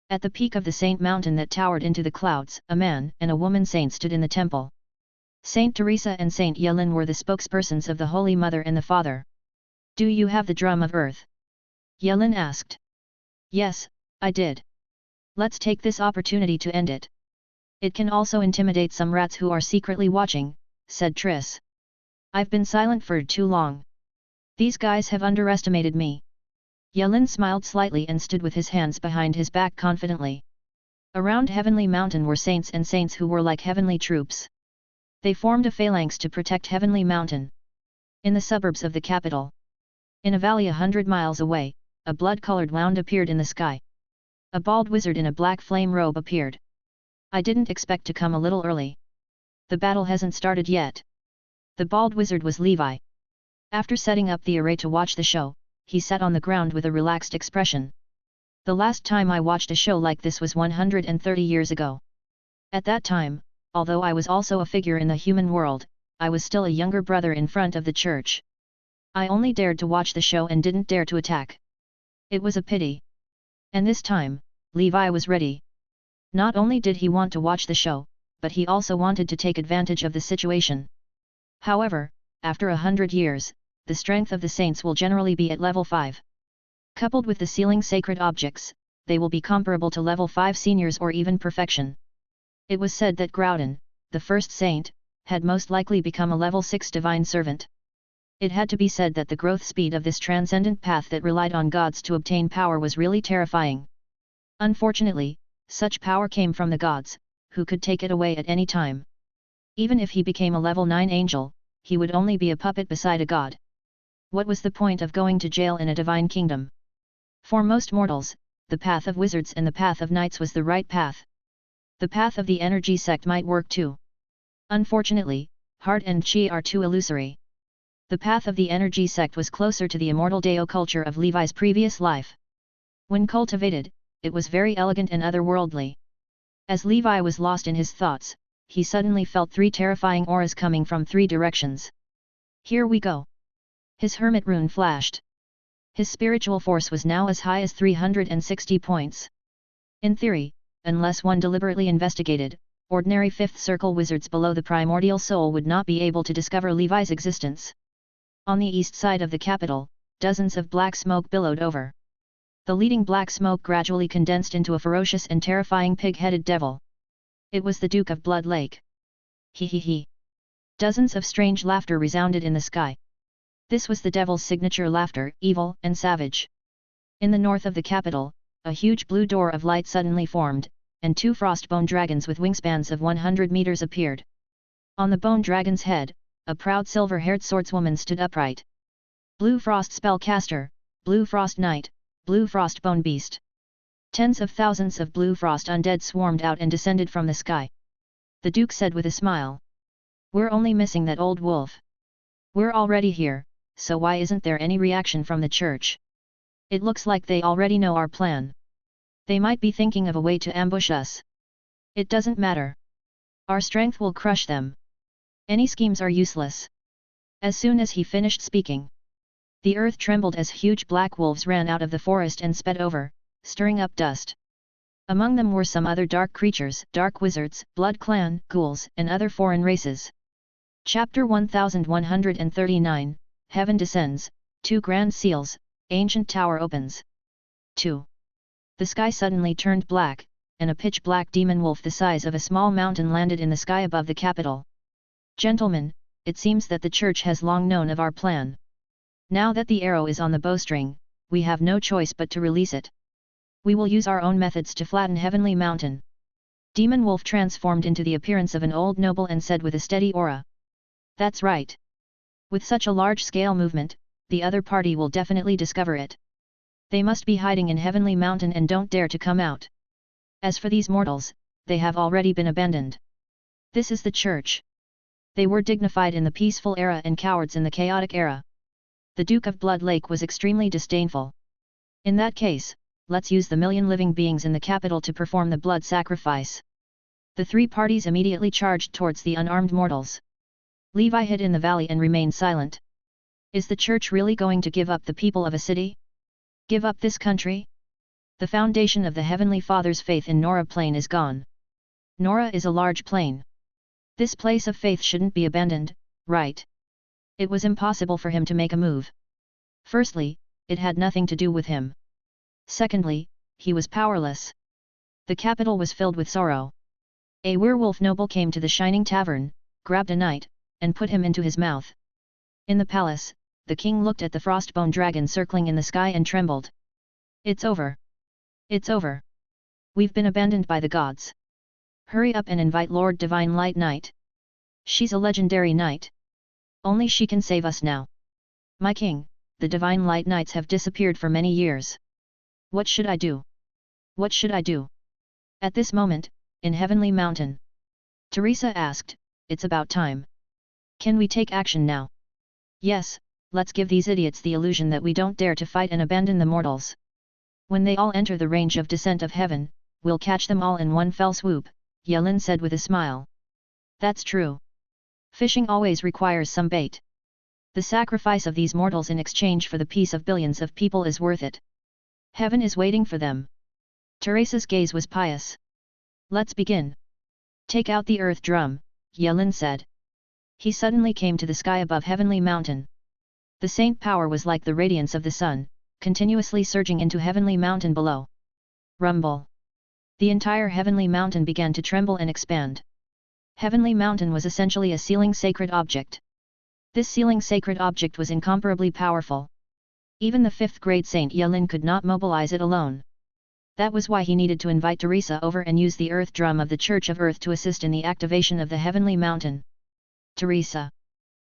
At the peak of the Saint Mountain that towered into the clouds, a man and a woman saint stood in the temple. Saint Teresa and Saint Yelin were the spokespersons of the Holy Mother and the Father. "Do you have the Drum of Earth?" Yelin asked. "Yes, I did. Let's take this opportunity to end it. It can also intimidate some rats who are secretly watching," said Triss. "I've been silent for too long. These guys have underestimated me." Yelin smiled slightly and stood with his hands behind his back confidently. Around Heavenly Mountain were saints and saints who were like heavenly troops. They formed a phalanx to protect Heavenly Mountain. In the suburbs of the capital. In a valley 100 miles away, a blood-colored wound appeared in the sky. A bald wizard in a black flame robe appeared. "I didn't expect to come a little early. The battle hasn't started yet." The bald wizard was Levi. After setting up the array to watch the show, he sat on the ground with a relaxed expression. "The last time I watched a show like this was 130 years ago. At that time, although I was also a figure in the human world, I was still a younger brother in front of the church. I only dared to watch the show and didn't dare to attack. It was a pity. And this time, Levi was ready. Not only did he want to watch the show, but he also wanted to take advantage of the situation. However, after 100 years, the strength of the saints will generally be at level 5. Coupled with the sealing sacred objects, they will be comparable to level 5 seniors or even perfection. It was said that Groudon, the first saint, had most likely become a level 6 divine servant. It had to be said that the growth speed of this transcendent path that relied on gods to obtain power was really terrifying. Unfortunately, such power came from the gods, who could take it away at any time. Even if he became a level 9 angel, he would only be a puppet beside a god. What was the point of going to jail in a divine kingdom? For most mortals, the path of wizards and the path of knights was the right path. The path of the energy sect might work too. Unfortunately, heart and chi are too illusory. The path of the energy sect was closer to the immortal Deo culture of Levi's previous life. When cultivated, it was very elegant and otherworldly. As Levi was lost in his thoughts, he suddenly felt 3 terrifying auras coming from 3 directions. Here we go! His hermit rune flashed. His spiritual force was now as high as 360 points. In theory, unless one deliberately investigated, ordinary 5th circle wizards below the primordial soul would not be able to discover Levi's existence. On the east side of the capital, dozens of black smoke billowed over. The leading black smoke gradually condensed into a ferocious and terrifying pig-headed devil. It was the Duke of Blood Lake. He he he. Dozens of strange laughter resounded in the sky. This was the devil's signature laughter, evil and savage. In the north of the capital, a huge blue door of light suddenly formed, and 2 frostbone dragons with wingspans of 100 meters appeared. On the bone dragon's head, a proud silver-haired swordswoman stood upright. Blue Frost Spellcaster, Blue Frost Knight, Blue Frostbone Beast. Tens of thousands of Blue Frost undead swarmed out and descended from the sky. The Duke said with a smile. We're only missing that old wolf. We're already here, so why isn't there any reaction from the church? It looks like they already know our plan. They might be thinking of a way to ambush us. It doesn't matter. Our strength will crush them. Any schemes are useless. As soon as he finished speaking, the earth trembled as huge black wolves ran out of the forest and sped over, stirring up dust. Among them were some other dark creatures, dark wizards, blood clan, ghouls, and other foreign races. Chapter 1139, Heaven Descends, 2 Grand Seals, Ancient Tower Opens. 2. The sky suddenly turned black, and a pitch-black demon wolf the size of a small mountain landed in the sky above the capital. Gentlemen, it seems that the church has long known of our plan. Now that the arrow is on the bowstring, we have no choice but to release it. We will use our own methods to flatten Heavenly Mountain. Demon Wolf transformed into the appearance of an old noble and said with a steady aura. That's right. With such a large-scale movement, the other party will definitely discover it. They must be hiding in Heavenly Mountain and don't dare to come out. As for these mortals, they have already been abandoned. This is the church. They were dignified in the peaceful era and cowards in the chaotic era. The Duke of Blood Lake was extremely disdainful. In that case, let's use the million living beings in the capital to perform the blood sacrifice. The 3 parties immediately charged towards the unarmed mortals. Levi hid in the valley and remained silent. Is the church really going to give up the people of a city? Give up this country? The foundation of the Heavenly Father's faith in Nora Plain is gone. Nora is a large plain. This place of faith shouldn't be abandoned, right? It was impossible for him to make a move. Firstly, it had nothing to do with him. Secondly, he was powerless. The capital was filled with sorrow. A werewolf noble came to the Shining Tavern, grabbed a knight, and put him into his mouth. In the palace, the king looked at the frostbone dragon circling in the sky and trembled. It's over. It's over. We've been abandoned by the gods. Hurry up and invite Lord Divine Light Knight. She's a legendary knight. Only she can save us now. My king, the Divine Light Knights have disappeared for many years. What should I do? What should I do? At this moment, in Heavenly Mountain, Teresa asked, it's about time. Can we take action now? Yes, let's give these idiots the illusion that we don't dare to fight and abandon the mortals. When they all enter the range of descent of heaven, we'll catch them all in one fell swoop, Yelin said with a smile. That's true. Fishing always requires some bait. The sacrifice of these mortals in exchange for the peace of billions of people is worth it. Heaven is waiting for them. Teresa's gaze was pious. Let's begin. Take out the earth drum, Yelin said. He suddenly came to the sky above Heavenly Mountain. The saint power was like the radiance of the sun, continuously surging into Heavenly Mountain below. Rumble. The entire heavenly mountain began to tremble and expand. Heavenly mountain was essentially a sealing sacred object. This sealing sacred object was incomparably powerful. Even the 5th grade Saint Yelin could not mobilize it alone. That was why he needed to invite Teresa over and use the earth drum of the Church of Earth to assist in the activation of the heavenly mountain. Teresa!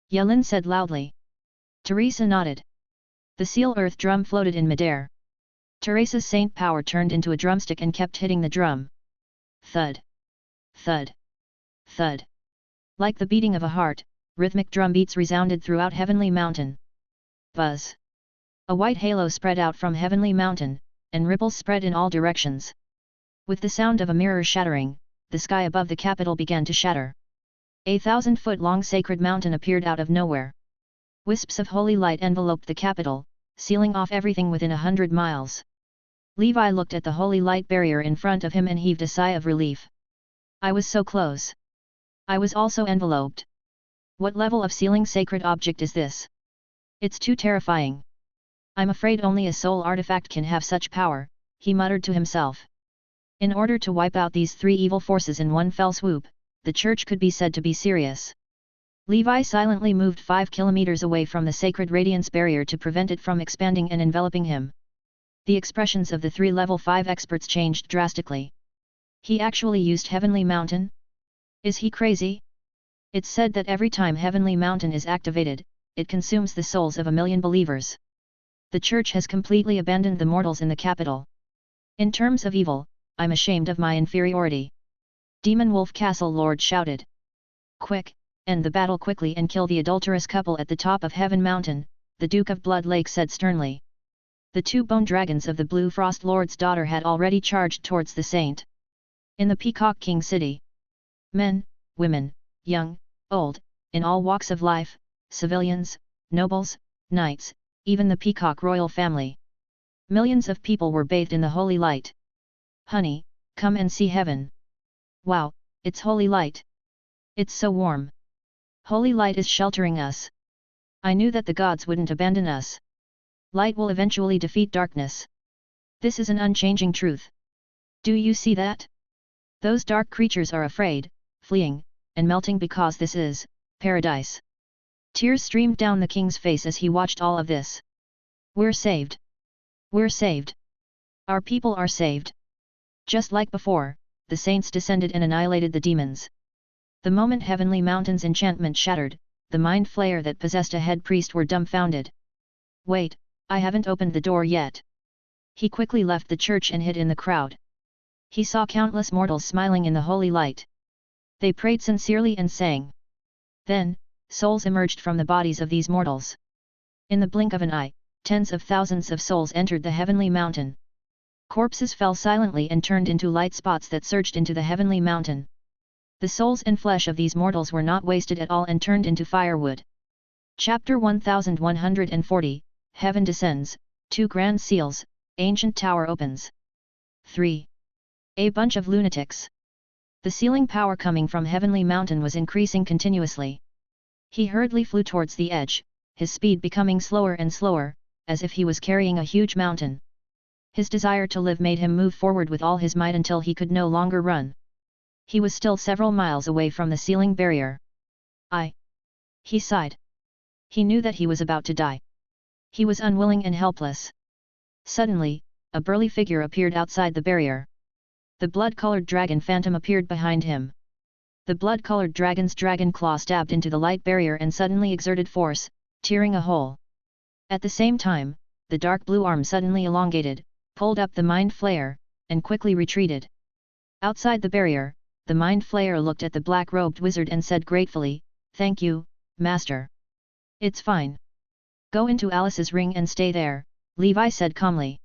Yelin said loudly. Teresa nodded. The seal earth drum floated in midair. Teresa's saint power turned into a drumstick and kept hitting the drum. Thud! Thud! Thud! Like the beating of a heart, rhythmic drum beats resounded throughout heavenly mountain. Buzz! A white halo spread out from heavenly mountain, and ripples spread in all directions. With the sound of a mirror shattering, the sky above the capital began to shatter. A 1,000-foot-long sacred mountain appeared out of nowhere. Wisps of holy light enveloped the capital, sealing off everything within 100 miles. Levi looked at the holy light barrier in front of him and heaved a sigh of relief. I was so close. I was also enveloped. What level of sealing sacred object is this? It's too terrifying. I'm afraid only a soul artifact can have such power, he muttered to himself. In order to wipe out these 3 evil forces in one fell swoop, the church could be said to be serious. Levi silently moved 5 kilometers away from the sacred radiance barrier to prevent it from expanding and enveloping him. The expressions of the 3 level 5 experts changed drastically. He actually used Heavenly Mountain? Is he crazy? It's said that every time Heavenly Mountain is activated, it consumes the souls of 1,000,000 believers. The church has completely abandoned the mortals in the capital. In terms of evil, I'm ashamed of my inferiority. Demon Wolf Castle Lord shouted. Quick, end the battle quickly and kill the adulterous couple at the top of Heaven Mountain, the Duke of Blood Lake said sternly. The 2 bone dragons of the Blue Frost Lord's daughter had already charged towards the saint. In the Peacock King City. Men, women, young, old, in all walks of life, civilians, nobles, knights, even the Peacock royal family. Millions of people were bathed in the holy light. Honey, come and see heaven. Wow, it's holy light. It's so warm. Holy light is sheltering us. I knew that the gods wouldn't abandon us. Light will eventually defeat darkness. This is an unchanging truth. Do you see that? Those dark creatures are afraid, fleeing, and melting because this is paradise. Tears streamed down the king's face as he watched all of this. We're saved. We're saved. Our people are saved. Just like before, the saints descended and annihilated the demons. The moment Heavenly Mountain's enchantment shattered, the mind flayer that possessed a head priest were dumbfounded. Wait, I haven't opened the door yet. He quickly left the church and hid in the crowd. He saw countless mortals smiling in the holy light. They prayed sincerely and sang. Then, souls emerged from the bodies of these mortals. In the blink of an eye, tens of thousands of souls entered the heavenly mountain. Corpses fell silently and turned into light spots that surged into the heavenly mountain. The souls and flesh of these mortals were not wasted at all and turned into firewood. Chapter 1140, Heaven Descends, 2 Grand Seals, Ancient Tower Opens. 3. A bunch of lunatics. The sealing power coming from Heavenly Mountain was increasing continuously. He hurriedly flew towards the edge, his speed becoming slower and slower, as if he was carrying a huge mountain. His desire to live made him move forward with all his might until he could no longer run. He was still several miles away from the sealing barrier. He sighed. He knew that he was about to die. He was unwilling and helpless. Suddenly, a burly figure appeared outside the barrier. The blood-colored dragon phantom appeared behind him. The blood-colored dragon's dragon claw stabbed into the light barrier and suddenly exerted force, tearing a hole. At the same time, the dark blue arm suddenly elongated, pulled up the mind flayer, and quickly retreated. Outside the barrier, the mind flayer looked at the black-robed wizard and said gratefully, "Thank you, Master. It's fine. Go into Alice's ring and stay there," Levi said calmly.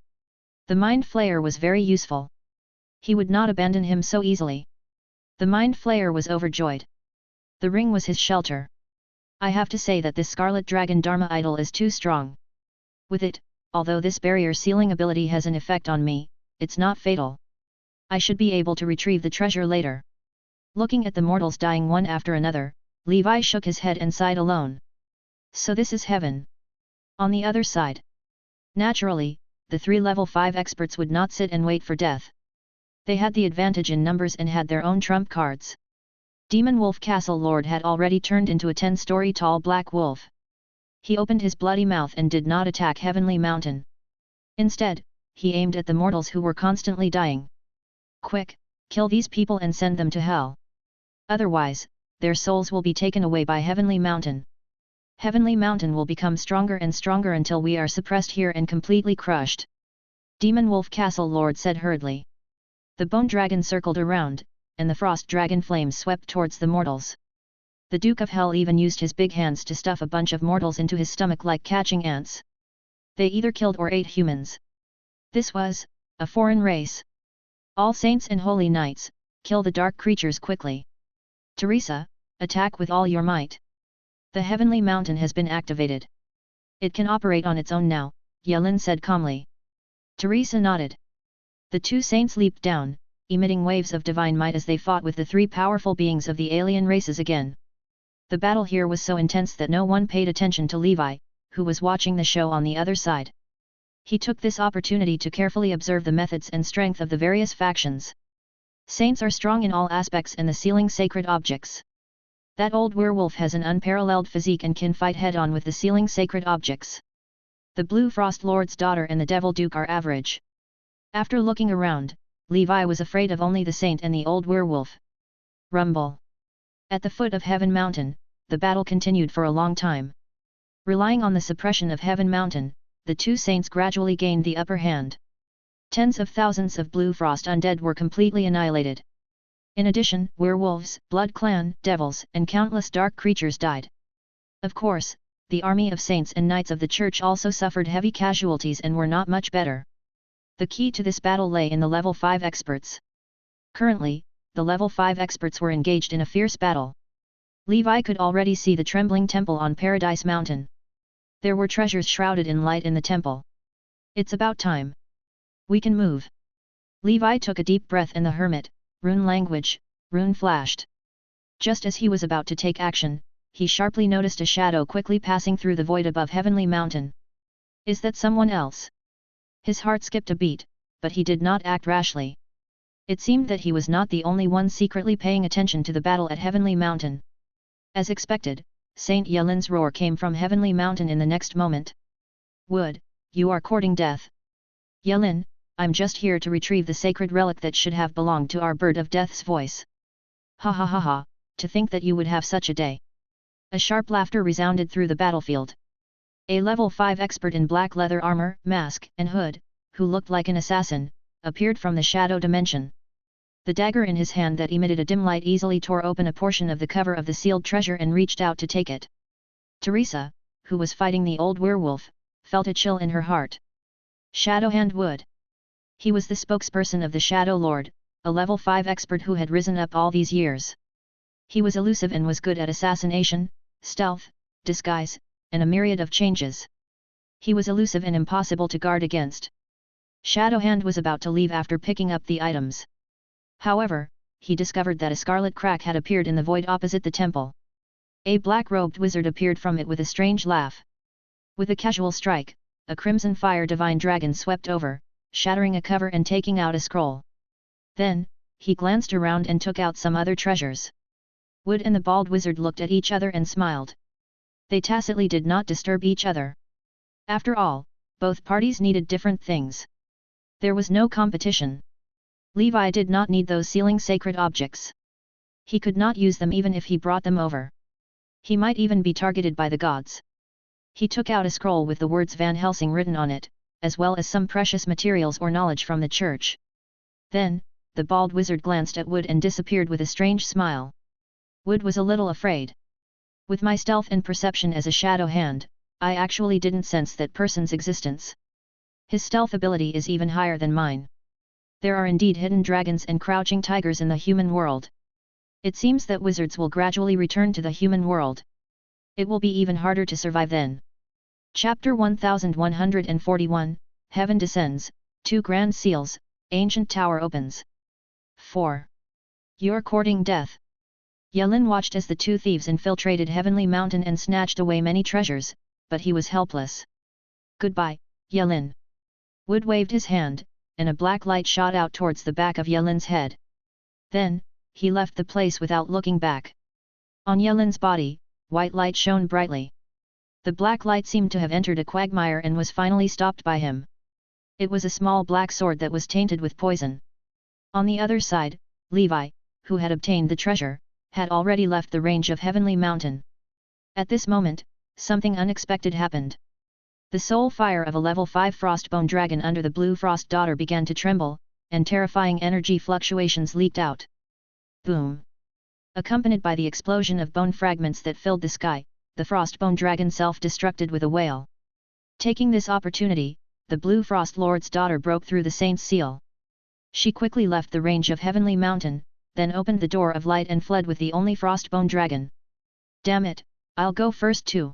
The mind flayer was very useful. He would not abandon him so easily. The mind flayer was overjoyed. The ring was his shelter. I have to say that this Scarlet Dragon Dharma idol is too strong. With it, although this barrier sealing ability has an effect on me, it's not fatal. I should be able to retrieve the treasure later. Looking at the mortals dying one after another, Levi shook his head and sighed alone. So this is heaven. On the other side. Naturally, the 3 level 5 experts would not sit and wait for death. They had the advantage in numbers and had their own trump cards. Demon Wolf Castle Lord had already turned into a 10-story tall black wolf. He opened his bloody mouth and did not attack Heavenly Mountain. Instead, he aimed at the mortals who were constantly dying. Quick, kill these people and send them to hell. Otherwise, their souls will be taken away by Heavenly Mountain. Heavenly Mountain will become stronger and stronger until we are suppressed here and completely crushed. Demon Wolf Castle Lord said hurriedly. The bone dragon circled around, and the frost dragon flames swept towards the mortals. The Duke of Hell even used his big hands to stuff a bunch of mortals into his stomach like catching ants. They either killed or ate humans. This was a foreign race. All saints and holy knights, kill the dark creatures quickly. Teresa, attack with all your might. The Heavenly Mountain has been activated. It can operate on its own now, Yelin said calmly. Teresa nodded. The 2 saints leaped down, emitting waves of divine might as they fought with the 3 powerful beings of the alien races again. The battle here was so intense that no one paid attention to Levi, who was watching the show on the other side. He took this opportunity to carefully observe the methods and strength of the various factions. Saints are strong in all aspects and the sealing sacred objects. That old werewolf has an unparalleled physique and can fight head-on with the sealing sacred objects. The Blue Frost Lord's daughter and the Devil Duke are average. After looking around, Levi was afraid of only the saint and the old werewolf. Rumble. At the foot of Heaven Mountain, the battle continued for a long time. Relying on the suppression of Heaven Mountain, the 2 saints gradually gained the upper hand. Tens of thousands of Blue Frost undead were completely annihilated. In addition, werewolves, blood clan, devils, and countless dark creatures died. Of course, the army of saints and knights of the church also suffered heavy casualties and were not much better. The key to this battle lay in the level 5 experts. Currently, the level 5 experts were engaged in a fierce battle. Levi could already see the trembling temple on Paradise Mountain. There were treasures shrouded in light in the temple. It's about time. We can move. Levi took a deep breath and the hermit, rune language, rune flashed. Just as he was about to take action, he sharply noticed a shadow quickly passing through the void above Heavenly Mountain. Is that someone else? His heart skipped a beat, but he did not act rashly. It seemed that he was not the only one secretly paying attention to the battle at Heavenly Mountain. As expected, Saint Yelin's roar came from Heavenly Mountain in the next moment. Wood, you are courting death. Yelin, I'm just here to retrieve the sacred relic that should have belonged to our bird of death's voice. Ha ha ha ha, to think that you would have such a day. A sharp laughter resounded through the battlefield. A level 5 expert in black leather armor, mask, and hood, who looked like an assassin, appeared from the shadow dimension. The dagger in his hand that emitted a dim light easily tore open a portion of the cover of the sealed treasure and reached out to take it. Teresa, who was fighting the old werewolf, felt a chill in her heart. Shadowhand Wood. He was the spokesperson of the Shadow Lord, a level 5 expert who had risen up all these years. He was elusive and was good at assassination, stealth, disguise, and a myriad of changes. He was elusive and impossible to guard against. Shadowhand was about to leave after picking up the items. However, he discovered that a scarlet crack had appeared in the void opposite the temple. A black-robed wizard appeared from it with a strange laugh. With a casual strike, a crimson fire divine dragon swept over, shattering a cover and taking out a scroll. Then, he glanced around and took out some other treasures. Wood and the bald wizard looked at each other and smiled. They tacitly did not disturb each other. After all, both parties needed different things. There was no competition. Levi did not need those sealing sacred objects. He could not use them even if he brought them over. He might even be targeted by the gods. He took out a scroll with the words Van Helsing written on it, as well as some precious materials or knowledge from the church. Then, the bald wizard glanced at Wood and disappeared with a strange smile. Wood was a little afraid. With my stealth and perception as a shadow hand, I actually didn't sense that person's existence. His stealth ability is even higher than mine. There are indeed hidden dragons and crouching tigers in the human world. It seems that wizards will gradually return to the human world. It will be even harder to survive then. Chapter 1141, Heaven Descends, 2 Grand Seals, Ancient Tower Opens. 4. You're courting death. Yelin watched as the 2 thieves infiltrated Heavenly Mountain and snatched away many treasures, but he was helpless. Goodbye, Yelin. Wood waved his hand, and a black light shot out towards the back of Yelin's head. Then, he left the place without looking back. On Yelin's body, white light shone brightly. The black light seemed to have entered a quagmire and was finally stopped by him. It was a small black sword that was tainted with poison. On the other side, Levi, who had obtained the treasure, had already left the range of Heavenly Mountain. At this moment, something unexpected happened. The soul fire of a level 5 Frostbone dragon under the Blue Frost Daughter began to tremble, and terrifying energy fluctuations leaked out. Boom! Accompanied by the explosion of bone fragments that filled the sky, the Frostbone dragon self-destructed with a wail. Taking this opportunity, the Blue Frost Lord's daughter broke through the Saint's seal. She quickly left the range of Heavenly Mountain, then opened the door of light and fled with the only Frostbone dragon. Damn it, I'll go first too.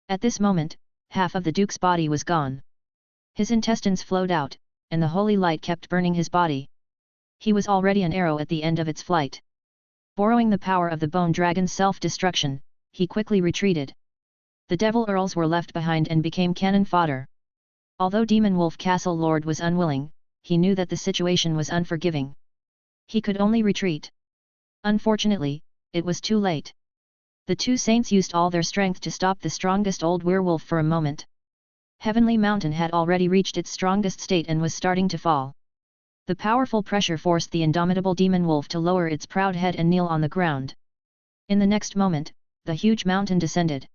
At this moment, half of the Duke's body was gone. His intestines flowed out, and the holy light kept burning his body. He was already an arrow at the end of its flight. Borrowing the power of the Bone Dragon's self-destruction, he quickly retreated. The Devil Earls were left behind and became cannon fodder. Although Demon Wolf Castle Lord was unwilling, he knew that the situation was unforgiving. He could only retreat. Unfortunately, it was too late. The two saints used all their strength to stop the strongest old werewolf for a moment. Heavenly Mountain had already reached its strongest state and was starting to fall. The powerful pressure forced the indomitable demon wolf to lower its proud head and kneel on the ground. In the next moment, the huge mountain descended.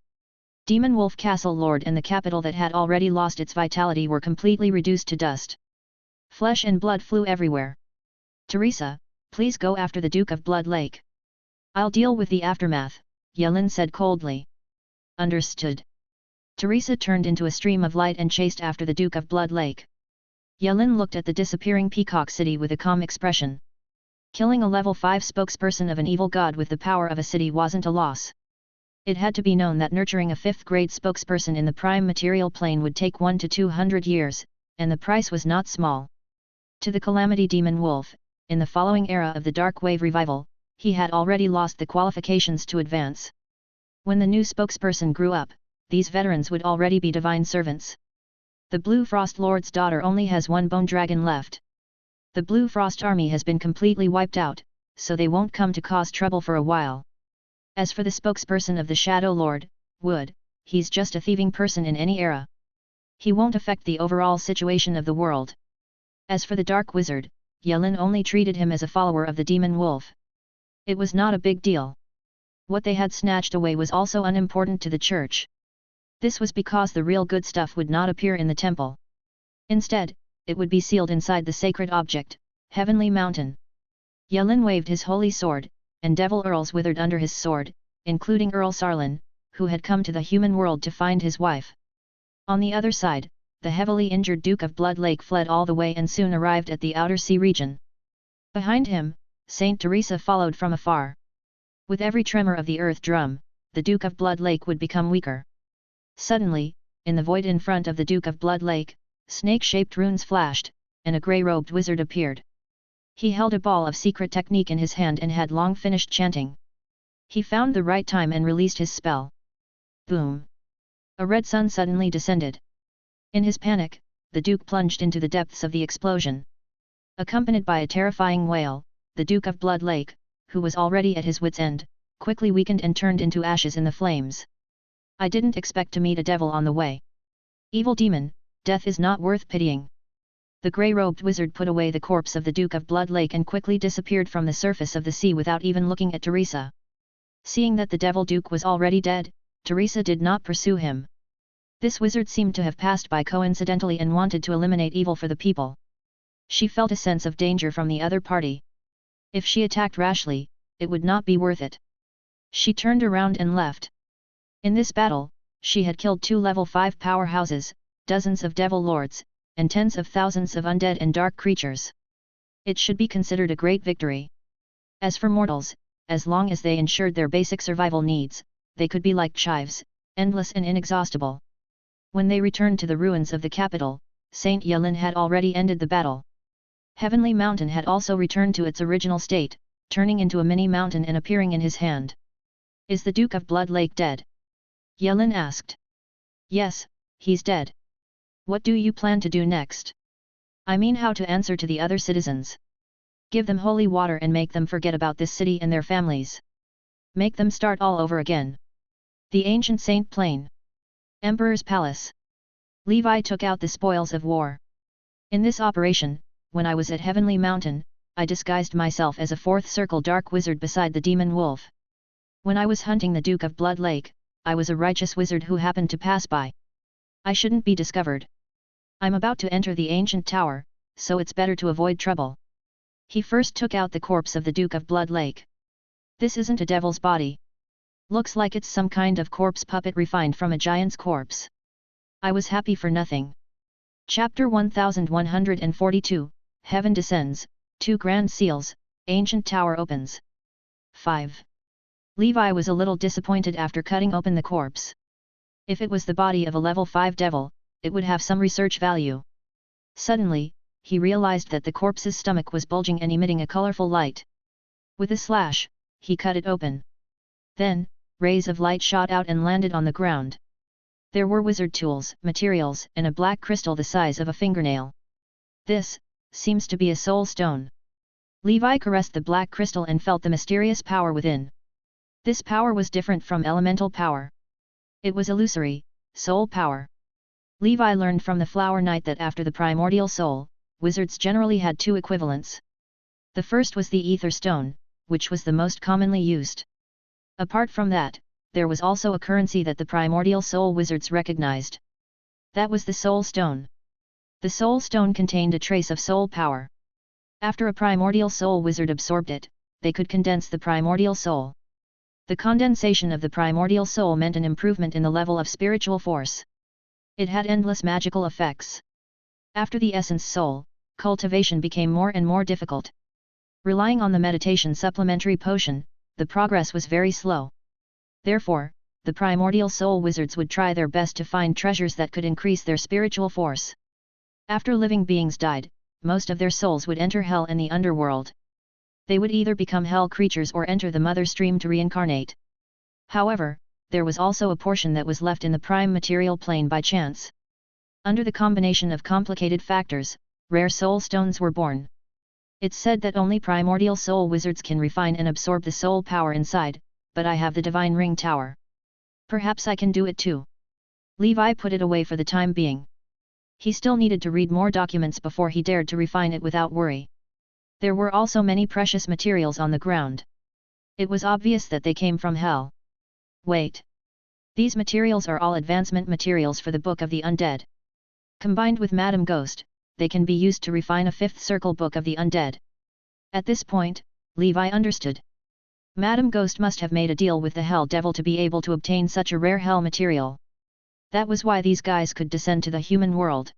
Demon Wolf Castle Lord and the capital that had already lost its vitality were completely reduced to dust. Flesh and blood flew everywhere. Teresa, please go after the Duke of Blood Lake. I'll deal with the aftermath, Yelin said coldly. Understood. Teresa turned into a stream of light and chased after the Duke of Blood Lake. Yelin looked at the disappearing Peacock City with a calm expression. Killing a level 5 spokesperson of an evil god with the power of a city wasn't a loss. It had to be known that nurturing a 5th grade spokesperson in the prime material plane would take 1 to 200 years, and the price was not small. To the Calamity Demon Wolf, in the following era of the Dark Wave Revival, he had already lost the qualifications to advance. When the new spokesperson grew up, these veterans would already be divine servants. The Blue Frost Lord's daughter only has one bone dragon left. The Blue Frost army has been completely wiped out, so they won't come to cause trouble for a while. As for the spokesperson of the Shadow Lord, Wood, he's just a thieving person in any era. He won't affect the overall situation of the world. As for the Dark Wizard, Yelin only treated him as a follower of the Demon Wolf. It was not a big deal. What they had snatched away was also unimportant to the church. This was because the real good stuff would not appear in the temple. Instead, it would be sealed inside the sacred object, Heavenly Mountain. Yelin waved his holy sword, and Devil Earls withered under his sword, including Earl Sarlin, who had come to the human world to find his wife. On the other side, the heavily injured Duke of Blood Lake fled all the way and soon arrived at the Outer Sea region. Behind him, Saint Teresa followed from afar. With every tremor of the earth drum, the Duke of Blood Lake would become weaker. Suddenly, in the void in front of the Duke of Blood Lake, snake-shaped runes flashed, and a grey-robed wizard appeared. He held a ball of secret technique in his hand and had long finished chanting. He found the right time and released his spell. Boom! A red sun suddenly descended. In his panic, the Duke plunged into the depths of the explosion. Accompanied by a terrifying wail, the Duke of Blood Lake, who was already at his wit's end, quickly weakened and turned into ashes in the flames. I didn't expect to meet a devil on the way. Evil demon, death is not worth pitying. The grey-robed wizard put away the corpse of the Duke of Blood Lake and quickly disappeared from the surface of the sea without even looking at Teresa. Seeing that the Devil Duke was already dead, Teresa did not pursue him. This wizard seemed to have passed by coincidentally and wanted to eliminate evil for the people. She felt a sense of danger from the other party. If she attacked rashly, it would not be worth it. She turned around and left. In this battle, she had killed 2 level 5 powerhouses, dozens of devil lords, and tens of thousands of undead and dark creatures. It should be considered a great victory. As for mortals, as long as they ensured their basic survival needs, they could be like chives, endless and inexhaustible. When they returned to the ruins of the capital, Saint Yelin had already ended the battle. Heavenly Mountain had also returned to its original state, turning into a mini mountain and appearing in his hand. Is the Duke of Blood Lake dead? Yelin asked. Yes, he's dead. What do you plan to do next? I mean how to answer to the other citizens. Give them holy water and make them forget about this city and their families. Make them start all over again. The ancient Saint Plain. Emperor's Palace. Levi took out the spoils of war. In this operation, when I was at Heavenly Mountain, I disguised myself as a fourth circle dark wizard beside the demon wolf. When I was hunting the Duke of Blood Lake, I was a righteous wizard who happened to pass by. I shouldn't be discovered. I'm about to enter the ancient tower, so it's better to avoid trouble. He first took out the corpse of the Duke of Blood Lake. This isn't a devil's body. Looks like it's some kind of corpse puppet refined from a giant's corpse. I was happy for nothing. Chapter 1142, Heaven Descends, 2 Grand Seals, Ancient Tower Opens. 5. Levi was a little disappointed after cutting open the corpse. If it was the body of a level 5 devil, it would have some research value. Suddenly, he realized that the corpse's stomach was bulging and emitting a colorful light. With a slash, he cut it open. Then, rays of light shot out and landed on the ground. There were wizard tools, materials, and a black crystal the size of a fingernail. This seems to be a soul stone. Levi caressed the black crystal and felt the mysterious power within. This power was different from elemental power. It was illusory, soul power. Levi learned from the Flower Knight that after the primordial soul, wizards generally had 2 equivalents. The first was the Ether Stone, which was the most commonly used. Apart from that, there was also a currency that the primordial soul wizards recognized. That was the Soul Stone. The Soul Stone contained a trace of soul power. After a primordial soul wizard absorbed it, they could condense the primordial soul. The condensation of the primordial soul meant an improvement in the level of spiritual force. It had endless magical effects. After the essence soul, cultivation became more and more difficult. Relying on the meditation supplementary potion, the progress was very slow. Therefore, the primordial soul wizards would try their best to find treasures that could increase their spiritual force. After living beings died, most of their souls would enter hell and the underworld. They would either become hell creatures or enter the mother stream to reincarnate. However, there was also a portion that was left in the prime material plane by chance. Under the combination of complicated factors, rare soul stones were born. It's said that only primordial soul wizards can refine and absorb the soul power inside, but I have the divine ring tower. Perhaps I can do it too. Levi put it away for the time being. He still needed to read more documents before he dared to refine it without worry. There were also many precious materials on the ground. It was obvious that they came from hell. Wait. These materials are all advancement materials for the Book of the Undead. Combined with Madame Ghost, they can be used to refine a 5th circle Book of the Undead. At this point, Levi understood. Madame Ghost must have made a deal with the Hell Devil to be able to obtain such a rare hell material. That was why these guys could descend to the human world.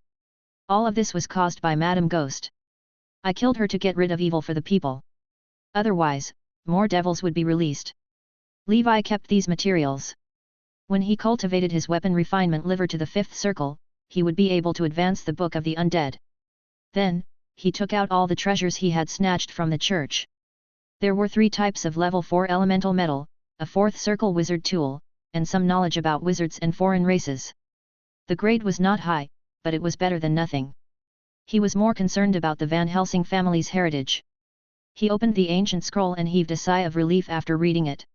All of this was caused by Madame Ghost. I killed her to get rid of evil for the people. Otherwise, more devils would be released. Levi kept these materials. When he cultivated his weapon refinement liver to the 5th circle, he would be able to advance the Book of the Undead. Then, he took out all the treasures he had snatched from the church. There were 3 types of level 4 elemental metal, a 4th circle wizard tool, and some knowledge about wizards and foreign races. The grade was not high, but it was better than nothing. He was more concerned about the Van Helsing family's heritage. He opened the ancient scroll and heaved a sigh of relief after reading it.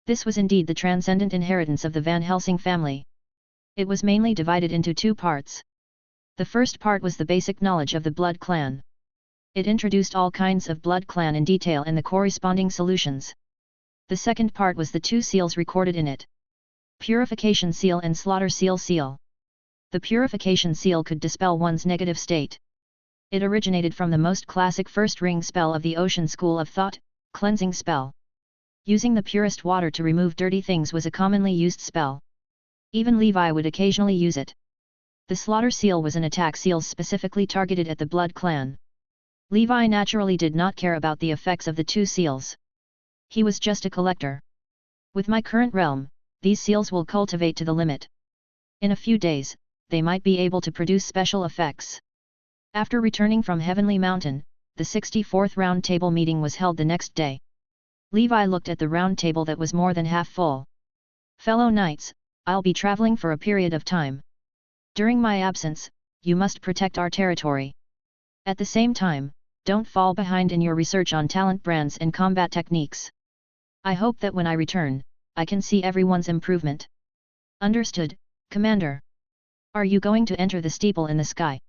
This was indeed the transcendent inheritance of the Van Helsing family. It was mainly divided into 2 parts. The first part was the basic knowledge of the blood clan. It introduced all kinds of blood clan in detail and the corresponding solutions. The second part was the 2 seals recorded in it. Purification Seal and Slaughter Seal. The Purification Seal could dispel one's negative state. It originated from the most classic first ring spell of the Ocean School of Thought, Cleansing Spell. Using the purest water to remove dirty things was a commonly used spell. Even Levi would occasionally use it. The Slaughter Seal was an attack seal specifically targeted at the Blood Clan. Levi naturally did not care about the effects of the 2 seals. He was just a collector. With my current realm, these seals will cultivate to the limit. In a few days, they might be able to produce special effects. After returning from Heavenly Mountain, the 64th round table meeting was held the next day. Levi looked at the round table that was more than half full. Fellow knights, I'll be traveling for a period of time. During my absence, you must protect our territory. At the same time, don't fall behind in your research on talent brands and combat techniques. I hope that when I return, I can see everyone's improvement. Understood, Commander. Are you going to enter the steeple in the sky?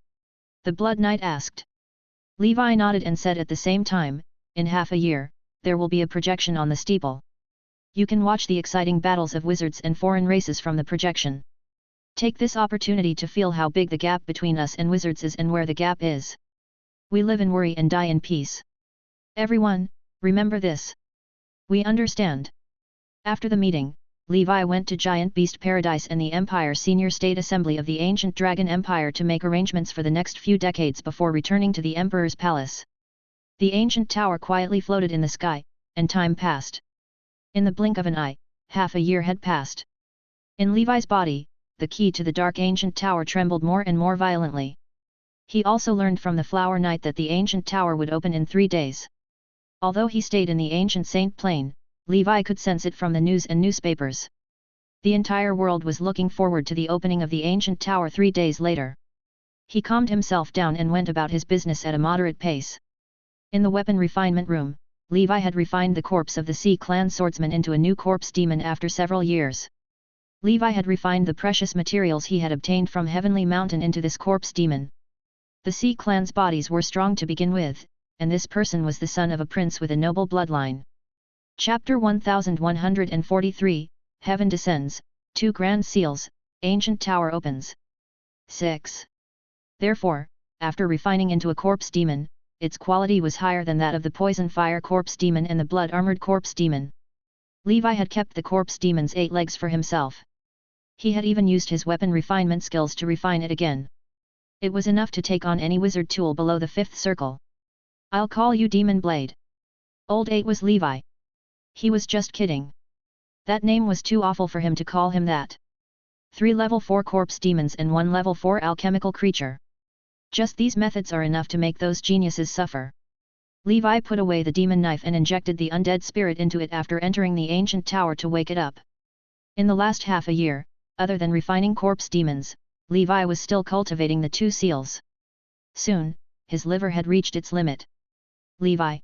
The Blood Knight asked. Levi nodded and said at the same time, in half a year, there will be a projection on the steeple. You can watch the exciting battles of wizards and foreign races from the projection. Take this opportunity to feel how big the gap between us and wizards is and where the gap is. We live in worry and die in peace. Everyone, remember this. We understand. After the meeting, Levi went to Giant Beast Paradise and the Empire Senior State Assembly of the Ancient Dragon Empire to make arrangements for the next few decades before returning to the Emperor's palace. The ancient tower quietly floated in the sky, and time passed. In the blink of an eye, half a year had passed. In Levi's body, the key to the dark ancient tower trembled more and more violently. He also learned from the Flower Knight that the ancient tower would open in 3 days. Although he stayed in the ancient Saint Plain, Levi could sense it from the news and newspapers. The entire world was looking forward to the opening of the ancient tower 3 days later. He calmed himself down and went about his business at a moderate pace. In the weapon refinement room, Levi had refined the corpse of the Sea Clan swordsman into a new corpse demon after several years. Levi had refined the precious materials he had obtained from Heavenly Mountain into this corpse demon. The Sea Clan's bodies were strong to begin with, and this person was the son of a prince with a noble bloodline. Chapter 1143, Heaven Descends, 2 Grand Seals, Ancient Tower Opens. 6. Therefore, after refining into a corpse demon, its quality was higher than that of the Poison Fire Corpse Demon and the Blood Armored Corpse Demon. Levi had kept the Corpse Demon's 8 legs for himself. He had even used his weapon refinement skills to refine it again. It was enough to take on any wizard tool below the 5th circle. I'll call you Demon Blade. Old 8 was Levi. He was just kidding. That name was too awful for him to call him that. 3 level 4 corpse demons and 1 level 4 alchemical creature. Just these methods are enough to make those geniuses suffer. Levi put away the demon knife and injected the undead spirit into it after entering the ancient tower to wake it up. In the last half a year, other than refining corpse demons, Levi was still cultivating the 2 seals. Soon, his liver had reached its limit. Levi.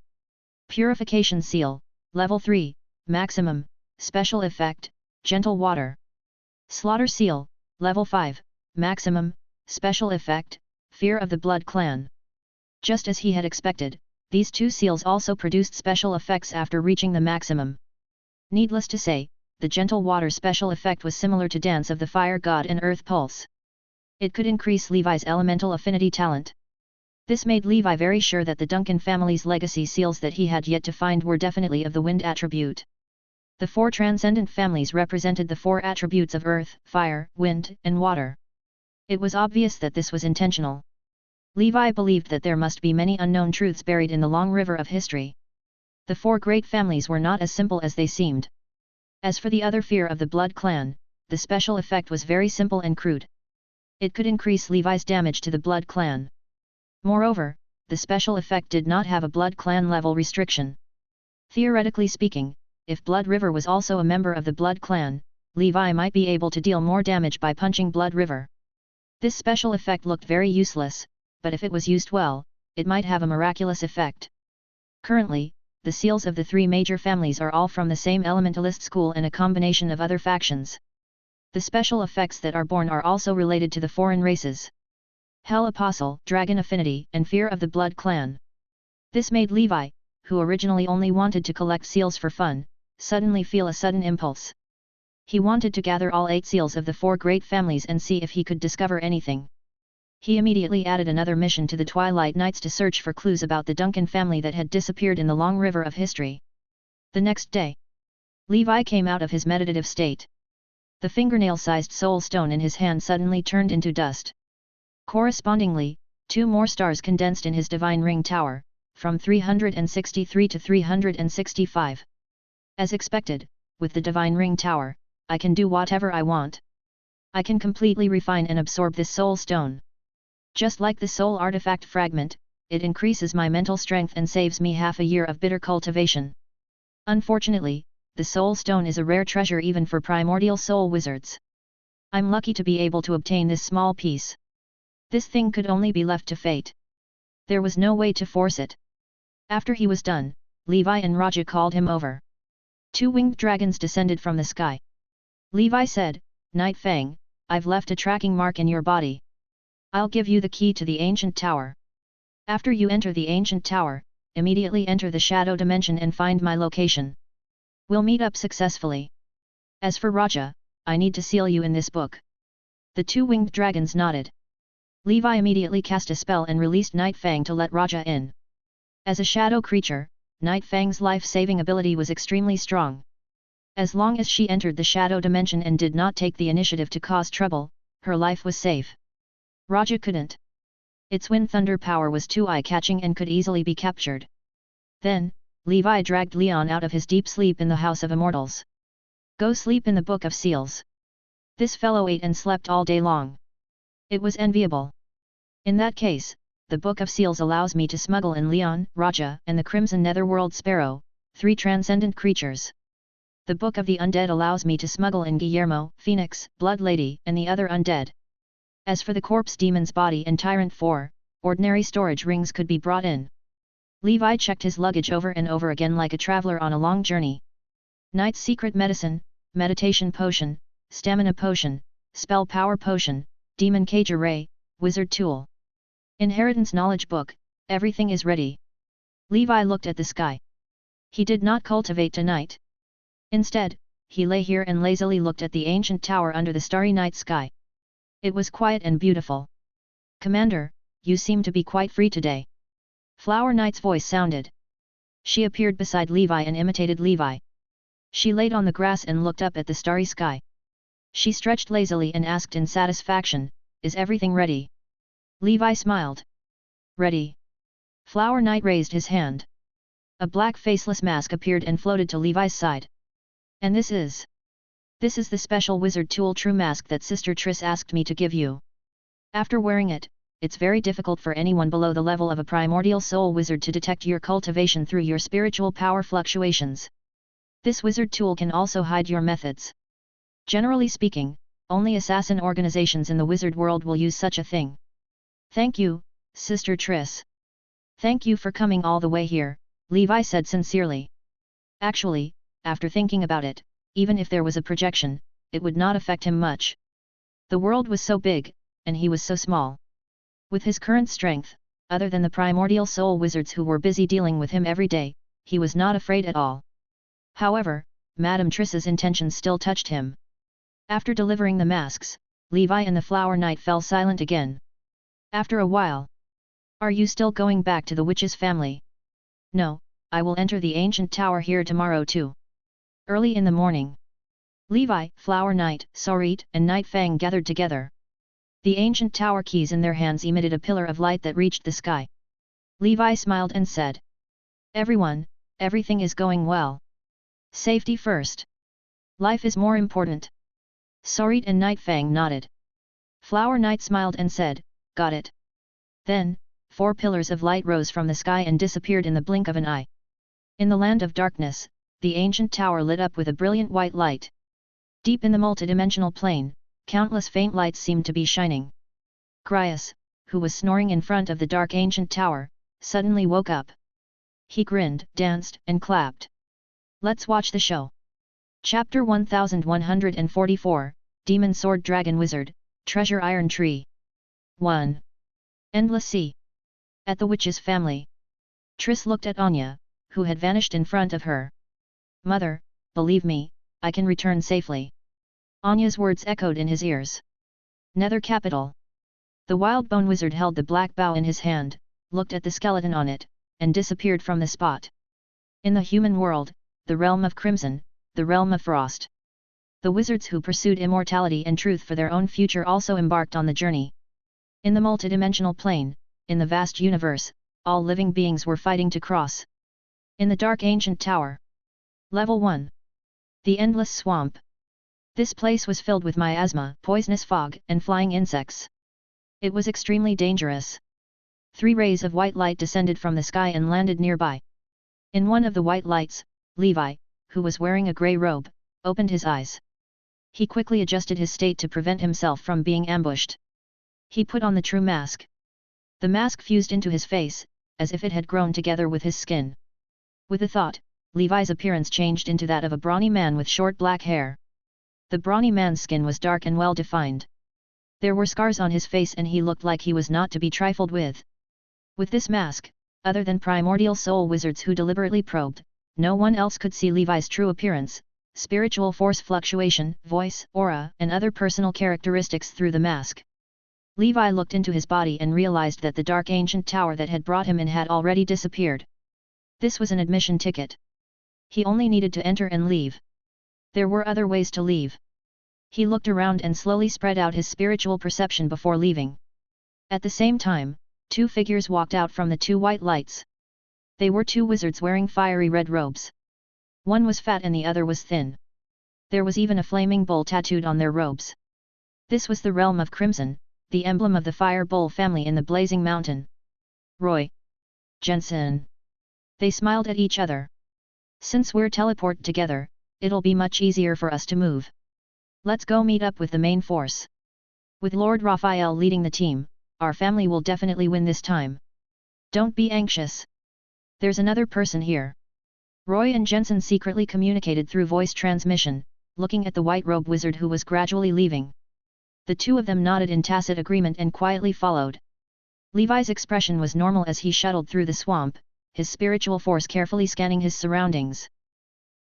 Purification Seal, Level 3, Maximum, Special Effect, Gentle Water. Slaughter Seal, Level 5, Maximum, Special Effect, Fear of the Blood Clan. Just as he had expected, these 2 seals also produced special effects after reaching the maximum. Needless to say, the Gentle Water special effect was similar to Dance of the Fire God and Earth Pulse. It could increase Levi's elemental affinity talent. This made Levi very sure that the Duncan family's legacy seals that he had yet to find were definitely of the wind attribute. The 4 transcendent families represented the 4 attributes of earth, fire, wind, and water. It was obvious that this was intentional. Levi believed that there must be many unknown truths buried in the long river of history. The 4 great families were not as simple as they seemed. As for the other fear of the Blood Clan, the special effect was very simple and crude. It could increase Levi's damage to the Blood Clan. Moreover, the special effect did not have a Blood Clan level restriction. Theoretically speaking, if Blood River was also a member of the Blood Clan, Levi might be able to deal more damage by punching Blood River. This special effect looked very useless, but if it was used well, it might have a miraculous effect. Currently, the seals of the 3 major families are all from the same elementalist school and a combination of other factions. The special effects that are born are also related to the foreign races. Hell Apostle, Dragon Affinity, and Fear of the Blood Clan. This made Levi, who originally only wanted to collect seals for fun, suddenly feel a sudden impulse. He wanted to gather all 8 seals of the 4 great families and see if he could discover anything. He immediately added another mission to the Twilight Knights to search for clues about the Duncan family that had disappeared in the long river of history. The next day, Levi came out of his meditative state. The fingernail-sized soul stone in his hand suddenly turned into dust. Correspondingly, 2 more stars condensed in his divine ring tower, from 363 to 365. As expected, with the divine ring tower, I can do whatever I want. I can completely refine and absorb this soul stone. Just like the soul artifact fragment, it increases my mental strength and saves me half a year of bitter cultivation. Unfortunately, the soul stone is a rare treasure even for primordial soul wizards. I'm lucky to be able to obtain this small piece. This thing could only be left to fate. There was no way to force it. After he was done, Levi and Raja called him over. 2 winged dragons descended from the sky. Levi said, Night Fang, I've left a tracking mark in your body. I'll give you the key to the ancient tower. After you enter the ancient tower, immediately enter the shadow dimension and find my location. We'll meet up successfully. As for Raja, I need to seal you in this book. The 2 winged dragons nodded. Levi immediately cast a spell and released Night Fang to let Raja in. As a shadow creature, Night Fang's life-saving ability was extremely strong. As long as she entered the shadow dimension and did not take the initiative to cause trouble, her life was safe. Raja couldn't. Its wind thunder power was too eye-catching and could easily be captured. Then, Levi dragged Leon out of his deep sleep in the House of Immortals. Go sleep in the Book of Seals. This fellow ate and slept all day long. It was enviable. In that case, the Book of Seals allows me to smuggle in Leon, Raja, and the Crimson Netherworld Sparrow, 3 transcendent creatures. The Book of the Undead allows me to smuggle in Guillermo, Phoenix, Blood Lady, and the other undead. As for the Corpse Demon's Body and Tyrant 4, ordinary storage rings could be brought in. Levi checked his luggage over and over again like a traveler on a long journey. Knight's Secret Medicine, Meditation Potion, Stamina Potion, Spell Power Potion, Demon Cage Array, Wizard Tool. Inheritance Knowledge Book, everything is ready. Levi looked at the sky. He did not cultivate tonight. Instead, he lay here and lazily looked at the ancient tower under the starry night sky. It was quiet and beautiful. Commander, you seem to be quite free today. Flower Knight's voice sounded. She appeared beside Levi and imitated Levi. She laid on the grass and looked up at the starry sky. She stretched lazily and asked in satisfaction, Is everything ready? Levi smiled. Ready. Flower Knight raised his hand. A black faceless mask appeared and floated to Levi's side. And this is the special wizard tool true mask that Sister Triss asked me to give you. After wearing it, it's very difficult for anyone below the level of a primordial soul wizard to detect your cultivation through your spiritual power fluctuations. This wizard tool can also hide your methods. Generally speaking, only assassin organizations in the wizard world will use such a thing. Thank you, Sister Triss. Thank you for coming all the way here, Levi said sincerely. Actually, after thinking about it, even if there was a projection, it would not affect him much. The world was so big, and he was so small. With his current strength, other than the primordial soul wizards who were busy dealing with him every day, he was not afraid at all. However, Madame Triss's intentions still touched him. After delivering the masks, Levi and the Flower Knight fell silent again. After a while, Are you still going back to the witch's family? No, I will enter the ancient tower here tomorrow too. Early in the morning, Levi, Flower Knight, Sarit, and Night Fang gathered together. The ancient tower keys in their hands emitted a pillar of light that reached the sky. Levi smiled and said, Everyone, everything is going well. Safety first. Life is more important. Sarit and Night Fang nodded. Flower Knight smiled and said, Got it. Then, 4 pillars of light rose from the sky and disappeared in the blink of an eye. In the land of darkness, the ancient tower lit up with a brilliant white light. Deep in the multidimensional plane, countless faint lights seemed to be shining. Grias, who was snoring in front of the dark ancient tower, suddenly woke up. He grinned, danced, and clapped. Let's watch the show. Chapter 1144, Demon Sword Dragon Wizard, Treasure Iron Tree. 1. Endless Sea. At the witch's family. Triss looked at Anya, who had vanished in front of her. Mother, believe me, I can return safely. Anya's words echoed in his ears. Nether Capital. The Wild Bone Wizard held the black bow in his hand, looked at the skeleton on it, and disappeared from the spot. In the human world, the realm of Crimson, the realm of Frost. The wizards who pursued immortality and truth for their own future also embarked on the journey. In the multidimensional plane, in the vast universe, all living beings were fighting to cross. In the dark ancient tower. Level 1. The Endless Swamp. This place was filled with miasma, poisonous fog, and flying insects. It was extremely dangerous. 3 rays of white light descended from the sky and landed nearby. In one of the white lights, Levi, who was wearing a grey robe, opened his eyes. He quickly adjusted his state to prevent himself from being ambushed. He put on the true mask. The mask fused into his face, as if it had grown together with his skin. With the thought, Levi's appearance changed into that of a brawny man with short black hair. The brawny man's skin was dark and well defined. There were scars on his face and he looked like he was not to be trifled with. With this mask, other than primordial soul wizards who deliberately probed, no one else could see Levi's true appearance, spiritual force fluctuation, voice, aura, and other personal characteristics through the mask. Levi looked into his body and realized that the dark ancient tower that had brought him in had already disappeared. This was an admission ticket. He only needed to enter and leave. There were other ways to leave. He looked around and slowly spread out his spiritual perception before leaving. At the same time, two figures walked out from the two white lights. They were two wizards wearing fiery red robes. One was fat and the other was thin. There was even a flaming bull tattooed on their robes. This was the realm of Crimson, the emblem of the Fire Bull family in the Blazing Mountain. Roy. Jensen. They smiled at each other. Since we're teleported together, it'll be much easier for us to move. Let's go meet up with the main force. With Lord Raphael leading the team, our family will definitely win this time. Don't be anxious. There's another person here. Roy and Jensen secretly communicated through voice transmission, looking at the white-robe wizard who was gradually leaving. The two of them nodded in tacit agreement and quietly followed. Levi's expression was normal as he shuttled through the swamp, his spiritual force carefully scanning his surroundings.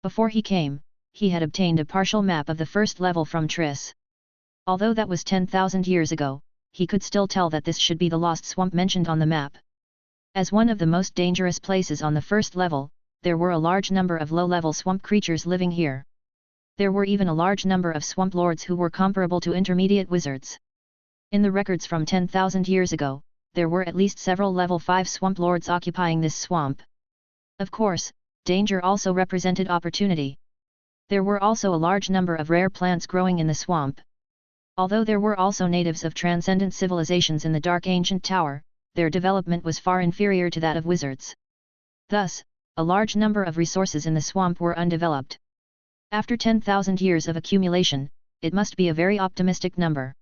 Before he came, he had obtained a partial map of the first level from Triss. Although that was 10,000 years ago, he could still tell that this should be the lost swamp mentioned on the map. As one of the most dangerous places on the first level, there were a large number of low-level swamp creatures living here. There were even a large number of swamp lords who were comparable to intermediate wizards. In the records from 10,000 years ago, there were at least several level 5 swamp lords occupying this swamp. Of course, danger also represented opportunity. There were also a large number of rare plants growing in the swamp. Although there were also natives of transcendent civilizations in the Dark Ancient Tower, their development was far inferior to that of wizards. Thus, a large number of resources in the swamp were undeveloped. After 10,000 years of accumulation, it must be a very optimistic number.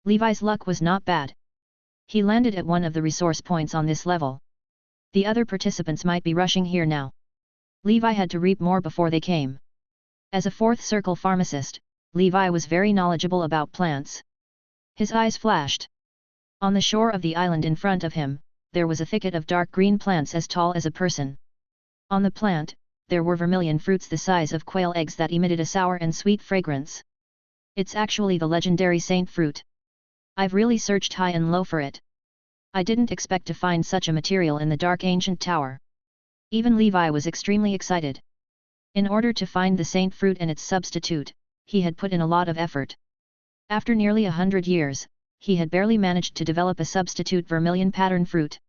Levi's luck was not bad. He landed at one of the resource points on this level. The other participants might be rushing here now. Levi had to reap more before they came. As a fourth circle pharmacist, Levi was very knowledgeable about plants. His eyes flashed. On the shore of the island in front of him, there was a thicket of dark green plants as tall as a person. On the plant, there were vermilion fruits the size of quail eggs that emitted a sour and sweet fragrance. It's actually the legendary saint fruit. I've really searched high and low for it. I didn't expect to find such a material in the Dark Ancient Tower. Even Levi was extremely excited. In order to find the saint fruit and its substitute, he had put in a lot of effort. After nearly 100 years, he had barely managed to develop a substitute vermilion pattern fruit.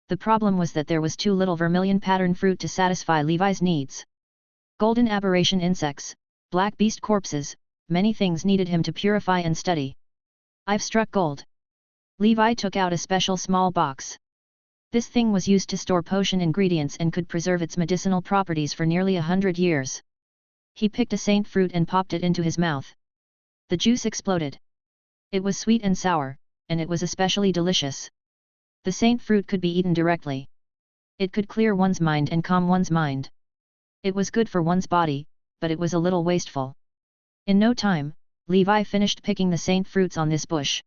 The problem was that there was too little vermilion pattern fruit to satisfy Levi's needs. Golden aberration insects, black beast corpses, many things needed him to purify and study. I've struck gold. Levi took out a special small box. This thing was used to store potion ingredients and could preserve its medicinal properties for nearly 100 years. He picked a saint fruit and popped it into his mouth. The juice exploded. It was sweet and sour, and it was especially delicious. The saint fruit could be eaten directly. It could clear one's mind and calm one's mind. It was good for one's body, but it was a little wasteful. In no time, Levi finished picking the saint fruits on this bush.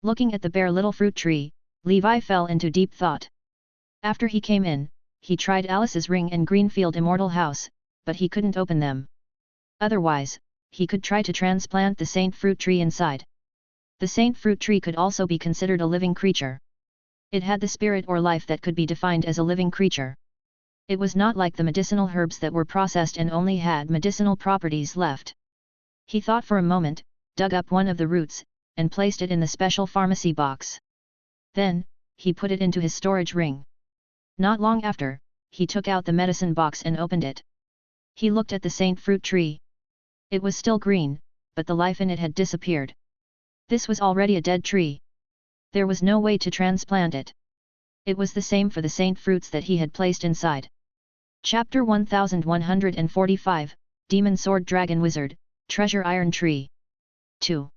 Looking at the bare little fruit tree, Levi fell into deep thought. After he came in, he tried Alice's ring and Greenfield Immortal House, but he couldn't open them. Otherwise, he could try to transplant the saint fruit tree inside. The saint fruit tree could also be considered a living creature. It had the spirit or life that could be defined as a living creature. It was not like the medicinal herbs that were processed and only had medicinal properties left. He thought for a moment, dug up one of the roots, and placed it in the special pharmacy box. Then, he put it into his storage ring. Not long after, he took out the medicine box and opened it. He looked at the saint fruit tree. It was still green, but the life in it had disappeared. This was already a dead tree. There was no way to transplant it. It was the same for the saint fruits that he had placed inside. Chapter 1145, Demon Sword Dragon Wizard, Treasure Iron Tree. 2.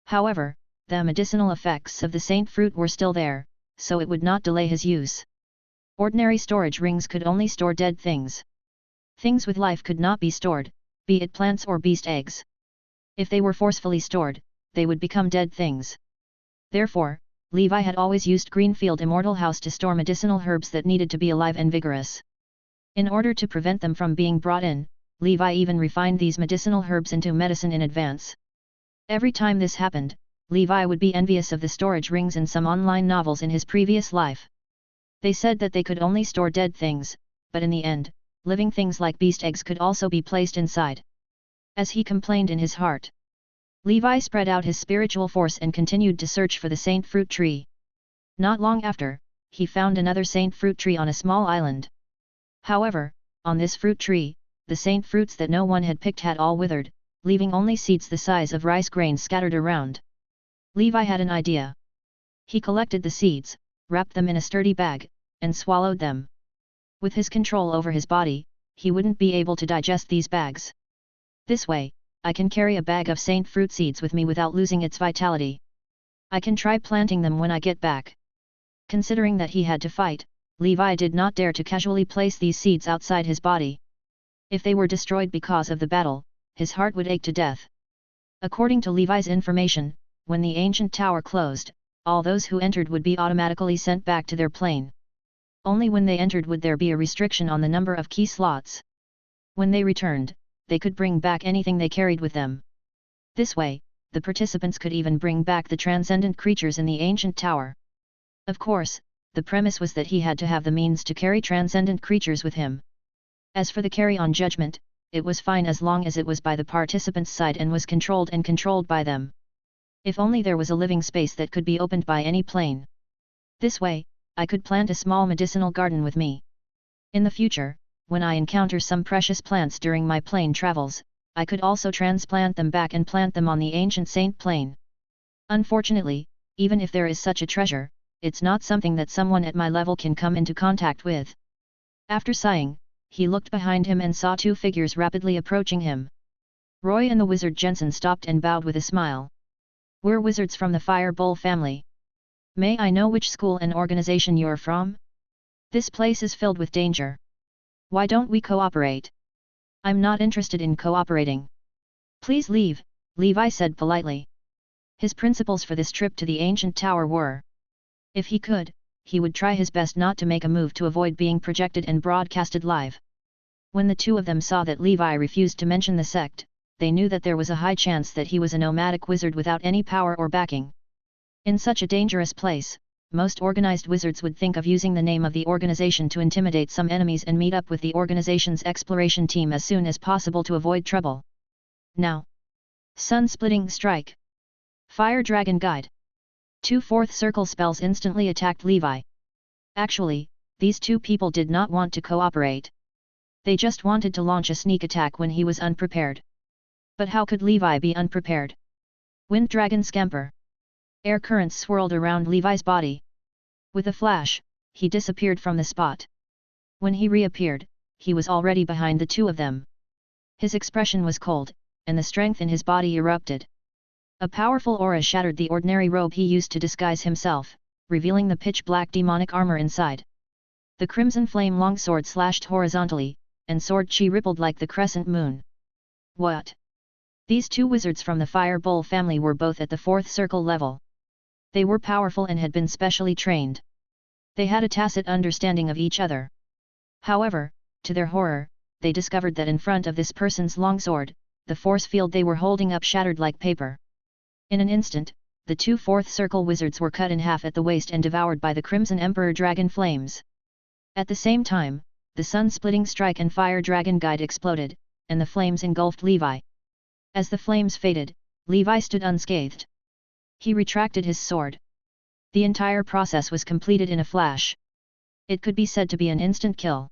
However, the medicinal effects of the saint fruit were still there, so it would not delay his use. Ordinary storage rings could only store dead things. Things with life could not be stored, be it plants or beast eggs. If they were forcefully stored, they would become dead things. Therefore, Levi had always used Greenfield Immortal House to store medicinal herbs that needed to be alive and vigorous. In order to prevent them from being brought in, Levi even refined these medicinal herbs into medicine in advance. Every time this happened, Levi would be envious of the storage rings in some online novels in his previous life. They said that they could only store dead things, but in the end, living things like beast eggs could also be placed inside. As he complained in his heart, Levi spread out his spiritual force and continued to search for the saint fruit tree. Not long after, he found another saint fruit tree on a small island. However, on this fruit tree, the saint fruits that no one had picked had all withered, leaving only seeds the size of rice grains scattered around. Levi had an idea. He collected the seeds, wrapped them in a sturdy bag, and swallowed them. With his control over his body, he wouldn't be able to digest these bags. This way, I can carry a bag of saint fruit seeds with me without losing its vitality. I can try planting them when I get back. Considering that he had to fight, Levi did not dare to casually place these seeds outside his body. If they were destroyed because of the battle, his heart would ache to death. According to Levi's information, when the ancient tower closed, all those who entered would be automatically sent back to their plane. Only when they entered would there be a restriction on the number of key slots. When they returned, they could bring back anything they carried with them. This way, the participants could even bring back the transcendent creatures in the ancient tower. Of course, the premise was that he had to have the means to carry transcendent creatures with him. As for the carry-on judgment, it was fine as long as it was by the participants' side and was controlled by them. If only there was a living space that could be opened by any plane. This way, I could plant a small medicinal garden with me. In the future, when I encounter some precious plants during my plane travels, I could also transplant them back and plant them on the ancient saint plane. Unfortunately, even if there is such a treasure, it's not something that someone at my level can come into contact with. After sighing, he looked behind him and saw two figures rapidly approaching him. Roy and the wizard Jensen stopped and bowed with a smile. "We're wizards from the Fire Bowl family. May I know which school and organization you're from? This place is filled with danger. Why don't we cooperate?" "I'm not interested in cooperating. Please leave," Levi said politely. His principles for this trip to the ancient tower were: if he could, he would try his best not to make a move to avoid being projected and broadcasted live. When the two of them saw that Levi refused to mention the sect, they knew that there was a high chance that he was a nomadic wizard without any power or backing. In such a dangerous place, most organized wizards would think of using the name of the organization to intimidate some enemies and meet up with the organization's exploration team as soon as possible to avoid trouble. Now. Sun-splitting strike. Fire Dragon Guide. 2 fourth circle spells instantly attacked Levi. Actually, these two people did not want to cooperate. They just wanted to launch a sneak attack when he was unprepared. But how could Levi be unprepared? Wind Dragon Scamper. Air currents swirled around Levi's body. With a flash, he disappeared from the spot. When he reappeared, he was already behind the two of them. His expression was cold, and the strength in his body erupted. A powerful aura shattered the ordinary robe he used to disguise himself, revealing the pitch-black demonic armor inside. The crimson flame longsword slashed horizontally, and sword chi rippled like the crescent moon. What? These two wizards from the Fire Bowl family were both at the 4th circle level. They were powerful and had been specially trained. They had a tacit understanding of each other. However, to their horror, they discovered that in front of this person's longsword, the force field they were holding up shattered like paper. In an instant, the two 4th circle wizards were cut in half at the waist and devoured by the Crimson Emperor Dragon flames. At the same time, the Sun-splitting strike and Fire Dragon Guide exploded, and the flames engulfed Levi. As the flames faded, Levi stood unscathed. He retracted his sword. The entire process was completed in a flash. It could be said to be an instant kill.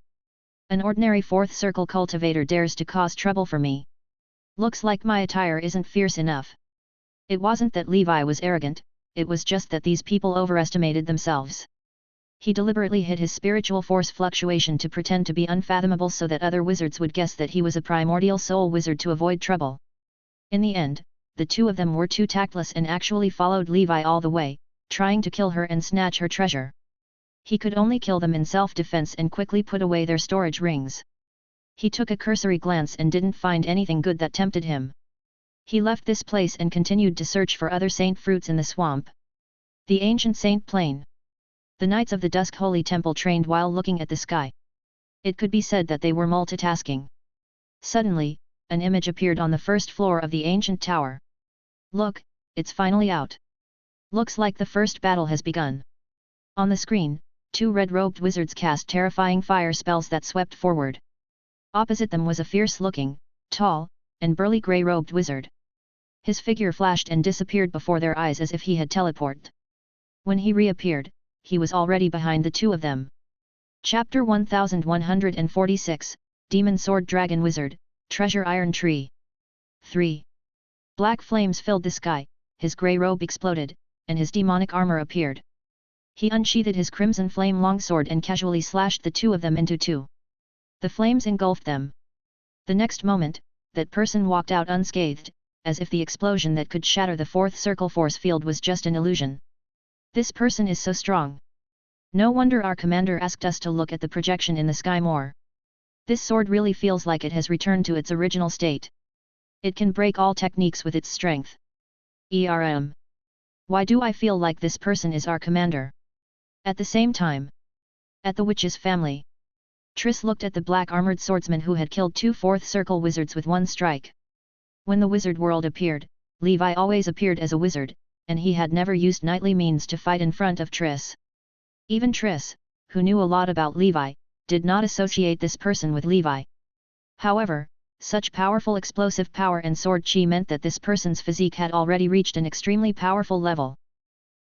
An ordinary 4th circle cultivator dares to cause trouble for me. Looks like my attire isn't fierce enough. It wasn't that Levi was arrogant, it was just that these people overestimated themselves. He deliberately hid his spiritual force fluctuation to pretend to be unfathomable so that other wizards would guess that he was a primordial soul wizard to avoid trouble. In the end, the two of them were too tactless and actually followed Levi all the way, trying to kill her and snatch her treasure. He could only kill them in self-defense and quickly put away their storage rings. He took a cursory glance and didn't find anything good that tempted him. He left this place and continued to search for other saint fruits in the swamp. The ancient saint plain. The Knights of the Dusk Holy Temple trained while looking at the sky. It could be said that they were multitasking. Suddenly, an image appeared on the first floor of the ancient tower. Look, it's finally out. Looks like the first battle has begun. On the screen, two red-robed wizards cast terrifying fire spells that swept forward. Opposite them was a fierce-looking, tall, and burly grey-robed wizard. His figure flashed and disappeared before their eyes as if he had teleported. When he reappeared, he was already behind the two of them. Chapter 1146, Demon Sword Dragon Wizard, Treasure Iron Tree. 3. Black flames filled the sky, his grey robe exploded, and his demonic armor appeared. He unsheathed his crimson flame longsword and casually slashed the two of them into two. The flames engulfed them. The next moment, that person walked out unscathed, as if the explosion that could shatter the fourth circle force field was just an illusion. This person is so strong. No wonder our commander asked us to look at the projection in the sky more. This sword really feels like it has returned to its original state. It can break all techniques with its strength. Why do I feel like this person is our commander? At the same time, at the witch's family, Triss looked at the black-armored swordsman who had killed two fourth circle wizards with one strike. When the wizard world appeared, Levi always appeared as a wizard, and he had never used knightly means to fight in front of Triss. Even Triss, who knew a lot about Levi, did not associate this person with Levi. However, such powerful explosive power and sword chi meant that this person's physique had already reached an extremely powerful level.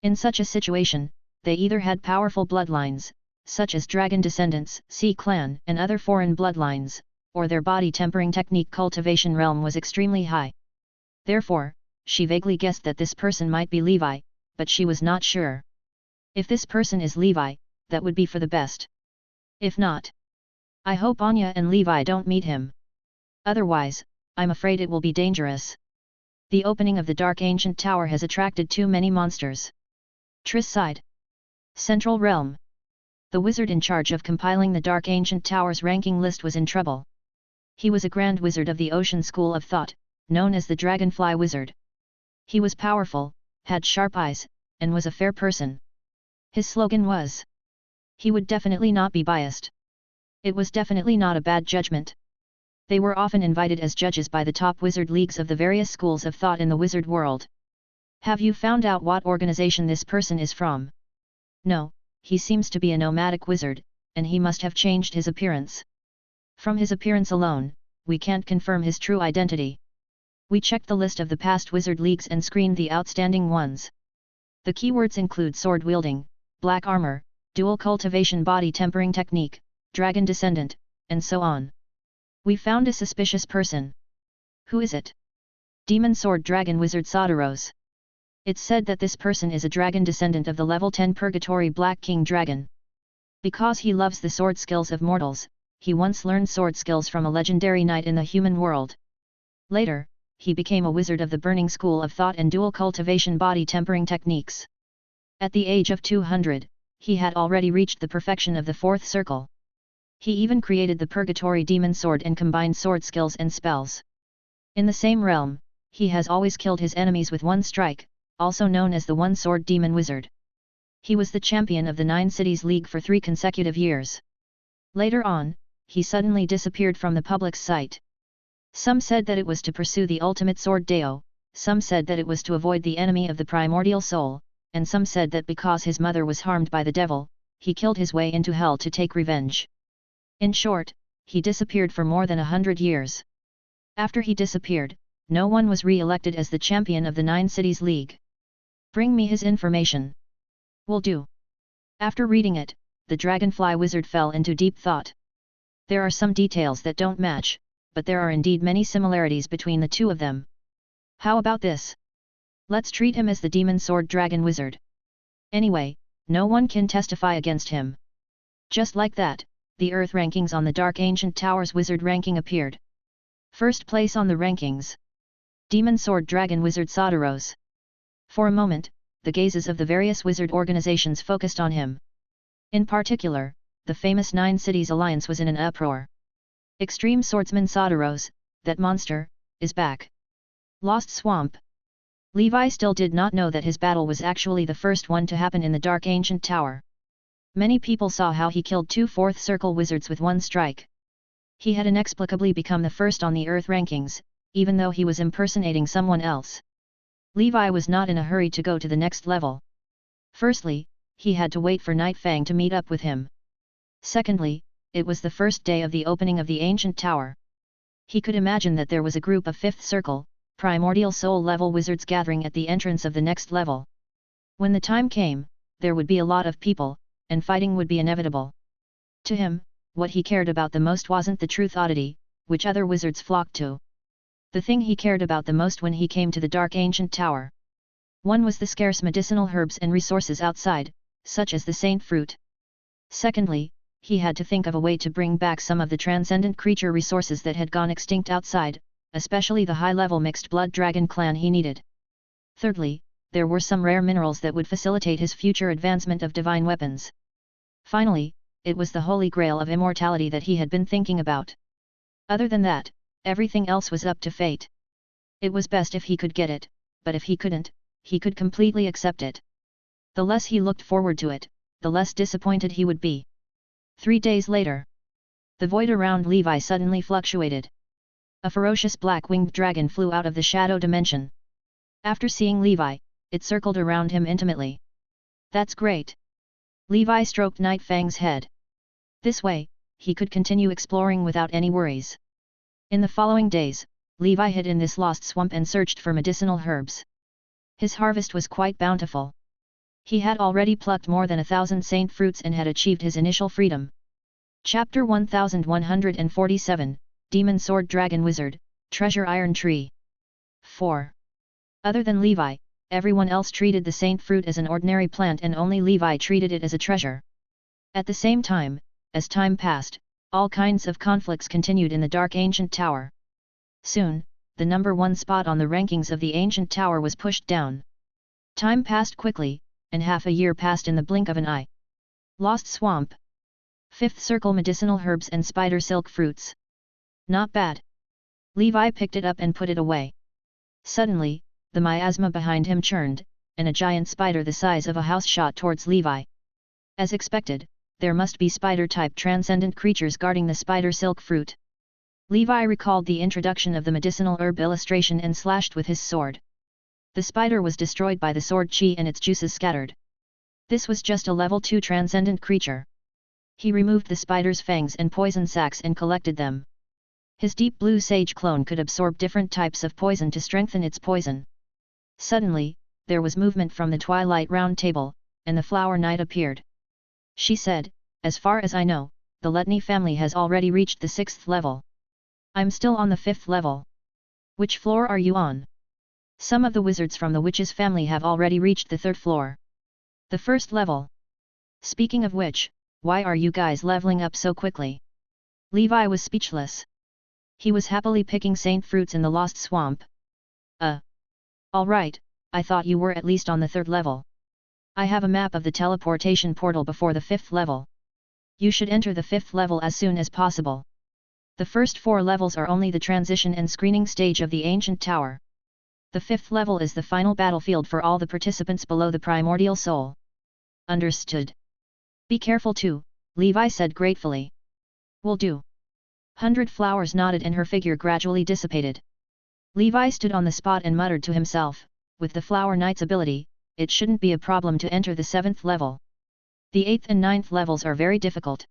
In such a situation, they either had powerful bloodlines, such as dragon descendants, Sea clan, and other foreign bloodlines, or their body tempering technique cultivation realm was extremely high. Therefore, she vaguely guessed that this person might be Levi, but she was not sure. If this person is Levi, that would be for the best. If not, I hope Anya and Levi don't meet him. Otherwise, I'm afraid it will be dangerous. The opening of the dark ancient tower has attracted too many monsters. Triss sighed. Central Realm. The wizard in charge of compiling the dark ancient tower's ranking list was in trouble. He was a grand wizard of the ocean school of thought, known as the Dragonfly Wizard. He was powerful, had sharp eyes, and was a fair person. His slogan was, he would definitely not be biased. It was definitely not a bad judgment. They were often invited as judges by the top wizard leagues of the various schools of thought in the wizard world. Have you found out what organization this person is from? No, he seems to be a nomadic wizard, and he must have changed his appearance. From his appearance alone, we can't confirm his true identity. We checked the list of the past wizard leagues and screened the outstanding ones. The keywords include sword wielding, black armor, dual cultivation body tempering technique, dragon descendant, and so on. We found a suspicious person. Who is it? Demon Sword Dragon Wizard Sodaros. It's said that this person is a dragon descendant of the level 10 Purgatory Black King Dragon. Because he loves the sword skills of mortals, he once learned sword skills from a legendary knight in the human world. Later, he became a wizard of the Burning School of Thought and dual cultivation body tempering techniques. At the age of 200, he had already reached the perfection of the fourth circle. He even created the Purgatory Demon Sword and combined sword skills and spells. In the same realm, he has always killed his enemies with one strike, also known as the One-Sword Demon Wizard. He was the champion of the 9 Cities League for 3 consecutive years. Later on, he suddenly disappeared from the public's sight. Some said that it was to pursue the ultimate sword Deo, some said that it was to avoid the enemy of the primordial soul, and some said that because his mother was harmed by the devil, he killed his way into hell to take revenge. In short, he disappeared for more than 100 years. After he disappeared, no one was re-elected as the champion of the 9 Cities League. Bring me his information. Will do. After reading it, the Dragonfly Wizard fell into deep thought. There are some details that don't match, but there are indeed many similarities between the two of them. How about this? Let's treat him as the Demon Sword Dragon Wizard. Anyway, no one can testify against him. Just like that, the Earth rankings on the Dark Ancient Tower's Wizard ranking appeared. First place on the rankings. Demon Sword Dragon Wizard Sodaros. For a moment, the gazes of the various wizard organizations focused on him. In particular, the famous Nine Cities Alliance was in an uproar. Extreme swordsman Sodaros, that monster, is back. Lost Swamp. Levi still did not know that his battle was actually the first one to happen in the Dark Ancient Tower. Many people saw how he killed 2 fourth circle wizards with one strike. He had inexplicably become the first on the Earth rankings, even though he was impersonating someone else. Levi was not in a hurry to go to the next level. Firstly, he had to wait for Night Fang to meet up with him. Secondly, it was the first day of the opening of the Ancient Tower. He could imagine that there was a group of 5th circle, primordial soul level wizards gathering at the entrance of the next level. When the time came, there would be a lot of people, and fighting would be inevitable. To him, what he cared about the most wasn't the truth oddity, which other wizards flocked to. The thing he cared about the most when he came to the Dark Ancient Tower. One was the scarce medicinal herbs and resources outside, such as the saint fruit. Secondly, he had to think of a way to bring back some of the transcendent creature resources that had gone extinct outside, especially the high-level mixed blood dragon clan he needed. Thirdly, there were some rare minerals that would facilitate his future advancement of divine weapons. Finally, it was the holy grail of immortality that he had been thinking about. Other than that, everything else was up to fate. It was best if he could get it, but if he couldn't, he could completely accept it. The less he looked forward to it, the less disappointed he would be. 3 days later. The void around Levi suddenly fluctuated. A ferocious black-winged dragon flew out of the shadow dimension. After seeing Levi, it circled around him intimately. That's great. Levi stroked Night Fang's head. This way, he could continue exploring without any worries. In the following days, Levi hid in this lost swamp and searched for medicinal herbs. His harvest was quite bountiful. He had already plucked more than 1,000 saint fruits and had achieved his initial freedom. Chapter 1147, Demon Sword Dragon Wizard, Treasure Iron Tree. 4. Other than Levi, everyone else treated the saint fruit as an ordinary plant and only Levi treated it as a treasure. At the same time, as time passed, all kinds of conflicts continued in the Dark Ancient Tower. Soon, the number 1 spot on the rankings of the Ancient Tower was pushed down. Time passed quickly, and half a year passed in the blink of an eye. Lost Swamp. 5th circle medicinal herbs and spider silk fruits. Not bad. Levi picked it up and put it away. Suddenly, the miasma behind him churned, and a giant spider the size of a house shot towards Levi. As expected, there must be spider-type transcendent creatures guarding the spider silk fruit. Levi recalled the introduction of the medicinal herb illustration and slashed with his sword. The spider was destroyed by the sword chi and its juices scattered. This was just a level 2 transcendent creature. He removed the spider's fangs and poison sacs and collected them. His deep blue sage clone could absorb different types of poison to strengthen its poison. Suddenly, there was movement from the Twilight Round Table, and the Flower Knight appeared. She said, "As far as I know, the Letney family has already reached the 6th level. I'm still on the 5th level. Which floor are you on?" "Some of the wizards from the witch's family have already reached the 3rd floor. The 1st level. Speaking of which, why are you guys leveling up so quickly?" Levi was speechless. He was happily picking saint fruits in the Lost Swamp. Alright, I thought you were at least on the 3rd level. I have a map of the teleportation portal before the 5th level. You should enter the 5th level as soon as possible. The first 4 levels are only the transition and screening stage of the Ancient Tower. The 5th level is the final battlefield for all the participants below the primordial soul. Understood. Be careful too, Levi said gratefully. Will do. 100 Flowers nodded and her figure gradually dissipated. Levi stood on the spot and muttered to himself, with the Flower Knight's ability, it shouldn't be a problem to enter the 7th level. The 8th and 9th levels are very difficult.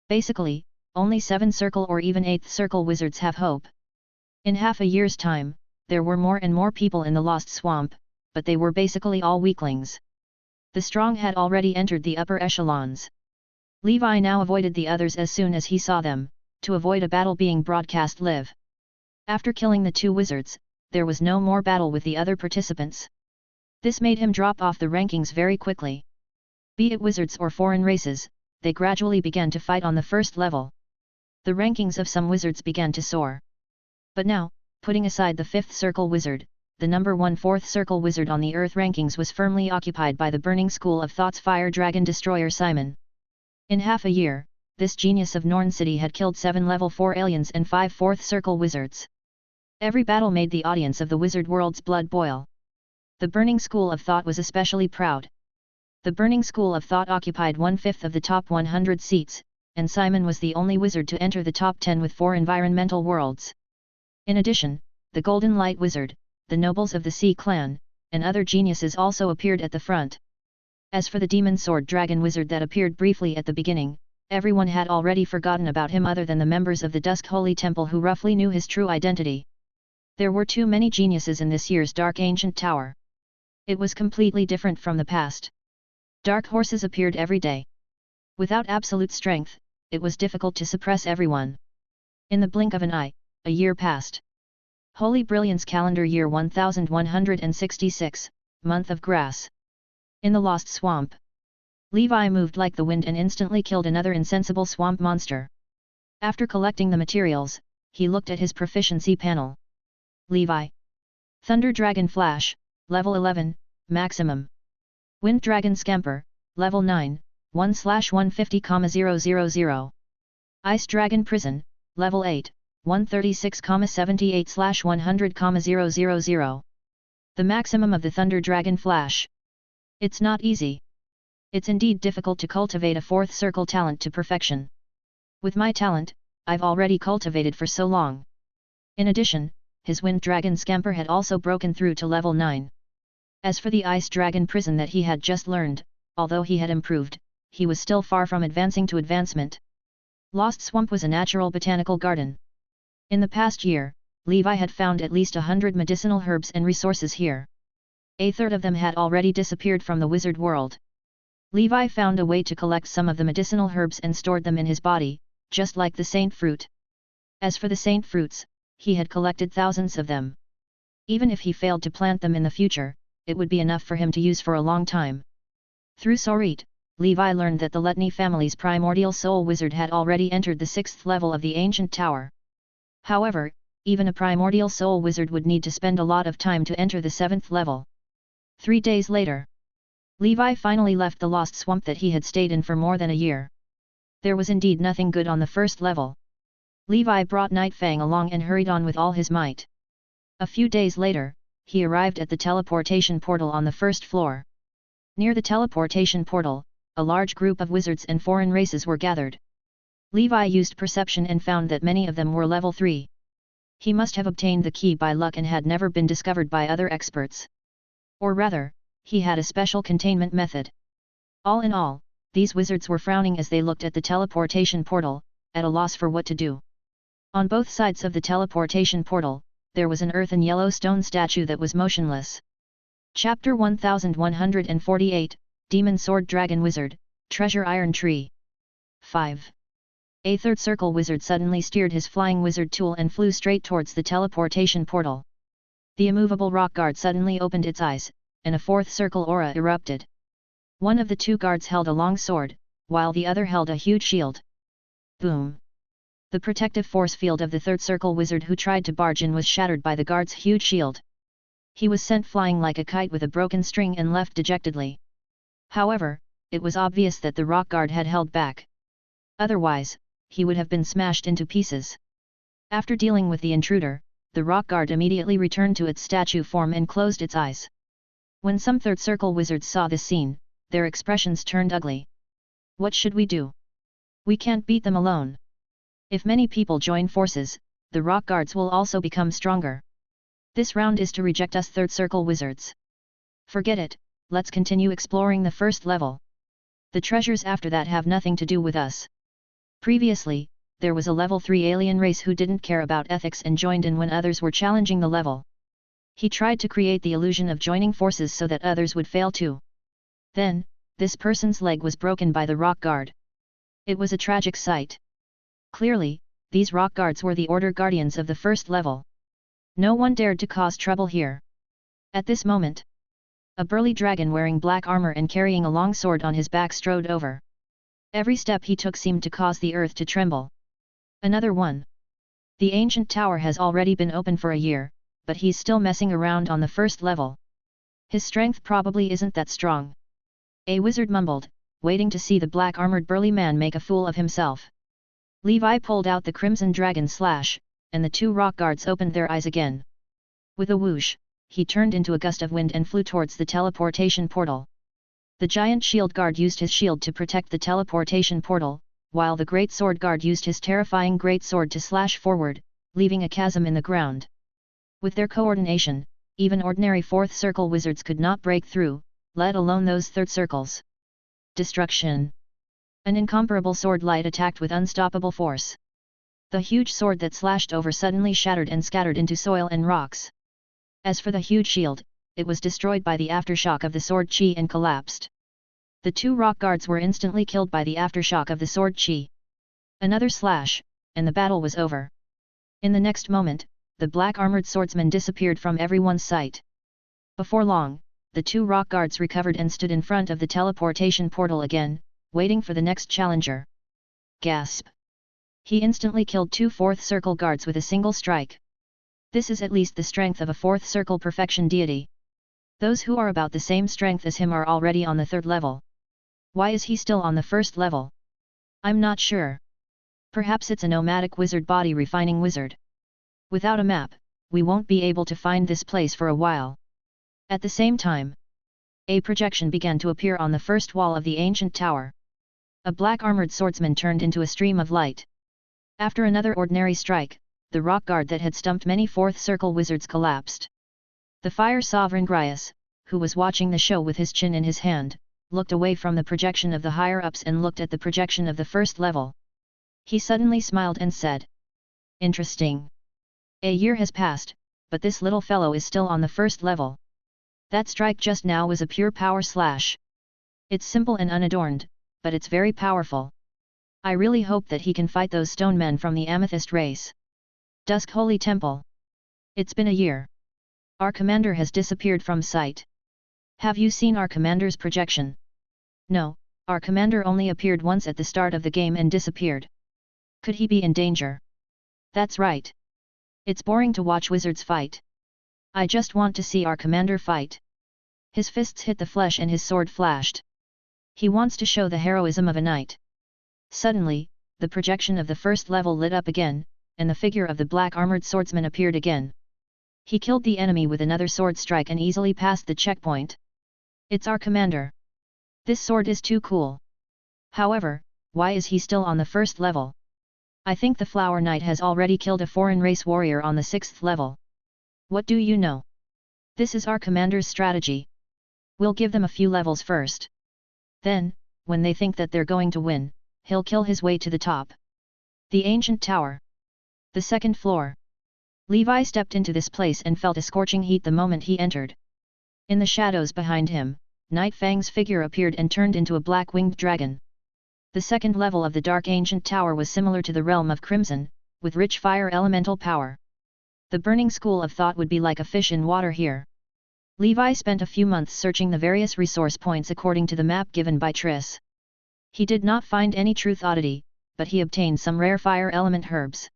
Basically, only 7th circle or even 8th circle wizards have hope. In half a year's time, there were more and more people in the Lost Swamp, but they were basically all weaklings. The strong had already entered the upper echelons. Levi now avoided the others as soon as he saw them, to avoid a battle being broadcast live. After killing the 2 wizards, there was no more battle with the other participants. This made him drop off the rankings very quickly. Be it wizards or foreign races, they gradually began to fight on the 1st level. The rankings of some wizards began to soar. But now, putting aside the 5th circle wizard, the number 1 4th circle wizard on the Earth rankings was firmly occupied by the Burning School of Thought's fire dragon destroyer Simon. In half a year, this genius of Norn City had killed 7 level 4 aliens and 5 fourth circle wizards. Every battle made the audience of the wizard world's blood boil. The Burning School of Thought was especially proud. The Burning School of Thought occupied 1/5 of the top 100 seats, and Simon was the only wizard to enter the top 10 with 4 environmental worlds. In addition, the Golden Light Wizard, the nobles of the Sea Clan, and other geniuses also appeared at the front. As for the Demon Sword Dragon Wizard that appeared briefly at the beginning, everyone had already forgotten about him other than the members of the Dusk Holy Temple who roughly knew his true identity. There were too many geniuses in this year's Dark Ancient Tower. It was completely different from the past. Dark horses appeared every day. Without absolute strength, it was difficult to suppress everyone. In the blink of an eye, a year passed. Holy Brilliance Calendar Year 1166, Month of Grass. In the Lost Swamp. Levi moved like the wind and instantly killed another insensible swamp monster. After collecting the materials, he looked at his proficiency panel. Levi. Thunder Dragon Flash, Level 11, Maximum. Wind Dragon Scamper, Level 9, 1/150,000. Ice Dragon Prison, Level 8, 136,78/100,000. The maximum of the Thunder Dragon Flash. It's not easy. It's indeed difficult to cultivate a fourth circle talent to perfection. With my talent, I've already cultivated for so long. In addition, his Wind Dragon Scamper had also broken through to level 9. As for the Ice Dragon Prison that he had just learned, although he had improved, he was still far from advancing to advancement. Lost Swamp was a natural botanical garden. In the past year, Levi had found at least 100 medicinal herbs and resources here. A third of them had already disappeared from the wizard world. Levi found a way to collect some of the medicinal herbs and stored them in his body, just like the saint fruit. As for the saint fruits, he had collected thousands of them. Even if he failed to plant them in the future, it would be enough for him to use for a long time. Through Sorit, Levi learned that the Letny family's primordial soul wizard had already entered the 6th level of the ancient tower. However, even a primordial soul wizard would need to spend a lot of time to enter the 7th level. 3 days later, Levi finally left the Lost Swamp that he had stayed in for more than a year. There was indeed nothing good on the 1st level. Levi brought Nightfang along and hurried on with all his might. A few days later, he arrived at the teleportation portal on the 1st floor. Near the teleportation portal, a large group of wizards and foreign races were gathered. Levi used perception and found that many of them were level 3. He must have obtained the key by luck and had never been discovered by other experts. Or rather, he had a special containment method. All in all, these wizards were frowning as they looked at the teleportation portal, at a loss for what to do. On both sides of the teleportation portal, there was an earth and yellow stone statue that was motionless. Chapter 1148, Demon Sword Dragon Wizard, Treasure Iron Tree. 5. A third circle wizard suddenly steered his flying wizard tool and flew straight towards the teleportation portal. The immovable rock guard suddenly opened its eyes, and a fourth circle aura erupted. One of the two guards held a long sword, while the other held a huge shield. Boom! The protective force field of the third circle wizard who tried to barge in was shattered by the guard's huge shield. He was sent flying like a kite with a broken string and left dejectedly. However, it was obvious that the rock guard had held back. Otherwise, he would have been smashed into pieces. After dealing with the intruder, the rock guard immediately returned to its statue form and closed its eyes. When some third circle wizards saw this scene, their expressions turned ugly. What should we do? We can't beat them alone. If many people join forces, the rock guards will also become stronger. This round is to reject us third circle wizards. Forget it, let's continue exploring the 1st level. The treasures after that have nothing to do with us. Previously, there was a level 3 alien race who didn't care about ethics and joined in when others were challenging the level. He tried to create the illusion of joining forces so that others would fail too. Then, this person's leg was broken by the rock guard. It was a tragic sight. Clearly, these rock guards were the order guardians of the 1st level. No one dared to cause trouble here. At this moment, a burly dragon wearing black armor and carrying a long sword on his back strode over. Every step he took seemed to cause the earth to tremble. Another one. The ancient tower has already been open for a year, but he's still messing around on the 1st level. His strength probably isn't that strong. A wizard mumbled, waiting to see the black-armored burly man make a fool of himself. Levi pulled out the crimson dragon slash, and the two rock guards opened their eyes again. With a whoosh, he turned into a gust of wind and flew towards the teleportation portal. The giant shield guard used his shield to protect the teleportation portal, while the great sword guard used his terrifying great sword to slash forward, leaving a chasm in the ground. With their coordination, even ordinary fourth circle wizards could not break through, let alone those third circles. Destruction. An incomparable sword light attacked with unstoppable force. The huge sword that slashed over suddenly shattered and scattered into soil and rocks. As for the huge shield, it was destroyed by the aftershock of the sword chi and collapsed. The two rock guards were instantly killed by the aftershock of the sword chi. Another slash, and the battle was over. In the next moment, the black-armored swordsman disappeared from everyone's sight. Before long, the two rock guards recovered and stood in front of the teleportation portal again, waiting for the next challenger. Gasp! He instantly killed two fourth circle guards with a single strike. This is at least the strength of a fourth circle perfection deity. Those who are about the same strength as him are already on the third level. Why is he still on the first level? I'm not sure. Perhaps it's a nomadic wizard body refining wizard. Without a map, we won't be able to find this place for a while. At the same time, a projection began to appear on the first wall of the ancient tower. A black-armored swordsman turned into a stream of light. After another ordinary strike, the rock guard that had stumped many fourth circle wizards collapsed. The fire sovereign Grias, who was watching the show with his chin in his hand, looked away from the projection of the higher-ups and looked at the projection of the first level. He suddenly smiled and said, "Interesting. A year has passed, but this little fellow is still on the first level. That strike just now was a pure power slash. It's simple and unadorned, but it's very powerful. I really hope that he can fight those stone men from the Amethyst race. Dusk Holy Temple. It's been a year. Our commander has disappeared from sight. Have you seen our commander's projection?" "No, our commander only appeared once at the start of the game and disappeared. Could he be in danger?" "That's right. It's boring to watch wizards fight. I just want to see our commander fight." His fists hit the flesh and his sword flashed. He wants to show the heroism of a knight. Suddenly, the projection of the first level lit up again, and the figure of the black-armored swordsman appeared again. He killed the enemy with another sword strike and easily passed the checkpoint. It's our commander. This sword is too cool. However, why is he still on the first level? I think the Flower Knight has already killed a foreign race warrior on the 6th level. What do you know? This is our commander's strategy. We'll give them a few levels first. Then, when they think that they're going to win, he'll kill his way to the top. The ancient tower. The second floor. Levi stepped into this place and felt a scorching heat the moment he entered. In the shadows behind him, Night Fang's figure appeared and turned into a black-winged dragon. The second level of the dark ancient tower was similar to the realm of Crimson, with rich fire elemental power. The burning school of thought would be like a fish in water here. Levi spent a few months searching the various resource points according to the map given by Triss. He did not find any truth oddity, but he obtained some rare fire element herbs.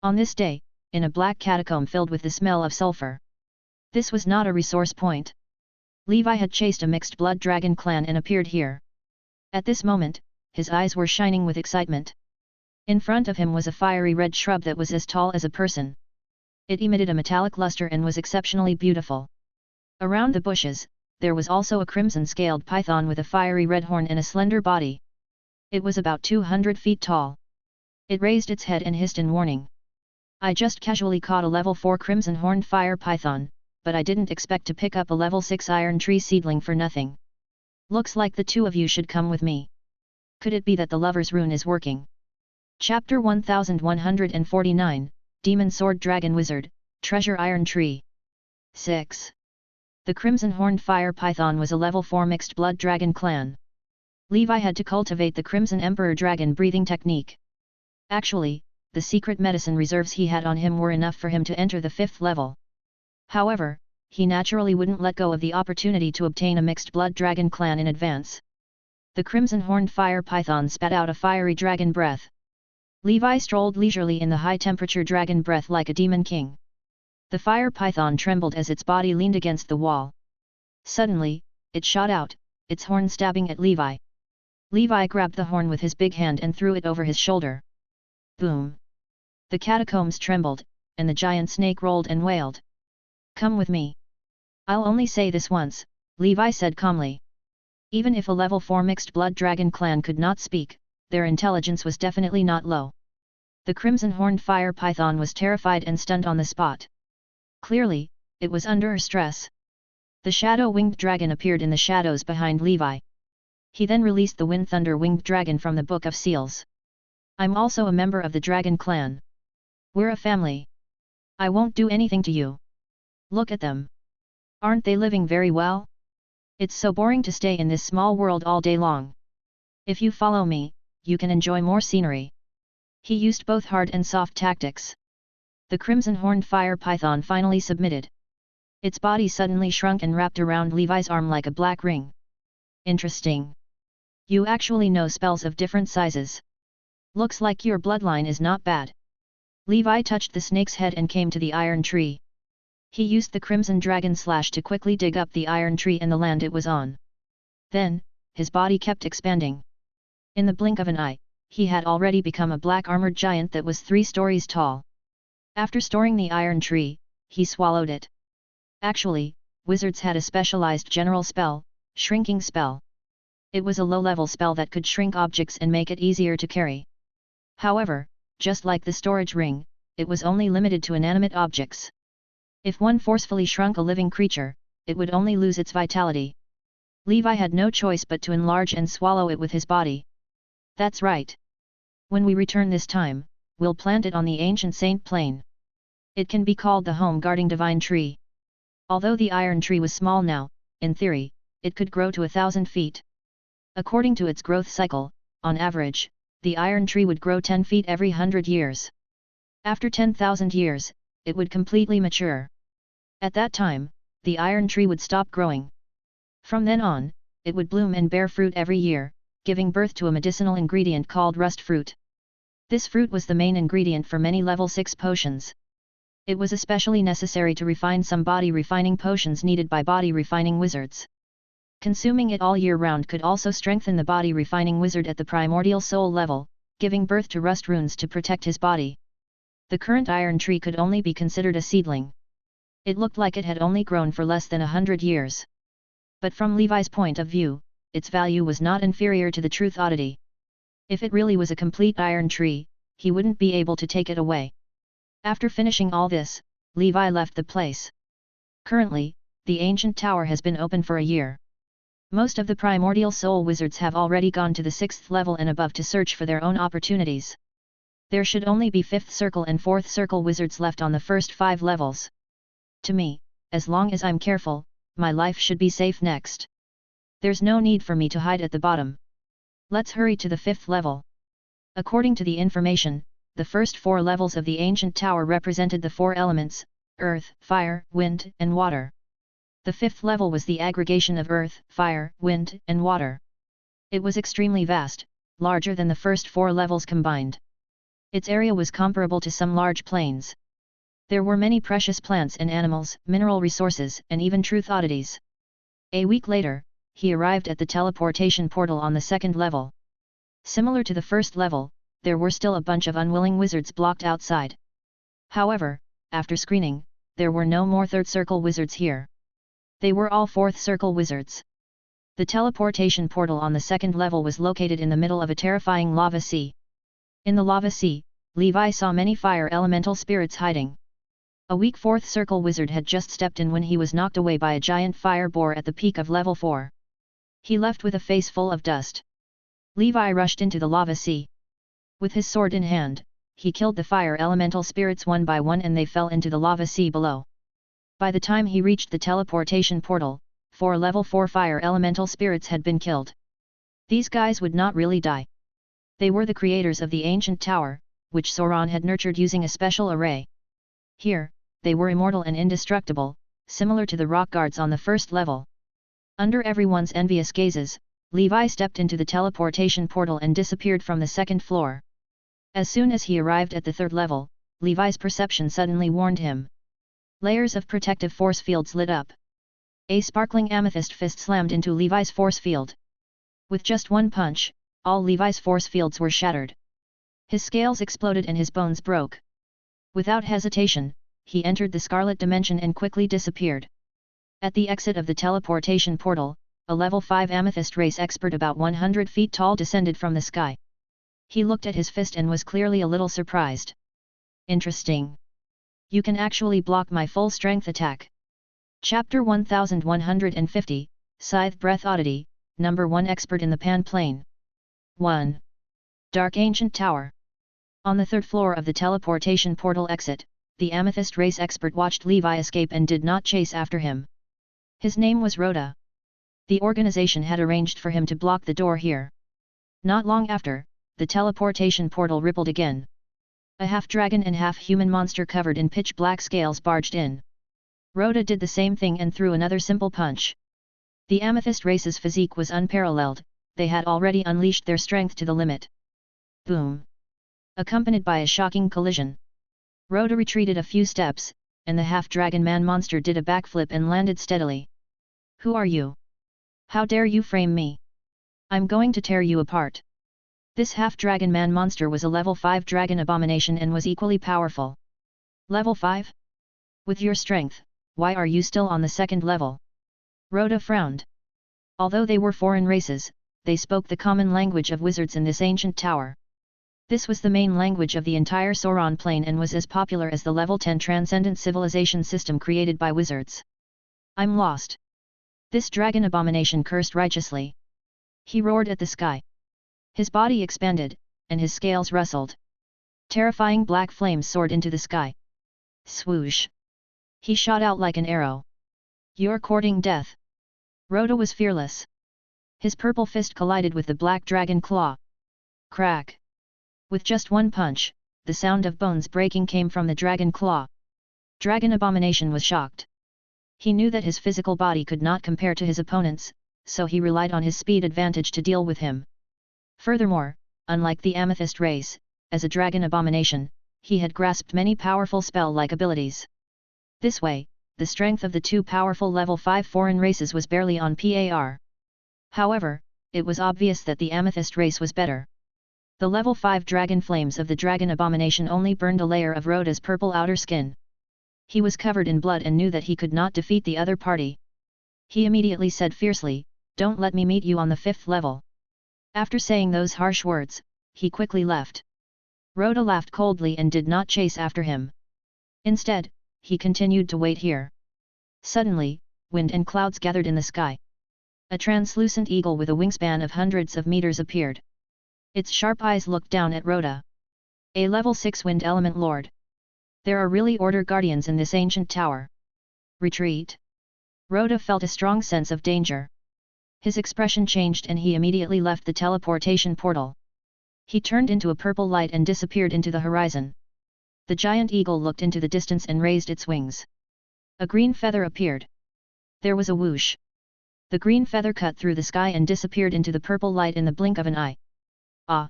On this day, in a black catacomb filled with the smell of sulfur. This was not a resource point. Levi had chased a mixed blood dragon clan and appeared here. At this moment, his eyes were shining with excitement. In front of him was a fiery red shrub that was as tall as a person. It emitted a metallic luster and was exceptionally beautiful. Around the bushes, there was also a crimson-scaled python with a fiery red horn and a slender body. It was about 200 feet tall. It raised its head and hissed in warning. "I just casually caught a level 4 crimson horned fire python, but I didn't expect to pick up a level 6 iron tree seedling for nothing. Looks like the two of you should come with me. Could it be that the lover's rune is working?" Chapter 1149, Demon Sword Dragon Wizard, Treasure Iron Tree. 6. The Crimson Horned Fire Python was a level 4 mixed blood dragon clan. Levi had to cultivate the Crimson Emperor Dragon breathing technique. Actually, the secret medicine reserves he had on him were enough for him to enter the 5th level. However, he naturally wouldn't let go of the opportunity to obtain a mixed blood dragon clan in advance. The Crimson Horned Fire Python spat out a fiery dragon breath. Levi strolled leisurely in the high-temperature dragon breath like a demon king. The fire python trembled as its body leaned against the wall. Suddenly, it shot out, its horn stabbing at Levi. Levi grabbed the horn with his big hand and threw it over his shoulder. Boom! The catacombs trembled, and the giant snake rolled and wailed. Come with me. I'll only say this once, Levi said calmly. Even if a level 4 mixed blood dragon clan could not speak, their intelligence was definitely not low. The crimson horned fire python was terrified and stunned on the spot. Clearly, it was under stress. The shadow-winged dragon appeared in the shadows behind Levi. He then released the wind thunder-winged dragon from the Book of Seals. I'm also a member of the dragon clan. We're a family. I won't do anything to you. Look at them. Aren't they living very well? It's so boring to stay in this small world all day long. If you follow me, you can enjoy more scenery. He used both hard and soft tactics. The crimson horned fire python finally submitted. Its body suddenly shrunk and wrapped around Levi's arm like a black ring. Interesting. You actually know spells of different sizes. Looks like your bloodline is not bad. Levi touched the snake's head and came to the iron tree. He used the crimson dragon slash to quickly dig up the iron tree and the land it was on. Then, his body kept expanding. In the blink of an eye, he had already become a black armored giant that was 3 stories tall. After storing the iron tree, he swallowed it. Actually, wizards had a specialized general spell, shrinking spell. It was a low-level spell that could shrink objects and make it easier to carry. However, just like the storage ring, it was only limited to inanimate objects. If one forcefully shrunk a living creature, it would only lose its vitality. Levi had no choice but to enlarge and swallow it with his body. That's right. When we return this time, we'll plant it on the ancient Saint Plain. It can be called the home guarding divine tree. Although the iron tree was small now, in theory, it could grow to 1,000 feet. According to its growth cycle, on average, the iron tree would grow 10 feet every 100 years. After 10,000 years, it would completely mature. At that time, the iron tree would stop growing. From then on, it would bloom and bear fruit every year, giving birth to a medicinal ingredient called rust fruit. This fruit was the main ingredient for many level 6 potions. It was especially necessary to refine some body refining potions needed by body refining wizards. Consuming it all year round could also strengthen the body refining wizard at the primordial soul level, giving birth to rust runes to protect his body. The current iron tree could only be considered a seedling. It looked like it had only grown for less than 100 years. But from Levi's point of view, its value was not inferior to the truth oddity. If it really was a complete iron tree, he wouldn't be able to take it away. After finishing all this, Levi left the place. Currently, the ancient tower has been open for a year. Most of the primordial soul wizards have already gone to the 6th level and above to search for their own opportunities. There should only be 5th circle and 4th circle wizards left on the first 5 levels. To me, as long as I'm careful, my life should be safe next. There's no need for me to hide at the bottom. Let's hurry to the 5th level. According to the information, the first 4 levels of the ancient tower represented the 4 elements: earth, fire, wind, and water. The 5th level was the aggregation of earth, fire, wind, and water. It was extremely vast, larger than the first 4 levels combined. Its area was comparable to some large plains. There were many precious plants and animals, mineral resources, and even truth oddities. A week later, he arrived at the teleportation portal on the 2nd level. Similar to the 1st level, there were still a bunch of unwilling wizards blocked outside. However, after screening, there were no more 3rd circle wizards here. They were all 4th circle wizards. The teleportation portal on the 2nd level was located in the middle of a terrifying lava sea. In the lava sea, Levi saw many fire elemental spirits hiding. A weak 4th circle wizard had just stepped in when he was knocked away by a giant fire boar at the peak of level 4. He left with a face full of dust. Levi rushed into the lava sea. With his sword in hand, he killed the fire elemental spirits one by one and they fell into the lava sea below. By the time he reached the teleportation portal, 4 level 4 fire elemental spirits had been killed. These guys would not really die. They were the creators of the ancient tower, which Sauron had nurtured using a special array. Here, they were immortal and indestructible, similar to the rock guards on the 1st level. Under everyone's envious gazes, Levi stepped into the teleportation portal and disappeared from the 2nd floor. As soon as he arrived at the 3rd level, Levi's perception suddenly warned him. Layers of protective force fields lit up. A sparkling amethyst fist slammed into Levi's force field. With just one punch, All Levi's force fields were shattered. His scales exploded and his bones broke. Without hesitation, he entered the Scarlet Dimension and quickly disappeared. At the exit of the teleportation portal, a level 5 amethyst race expert about 100 feet tall descended from the sky. He looked at his fist and was clearly a little surprised. Interesting. You can actually block my full strength attack. Chapter 1150, Scythe Breath Oddity, Number 1 Expert in the Pan Plane. 1. Dark Ancient Tower. On the third floor of the teleportation portal exit, the amethyst race expert watched Levi escape and did not chase after him. His name was Rhoda. The organization had arranged for him to block the door here. Not long after, the teleportation portal rippled again. A half-dragon and half-human monster covered in pitch-black scales barged in. Rhoda did the same thing and threw another simple punch. The amethyst race's physique was unparalleled, they had already unleashed their strength to the limit. Boom! Accompanied by a shocking collision. Rhoda retreated a few steps, and the half-dragon man monster did a backflip and landed steadily. Who are you? How dare you frame me? I'm going to tear you apart. This half-dragon man monster was a level 5 dragon abomination and was equally powerful. Level 5? With your strength, why are you still on the second level? Rhoda frowned. Although they were foreign races, they spoke the common language of wizards in this ancient tower. This was the main language of the entire Sauron plane and was as popular as the level 10 transcendent civilization system created by wizards. I'm lost. This dragon abomination cursed righteously. He roared at the sky. His body expanded, and his scales rustled. Terrifying black flames soared into the sky. Swoosh! He shot out like an arrow. You're courting death. Rhoda was fearless. His purple fist collided with the black dragon claw. Crack! With just one punch, the sound of bones breaking came from the dragon claw. Dragon abomination was shocked. He knew that his physical body could not compare to his opponent's, so he relied on his speed advantage to deal with him. Furthermore, unlike the amethyst race, as a dragon abomination, he had grasped many powerful spell-like abilities. This way, the strength of the two powerful level 5 foreign races was barely on par. However, it was obvious that the amethyst race was better. The level 5 dragon flames of the dragon abomination only burned a layer of Rhoda's purple outer skin. He was covered in blood and knew that he could not defeat the other party. He immediately said fiercely, "Don't let me meet you on the 5th level." After saying those harsh words, he quickly left. Rhoda laughed coldly and did not chase after him. Instead, he continued to wait here. Suddenly, wind and clouds gathered in the sky. A translucent eagle with a wingspan of hundreds of meters appeared. Its sharp eyes looked down at Rhoda. A level 6 wind element lord. There are really order guardians in this ancient tower. Retreat. Rhoda felt a strong sense of danger. His expression changed and he immediately left the teleportation portal. He turned into a purple light and disappeared into the horizon. The giant eagle looked into the distance and raised its wings. A green feather appeared. There was a whoosh. The green feather cut through the sky and disappeared into the purple light in the blink of an eye. Ah!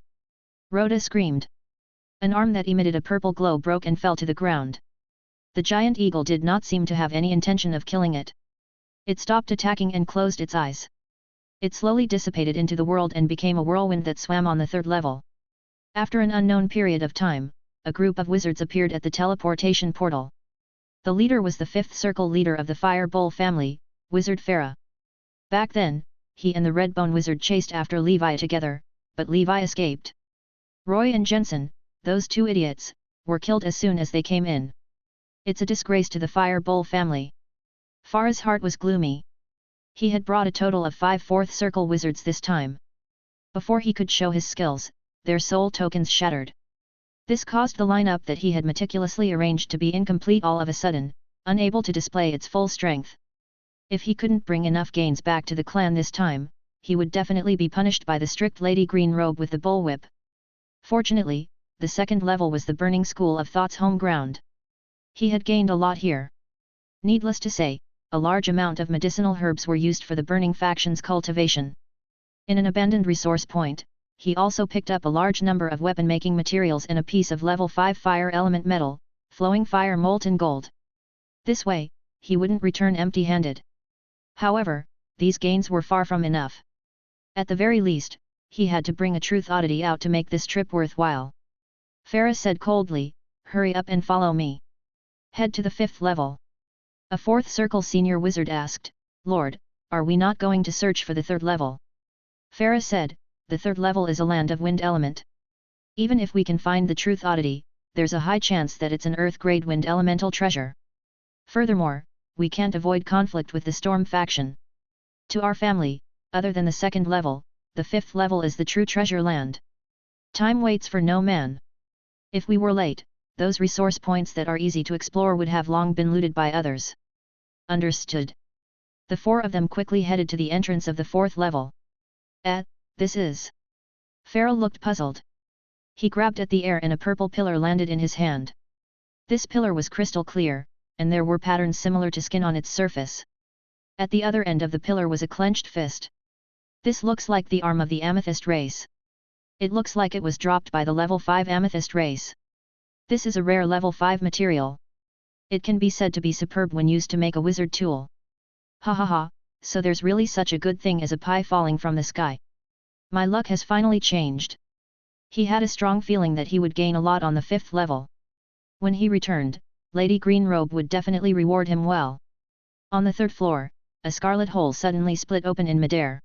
Rhoda screamed. An arm that emitted a purple glow broke and fell to the ground. The giant eagle did not seem to have any intention of killing it. It stopped attacking and closed its eyes. It slowly dissipated into the world and became a whirlwind that swam on the 3rd level. After an unknown period of time, a group of wizards appeared at the teleportation portal. The leader was the 5th circle leader of the Fire Bowl family, Wizard Farah. Back then, he and the Redbone Wizard chased after Levi together, but Levi escaped. Roy and Jensen, those two idiots, were killed as soon as they came in. It's a disgrace to the Fire Bowl family. Farah's heart was gloomy. He had brought a total of 5 4th circle wizards this time. Before he could show his skills, their soul tokens shattered. This caused the lineup that he had meticulously arranged to be incomplete all of a sudden, unable to display its full strength. If he couldn't bring enough gains back to the clan this time, he would definitely be punished by the strict Lady Green Robe with the bullwhip. Fortunately, the 2nd level was the Burning School of Thought's home ground. He had gained a lot here. Needless to say, a large amount of medicinal herbs were used for the Burning faction's cultivation. In an abandoned resource point, he also picked up a large number of weapon-making materials and a piece of level 5 fire element metal, flowing fire molten gold. This way, he wouldn't return empty-handed. However, these gains were far from enough. At the very least, he had to bring a truth oddity out to make this trip worthwhile. Farah said coldly, hurry up and follow me. Head to the 5th level. A 4th circle senior wizard asked, Lord, are we not going to search for the 3rd level? Farah said, the 3rd level is a land of wind element. Even if we can find the truth oddity, there's a high chance that it's an earth-grade wind elemental treasure. Furthermore, we can't avoid conflict with the storm faction. To our family, other than the 2nd level, the 5th level is the true treasure land. Time waits for no man. If we were late, those resource points that are easy to explore would have long been looted by others. Understood. The 4 of them quickly headed to the entrance of the 4th level. This is... Farah looked puzzled. He grabbed at the air and a purple pillar landed in his hand. This pillar was crystal clear, and there were patterns similar to skin on its surface. At the other end of the pillar was a clenched fist. This looks like the arm of the amethyst race. It looks like it was dropped by the level 5 amethyst race. This is a rare level 5 material. It can be said to be superb when used to make a wizard tool. Ha ha ha, so there's really such a good thing as a pie falling from the sky. My luck has finally changed. He had a strong feeling that he would gain a lot on the 5th level. When he returned, Lady Greenrobe would definitely reward him well. On the 3rd floor, a scarlet hole suddenly split open in midair.